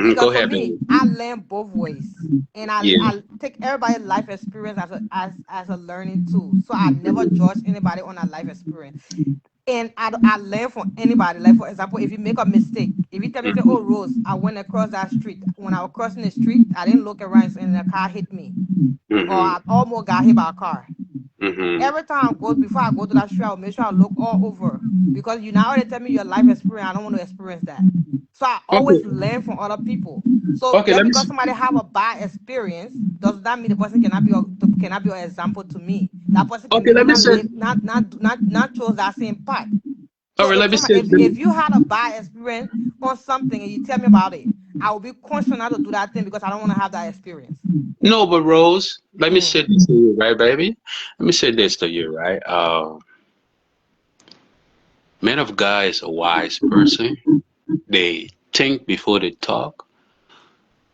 go Because for ahead, me, baby. I learn both ways, and Yeah. I take everybody's life experience as a learning tool. So I never judge anybody on a life experience, and I learn from anybody. Like for example, if you make a mistake, if you tell me say, "Oh Rose, I went across that street. When I was crossing the street, I didn't look around and the car hit me, or Mm-hmm. I almost got hit by a car." Mm-hmm. Every time before I go to that street, I'll make sure I look all over because you now already tell me your life experience. I don't want to experience that. So I Okay. always learn from other people. So Okay, just let me because somebody have a bad experience, does that mean the person cannot be an example to me? That person can okay, maybe let me not say live, not chose that same path. all So right, let me say if you had a bad experience on something and you tell me about it, I will be conscious not to do that thing because I don't want to have that experience. no, but Rose, let me Mm. say this to you, right, baby? Let me say this to you, right? Man of God is a wise person. They think before they talk.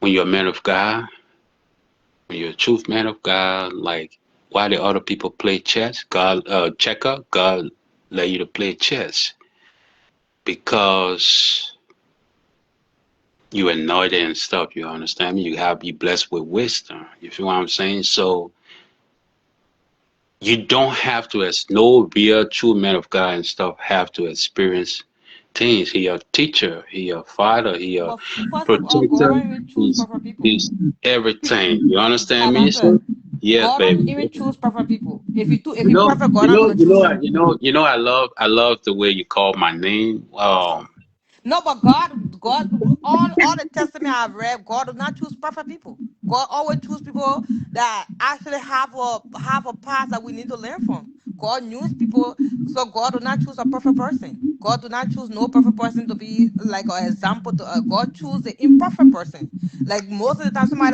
When you're a man of God, when you're a truth man of God, like why the other people play chess, God checker, God let you to play chess because you anointed and stuff. You understand me? You have be blessed with wisdom. You feel what I'm saying? So you don't have to, as no real true man of God and stuff, have to experience things. He a teacher, he a father, he a But first of all, God protector, don't even choose he's perfect people. he's everything. You understand As I me, sir? said, Yes, God don't baby. even choose perfect people. If You you know, perfect, God you not know, gonna you choose know, you. I love the way you call my name. No, but God, all the testament I've read, God does not choose perfect people. God always choose people that actually have a past that we need to learn from. God knows people, so God do not choose a perfect person. God do not choose no perfect person to be like an example to God choose the imperfect person. Like most of the time, somebody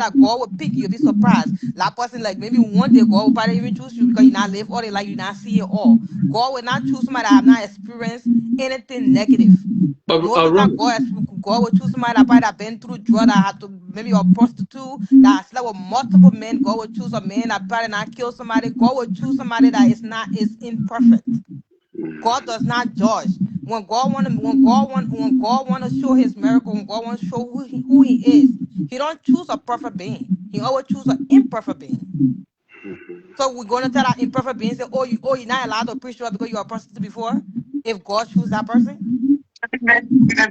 that God will pick, you'll be surprised. That person, like maybe one day God will probably even choose you because you not live all the life, you not see it all. God will not choose somebody that have not experienced anything negative. Most of the time, Ron, God will choose somebody that probably have been through drug, that had to maybe a prostitute, that slept with multiple men. God will choose a man that probably not kill somebody. God will choose somebody that is imperfect. God does not judge. When God want to show His miracle, when God want to show who He is, He don't choose a perfect being. He always choose an imperfect being. So we're gonna tell that imperfect being, say, you're not allowed to preach to her because you were a prostitute before. If God choose that person.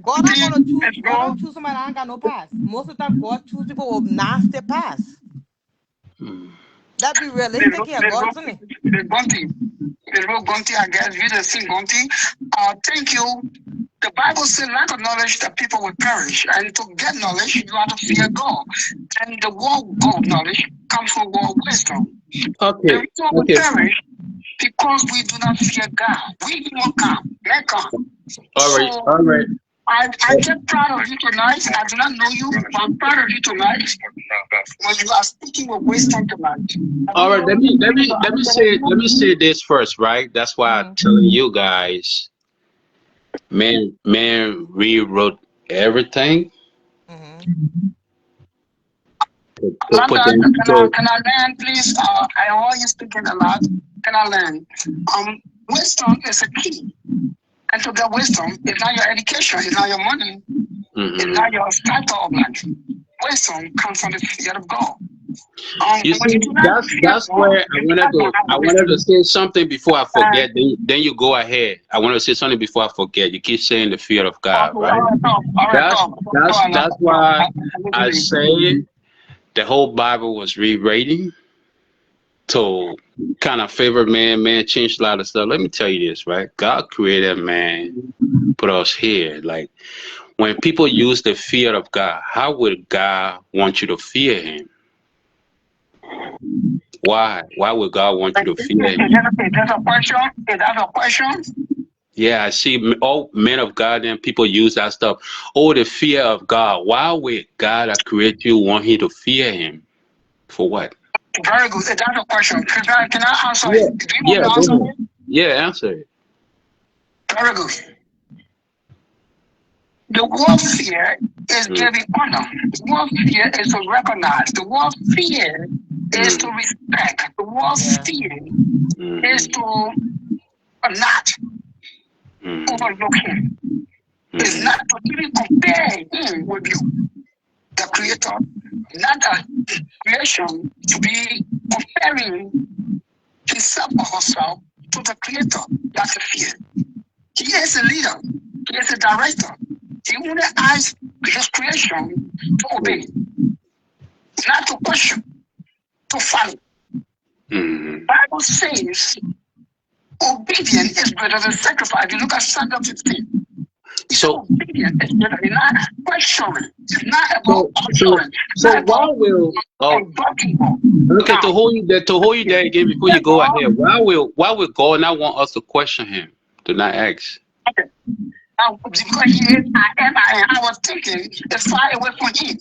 God not gonna choose. Let's God go. don't choose somebody that ain't got no past. Most of the time, God choose people with nasty past. That be realistic here. Let's go. God, isn't it? Let's go. Let's go, Gonti, I guess. You just sing Gonti. Thank you. The Bible says, lack of knowledge, that people will perish. And to get knowledge, you have to fear God. And the word God knowledge comes from word wisdom. The okay, reason we okay, perish because we do not fear God. We do not come. Let come. all right, So all right. I get proud of you tonight. I do not know you, but I'm proud of you tonight. When you are speaking with wisdom tonight. I All don't right, know you. let me say this first, right? That's why I'm Mm-hmm. telling you guys, man rewrote everything Mm-hmm. to put London, them to can I land, please? I hear you speaking a lot. Can I land? Wisdom is a key. And to get wisdom, it's not your education, it's not your money, it's hmm not your status of life. Wisdom comes from the fear of God. You When see, you do not fear that's God, where you cannot have I wanted to wisdom. say something before I And forget. Then you go ahead. I want to say something before I forget. You keep saying the fear of God, all right? right, talk, all right, That's talk. Go on, that's talk. why I'm I listening. say the whole Bible was rewriting to kind of favor man. Man changed a lot of stuff. Let me tell you this, right? God created man, put us here. Like when people use the fear of God, how would God want you to fear Him? Why? Why would God want you to fear Him? Is that a question? Is that a question? Yeah, I see all men of God and people use that stuff. Oh, the fear of God. Why would God that create you want you to fear Him? For what? Very good. Is that a question? Can I answer Yeah, it? Do you want yeah, me to go answer ahead. it? Yeah, answer it. Very good. The word fear is Mm, giving honor. The word fear is to recognize. The word fear is to mm, respect. The word Yeah. fear is mm, to not mm, overlook him. It's mm. not to even compare him with you, the creator, not a creation to be comparing himself or herself to the creator. That's a fear. He is a leader. He is a director. He only asks his creation to obey, not to question, to follow. Mm. Bible says obedience is better than sacrifice. If you look at Psalm 15, he said So, obedience is better. It's not questioning. It's not about so, so, answering. It's so, not why about will? Oh, invoking God. okay. Now, To hold you there again before you yes, go God. ahead. Why will God not want us to question Him? Do not ask. Okay. Now, because he is, I was thinking it's far away from him.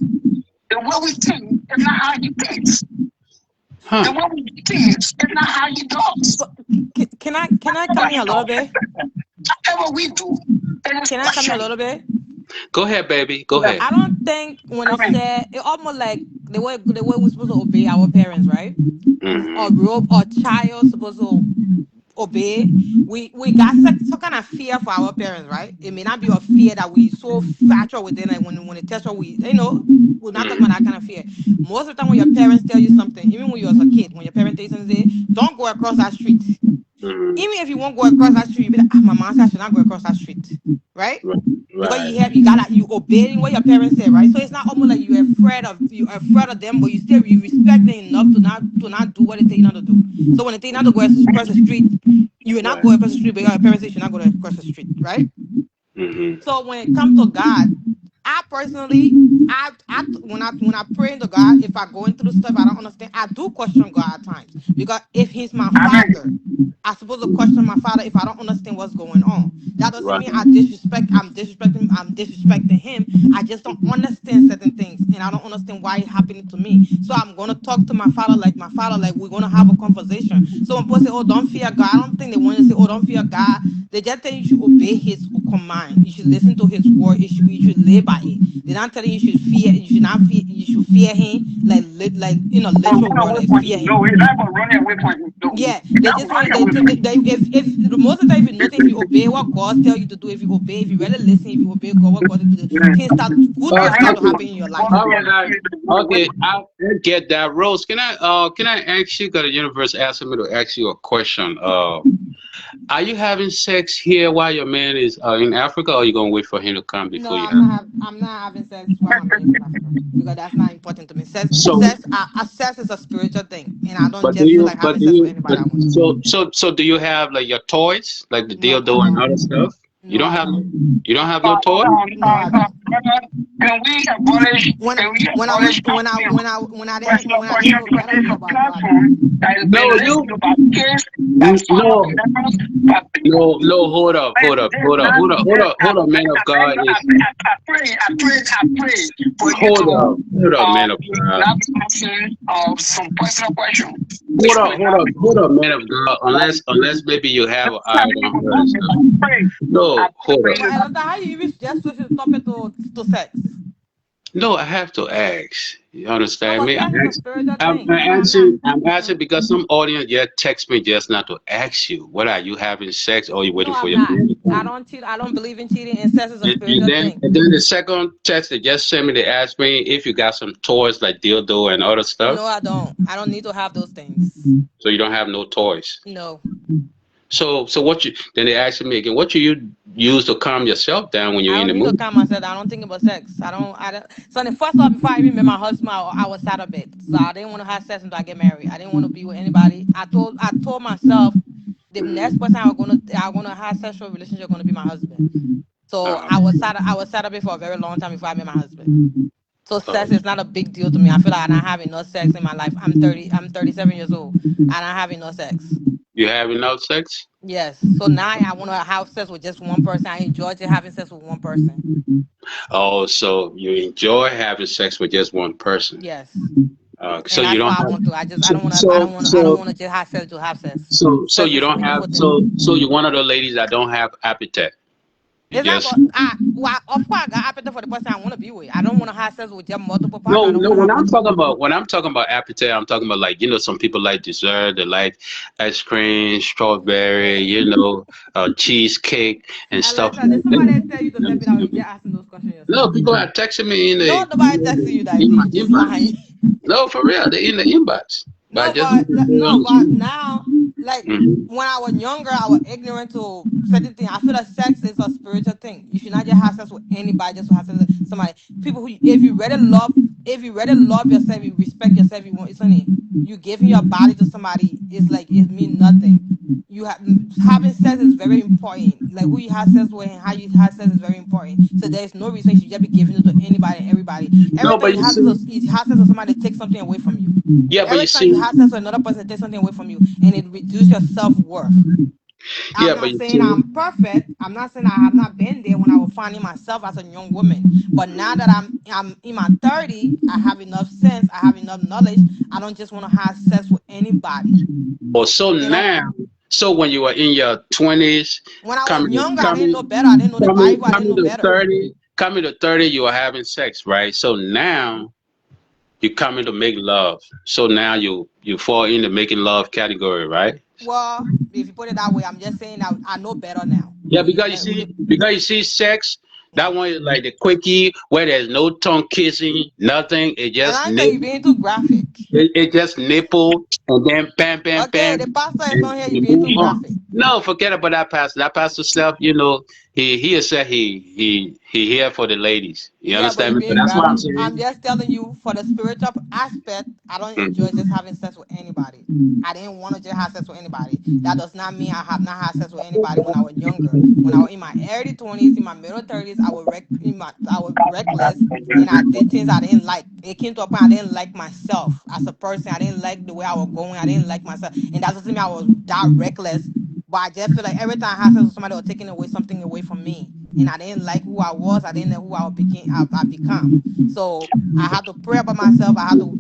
The way we think is not how he thinks. The Huh? way we think is not how he does. So can I come here a little bit? Whatever we do, it is Can I come here a questioning. little bit? Go ahead, baby. Go ahead. I don't think when it I mean, said it almost like the way we're supposed to obey our parents, right? Mm-hmm. Or child supposed to obey. We got some kind of fear for our parents, right? It may not be a fear that we so factual within, like when it tells us we're not talking about that kind of fear. Most of the time when your parents tell you something, even when you was a kid, when your parents tell you something, say, don't go across that street. Even if you won't go across that street, you be like, my mom said I should not go across that street, right? Because you obeying what your parents say, right? So it's not almost like you're afraid of them, but you respect them enough to not do what they tell you not to do. So when they tell you not to go across the street, you will not go across the street because your parents say you should not go across the street, right? So when it comes to God, I personally, when I pray into God, if I go into the stuff I don't understand, I do question God at times because if He's my Father, I'm supposed to question my Father if I don't understand what's going on. That doesn't mean I'm disrespecting Him. I just don't understand certain things, and I don't understand why it's happening to me. So I'm gonna talk to my Father, like we're gonna have a conversation. So when people say, "Oh, don't fear God," I don't think they want to say, "Oh, don't fear God." They just tell you should obey His command. You should listen to His word. You should live by it. They're not telling you should fear. You should not fear. You should fear Him like in a literal word, like fear Him. No, it's not about running away from him. No, Yeah, it's they not just want running away from him. if the most of the time if you notice if you obey what God tell you to do, if you obey, if you really listen, if you obey God, what God tell you to do, good things start to happen in your life. All right. Okay, I get that. Rose, can I ask you? Got a universe asking me to ask you a question. Are you having sex here while your man is in Africa, or are you gonna wait for him to come No, before you I'm have? not. I'm not having sex while my man is in Africa because that's not important to me. So, Sex is a spiritual thing, and I don't just feel like having but do sex with you, anybody but I want to. so do you have like your toys, like the No, I dildo and don't. other stuff? No, I don't. You don't have no toy? No, I don't. Can we abolish? When Can we when I abolish asking when I didn't question know because better, this is no, a but no, I don't. platform that is No, being you listened to by kids, that's found up no. in levels by people. No, hold up, hold up, This is hold up, not hold up, hold this. up, hold up, man of God. Is I pray for you to hold up, man of you will God. not be asking some personal question. Hold You up, will hold not up, be hold up, man of God. Unless maybe you have an eye on her and stuff. I No, hold pray up. But Elder, how you even just switch the topic to sex? No, I have to ask. You No, understand but me? sex is a spiritual thing. I'm So I'm not. asking. I'm Mhm. asking because some audience just text me just not to ask you. What are you having sex or you No, waiting for I'm your not. man to I come? don't cheat. I don't believe in cheating, and sex is a And spiritual then thing. the second text they just sent me, they asked me if you got some toys like dildo and other No, stuff. I don't. I don't need to have those things. So you don't have no toys. No. So what you then they asked me again, what you use to calm yourself down when you're I in don't the need to mood? calm myself. I don't think about sex. I don't. So the first off, before I even met my husband, I was celibate. So I didn't want to have sex until I get married. I didn't want to be with anybody. I told myself the next person I'm gonna have sexual relationship gonna be my husband. So Uh, I was celibate for a very long time before I met my husband. So uh, sex is not a big deal to me. I feel like I don't have enough sex in my life. I'm 30. I'm 37 years old. I don't have enough sex. you having no sex? Yes. So now I want to have sex with just one person. I enjoy just having sex with one person. Oh, so you enjoy having sex with just one person. Yes. So And you that's don't why I have want to. I just I so don't want to. I so don't want to. I don't so want to just have sex to have sex. so Sex you is a don't have beautiful thing. so you're one of the ladies that don't have appetite. You It's not. just Of course, I got appetite for the person I want to be with. I don't want to have sex with just multiple partners. no, I don't no. want to have multiple. When I'm talking about appetite, I'm talking about like some people like dessert, they like ice cream, strawberry, cheesecake and stuff Alexa, like did somebody that. tell you to You let me know? You understand just me? asking those questions No, yourself. people are texting me in No, the nobody texting you that. in my You just inbox. lying. No, for real, they're in the inbox. But I No, just want but to be no, honest but with now, like you. when I was younger, I was ignorant to certain things. I feel like sex is a spiritual thing. You should not just have sex with anybody, just to have sex with somebody. People who, if you really love yourself, you respect yourself, you want it's funny. You giving your body to somebody is like it means nothing. You have having sex is very important. Like who you have sex with and how you have sex is very important. So there is no reason you should just be giving it to anybody and everybody. Every No, time but you you have see, sex, you have sex with somebody, take something away from you. yeah, but you Every time you see, have sex with another person, take something away from you, and it reduces your self worth. I'm yeah, but not you saying see. I'm perfect. I'm not saying I have not been there when I was finding myself as a young woman. But now that I'm in my 30, I have enough sense. I have enough knowledge. I don't just want to have sex with anybody. Or so You know, now, so when you were in your 20s, when I was coming, younger, I didn't know coming, better. I didn't know the Bible. I didn't coming know to better. 30, coming to 30, you were having sex, right? So now, you coming to make love. So now you fall in the making love category, right? Well, if you put it that way, I'm just saying I know better now. Yeah, We because you see sex, that one is like the quickie where there's no tongue kissing, nothing. It and just I say you're being too graphic. it just nipple and then bam bam Okay, bam the pastor is and on here. You're you being move too on. graphic. No, forget about that pastor. That pastor stuff, he has said he here for the ladies. You Yeah, but understand you're me? But being that's what I'm graphic. I'm saying. just telling you for the spiritual aspect, I don't enjoy just having sex with anybody. I didn't want to just have sex with anybody. That does not mean I have not had sex with anybody when I was younger. When I was in my early 20s, in my middle 30s, I was reckless and I did things I didn't like. It came to a point I didn't like myself as a person. I didn't like the way I was going. I didn't like myself. And that doesn't mean I was that reckless. But I just feel like every time I had sex with somebody was taking away something away from me, and I didn't like who I was. I didn't know who I became. I become. So I had to pray about myself. I had to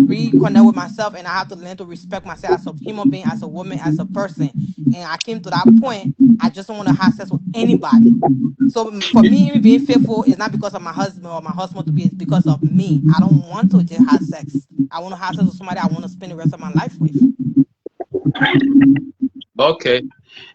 reconnect with myself, and I had to learn to respect myself as a human being, as a woman, as a person. And I came to that point. I just don't want to have sex with anybody. So for me, even being faithful is not because of my husband or my husband to be. It's because of me. I don't want to just have sex. I want to have sex with somebody I want to spend the rest of my life with. Okay.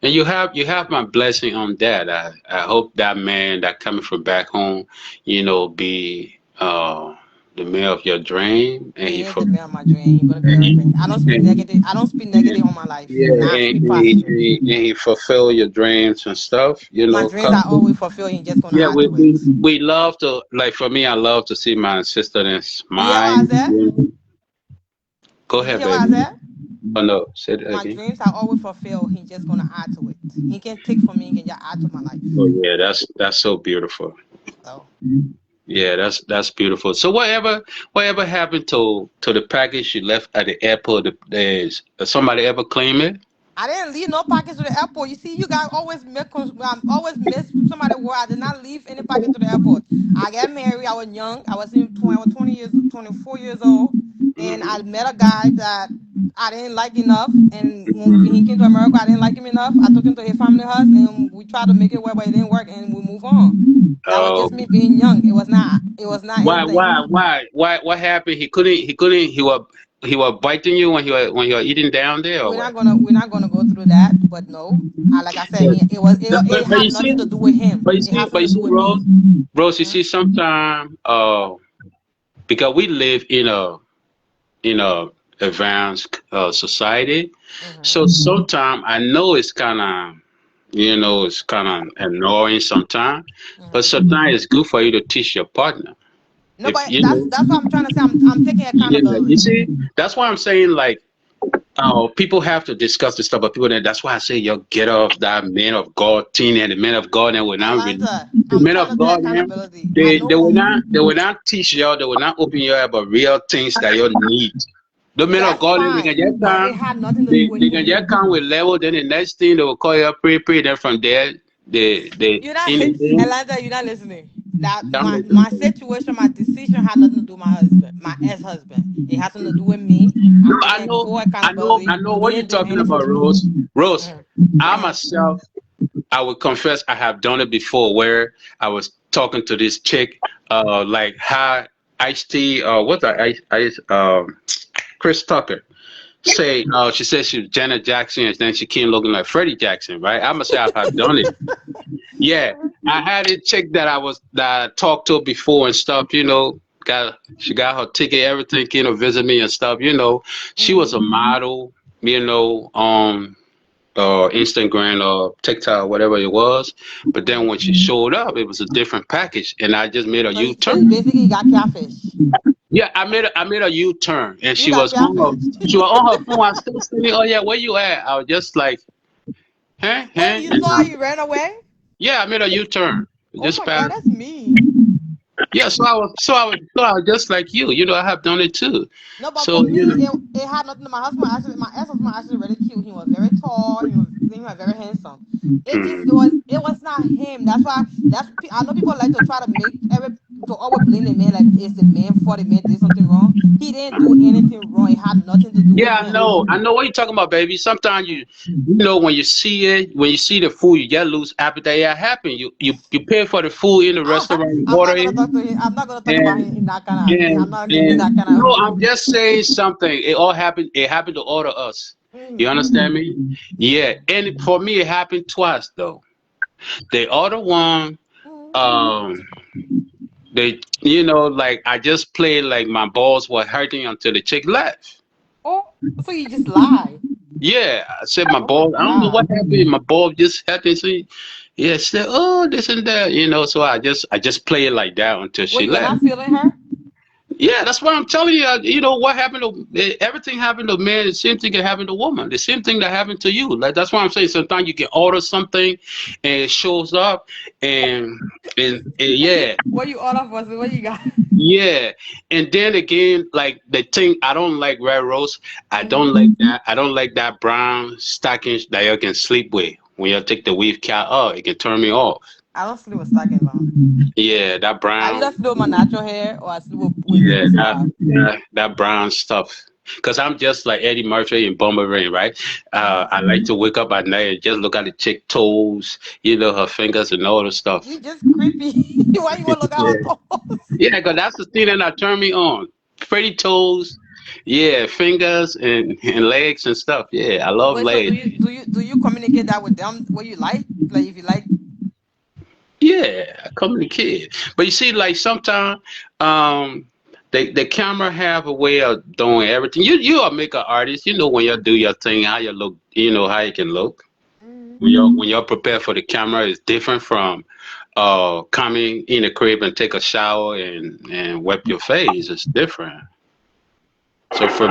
And you have my blessing on that. I hope that man that coming from back home, be the man of your dream, and He he is for the man of my dream. He's gonna be and everything. he, I don't speak and negative. I don't speak negative on my life. yeah, Nah, I speak positive. and he fulfill your dreams and stuff. My dreams 'Cause are always fulfilled. He's just gonna yeah, add we, to it. we we love to, like, for me. I love to see my sister and You hear what smile. I said? Go Did you ahead, hear what I baby. said? Oh no, say that My again. dreams are always fulfilled. He's just gonna add to it. He can take from me. He can just add to my life. Oh yeah, that's so beautiful. So Yeah, that's beautiful. So whatever happened to the package you left at the airport? There's somebody ever claim it? I didn't leave no package to the airport. You see, you guys always miss somebody where I did not leave any package to the airport. I got married. I was young. I was 24 years old, and I Hmm. met a guy that I didn't like enough. And when he came to America, I didn't like him enough. I took him to his family house, and we tried to make it work, but it didn't work, and we move on. That was Oh, just me being young. It was not. It was not why anything. why why why what happened? He couldn't. He was biting you when you were eating down there, or what? We're not gonna go through that. But no, like I said, But, it but had you see, nothing to do with him. but you It see, has something to do with Rose, me. You Mhm, see, sometimes because we live in a advanced society. mhm, So sometimes I know it's kind of annoying sometimes, but mhm. sometimes it's good for you to teach your partner. No, If but that's what I'm trying to say. I'm taking yeah, you accountability. see, that's why I'm saying, like, people have to discuss this stuff, but people, that's why I say, you get off that man of God thing, and the men of God, and will not really, Atlanta, the I'm men trying of to take God, man, accountability. I they know will not teach y'all, they will not open your about real things that you need. The men of that's God, they can fine, just but it come, had nothing to do they, with they can me. just come with level, then the next thing they will call you up, pray, then from there, they You're not anything. Atlanta. You're not listening. That Yeah, I'm my listening. situation, my decision had nothing to do with my husband, my ex-husband. It has something to do with me. No, I'm I taking know, full I know, accountability. I know He what you're didn't do talking about, anything to me. Rose. Rose, Mhm, I mhm, myself, I would confess I have done it before, where I was talking to this chick, like how Ice T, what's that, Chris Tucker. Say, she said she was Janet Jackson, and then she came looking like Freddie Jackson, right? I must say I have done it. Yeah, I had a chick that I talked to before and stuff. She got her ticket, everything, came to visit me and stuff. She was mhm, a model. Instagram or TikTok, whatever it was. But then mhm. when she showed up, it was a different package, and I just made a So you U-turn. basically got catfish. Yeah, I made a U-turn, and You got catfish. she was on her phone. I still saying, "Oh yeah, where you at?" I was just like, "Huh, Wait, huh." you saw you ran away? Yeah, I made a U-turn. Oh Just my God, passed. that's mean. Yeah, so I was just like you. I have done it too. No, but for So me, it had nothing to my husband. Actually, my ex-husband actually really cute. He was very tall. He was very handsome. It just mm, it was not him. That's why I know people like to try to make every to always blame the man like it's the man fault. The man did something wrong. He didn't do anything wrong. It had nothing to do with Yeah, him. I know what you're talking about, baby. Sometimes you know, when you see it, when you see the food, you get lose appetite. Yeah, it happen. You pay for the food in the restaurant, you I'm order not gonna it, talk to him. I'm not gonna talk about him and in that kind of. I'm not giving that kind no, of. I'm just saying something. It all happened. It happened to all of us. You Mm, understand me? Yeah, and for me, it happened twice though. They order one. mm. Um, they, like I just played like my balls were hurting until the chick left. Oh, so you just lie? Yeah, I said my Oh my ball. I don't know what god! happened. My ball just happened. See, yeah, she said, "Oh, this and that," So I just play it like that until Well, she you're left. not feeling her. Yeah, that's what I'm telling you. What happened to everything happened to men. The same thing can happen to woman. The same thing that happened to you. Like that's why I'm saying sometimes you can order something and it shows up, and yeah, What you order for? So what you got? yeah, and then again, like the thing, I don't like red rose. I Mhm. don't like that. I don't like that brown stockings that you can sleep with. When you take the weave cap, oh, it can turn me off. I don't sleep with stockings on. Yeah, that I either brown. sleep with my natural hair or I sleep with Yeah, weave that strap. that brown stuff. Cause I'm just like Eddie Murphy in Boomerang, right? Mhm. I like to wake up at night and just look at the chick toes, her fingers and all the stuff. You just creepy. Why you wanna look at her Yeah, toes? yeah, cause that's the thing that turn me on. Pretty toes, yeah, fingers and legs and stuff. Yeah, I love Wait, so do legs. you communicate that with them? What you like? Like if you like. Yeah, I communicate. But you see, like sometimes, um, the camera have a way of doing everything. You are makeup artist. You know when you do your thing, how you look. You know how you can look. Mm. When you're prepared for the camera, it's different from coming in the crib and take a shower and wipe your face. It's different. So for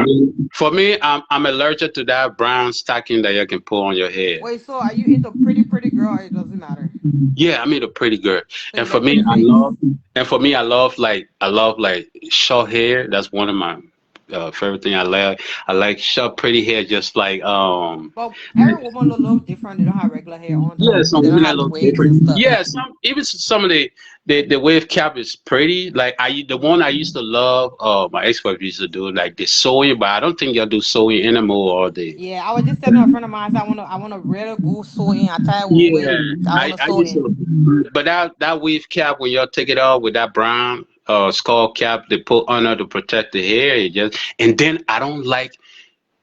me, I'm allergic to that brown stocking that you can put on your head. Wait, so are you into pretty girl or it doesn't matter? Yeah, I mean a pretty girl. So And you for like me, pretty I face? love and for me I love like short hair. That's one of my favorite thing I like. I like short pretty hair just like But every woman look a little different. They don't have regular hair on yeah, though. some They don't women that have look wigs and different. stuff. Yeah, some of the wave cap is pretty. Like the one I used to love, my ex-wife used to do like the sewing, but I don't think y'all do sewing anymore all day. Yeah, I was just telling a friend of mine, I said, I wanna really go sew in. I tell you Yeah, wait, I wanna I sew used in. to, but that weave cap when y'all take it off with that brown skull cap they put under to protect the hair, and then I don't like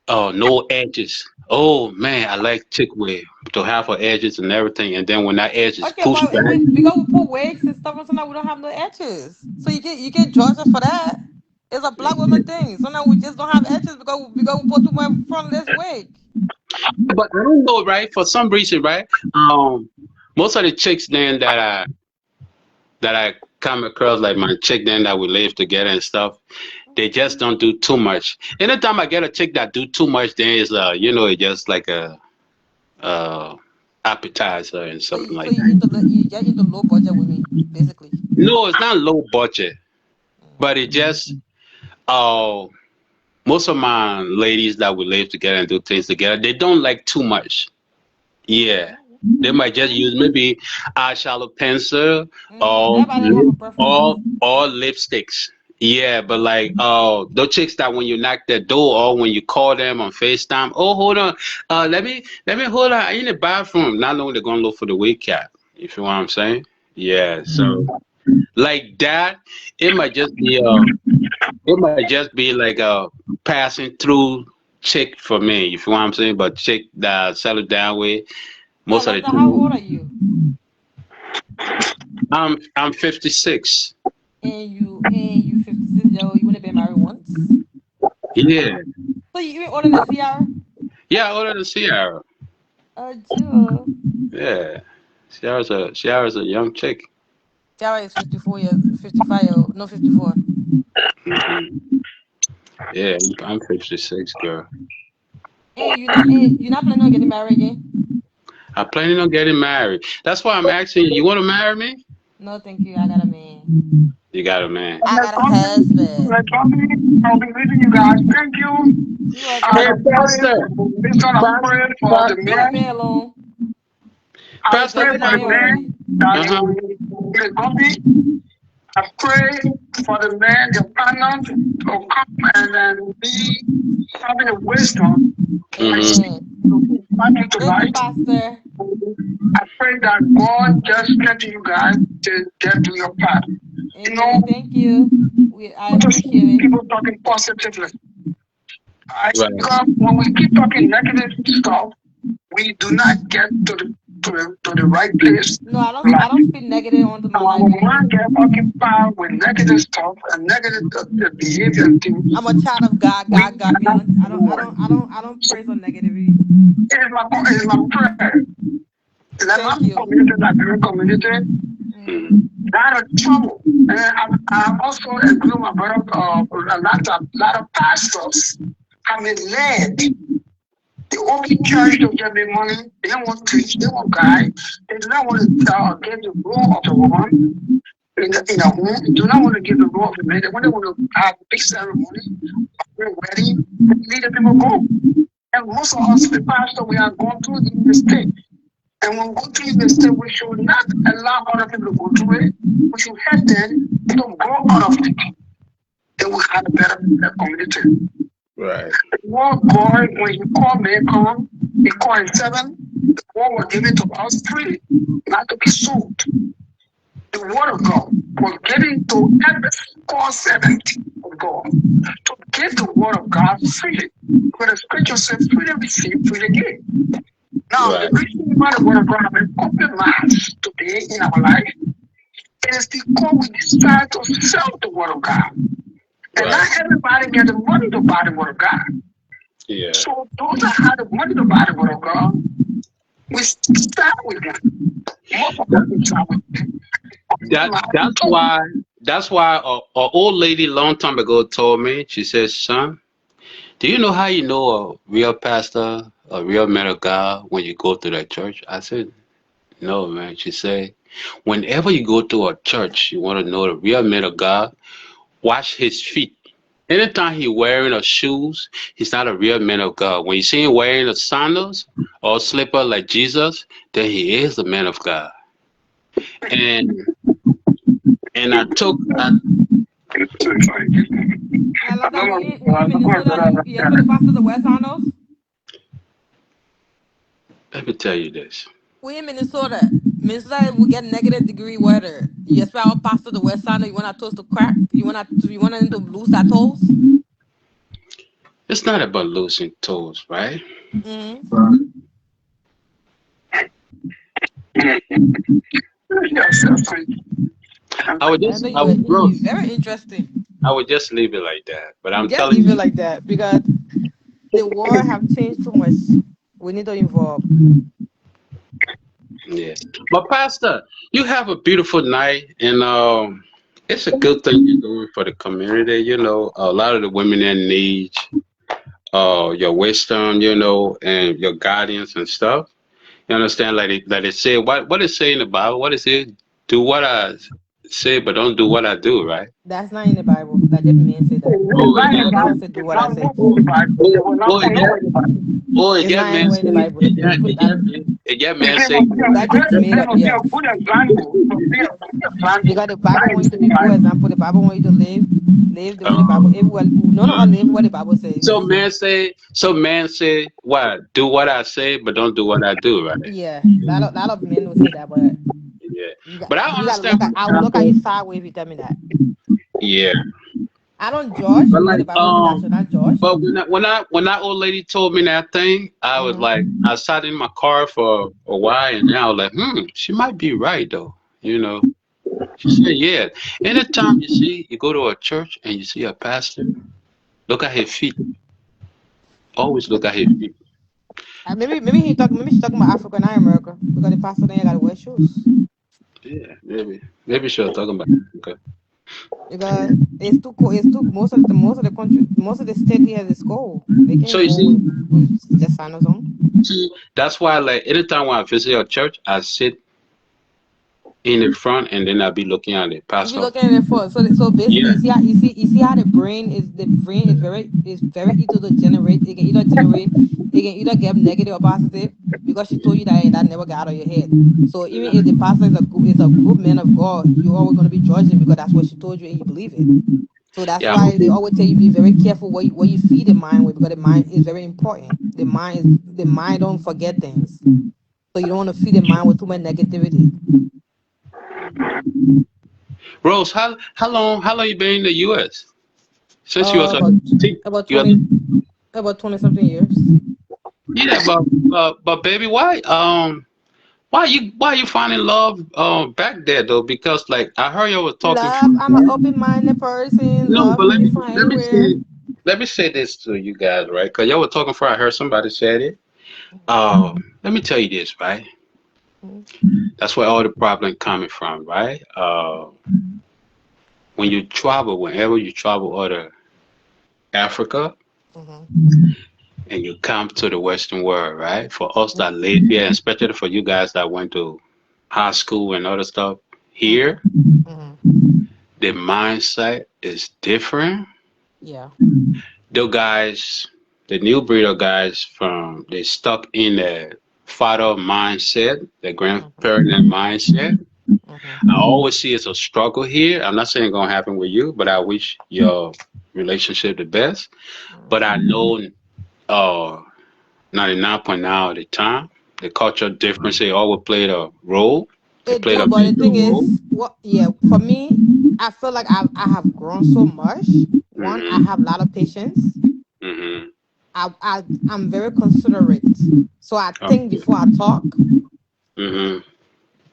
no edges. Oh man, I like chick wear to have her edges and everything, and then when that edge is Okay, pushed but back. because we put wigs and stuff, and sometimes we don't have no edges. So you get judged us for that. It's a black woman thing. Sometimes we just don't have edges because we put too much frontless wig. But I don't know, right? For some reason, right? Most of the chicks then that I come across, like my chick then that we live together and stuff, they just don't do too much. Anytime I get a chick that do too much, then it's it's just like a uh appetizer and So something you so like you that. into you get into low budget with me, basically. No, it's not low budget, Mm. but it just uh most of my ladies that we live together and do things together, they don't like too much. Yeah. Mm. They might just use maybe eyeshadow pencil or Everybody have a preference. or lipsticks. Yeah, but like those chicks that when you knock their door or when you call them on FaceTime, oh hold on, let me hold on, I'm in the bathroom. Not knowing they're gonna look for the wig cap. You feel what I'm saying? Yeah. So like that, it might just be like a passing through chick for me. You feel what I'm saying? But chick that I settle down with So most of the Lester, how old time. are you? I'm 56. And you 56 years old. You wanna be married once? Yeah. So you even older than CR? Yeah, older than Sierra. Joe. Yeah. Sierra's a young chick. CR is 54 years, 55 year old. No, 54. Hmm. Yeah, I'm 56, girl. And you're not planning on getting married again? I'm planning on getting married. That's why I'm asking you. You want to marry me? No, thank you. I got a man. You got a man. I got a husband. Let's I'll be leaving you guys. Thank you. You welcome. Hey, Pastor. Please try to Pastor. pray for the Leave the man. man alone. I He Pastor. pray does for his the man man already. that he Uh-huh. will get bumpy. I pray for the man, the partner, to come and then be having the wisdom Amen. to find him Thank you, tonight. Pastor. I pray that God just strengthen you guys to get to your path. You Amen. know, Thank you. I to see appreciate it. people talking positively. Right. Because when we keep talking negative stuff, we do not get to the right place. No, I Like, don't speak negative onto my life our either. mind get occupied with negative stuff and negative behavior and things. I'm a child of God. We God got me. cannot I don't I move. don't I don't I don't praise on negativity. It is my prayer that my Thank you. community, that Nigerian community, Mm. that are trouble. And I also agree with my brother, a lot of pastors have been led. They only church to get the money. They don't want to preach. They want guide. They do not want to get the role of the woman in a home. They do not want to give the role of the man. They want to have a big ceremony, a wedding, and lead the people go. And most of us, the pastor, we are going through the mistake. And when we go through the mistake, we should not allow other people to go through it. We should help them to grow out of it. Then we have a better community. Right. The word God, when you call mankind, he called in 7, the word was given to us freely, not to be sold. The word of God was given to every called servant of God to give the word of God freely. Because the scripture says, freely receive, freely give. Now, the Right. reason why the word of God has been compromised today in our life, it is because we decide to sell the word of God. And not Right. everybody get the money to buy the word of God. Yeah. So those that have the money to buy the word of God, we start with them. Most of us we start with them. That's why a old lady long time ago told me, she says, son, do you know how you know a real pastor, a real man of God when you go to that church? I said, no, man. She said, whenever you go to a church, you want to know the real man of God, watch his feet. Anytime he wearing a shoes, he's not a real man of God. When you see him wearing a sandals or slipper like Jesus, then he is the man of God. And and I love that. We in Minnesota. You ever the pastor of the West Arnold? let me tell you this. We in Minnesota. Minnesota we get negative degree weather. You expect our pastor the West Arnold. You want our toes to crack? You want them to lose their toes? It's not about losing toes, right? Mm-hmm. Yes, I would I just, know I would, bro, you very interesting. I would just leave it like that. But I'm Just telling leave it you, like that because the world have changed too much. We need to evolve. yeah. But Pastor, you have a beautiful night, and it's a good thing you're doing for the community. You know, a lot of the women in need your wisdom, you know, and your guidance and stuff. You understand? Like it say, what it say in the Bible? What is it? Do what I say, but don't do what I do, right? That's not in the Bible. That different man say that. it's Oh, The not in the Bible it, never Bible. say do It's what I not say. in the Bible. They will not oh, find nowhere in the Bible. it It's get not man anywhere in say, the Bible. They put that it get The man name say, of that just made up. be a Yeah, good example. Be a good example. because the Bible That want is you to the be good Bible. example. The Bible want you to live the way the Bible. uh, If well, none of us live what the Bible says. so man say, what? Do what I say, but don't do what I do, right? Yeah, lot of men will say that, but Yeah. you got But I you got to understand look at. what I you're will trying look at you to. sideways if you tell me that. Yeah. I don't judge But because the like Bible said I should not judge. but when that old lady told me that thing, I was Hmm. like, I sat in my car for a while, and then I was like, she might be right though. You know, she said, yeah. Anytime you go to a church and you see a pastor, look at his feet. Always look at his feet. Maybe she's talking about Africa and America because the pastor then got to wear shoes Yeah, maybe she'll talk about it. Okay. because it's too cold. It's too most of the country most of the state here is cold. They So can't you go see, with just sandals on. that's why like anytime when I visit a church, I sit in the front, and then I'll be looking at the You be pastor. looking at it first. So basically, Yeah. you see how the brain is very easy to generate. It can either get negative or positive because she told you that and that never got out of your head. So even if the pastor is a good man of God, you're always gonna be judging because that's what she told you and you believe it. So that's Yeah. why they always tell you be very careful what you feed the mind with because the mind is very important. The mind don't forget things. So you don't want to feed the mind with too much negativity. Rose, how long you been in the U.S.? Since you was a About teen, about you was, 20 about 20 something years. yeah, but baby, why you finding love back there though? Because like I heard you was talking Love, from I'm an open-minded person. no, Love but can be found anywhere. let me say this to you guys, right? Because y'all were talking before I heard somebody said it. Let me tell you this, right? Mhm, That's where all the problem coming from, right? When you travel, whenever you travel out of Africa mhm, and you come to the Western world, right? For us mhm, that live here, especially for you guys that went to high school and other stuff mhm, here, mhm. the mindset is different. Yeah. The guys, the new breed of guys from they stuck in the father mindset, the Mhm, grandparent mindset. mhm, I always see it's a struggle here. I'm not saying it's gonna happen with you, but I wish your relationship the best. But mhm. I know 99.9 of the time, the cultural difference they always played a role. It It played do, a but the major thing role. is, what? Yeah, for me, I feel like I have grown so much. One, I Mhm. have a lot of patience. Mhm. I'm very considerate, so I think Okay. before I talk. Mhm.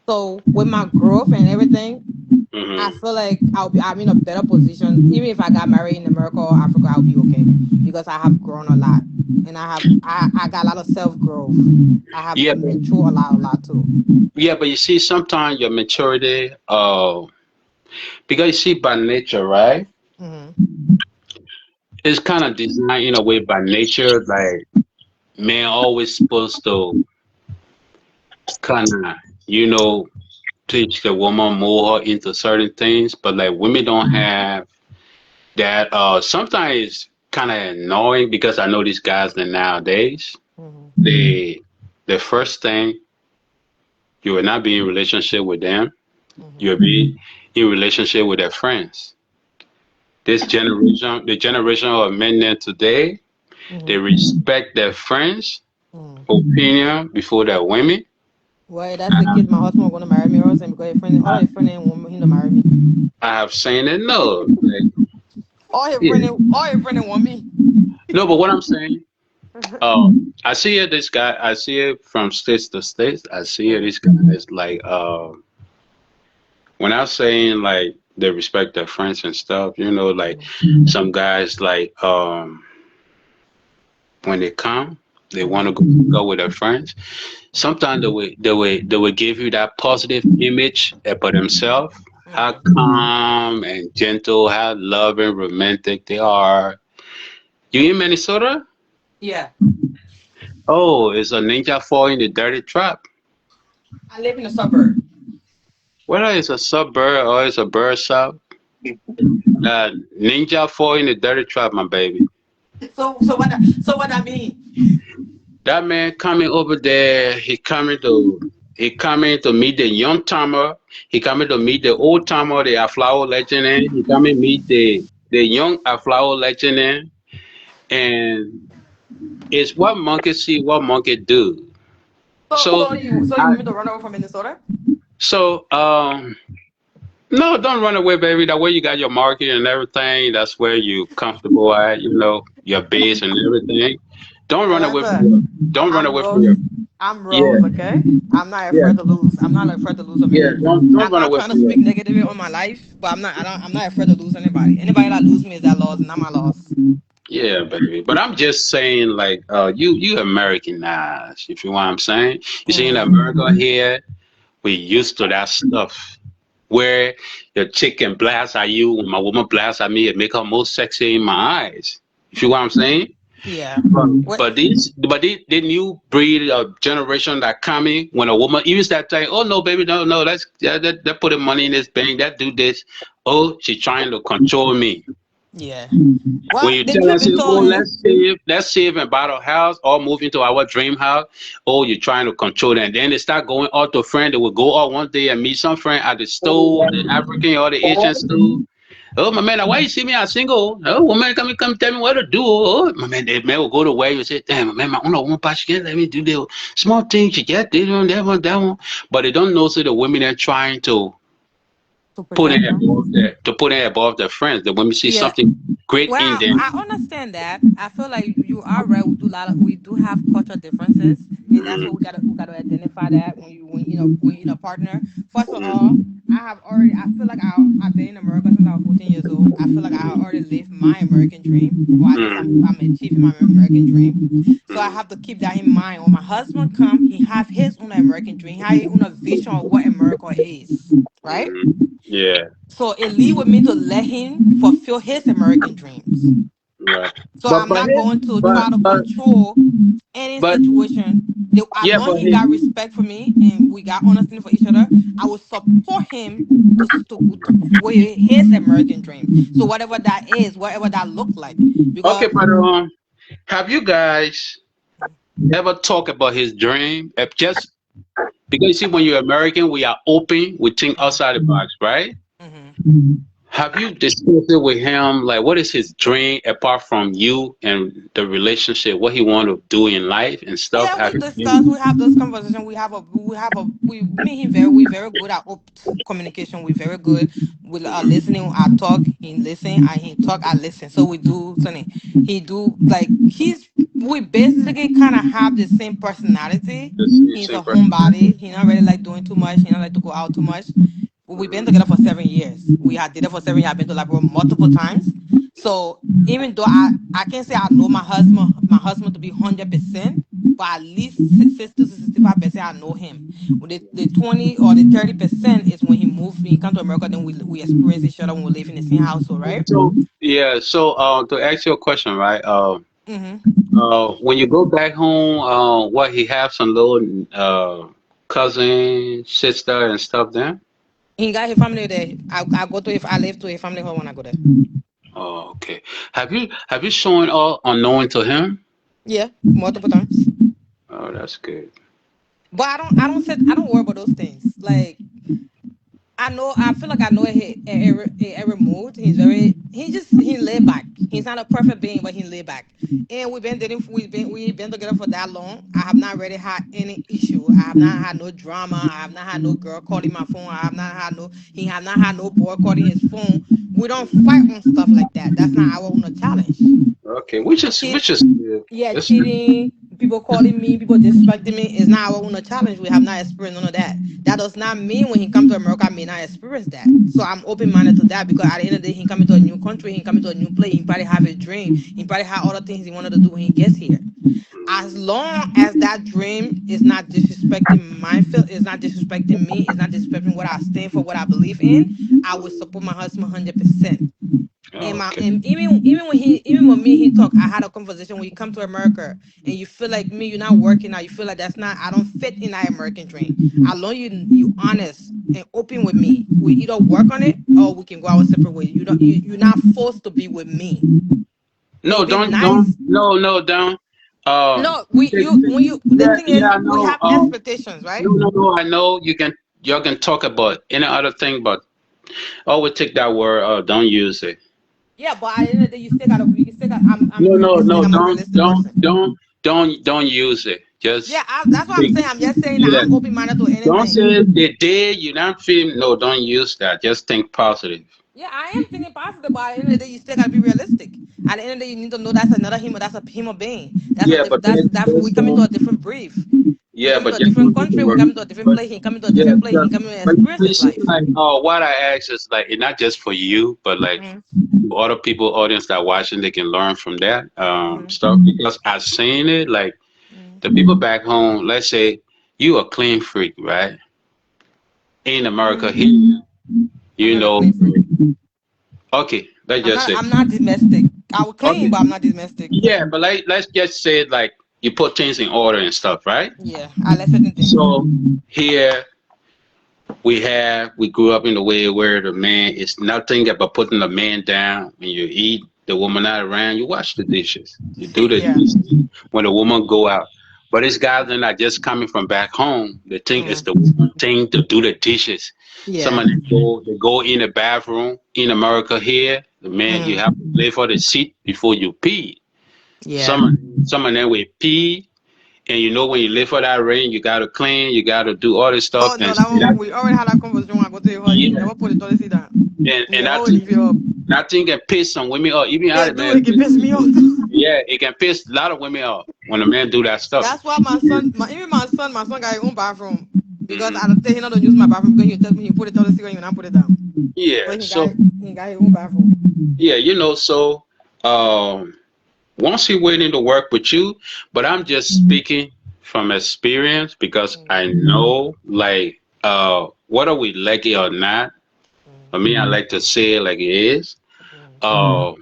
So with my growth and everything, I Mhm. feel like I'm in a better position. Even if I got married in America or Africa, I'll be okay because I have grown a lot and I got a lot of self growth. I have Yeah, but matured a lot too. yeah, but you see, sometimes your maturity, because you see, by nature, right? Hmm. It's kind of designed in a way by nature, like man always supposed to kind of, you know, teach the woman more into certain things, but like women don't have that. Sometimes it's kind of annoying because I know these guys that nowadays, Hmm. they, the first thing, you will not be in relationship with them. Hmm. You'll be in relationship with their friends. This generation, the generation of men there today, they Hmm. respect their friends' Hmm. opinion before their women. Well, that's the case. My husband going to marry me or something because all his friend ain't want him to marry me. I have seen it. No, like, yeah, All his friend ain't want me. no. But what I'm saying, I see it. This guy, I see it from states to states. I see it. Mhm, This guy is like, when I'm saying like they respect their friends and stuff. You know, like mhm, some guys like, when they come, they want to mhm, go with their friends. mhm, Sometimes they will give you that positive image about themselves, how mhm. calm and gentle, how loving, romantic they are. You in Minnesota? Yeah, Oh, it's a ninja fall in the dirty trap. I live in a suburb. Whether it's a suburb or it's a bird shop, ninja fall in the dirty trap, my baby. So what I mean? That man coming over there, he coming to meet the young timer. He coming to meet the old timer, the Aflao legend. He coming meet the young Aflao legend. And it's what monkey see, what monkey do. So So, so you so you I, want me to run over from Minnesota? so no, don't run away, baby. That way you got your market and everything. That's where you comfortable at. You know your base and everything. Don't run away from Listen, your. Don't run I'm away from Rose. your. I'm Yeah, Rose, okay? I'm not yeah, afraid to lose. I'm not afraid to lose a yeah. man. Don't I'm run not away trying to from your. speak negatively on my life, but I'm not afraid to lose anybody. Anybody that lose me is that loss, not my loss. Yeah, baby. But I'm just saying, like, you Americanized, if you know what I'm saying. You see, in Mm-hmm. America here, we used to that stuff where your chick can blast at you, when my woman blasts at me, it make her most sexy in my eyes. You see what I'm saying? Yeah. What? But the new breed of generation that coming when a woman even start saying, "Oh no, baby, no, let's that put the money in this bank, that do this." Oh, she's trying to control me. Yeah. When Well, you the tell truth us, be "Oh, told, let's save and buy a house or move into our dream house," oh, you're trying to control them. Then they start going out to friend. They will go out one day and meet some friend at the store, the African or the Asian store. Oh my man, why you see me? I'm single. Oh woman, come tell me what to do. Oh my man, the man will go to where you say, damn man, my own woman, she can't let me do the small things. She get this one, that one. But they don't know. So the women are trying to to put protect it them. above their friends. The women see Yeah. something great in Well, I them. understand that. I feel like you are right. We do have cultural differences, and that's what Mm, we gotta identify that when you know partner. First of all, I feel like I've been in America since I was 14 years old. I feel like I already lived my American dream, or at least I'm mm, achieving my American dream. So I mm, have to keep that in mind. When my husband come, he have his own American dream. He have his own vision of what America is, right? yeah, So it leave with me to let him fulfill his American dreams. right. So But I'm but not it, going to but try to but control any but situation. As yeah, long as but he he got respect for me and we got understanding for each other, I will support him to for his American dream. So whatever that is, whatever that look like, okay, because but have you guys ever talk about his dream? Just because you see, when you're American, we are open, we think Mhm, outside the box, right? mhm. Have you discussed it with him? Like, what is his dream apart from you and the relationship? What he want to do in life and stuff? Yeah, Have we you? discuss. We have those conversations. We me and him very we very good at communication. We very good with listening. I talk, he listen. I he talk, I listen. So we do something. He do like we basically kind of have the same personality. The He's a same person. homebody. He not really like doing too much. He not like to go out too much. We've been together for 7 years. We had dated for 7 years. I've been to Liberia multiple times. So even though I can't say I know my husband to be 100%, but at least 60 to 65% I know him. When the 20 or the 30% is when he moved, when he come to America, then we experience each other when we live in the same household, right? So yeah, so to ask you a question, right? Mm-hmm. When you go back home, what he have some little cousin, sister, and stuff there? He got his family there. I go to if I live to his family home when I go there. Oh, okay. Have you shown all unknowing to him? Yeah, multiple times. Oh, that's good. But I don't worry about those things. Like I feel like I know every mood. He laid back. He's not a perfect being, but he laid back. And we've been together for that long. I have not really had any issue. I have not had no drama. I have not had no girl calling my phone. He have not had no boy calling his phone. We don't fight on stuff like that. That's not our own challenge. Okay, which is good. Yeah, That's good. cheating, people calling me, people disrespecting me is not our own challenge. We have not experienced none of that. That does not mean when he come to America, I may not experience that. So I'm open minded to that because at the end of the day, he coming to a new country, he coming to a new place, he probably have a dream, he probably have other things he wanted to do when he gets here. As long as that dream is not disrespecting is not disrespecting me, is not disrespecting what I stand for, what I believe in, I will support my husband 100%. And my Okay. and even when me and he talk, I had a conversation when you come to America and you feel like me, you're not working out, you feel like that's not I don't fit in that American dream. As long you honest and open with me, we either work on it or we can go our separate ways. You're not forced to be with me. No, And be don't. nice. No, don't. No, You we you when you the yeah, thing yeah, is I we know. have expectations, right? No, I know. You can talk about any other thing, but always take that word. Don't use it. Yeah, but at the end of the day, you still got I'm No, no, realistic. no. I'm a Don't, realistic don't, person. don't, don't use it. Yeah, Just that's what I'm think. saying. I'm just saying that Yeah. I'm open minded to Don't anything. say the day you're not feeling. No, don't use that. Just think positive. Yeah, I am thinking positive, but at the end of the day, you still gotta be realistic. At the end of the day, you need to know that's another human. That's a human being. That's a Yeah, different. but That's we just come into a don't. different brief. We Yeah, come but into a just different don't use the country. We word. come into a different But place. He come into a yeah, different place. He just, come to but experience you his see, life. like, what I ask is like, it's not just for you, but like Hmm. for other people, audience that watching, they can learn from that Hmm. stuff because I've seen it. Like Hmm. the people back home, let's say you a clean freak, right? In America Hmm. here, I'm you not a know. clean freak. Okay, let's I'm just not. say. I'm not domestic. I would clean, Okay. but I'm not domestic. Yeah, but let's just say like you put things in order and stuff, right? Yeah, I like certain things. So here we grew up in the way where the man is nothing but putting the man down when you eat, the woman not around, you wash the dishes. You do the Yeah. dishes when the woman go out. But these guys are not just coming from back home. They think it's Mm. the woman thing to do the dishes. Some Yeah. of them they go in the bathroom in America here. The man you Mm. have to lay for the seat before you pee. Yeah. Some of them will pee, and you know when you live for that rain, you gotta clean, you gotta do all this stuff, Oh no, that one we already had that conversation when I go to your house. You yeah, never put the toilet seat down. and You always leave it up. that thing can piss some women off. Even how Yeah, the do man, it can piss me off. yeah, it can piss a lot of women off when a man do that stuff. That's why my son, even my son got his own bathroom because I Hmm. don't tell him not to use my bathroom because he tell me he put the toilet seat on you and I put it down. Yeah, So so he got his own bathroom. yeah, so um, once he waiting to work with you, but I'm just speaking from experience because Mm, I know like whether we like it or not. mm, For me, I like to say it like it is. mm, Uh,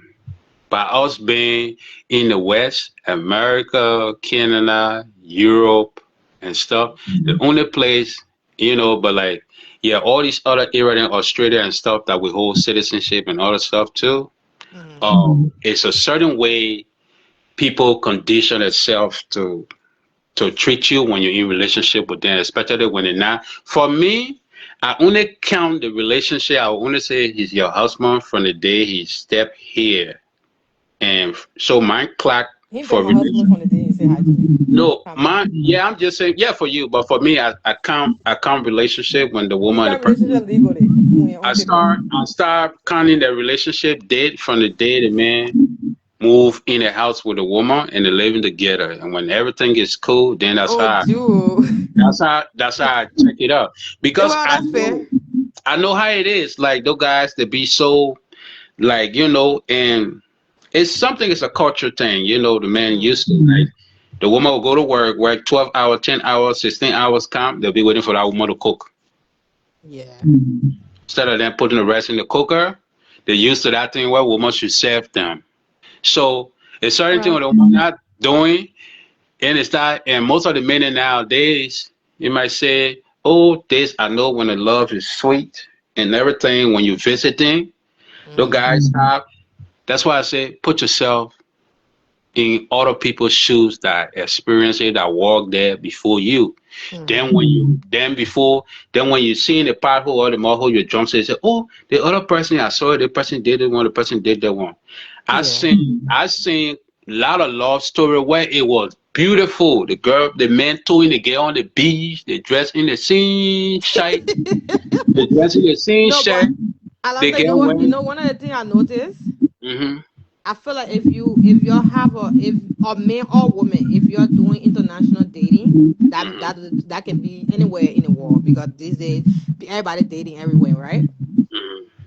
by us being in the West, America, Canada, Europe, and stuff, the only place, but like, yeah, all these other areas in Australia and stuff that we hold citizenship and other stuff too, mm. it's a certain way people condition themselves to treat you when you're in relationship with them, especially when they're not. For me, I only count the relationship. I only say he's your husband from the day he stepped here, and so my clock He been for my husband relation. from the day he said hi to me. No, Calm down. my yeah, I'm just saying yeah for you, but for me, I count relationship when the You woman and the got relationship person. legally when you're I on paper. start I start counting the relationship date from the day the man move in a house with a woman and they're living together. And when everything is cool, then Oh, Jew. that's how I check it out. Because Well, I that's fair. know I know how it is. Like those guys that be so like, and it's something, it's a culture thing, the man Mm, used to like the woman will go to work 12 hours, 10 hours, 16 hours come, they'll be waiting for that woman to cook. yeah. Instead of them putting the rest in the cooker, they're used to that thing where woman should serve them. So it's certain thing Well, what the woman not doing. And it's not, and most of the men nowadays, you might say, oh, this, I know when the love is sweet and everything, when you visiting, the mm, guys have, that's why I say, put yourself in other people's shoes that experience it, that walk there before you. mm, Then when you see in the pothole or the mudhole, you jump say, oh, the other person I saw, the person did it one, the person did that one. yeah. I seen a lot of love story where it was beautiful. The man towing the girl on the beach, they dress in the same shirt, they dress in the same No, shirt, but I love the that. You know girl what? You went. know one of the things I noticed. Hmm. I feel like if you have if a man or woman, if you're doing international dating, that can be anywhere in the world because these days everybody dating everywhere, right?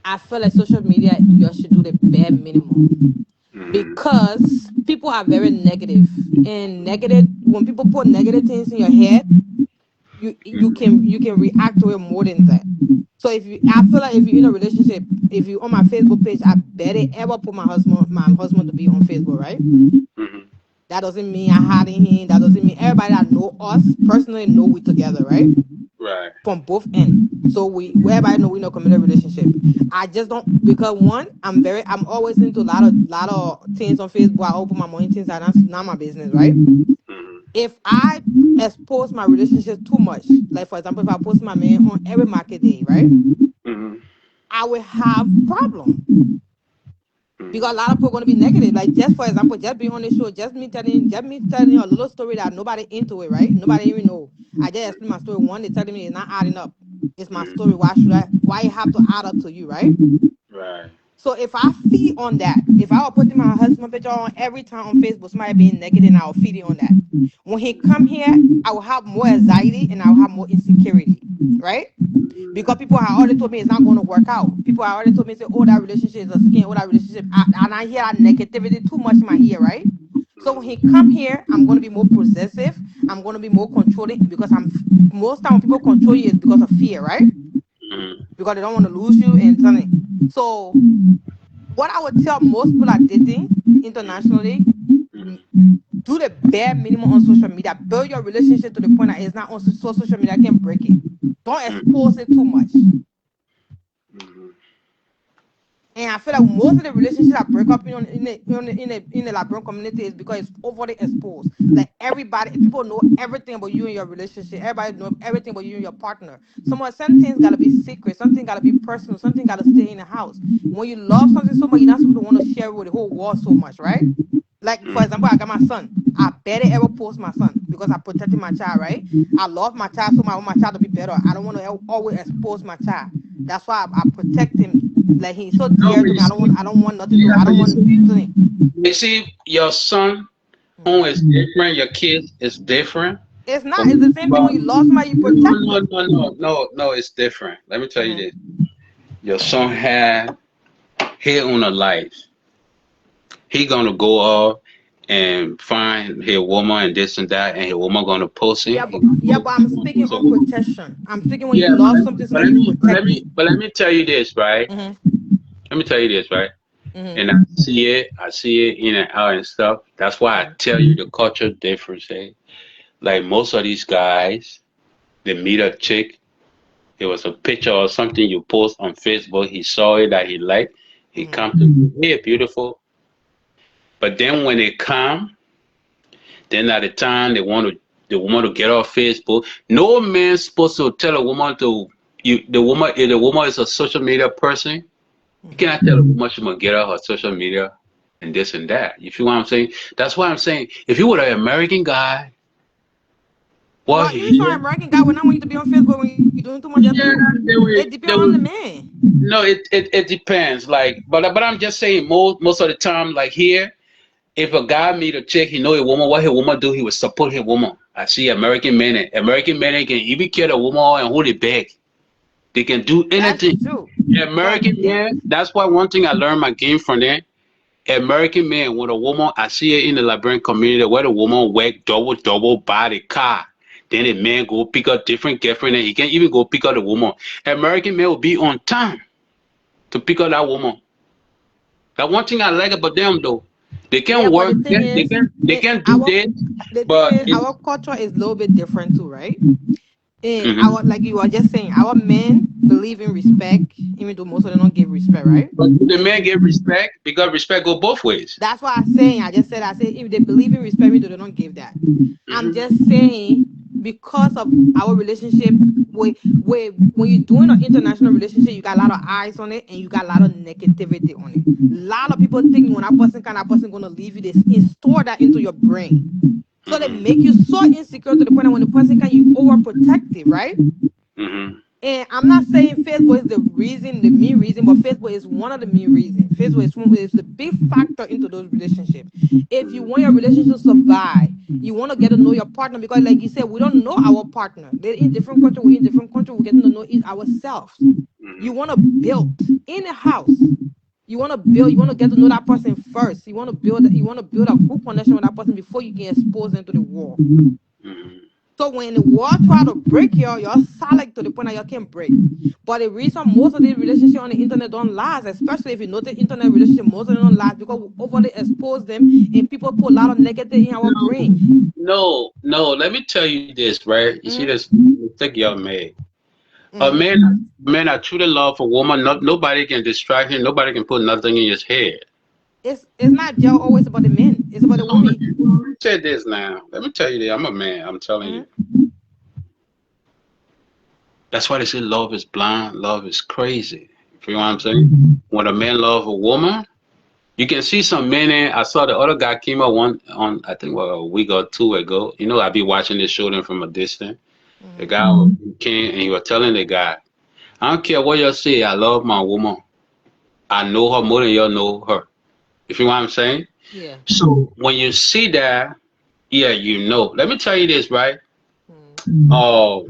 I feel like social media you should do the bare minimum because people are very negative and negative. When people put negative things in your head, you can react to it more than that. So I feel like if you're in a relationship, if you on my Facebook page, I better ever put my husband to be on Facebook, right? Hmm. That doesn't mean I hiding him. That doesn't mean everybody that know us personally know we together, right? Right. From both ends. So everybody know we know committed relationship. I just don't because one, I'm always into a lot of things on Facebook. I open my morning things and that's not my business, right? Hmm. If I expose my relationship too much, like for example, if I post my man on every market day, right? Hmm. I will have problem because a Hmm. lot of people are going to be negative. Like just for example, just being on the show, just me telling you a little story that nobody into it, right? Nobody even know. I just explain my story. One, they telling me it's not adding up. It's my story. Hmm. Why it have to add up to you, right? Right. So if I feed on that, if I were putting my husband picture on every time on Facebook, somebody being negative, and I will feed it on that. When he come here, I will have more anxiety and I will have more insecurity, right? Because people have already told me it's not going to work out. People have already told me, say, oh, that relationship is a scam, oh, that relationship. And I hear that negativity too much in my ear, right? So when he come here, I'm going to be more possessive. I'm going to be more controlling because most time when people control you is because of fear, right? Hmm. Because they don't want to lose you and something. So What I would tell most people that dating internationally, do the bare minimum on social media. Build your relationship to the point that it's not on social media. I can't break it. Don't expose it too much. And I feel like most of the relationships that break up in the Liberian community is because it's overly exposed. Like everybody, people know everything about you and your relationship. Everybody know everything about you and your partner. Some things gotta be secret. Something gotta be personal. Something gotta stay in the house. When you love something so much, you're not supposed to want to share it with the whole world so much, right? Like for example, I got my son. I barely ever post my son because I protected my child, right? I love my child so much. I want my child to be better. I don't want to always expose my child. That's why I protect him. Like he's so No, dear but to you me. see, I don't want nothing to. yeah, I but don't want nothing. you see, your son Mhm. home is different. Your kid is different. It's But, not. It's the same thing. but When you love somebody, you no, protect no, them. no, no, no, no. It's different. Let me tell you Hmm. this. Your son had his own life. He gonna go off and find his woman and this and that, and his woman gonna post him. Yeah, but I'm He gonna speaking post a on woman. protection. I'm speaking when you Yeah, love something so but much, let you me, but let protect it. me, but let me tell you this, right? Hmm. Let me tell you this, right? Hmm. And I see it in and out and stuff. That's why I Hmm. tell you the culture difference. Eh? Like most of these guys, they meet a chick. It was a picture or something you post on Facebook. He saw it that he liked. He Hmm. come to you, hey, beautiful. But then when they come, then at the time they want to get off Facebook. No man's supposed to tell a woman to you. The woman, if the woman is a social media person, you Hmm. cannot tell a woman she must get off her social media and this and that. You feel what I'm saying? That's why I'm saying if you were an American guy, well, But even for here, American guy, when I want you to be on Facebook when you're doing too much yeah, too. It they depends on the will. man. No, it depends. Like, but I'm just saying most of the time, like here, if a guy meet a chick, he know a woman. What a woman do, he will support his woman. I see American men. American men can even kill a woman and hold it back. They can do That's anything. true. But American yeah, men. That's why one thing I learned my game from them. American men with a woman, I see it in the Liberian community where the woman work double buy the car. Then the man go pick up different girlfriend and he can even go pick up the woman. American men will be on time to pick up that woman. That one thing I like about them though. They yeah. can But work, the thing is, they can do our this, the thing but is it's our culture is a little bit different too, right? And our mhm. like you were just saying, our men believe in respect, even though most of them don't give respect, right? But the men get respect because respect go both ways. That's why I'm saying. I said if they believe in respect, even though they don't give that. I'm Hmm. just saying because of our relationship, when you're doing an international relationship, you got a lot of eyes on it and you got a lot of negativity on it. A lot of people think when that person gonna leave you, they install that into your brain. So they Hmm. make you so insecure to the point that when the person can, you overprotective, right? Hmm. And I'm not saying Facebook is the reason, the main reason, but Facebook is one of the main reasons. Facebook is the big factor into those relationships. If you want your relationship to survive, you want to get to know your partner because, like you said, we don't know our partner. They're in different country. We're in different country. We're getting to know ourselves. You want to build in a house. You want to build. You want to get to know that person first. You want to build. You want to build a good connection with that person before you can expose them to the world. Hmm. So when the world try to break you, you're solid to the point that you can't break. But the reason most of these relationships on the internet don't last, especially if you notice internet relationship, most of them don't last because we overly expose them and people put a lot of negative in our brain. No. Let me tell you this, right? You see Mm-hmm. this mistake y'all made. A Mm-hmm. man, I truly love a woman. Nobody can distract him. Nobody can put nothing in his head. It's not just always about the men; it's about the So let women. me tell you this now. Let me tell you this. I'm a man. I'm telling Mm-hmm. you. That's why they say love is blind, love is crazy. You know what I'm saying? When a man love a woman, you can see some men in. I saw the other guy came up one on I think what, a week or two ago. You know, I be watching this show them from a distance. The Mm-hmm. guy came and he was telling the guy, I don't care what you say, I love my woman. I know her more than you know her. You feel what I'm saying? Yeah. So when you see that, yeah, you know. Let me tell you this, right? Mm-hmm. Oh,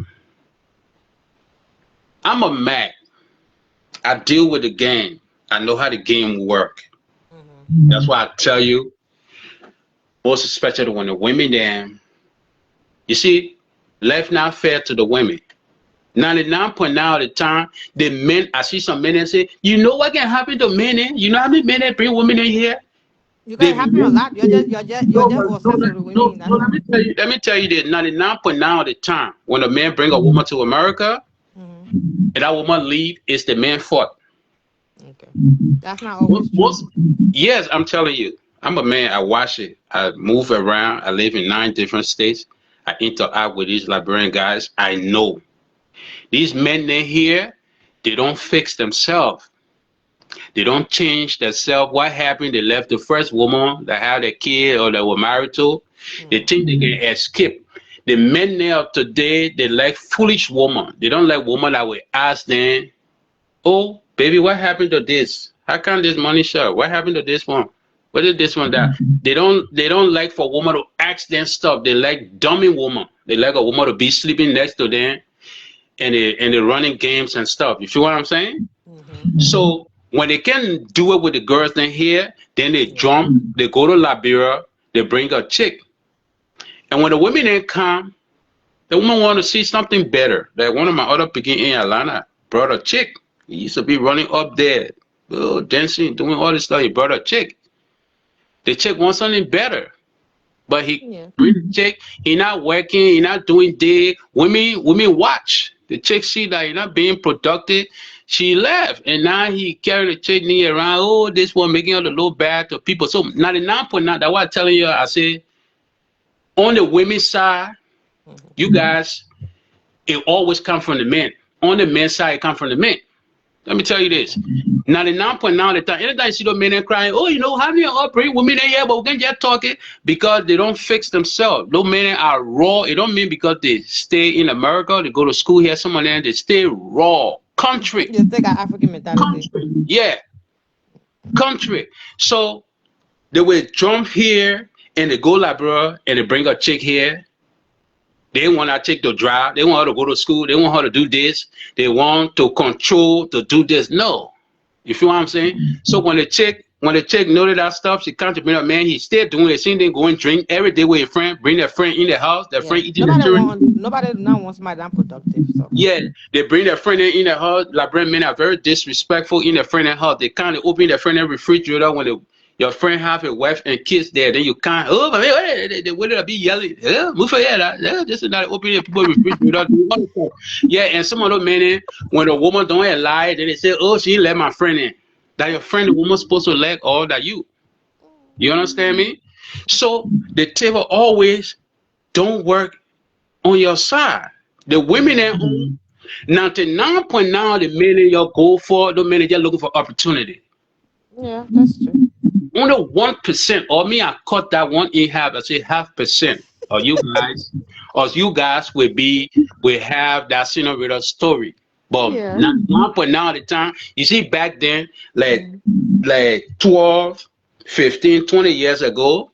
I'm a Mac. I deal with the game. I know how the game work. Mm-hmm. That's why I tell you, most especially when the women them, you see, life not fair to the women. 99.9 of the time, the men, I see some men and say, you know what can happen to men? You know how many men that bring women in here? You The guys happen a men, lot. You're just obsessed with women. no, That's all. let me tell you this 99.9 of the time, when a man bring a woman to America Hmm. and that woman leave, it's the man fault. Okay, that's not always true. Most, yes, I'm telling you. I'm a man. I watch it. I move around. I live in 9 different states. I interact with these Liberian guys. I know these men they here, they don't fix themselves. They don't change themselves. What happened? They left the first woman that had a kid or that were married to. They Mm. think they can escape. The men there of today, they like foolish woman. They don't like woman that will ask them, oh, baby, what happened to this? How come this money short? What happened to this one? What did this one that? They don't like for woman to ask them stuff. They like dummy woman. They like a woman to be sleeping next to them and they running games and stuff. You feel what I'm saying? Mm-hmm. So when they can do it with the girls in here, then they Yeah. jump, they go to Liberia, they bring a chick. And when the women then come, the woman want to see something better. Like one of my other picking in Atlanta brought a chick. He used to be running up there, oh, dancing, doing all this stuff. He brought a chick. The chick wants something better. But he Yeah. bring the chick, he not working, he not doing day. Women watch. The chick see that he not being productive. She left. And now he carrying the chick knee around. Oh, this one making all the low bad to people. So 99.9, that's why I'm telling you, I say on the women's side, Mm-hmm. you guys, it always come from the men. On the men's side, it come from the men. Let me tell you this. 99.9 of the time, anytime you see the men crying, oh, you know, how many upbringing women in here, but we can just talk it because they don't fix themselves. Those men are raw. It don't mean because they stay in America, they go to school here, some of them, they stay raw. Country. You take our African mentality. Country. Yeah, country. So they will jump here and they go Liberia and they bring a chick here. They want that chick to drive. They want her to go to school. They want her to do this. They want to control, to do this. No. You feel what I'm saying? So when the chick noted that stuff, she comes to bring up, man, he's still doing it. She didn't go and drink every day with a friend, bring their friend in the house, their Yeah. friend eating the children. Nobody now wants somebody that productive. So Yeah, they bring their friend in the house. Liberian men are very disrespectful in their friend in the house. They kind of open their friend in the refrigerator when your friend have a wife and kids there. Then you can't, oh, my man, they will be yelling, move for here, this is not opening people refrigerator. Yeah, and some of those men, when the woman don't lie, then they say, oh, she let my friend in. That your friend, the woman supposed to like all that you. You understand me? So the table always don't work on your side. The women at home, 99.9 the men you go for, the men just looking for opportunity. yeah, that's true. Only 1%, or me, I cut that one in half. I say 0.5%. Or you guys will have that scenario story. But Yeah. 1.9 of the time, you see back then, Mm. like 12, 15, 20 years ago,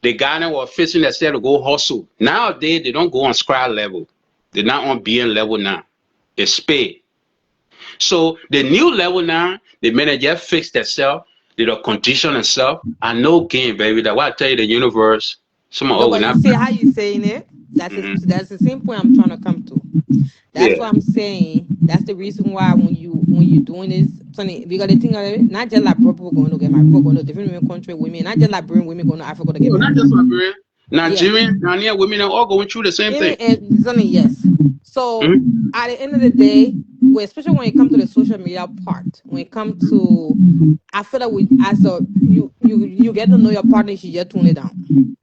the guy that was fixing themselves to go hustle. Nowadays, they don't go on scratch level. They're not on BN level now. It's paid. So the new level now, the men just fix themselves, they don't condition themselves. I know game, baby. That's why I tell you the universe. No, but you see how you saying it? That's the same point I'm trying to come to. That's Yeah. what I'm saying. That's the reason why when you doing this, Sonny, because the thing of it, not just like broke people going to get married, people going to different women country women, not just like Liberian women going to Africa to get No, not married. just Liberian. Yeah. Nigerian, Ghanaian women are all going through the same thing. And Sonny, yes. So Mhm. at the end of the day, especially when it comes to the social media part, when it comes to, I feel like you get to know your partner, you just tune it down.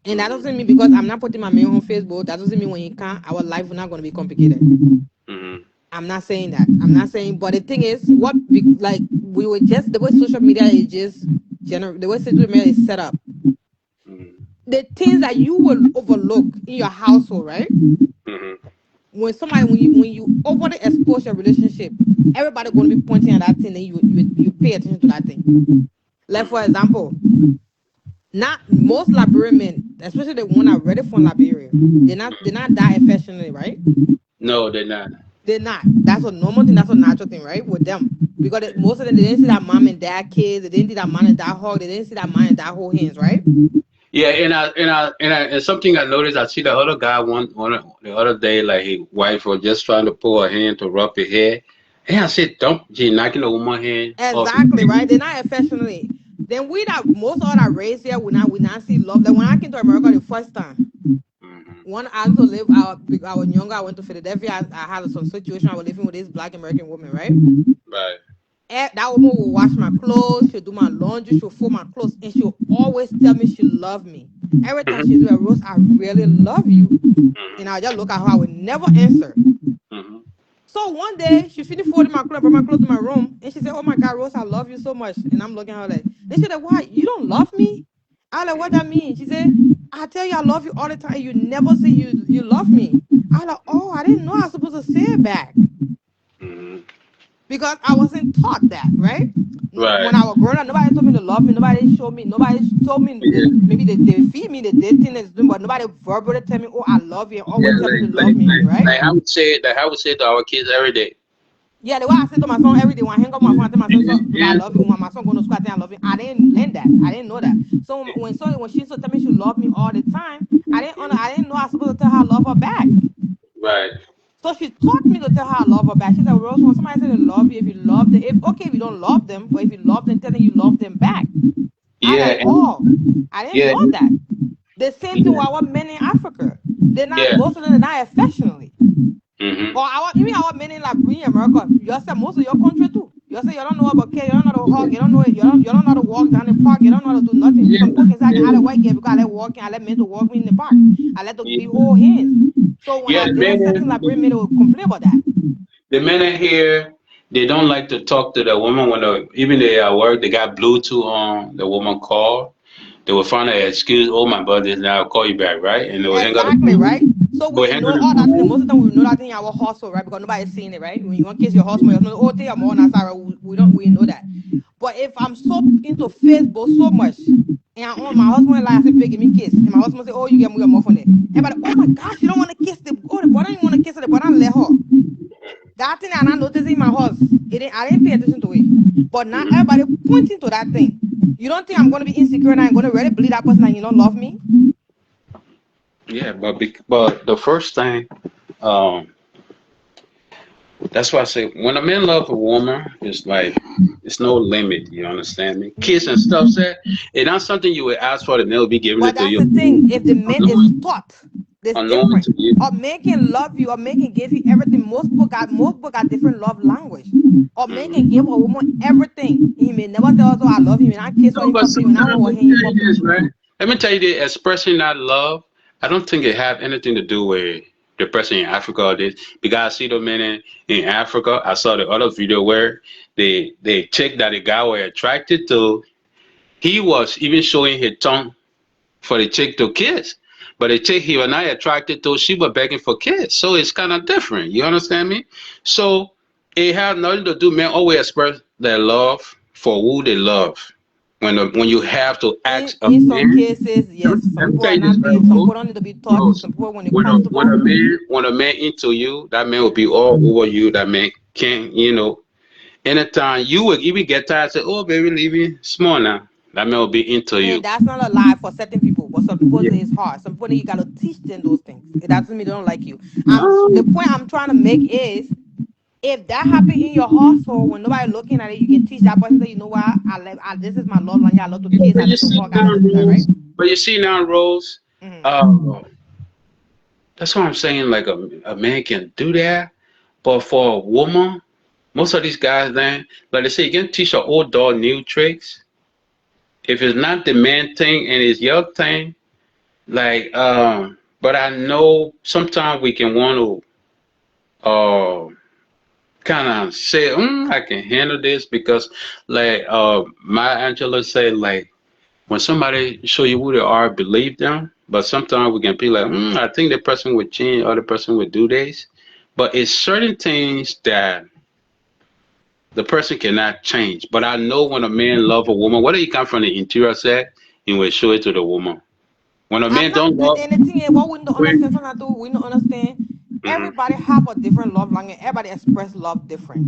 And that doesn't mean because I'm not putting my man on Facebook, that doesn't mean when he can't, our life is not going to be complicated. Mhm. I'm not saying that. I'm not saying, but the thing is, like we were just the way social media is just the way social media is set up. Mhm. The things that you will overlook in your household, right? Mhm. When you overly expose your relationship, everybody going to be pointing at that thing, and you pay attention to that thing. Like for example, not most Liberian men, especially the one that ready for Liberia, they're not that affectionate, right? No, they're not. They're not. That's a normal thing. That's a natural thing, right? With them. Because most of them, they didn't see that mom and dad kids. They didn't see that mom and dad hug. They didn't see that mom and dad hold hands, right? Yeah, and something I noticed. I see the other guy the other day, like his wife was just trying to pull her hand to rub his hair, and I said, "Don't she knocking the woman hand off his Exactly, head?" right? They're not affectionately. Then we that most of that race here, we not see love. Like when I came to America the first time, Hmm. one I used to live I was younger, I went to Philadelphia. I had some situation. I was living with this black American woman, right? Right. That woman will wash my clothes, she'll do my laundry, she'll fold my clothes, and she'll always tell me she loved me. Every time she do Hmm. a Rose, I really love you. And I Hmm. just look at her, I would never answer. Hmm. So one day she finished folding my clothes, brought my clothes to my room, and she said, "Oh my God, Rose, I love you so much." And I'm looking at her like, then she said, "Why? You don't love me?" I like, "What that mean?" She said, "I tell you I love you all the time. You never say you love me." I like, "Oh, I didn't know I was supposed to say it back." Hmm. Because I wasn't taught that, right? Right. When I was growing up, nobody told me to love me. Nobody showed me. Nobody told me. Yeah. Maybe they feed me, they did things, but nobody verbally tell me, "Oh, I love you," and Yeah. always tell me to love me, right? Like I would say to our kids every day. Yeah, the way I say to my son every day when I hang up my phone, I tell my son, Yeah. so, I love you. When my son going to school, I think I love you. I didn't learn that. I didn't know that. So when she used to tell me she loved me all the time, I didn't know I was supposed to tell her I love her back. Right. So she taught me to tell her I love her back. She said, "Rose, when somebody says they love you, if you love them, if okay, if you don't love them, but if you love them, tell them you love them back." I Yeah. like, oh, I didn't Yeah. know that. The same thing with Yeah. our men in Africa. They're not Yeah. most of them are not affectionately. Hmm. Or even our men in like in America, you say most of your country too. You say you don't know about care, you don't know how to hug, you don't know it, you don't know how to walk down the park, you don't know how to do nothing. Yeah. Some folk can say I Yeah. let white girl because I let walking, I let men to walk me in the park. I let to be Yeah. hold hands. So when Yeah. I The did a certain man. like bring men to complain about that. The men in here, they don't like to talk to the woman when even they at work, they got Bluetooth on, the woman call. They will find an excuse, oh my brother, now I'll call you back, right? And they will hang up the Exactly, phone. right? So They will we hang up know the all that thing. Most phone. of the time we know that thing in our hustle, right? Because nobody's seeing it, right? When you want to kiss your husband, you're not, oh, tell your mom, sorry, we know that. But if I'm so into Facebook so much, and I on my husband like I say, "Babe, give me a kiss," and my husband say, "Oh, you get me your mouth on it." Everybody, "Oh my gosh, you don't want to kiss the boy, don't want to kiss her, the boy, don't let her." That thing I'm not noticing in my house. I didn't pay attention to it. But now Mhm. everybody pointing to that thing. You don't think I'm gonna be insecure and I'm gonna really believe that person and you don't love me? Yeah, but the first thing, um, that's why I say when a man love a woman, it's like it's no limit. You understand me? Kiss and stuff, said it's not something you would ask for, and they'll be giving But it to that's you, the thing. If the man is unknown, taught, that's unknown different. to you. A man can love you, a man can give you everything. Most people got different love language. A man can Mhm. give a woman everything. He may never tell us, "Oh, I love you," and I kiss her No, in but public, and I sometimes hold let her me hand in tell you public. this, right? Let me tell you this, expressing that love, I don't think it have anything to do with the person in Africa or this. Because I see the men in Africa, I saw the other video where they chick that the guy were attracted to, he was even showing his tongue for the chick to kiss. But the chick he was not attracted to, she was begging for kiss. So it's kind of different. You understand me? So it has nothing to do. Men always express their love for who they love. When you have to ask a In some man, cases, yes. Some let me people tell are you this, not right, being. Some bro. people don't need to be taught. No, Some people, when they're when comfortable. a man into you, that man will be all over you. That man can't, anytime you will even get tired, say, "Oh, baby, leave me small now." That man will be into And you. that's not a lie for certain people, but some people Yeah. it's hard. Some people you gotta teach them those things. It doesn't mean they don't like you. The point I'm trying to make is if that happened in your household when nobody looking at it, you can teach that person say, "You know what, this is my love language. I love to kiss, But I you love to see hug, I now, love to do that," right? Rose. But you see now, Rose. Hmm. Uh, that's what I'm saying. Like a man can do that, but for a woman, most of these guys, then, like they say, you can teach an old dog new tricks. If it's not the man thing and it's your thing, like, but I know sometimes we can want to, kind of say, I can handle this because, like, my Angela said, like, when somebody show you who they are, believe them. But sometimes we can be like, I think the person would change, or the person would do this. But it's certain things that the person cannot change. But I know when a man love a woman, whether he come from the interior side, he will show it to the woman. When a I'm man not don't love, and the thing is what we don't understand when, sometimes too, we don't understand hmm everybody have a different love language. Everybody express love different.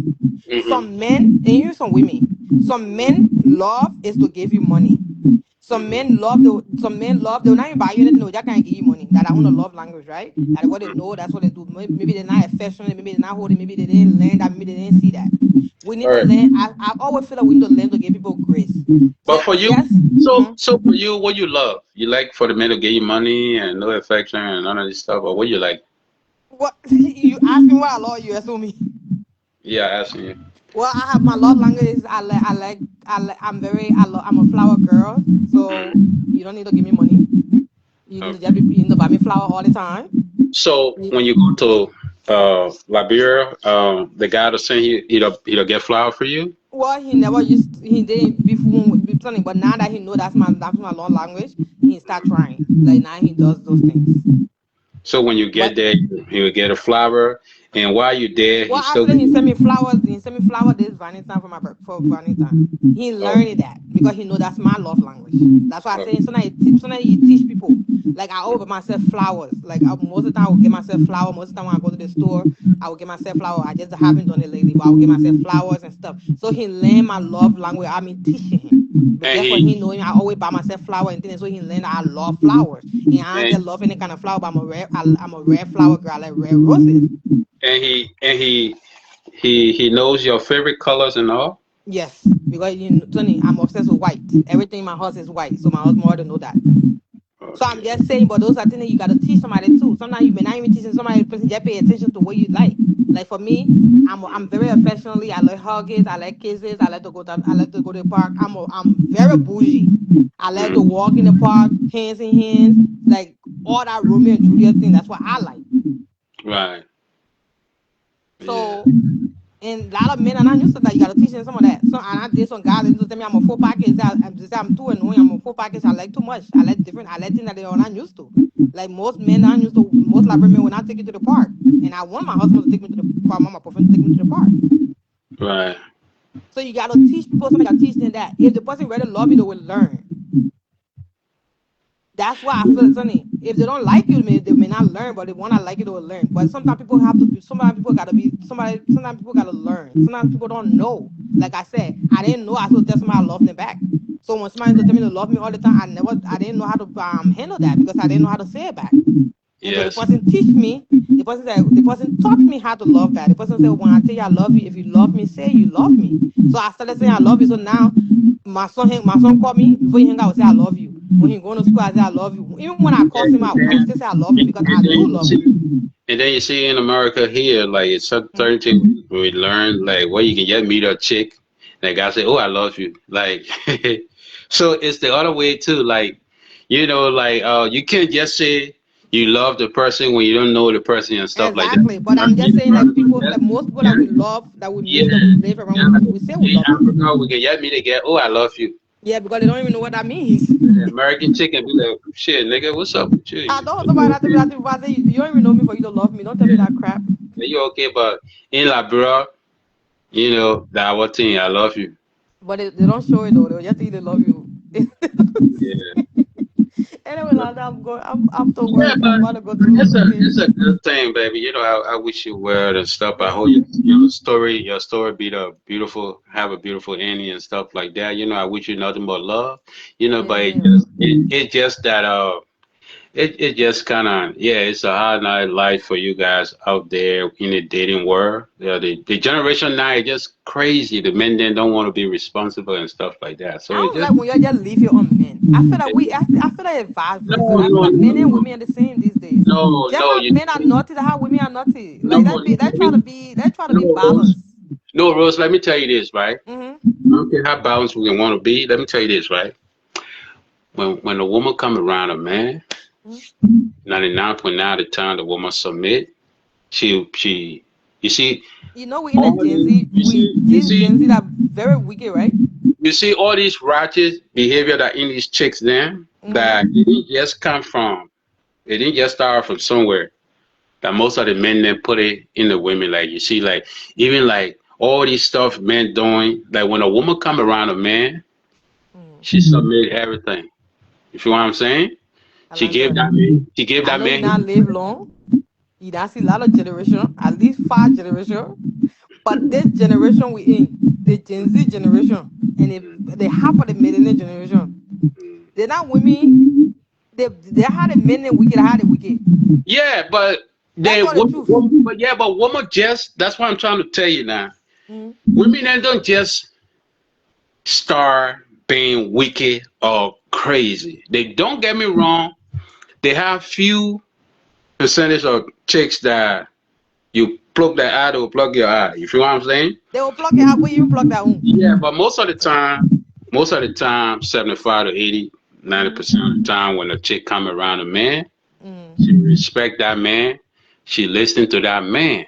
hmm Some men and even some women. Some men love is to give you money. Some men love they will not even buy you anything, no, just can't give you money. That I want a love language, right? That what they know, that's what they do. Maybe they're not affectionate, maybe they're not holding, maybe they didn't learn that, maybe they didn't see that. We need All to right. learn. I always feel like we need to learn to give people grace. But So for you, yes, so for you, what you love? You like for the man to give you money and no affection and none of this stuff, or what you like? what you ask me what I love, you assume me. Yeah, asking you. Well, I have my love language is I'm very I'm a flower girl, so you don't need to give me money. You need to just Okay. you need to buy me flower all the time. So when you go to Liberia, the guy to send you, he'll get flour for you. Well, he didn't before, but now that he know that's my love language, he start trying. Like now he does those things. So when you get But there, he will get a flower, and while you're there, he well, still. actually, he sent me flowers. He sent me flower this Valentine for for Valentine. He Oh, learned that because he know that's my love language. That's why I say okay. sometimes you teach people. Like I always buy myself flowers. Like most of the time I will get myself flowers. Most of the time when I go to the store, I will get myself flowers. I just haven't done it lately, but I will get myself flowers and stuff. So he learned my love language. I mean teaching him. But And just for him he knowing I always buy myself flowers and things, so he learned that I love flowers. And I don't just and love any kind of flower, but I'm a red flower girl. I like red roses. and he knows your favorite colors and all. Yes, because Tony, I'm obsessed with white. Everything in my house is white, so my husband already know that. So I'm Okay. just saying, but those are things that you gotta teach somebody too. Sometimes you may not even teaching somebody, the person just pay attention to what you like. Like for me, I'm very affectionately. I like hugs. I like kisses. I like to go to the park. I'm very bougie. I like to Mm, walk in the park, hands in hands, like all that Romeo and Juliet thing. That's what I like. right. Yeah. So and a lot of men are not used to that. You got to teach them some of that. So, and I did some guys that used to tell me I'm a full package. I'm too annoying. I'm a full package. I like too much. I like different. I like things that they are not used to. Like most men aren't used to. Most Liberian men will not take you to the park. And I want my husband to take me to the park. I want my boyfriend to take me to the park. Right. So you got to teach people. Somebody got to teach them that. If the person really love you, they will learn. That's why I feel it's funny. If they don't like you, they may not learn, but they want to like you, they will learn. But sometimes people have to be, sometimes people got to be, sometimes people got to learn. Sometimes people don't know. Like I said, I didn't know I should tell somebody I love them back. So when somebody used to tell me to love me all the time, I didn't know how to handle that because I didn't know how to say it back. Until the Yes. person teach me, the person taught me how to love back. The person said, when I tell you I love you, if you love me, say you love me. So I started saying I love you. So now my son called me before he hang out, say I love you. When he going to school, I say I love you. Even when I Yeah, curse him out, I will still say I love him because I and do then you love him. see, and then you see in America here, like it's Mhm. certain things we learn, like where you can just meet a chick, and the guy say, "Oh, I love you," like. So it's the other way too, like like you can't just say you love the person when you don't know the person and stuff like that. Exactly. But I'm just In saying, like America, people, like most people yeah, that we love, that we yeah, meet, that we live around, yeah. we say we In love them. Africa, we can just meet again. Oh, I love you. Yeah, because they don't even know what that means. The American chick can be like, "Shit, nigga, what's up with you? I don't You somebody that to me okay?" that if I say you don't even know me for you to love me. Don't tell me Yeah, that crap. you okay? But in Liberia, that one thing, I love you. But they don't show it though. They'll just say they love you. Yeah. Anyway, Lana, I'm after Yeah, work. I'm but about to go do it's some a things. it's a good thing, baby. I wish you well and stuff. I hope Thank you. your story be the beautiful, have a beautiful ending and stuff like that. I wish you nothing but love. But Amen. it just that it just kind of, yeah, it's a hard night life for you guys out there in the dating world. Yeah, the generation now is just crazy. The men then don't want to be responsible and stuff like that. I So it don't just like when you just leave your own men. I feel like I feel like it's vice no versa. I feel no like no men and no women are the same these days. no Just no how you men are naughty, that's how women are naughty. no Like no they try to be no Rose. balanced. No, Rose, let me tell you this, right? Mm-hmm. I don't care how balanced we want to be. Let me tell you this, right? When a woman come around a man, Mm-hmm. 99.9 of the time the woman submit. She you see We in a all Gen these Z, these Gen Z that very wicked, right? you see all these ratchet behavior that in these chicks then Mm-hmm. that it didn't just come from it didn't just start from somewhere. That most of the men then put it in the women. Like you see, like even like all these stuff men doing, like when a woman come around a man, Mm. she submit everything. You feel what I'm saying? She gave Alonzo, that man. She gave I that know you man. not live long. You not see a lot of generation, at least 5 generation. But this generation we in, the Gen Z generation, and the half of the millennial generation, They're not women. They had a men and wicked, had a wicked. Yeah, but That's they all the truth. but woman just that's what I'm trying to tell you now. Mm. Women they don't just start being wicked or crazy. They don't get me wrong. They have few percentage of chicks that you plug their eye, they will plug your eye. You feel what I'm saying? They will plug it out where you plug that own. Yeah, but most of the time, 75 to 80, 90% of the time when a chick come around a man, she respect that man. She listen to that man.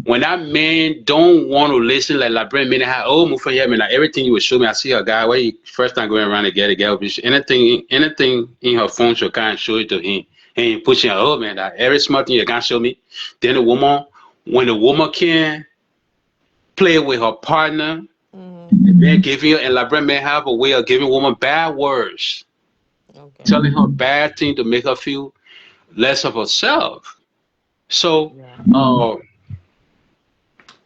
When that man don't want to listen, like bring me move for him, and like everything you would show me, I see a guy where he first time going around to get a girl, anything in her phone, she can't show it to him. And he pushing her, oh man, that every smart thing you can't show me. Then when the woman can play with her partner, and then giving her, and like man have a way of giving woman bad words, telling her bad thing to make her feel less of herself. So,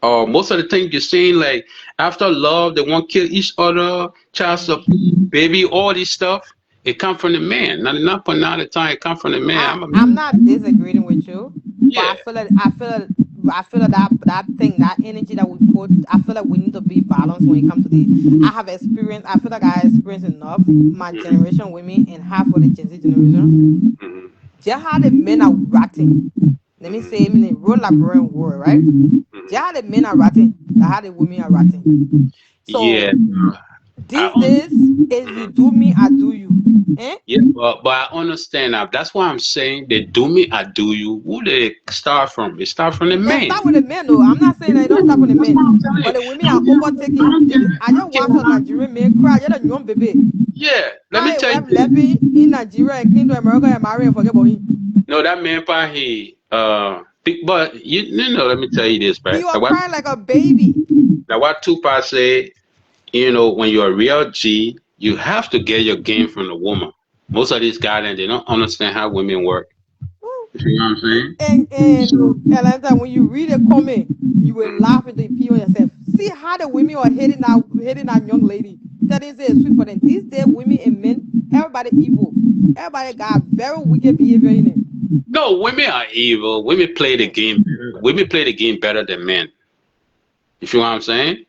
most of the things you're seeing, like after love, they want to kill each other, child support, baby, all this stuff. It come from the man. 99.9 of the time, it come from the man. I'm not disagreeing with you, Yeah. but I feel like that thing, that energy that we put. I feel like we need to be balanced when it comes to the. I have experience. I feel like I experienced enough. My generation women and half of the Gen Z generation. Just how the men are ratting. Let me say, in a real Liberian word, right? Just how the men are ratting, that how the women are ratting. So Yeah. these days, is you do me, I do you. Eh? Yeah, but I understand now. That's why I'm saying they do me, I do you. Who they start from? They start from the They man. start with the men, though. I'm not saying they don't start with the men, but the women are overtaking. I just watched a Nigerian man cry. Just a young baby. Yeah, let Now me his tell wife you. left him in Nigeria and came to America and married and forget about him. No, that man part but you know, let me tell you this, He right? was crying like a baby. Now what Tupac say, when you're a real G, you have to get your game from the woman. Most of these guys, they don't understand how women work. You know what I'm saying? And Atlanta, when you read a comment, you will laugh at the people yourself. See how the women are hitting that young lady. That is it sweet for them. These days, women and men, everybody evil. Everybody got very wicked behavior in it. No, women are evil. Women play the game. Women play the game better than men. You feel what I'm saying?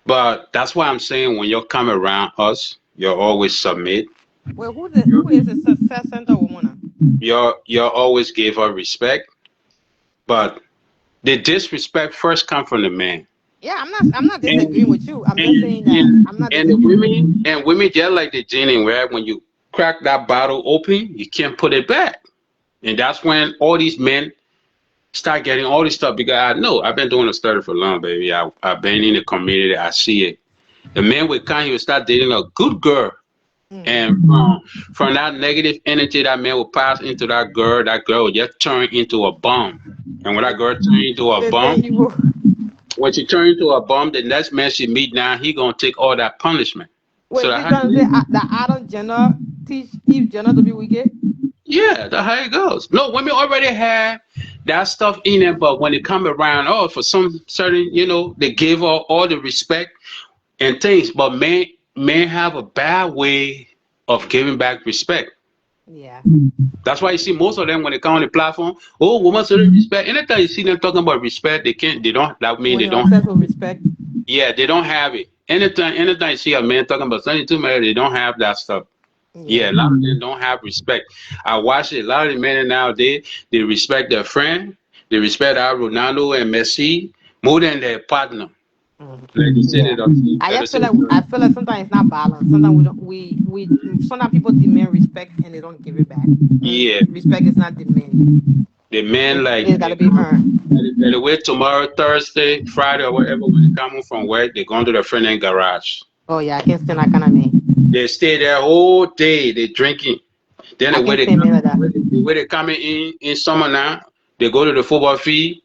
But that's why I'm saying when you come around us, you're always submit. Well, who is the success center woman? You always give her respect. But the disrespect first come from the man. Yeah, I'm not disagreeing with you. I'm just saying that And, I'm not and the disagreeing. women just like the genie, where when you crack that bottle open, you can't put it back. And that's when all these men start getting all this stuff because I know I've been doing the study for long, baby. I've been in the community, I see it. The man will come, he will start dating a good girl. And from that negative energy that man will pass into that girl will just turn into a bomb. And when that girl turn into a bomb, when she turn into a bomb, the next man she meet now, he gonna take all that punishment. Wait, you trying to say that Adam Jenner teach Eve Jenner to be wicked? Yeah, that's how it goes. No, women already have that stuff in them, but when it come around, for some certain, they give her all the respect and things. But men have a bad way of giving back respect. Yeah. That's why you see most of them when they come on the platform, women should respect. Anytime you see them talking about respect, they don't. That mean when they don't. Obsessed with respect. Yeah, they don't have it. Anytime you see a man talking about something too much, they don't have that stuff. Yeah, a lot of them don't have respect. I watch it. A lot of the men nowadays, they respect their friend. They respect our Ronaldo and Messi more than their partner. Like you said, I feel like sometimes it's not balanced. Sometimes we don't sometimes people demand respect and they don't give it back. Yeah, respect is not demanded. the men It's gotta be earned. They wait tomorrow, Thursday, Friday, or whatever when they come home from work, they go to their friend in garage. Oh yeah, I can't stand that kind of man. They stay there all day. They drinking. Then the way they coming in summer now, they go to the football field.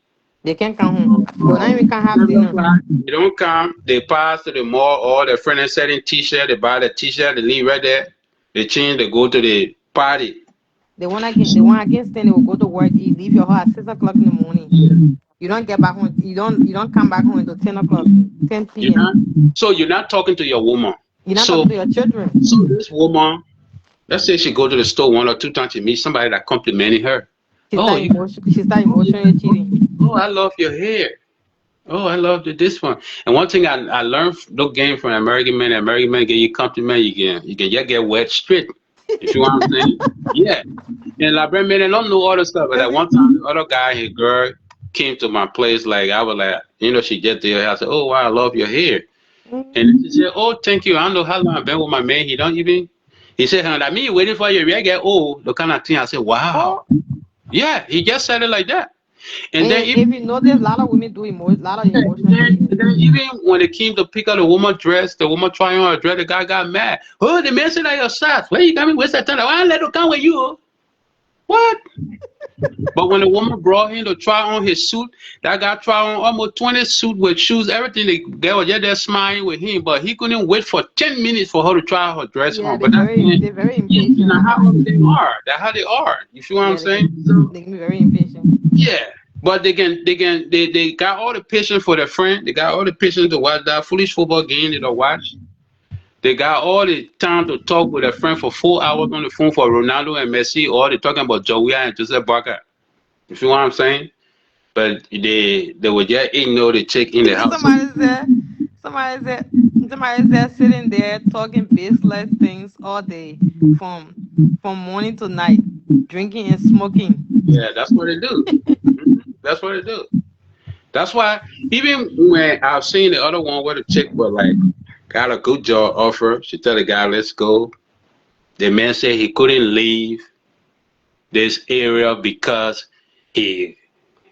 They can't come home. But now we can't have dinner. They don't come. They pass to the mall. All their friends are selling t-shirt. They buy the t-shirt. They leave right there. They change. They go to the party. The one against them, they will go to work. You leave your house at 6 o'clock in the morning. You don't get back home. You don't come back home until 10 o'clock, 10 p.m. So you're not talking to your woman. You're not So, talking to your children. so this woman, let's say she go to the store 1 or 2 times, she meet somebody that complimenting her. She Oh, start you, emotion. She start oh, you emotionally cheating. oh, I love your hair. Oh, I love this one. And one thing I learned no game from American men. American men get you compliment, you can just get wet straight. You see what I'm saying? Yeah. And Liberian men they don't know all the stuff. But that one time, the other guy, his girl, came to my place. Like I was like, she just there. I said, "Oh wow, I love your hair." And she said, "Oh, thank you. I don't know how long I've been with my man. He don't even." He said, "Huh, that mean you waiting for your get old." The kind of thing. I said, "Wow." Oh, Yeah, he just said it like that. And then and if you notice, a lot of women do a lot of yeah, emotional cheating. and then even when it came to pick up the woman dress, the woman trying on her dress, the guy got mad. Oh, the man said that your size. Where you got me waste that time? I let her come with you. What? But when the woman brought him to try on his suit, that guy tried on almost 20 suit with shoes, everything. The girl was just there smiling with him, but he couldn't wait for 10 minutes for her to try her dress Yeah, on. But that's they're very yeah, impatient how sometimes. they are. That's how they are. You see what I'm Yeah, saying? So, they can be very impatient. yeah. But they got all the patience for their friend. They got all the patience to watch that foolish football game they don't watch. They got all the time to talk with their friend for 4 hours on the phone for Ronaldo and Messi, or they talking about Joey and Joseph Barker. You see what I'm saying? But they would just ignore the chick in the house. Somebody said, somebody said sitting there talking baseless things all day from morning to night, drinking and smoking. Yeah, that's what they do. That's what they do. That's why even when I've seen the other one where the chick was like got a good job offer, she tell the guy, let's go. The man said he couldn't leave this area because he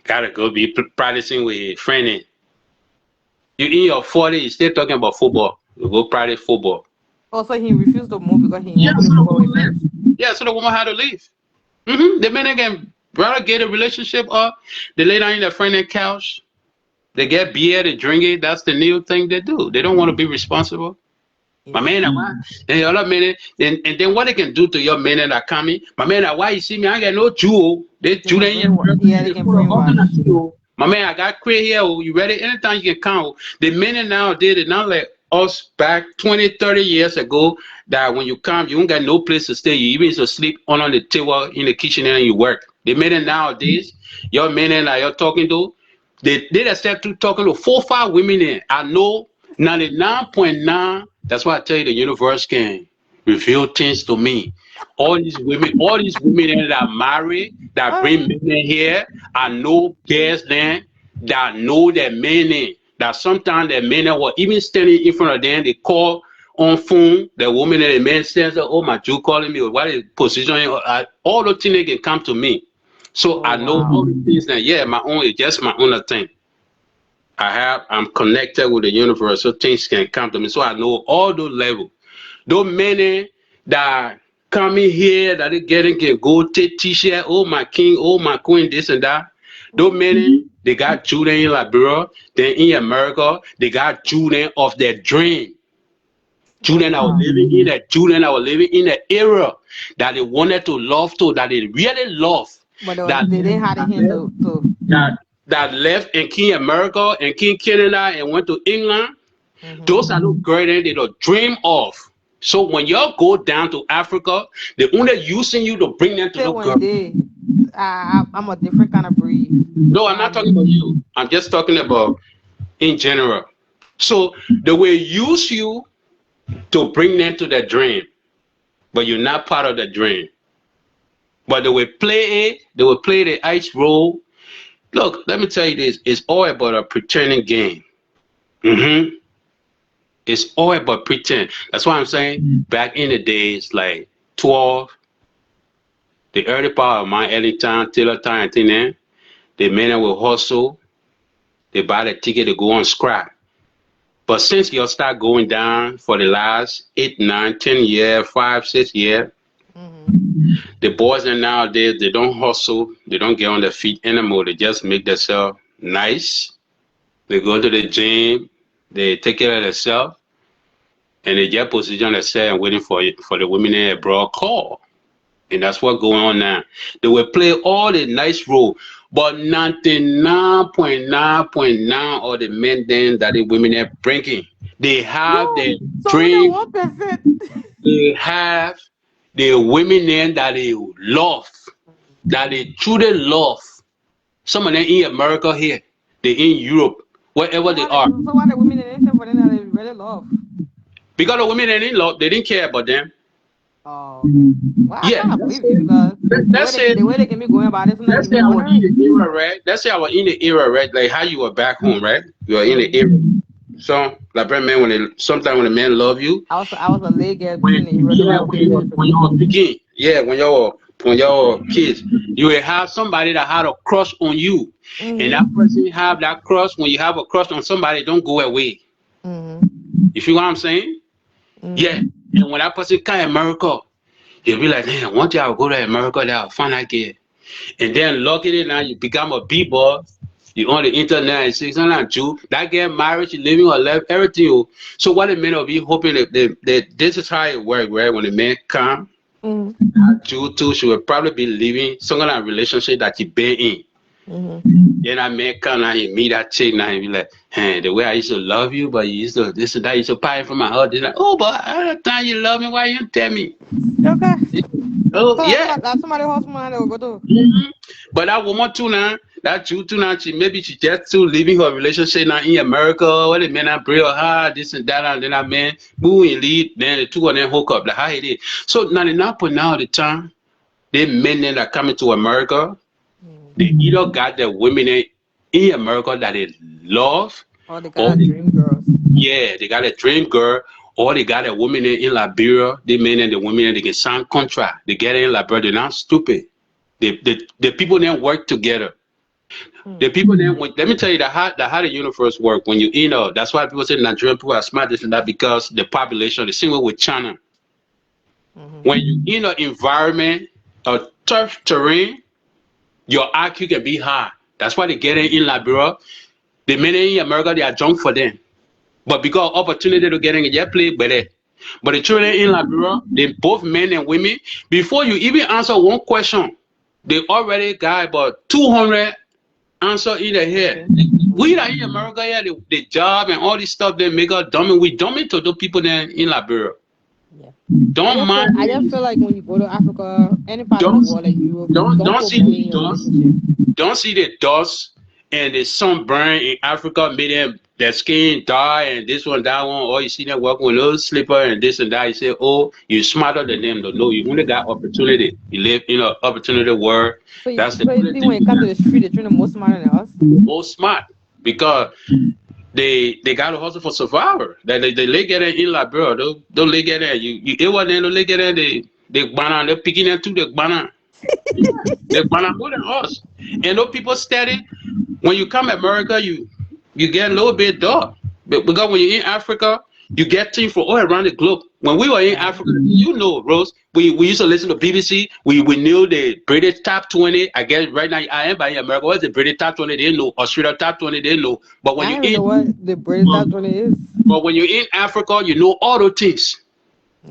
gotta go be practicing with his friend. You in your 40s, you still talking about football. You go practice football. Also, he refused to move because he Yeah, won't play so the football woman with friends. left. Yeah, so the woman had to leave. The men can rather get a relationship up. They lay down in their friend's couch. They get beer, they drink it. That's the new thing they do. They don't want to be responsible. My Yeah. man, why? And the other minute, and then what they can do to your men that coming? My man, why you see me? I ain't got no Jew. They They Jew can they ain't brainwash. Yeah, they can all kind of brainwash. Jew. My man, I got queer here. Oh, you ready? Anytime you can come. The men nowadays, they not like us back 20, 30 years ago that when you come, you don't got no place to stay. You even to sleep on the table in the kitchen and you work. The men nowadays, your men that you're talking to, they just start to talking to 4 or 5 women in. I know 99.9. That's why I tell you the universe can reveal things to me. All these women that are married, that bring men in here, I know girls then that know their men in. That sometimes their men were even standing in front of them, they call on phone, the woman and the man says, oh my Jew calling me, what is position? All the things they can come to me. So Oh I know wow. all the things that, yeah, my own, it's just my own thing. I'm connected with the universe, so things can come to me. So I know all those levels. Those many that coming here that they getting can go take t-shirt, oh my king, oh my queen, this and that. Those many they got children in Liberia, then in America, they got children of their dream. Oh Children that were wow. living in that children that were living in the era that they wanted to love to, that they really love. But That they didn't have the hand to. that left and came America and came Canada and went to England. Those are the girls that they don't dream of. So when y'all go down to Africa, they're only using you to bring them to Say the one girl. day, I'm a different kind of breed. No, I'm not talking about you. I'm just talking about in general. So they will use you to bring them to their dream, but you're not part of the dream. But they will play it. They will play the ice role. Look, let me tell you this. It's all about a pretending game. It's all about pretend. That's why I'm saying back in the days, like 12, the early part of my early time, Taylor time, and thing then, the men will hustle, they buy the ticket to go on scrap. But since you start going down for the last 8, 9, 10 years, 5, 6 years, the boys and nowadays they don't hustle, they don't get on their feet anymore. They just make themselves nice. They go to the gym, they take care of themselves, and they just position themselves and waiting for the women in a broad call. And that's what's going on now. They will play all the nice role, but 99.9.9 of the men then that the women are bringing, They have Yo, their so we the dream. 1%. They have the women then that they love, that they truly love. Some of them in America here, they in Europe, wherever they are. So why the women in anything for them that they really love? Because the women they didn't love, they didn't care about them. Oh, okay. Well, I Yeah, kind of believe you because let's say the way they can be going about it, sometimes let's give say me I was in wondering. the era, right? Let's say I was in the era, right? Like how you were back home, right? You are in the Mm. era. So, like, man, when they sometimes when a man love you, I was a late girl in when the era. The yeah, man pay attention to when me. you were picking, yeah, when y'all kids, you will have somebody that had a crush on you, and that Mhm. person have that crush. When you have a crush on somebody, don't go away. Mhm. You feel what I'm saying? Yeah. Mhm. And when that person come to America, you'll be like, man, one day I'll go to America, then I'll find that kid. And then luckily now you become a b-boy. You on the internet and say something like you. That get married, she living her life, everything. So what the men will be hoping that this is how it works, right? When the man come, Mhm. you too, she will probably be living some kind of relationship that you been in. Mhm. Then that man come now, he meet that chick now, he be like, hey, the way I used to love you, but you used to this and that, you used to pay for my heart. He's like, oh, but all the time you love me, why you tell me? Okay. Oh, So yeah. that's somebody husband they will go to. Mhm. But that woman too now, that Jew too now, she just too leaving her relationship now in America. What the man I pray her this and that, and then that man boo and lead, then the two of them hook up like how it is. So 99% of the time, they men then that coming to America, Mm. they either got the women in America that they love, Oh, they got or a dream girls. yeah, they got a dream girl, or they got a woman in Liberia. They men and the women they can sign contract. They get in Liberia. They're not stupid. The people then work together. The Mm. people then, let me tell you how the universe work. When you know, that's why people say Nigerian people are smart, this and that, because the population, the same way with China. Mhm. When you in an environment, a tough terrain, your IQ can be high. That's why they get in Liberia. The men in America, they are junk for them. But because opportunity to get in, they play better. But the children in Liberia, they both men and women, before you even answer one question, they already got about 200 answer in the head. Okay. We Mhm. are in America, yeah, the job and all this stuff they make us dummy. We dummy to the people there in Liberia. Yeah. Don't mind I just feel like when you go to Africa, any part of the don't world like Europe, don't don't put see money in the your dust. relationship. Don't see the dust and the sunburn in Africa made them their skin die and this one, that one, or you see them walking with those slipper and this and that. You say, oh, you're smarter than them. No, you only got opportunity. You live in an opportunity world. That's the So you only think thing when it you comes to got. the street, they're trying to more smarter than us? Most smart because they got to hustle for survivor. They leg at it in Liberia. Don't leg at it. You it was then leg at it. They banana. They picking them too. They banana. They banana more than us. And those people steady. When you come to America, you get a little bit dull. But because when you're in Africa, you get things from all around the globe. When we were in Right. Africa, you know, Rose, we used to listen to BBC. We knew the British top 20. I guess right now I am by in America. What's the British top 20? They didn't know. Australia top 20, they didn't know. But when I you're don't even know in what the British but, top 20 is. but when you're in Africa, you know all those things.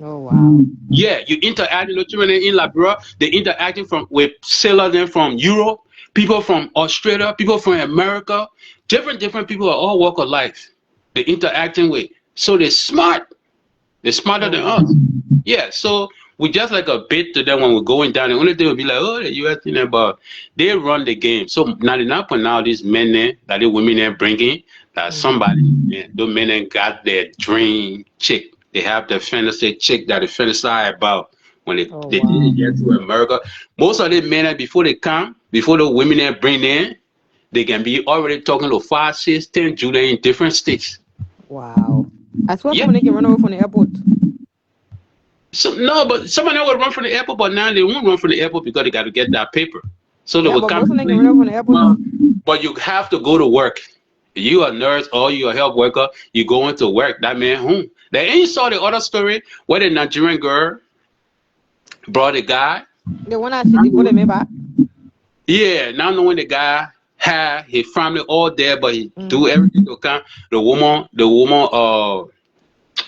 Oh wow. Yeah, you interacting with children in Liberia. They interacting with sailors in from Europe, people from Australia, people from America, different people of all walk of life. They interacting with. So they're smart. They're smarter Oh than us. wow. Yeah, so we just like a bit to them when we're going down. The only thing will be like, oh, the US thing, but they run the game. So 99 now, these men there, that the women are bringing, that Mhm. somebody, yeah, those men ain't got their dream chick. They have their fantasy chick that they fantasize about when Oh they didn't wow. get to America. Most of the men, before they come, before the women they bring in, they can be already talking to 5, 6, 10 Judah in different states. Wow. I swear Yeah. someone they can run over from the airport. So no, but someone else would run from the airport, but now they won't run from the airport because they got to get that paper. So they Yeah, will but come most of and them can run over from play. the airport Well, though. but you have to go to work. You a nurse or you a health worker, you going to work. That man home. Then you saw the other story where the Nigerian girl brought a guy. The one that she devoted me back. Yeah, now knowing the guy had his family all there, but he do Mm. everything to come. The woman,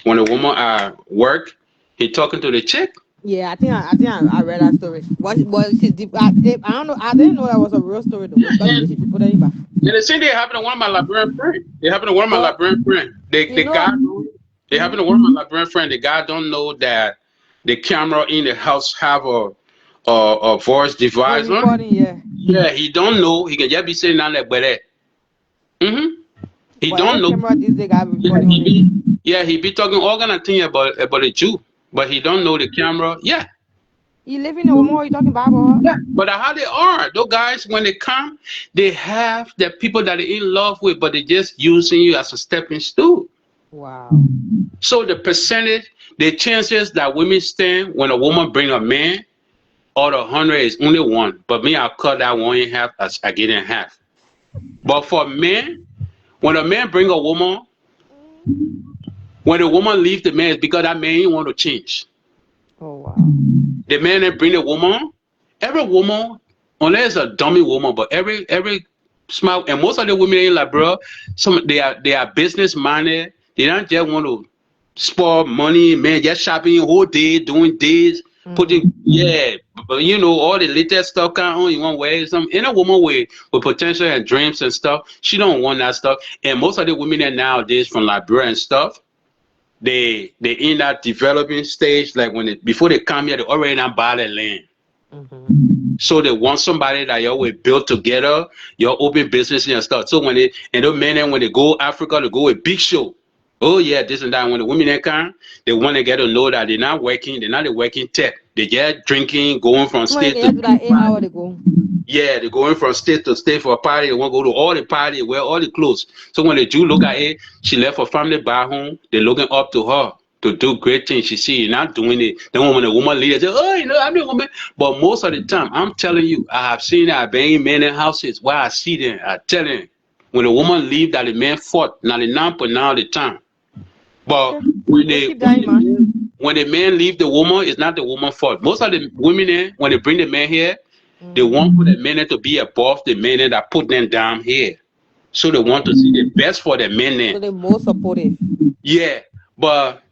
when the woman work, he talking to the chick. Yeah, I read that story. What she deep I don't know. I didn't know that was a real story though. Because she said she devoted me back. And the same thing happened to one of my Liberian friends. It happened to one of my But Liberian friends. you The guy, know It happened to one of my Liberian friend. The guy don't know that the camera in the house have a voice device Voice on it. recording, yeah. Yeah, he don't know. He can just be sitting down there, but he But every don't know. camera these days got Yeah, recording on it. he be talking all kind of thing about a Jew, but he don't know the camera. Yeah, You live in a woman or you talking about her? but how they are, those guys when they come, they have the people that they're in love with, but they just using you as a stepping stool. Wow. So the percentage, the chances that women stand when a woman bring a man out of 100 is only one. But me, I cut that one in half as I get in half. But for men, when a man bring a woman, when the woman leave the man, it's because that man ain't want to change. Oh wow. The man that bring the woman, every woman, unless a dummy woman, but every smart, and most of the women in Liberia, they are business minded. They don't just want to spoil money, man, just shopping whole day, doing this, putting but all the latest stuff kind on. You want to wear some in a woman with potential and dreams and stuff. She don't want that stuff. And most of the women that nowadays from Liberia and stuff, they in that developing stage, like before they come here, they already not buy the land. So they want somebody that you will build together, your open business and stuff. So those men when they go Africa, they go with big show. Oh yeah, this and that. When the women come, they want to get to know that they're not working, they're not the working tech. They just drinking, going from Somebody state can to just be like 8 hours to go. yeah, they're going from state to state for a party. They want to go to all the party, wear all the clothes. So when the Jew look at it, she left her family back home. They're looking up to her to do great things. She see you're not doing it. Then when the woman leaves, they say, oh, I'm the woman. But most of the time, I'm telling you, I have seen that I've been in many houses where I see them. I tell them, when the woman leave, that the man fought 99% of the time. But when Keep that in mind. when the man leave the woman, it's not the woman's fault. Most of the women, when they bring the man here, they want for the men to be above the men that put them down here. So they want to see the best for the men. So they're more supportive. Yeah, but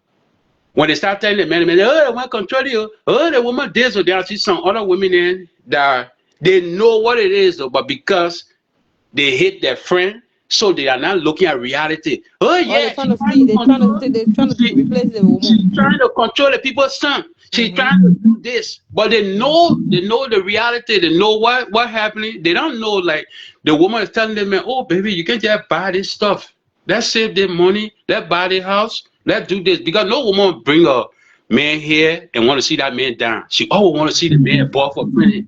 when they start telling the men, oh, they want to control you. Oh, the woman this or that. See some other women in that they know what it is, though, but because they hate their friend, so they are not looking at reality. Oh yeah, They're trying to see. They're trying to replace the woman. she's trying to control the people's son. She's trying to do this, but they know the reality. They know what happening. They don't know like the woman is telling them, oh baby, you can just buy this stuff. Let's save their money. Let's buy the house. Let's do this because no woman bring a man here and want to see that man down. She always want to see the man above for pretty.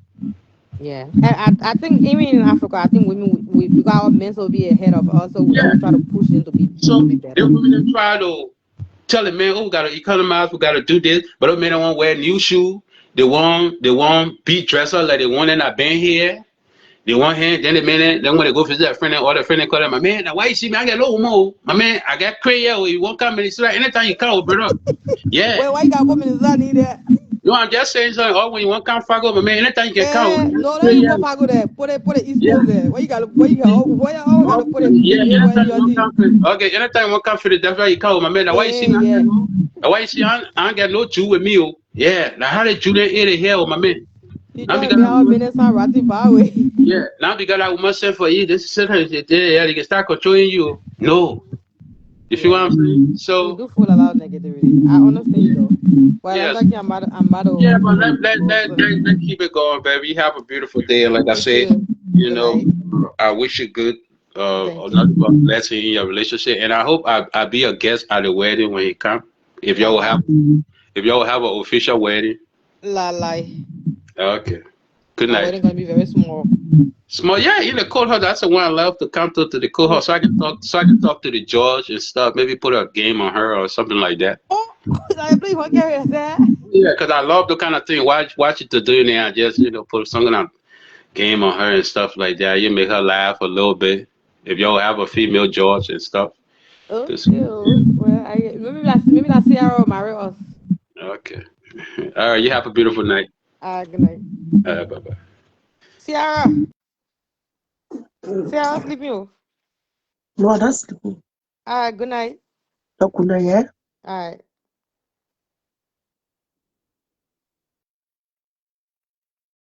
Yeah, and I think even in Africa, I think women we got our men will be ahead of us, so we always try to push them to be better. The women try to tell the man, oh, we gotta economize, we gotta do this, but those men don't want to wear new shoes. They want be dressed up like they want in that band here. They want him, then the man, then when they go visit their friend, or their friend call them, my man, now why you see me? I got no more. My man, I got crazy. You won't come and it's like anytime you come, brother. Yeah. Wait, why you got women in that need that? No, I'm just saying something. Oh, when you want to come, Fago, my man, anytime you can come. No, don't you put Pago there. Put it East Coast there. Where you gotta put it? Okay, anytime you want to come for the devil, you come, my man. Now why you see me? Why you see I ain't got no Jew with me? Oh. Yeah, now how did Jew then eat it here, my man? You trying to be our business and ratting far away. Yeah, now because I must say for you, this is they can start controlling you. No. You feel what I'm saying? So we do feel a lot of negativity. I understand though. Well, yes. I'm about to. Yeah, but let's keep it going, baby. You have a beautiful day, and like I said, I wish you good. Another blessing in your relationship, and I hope I'll be a guest at the wedding when he come. If y'all have an official wedding. Okay. Good night. Our wedding gonna be very small. Small, yeah, in the courthouse. That's the one I love to come to the courthouse, so I can talk to the judge and stuff. Maybe put a game on her or something like that. Oh, I believe what Gary said. Yeah, because I love the kind of thing. Watch it to do there. Just put some kind of game on her and stuff like that. You make her laugh a little bit. If y'all have a female judge and stuff. Okay. Well, maybe that Sierra will marry us. Okay. All right. You have a beautiful night. Good night. Bye bye. Sierra, sleeping off. No, that's sleeping. Good night. Good night, yeah. All right.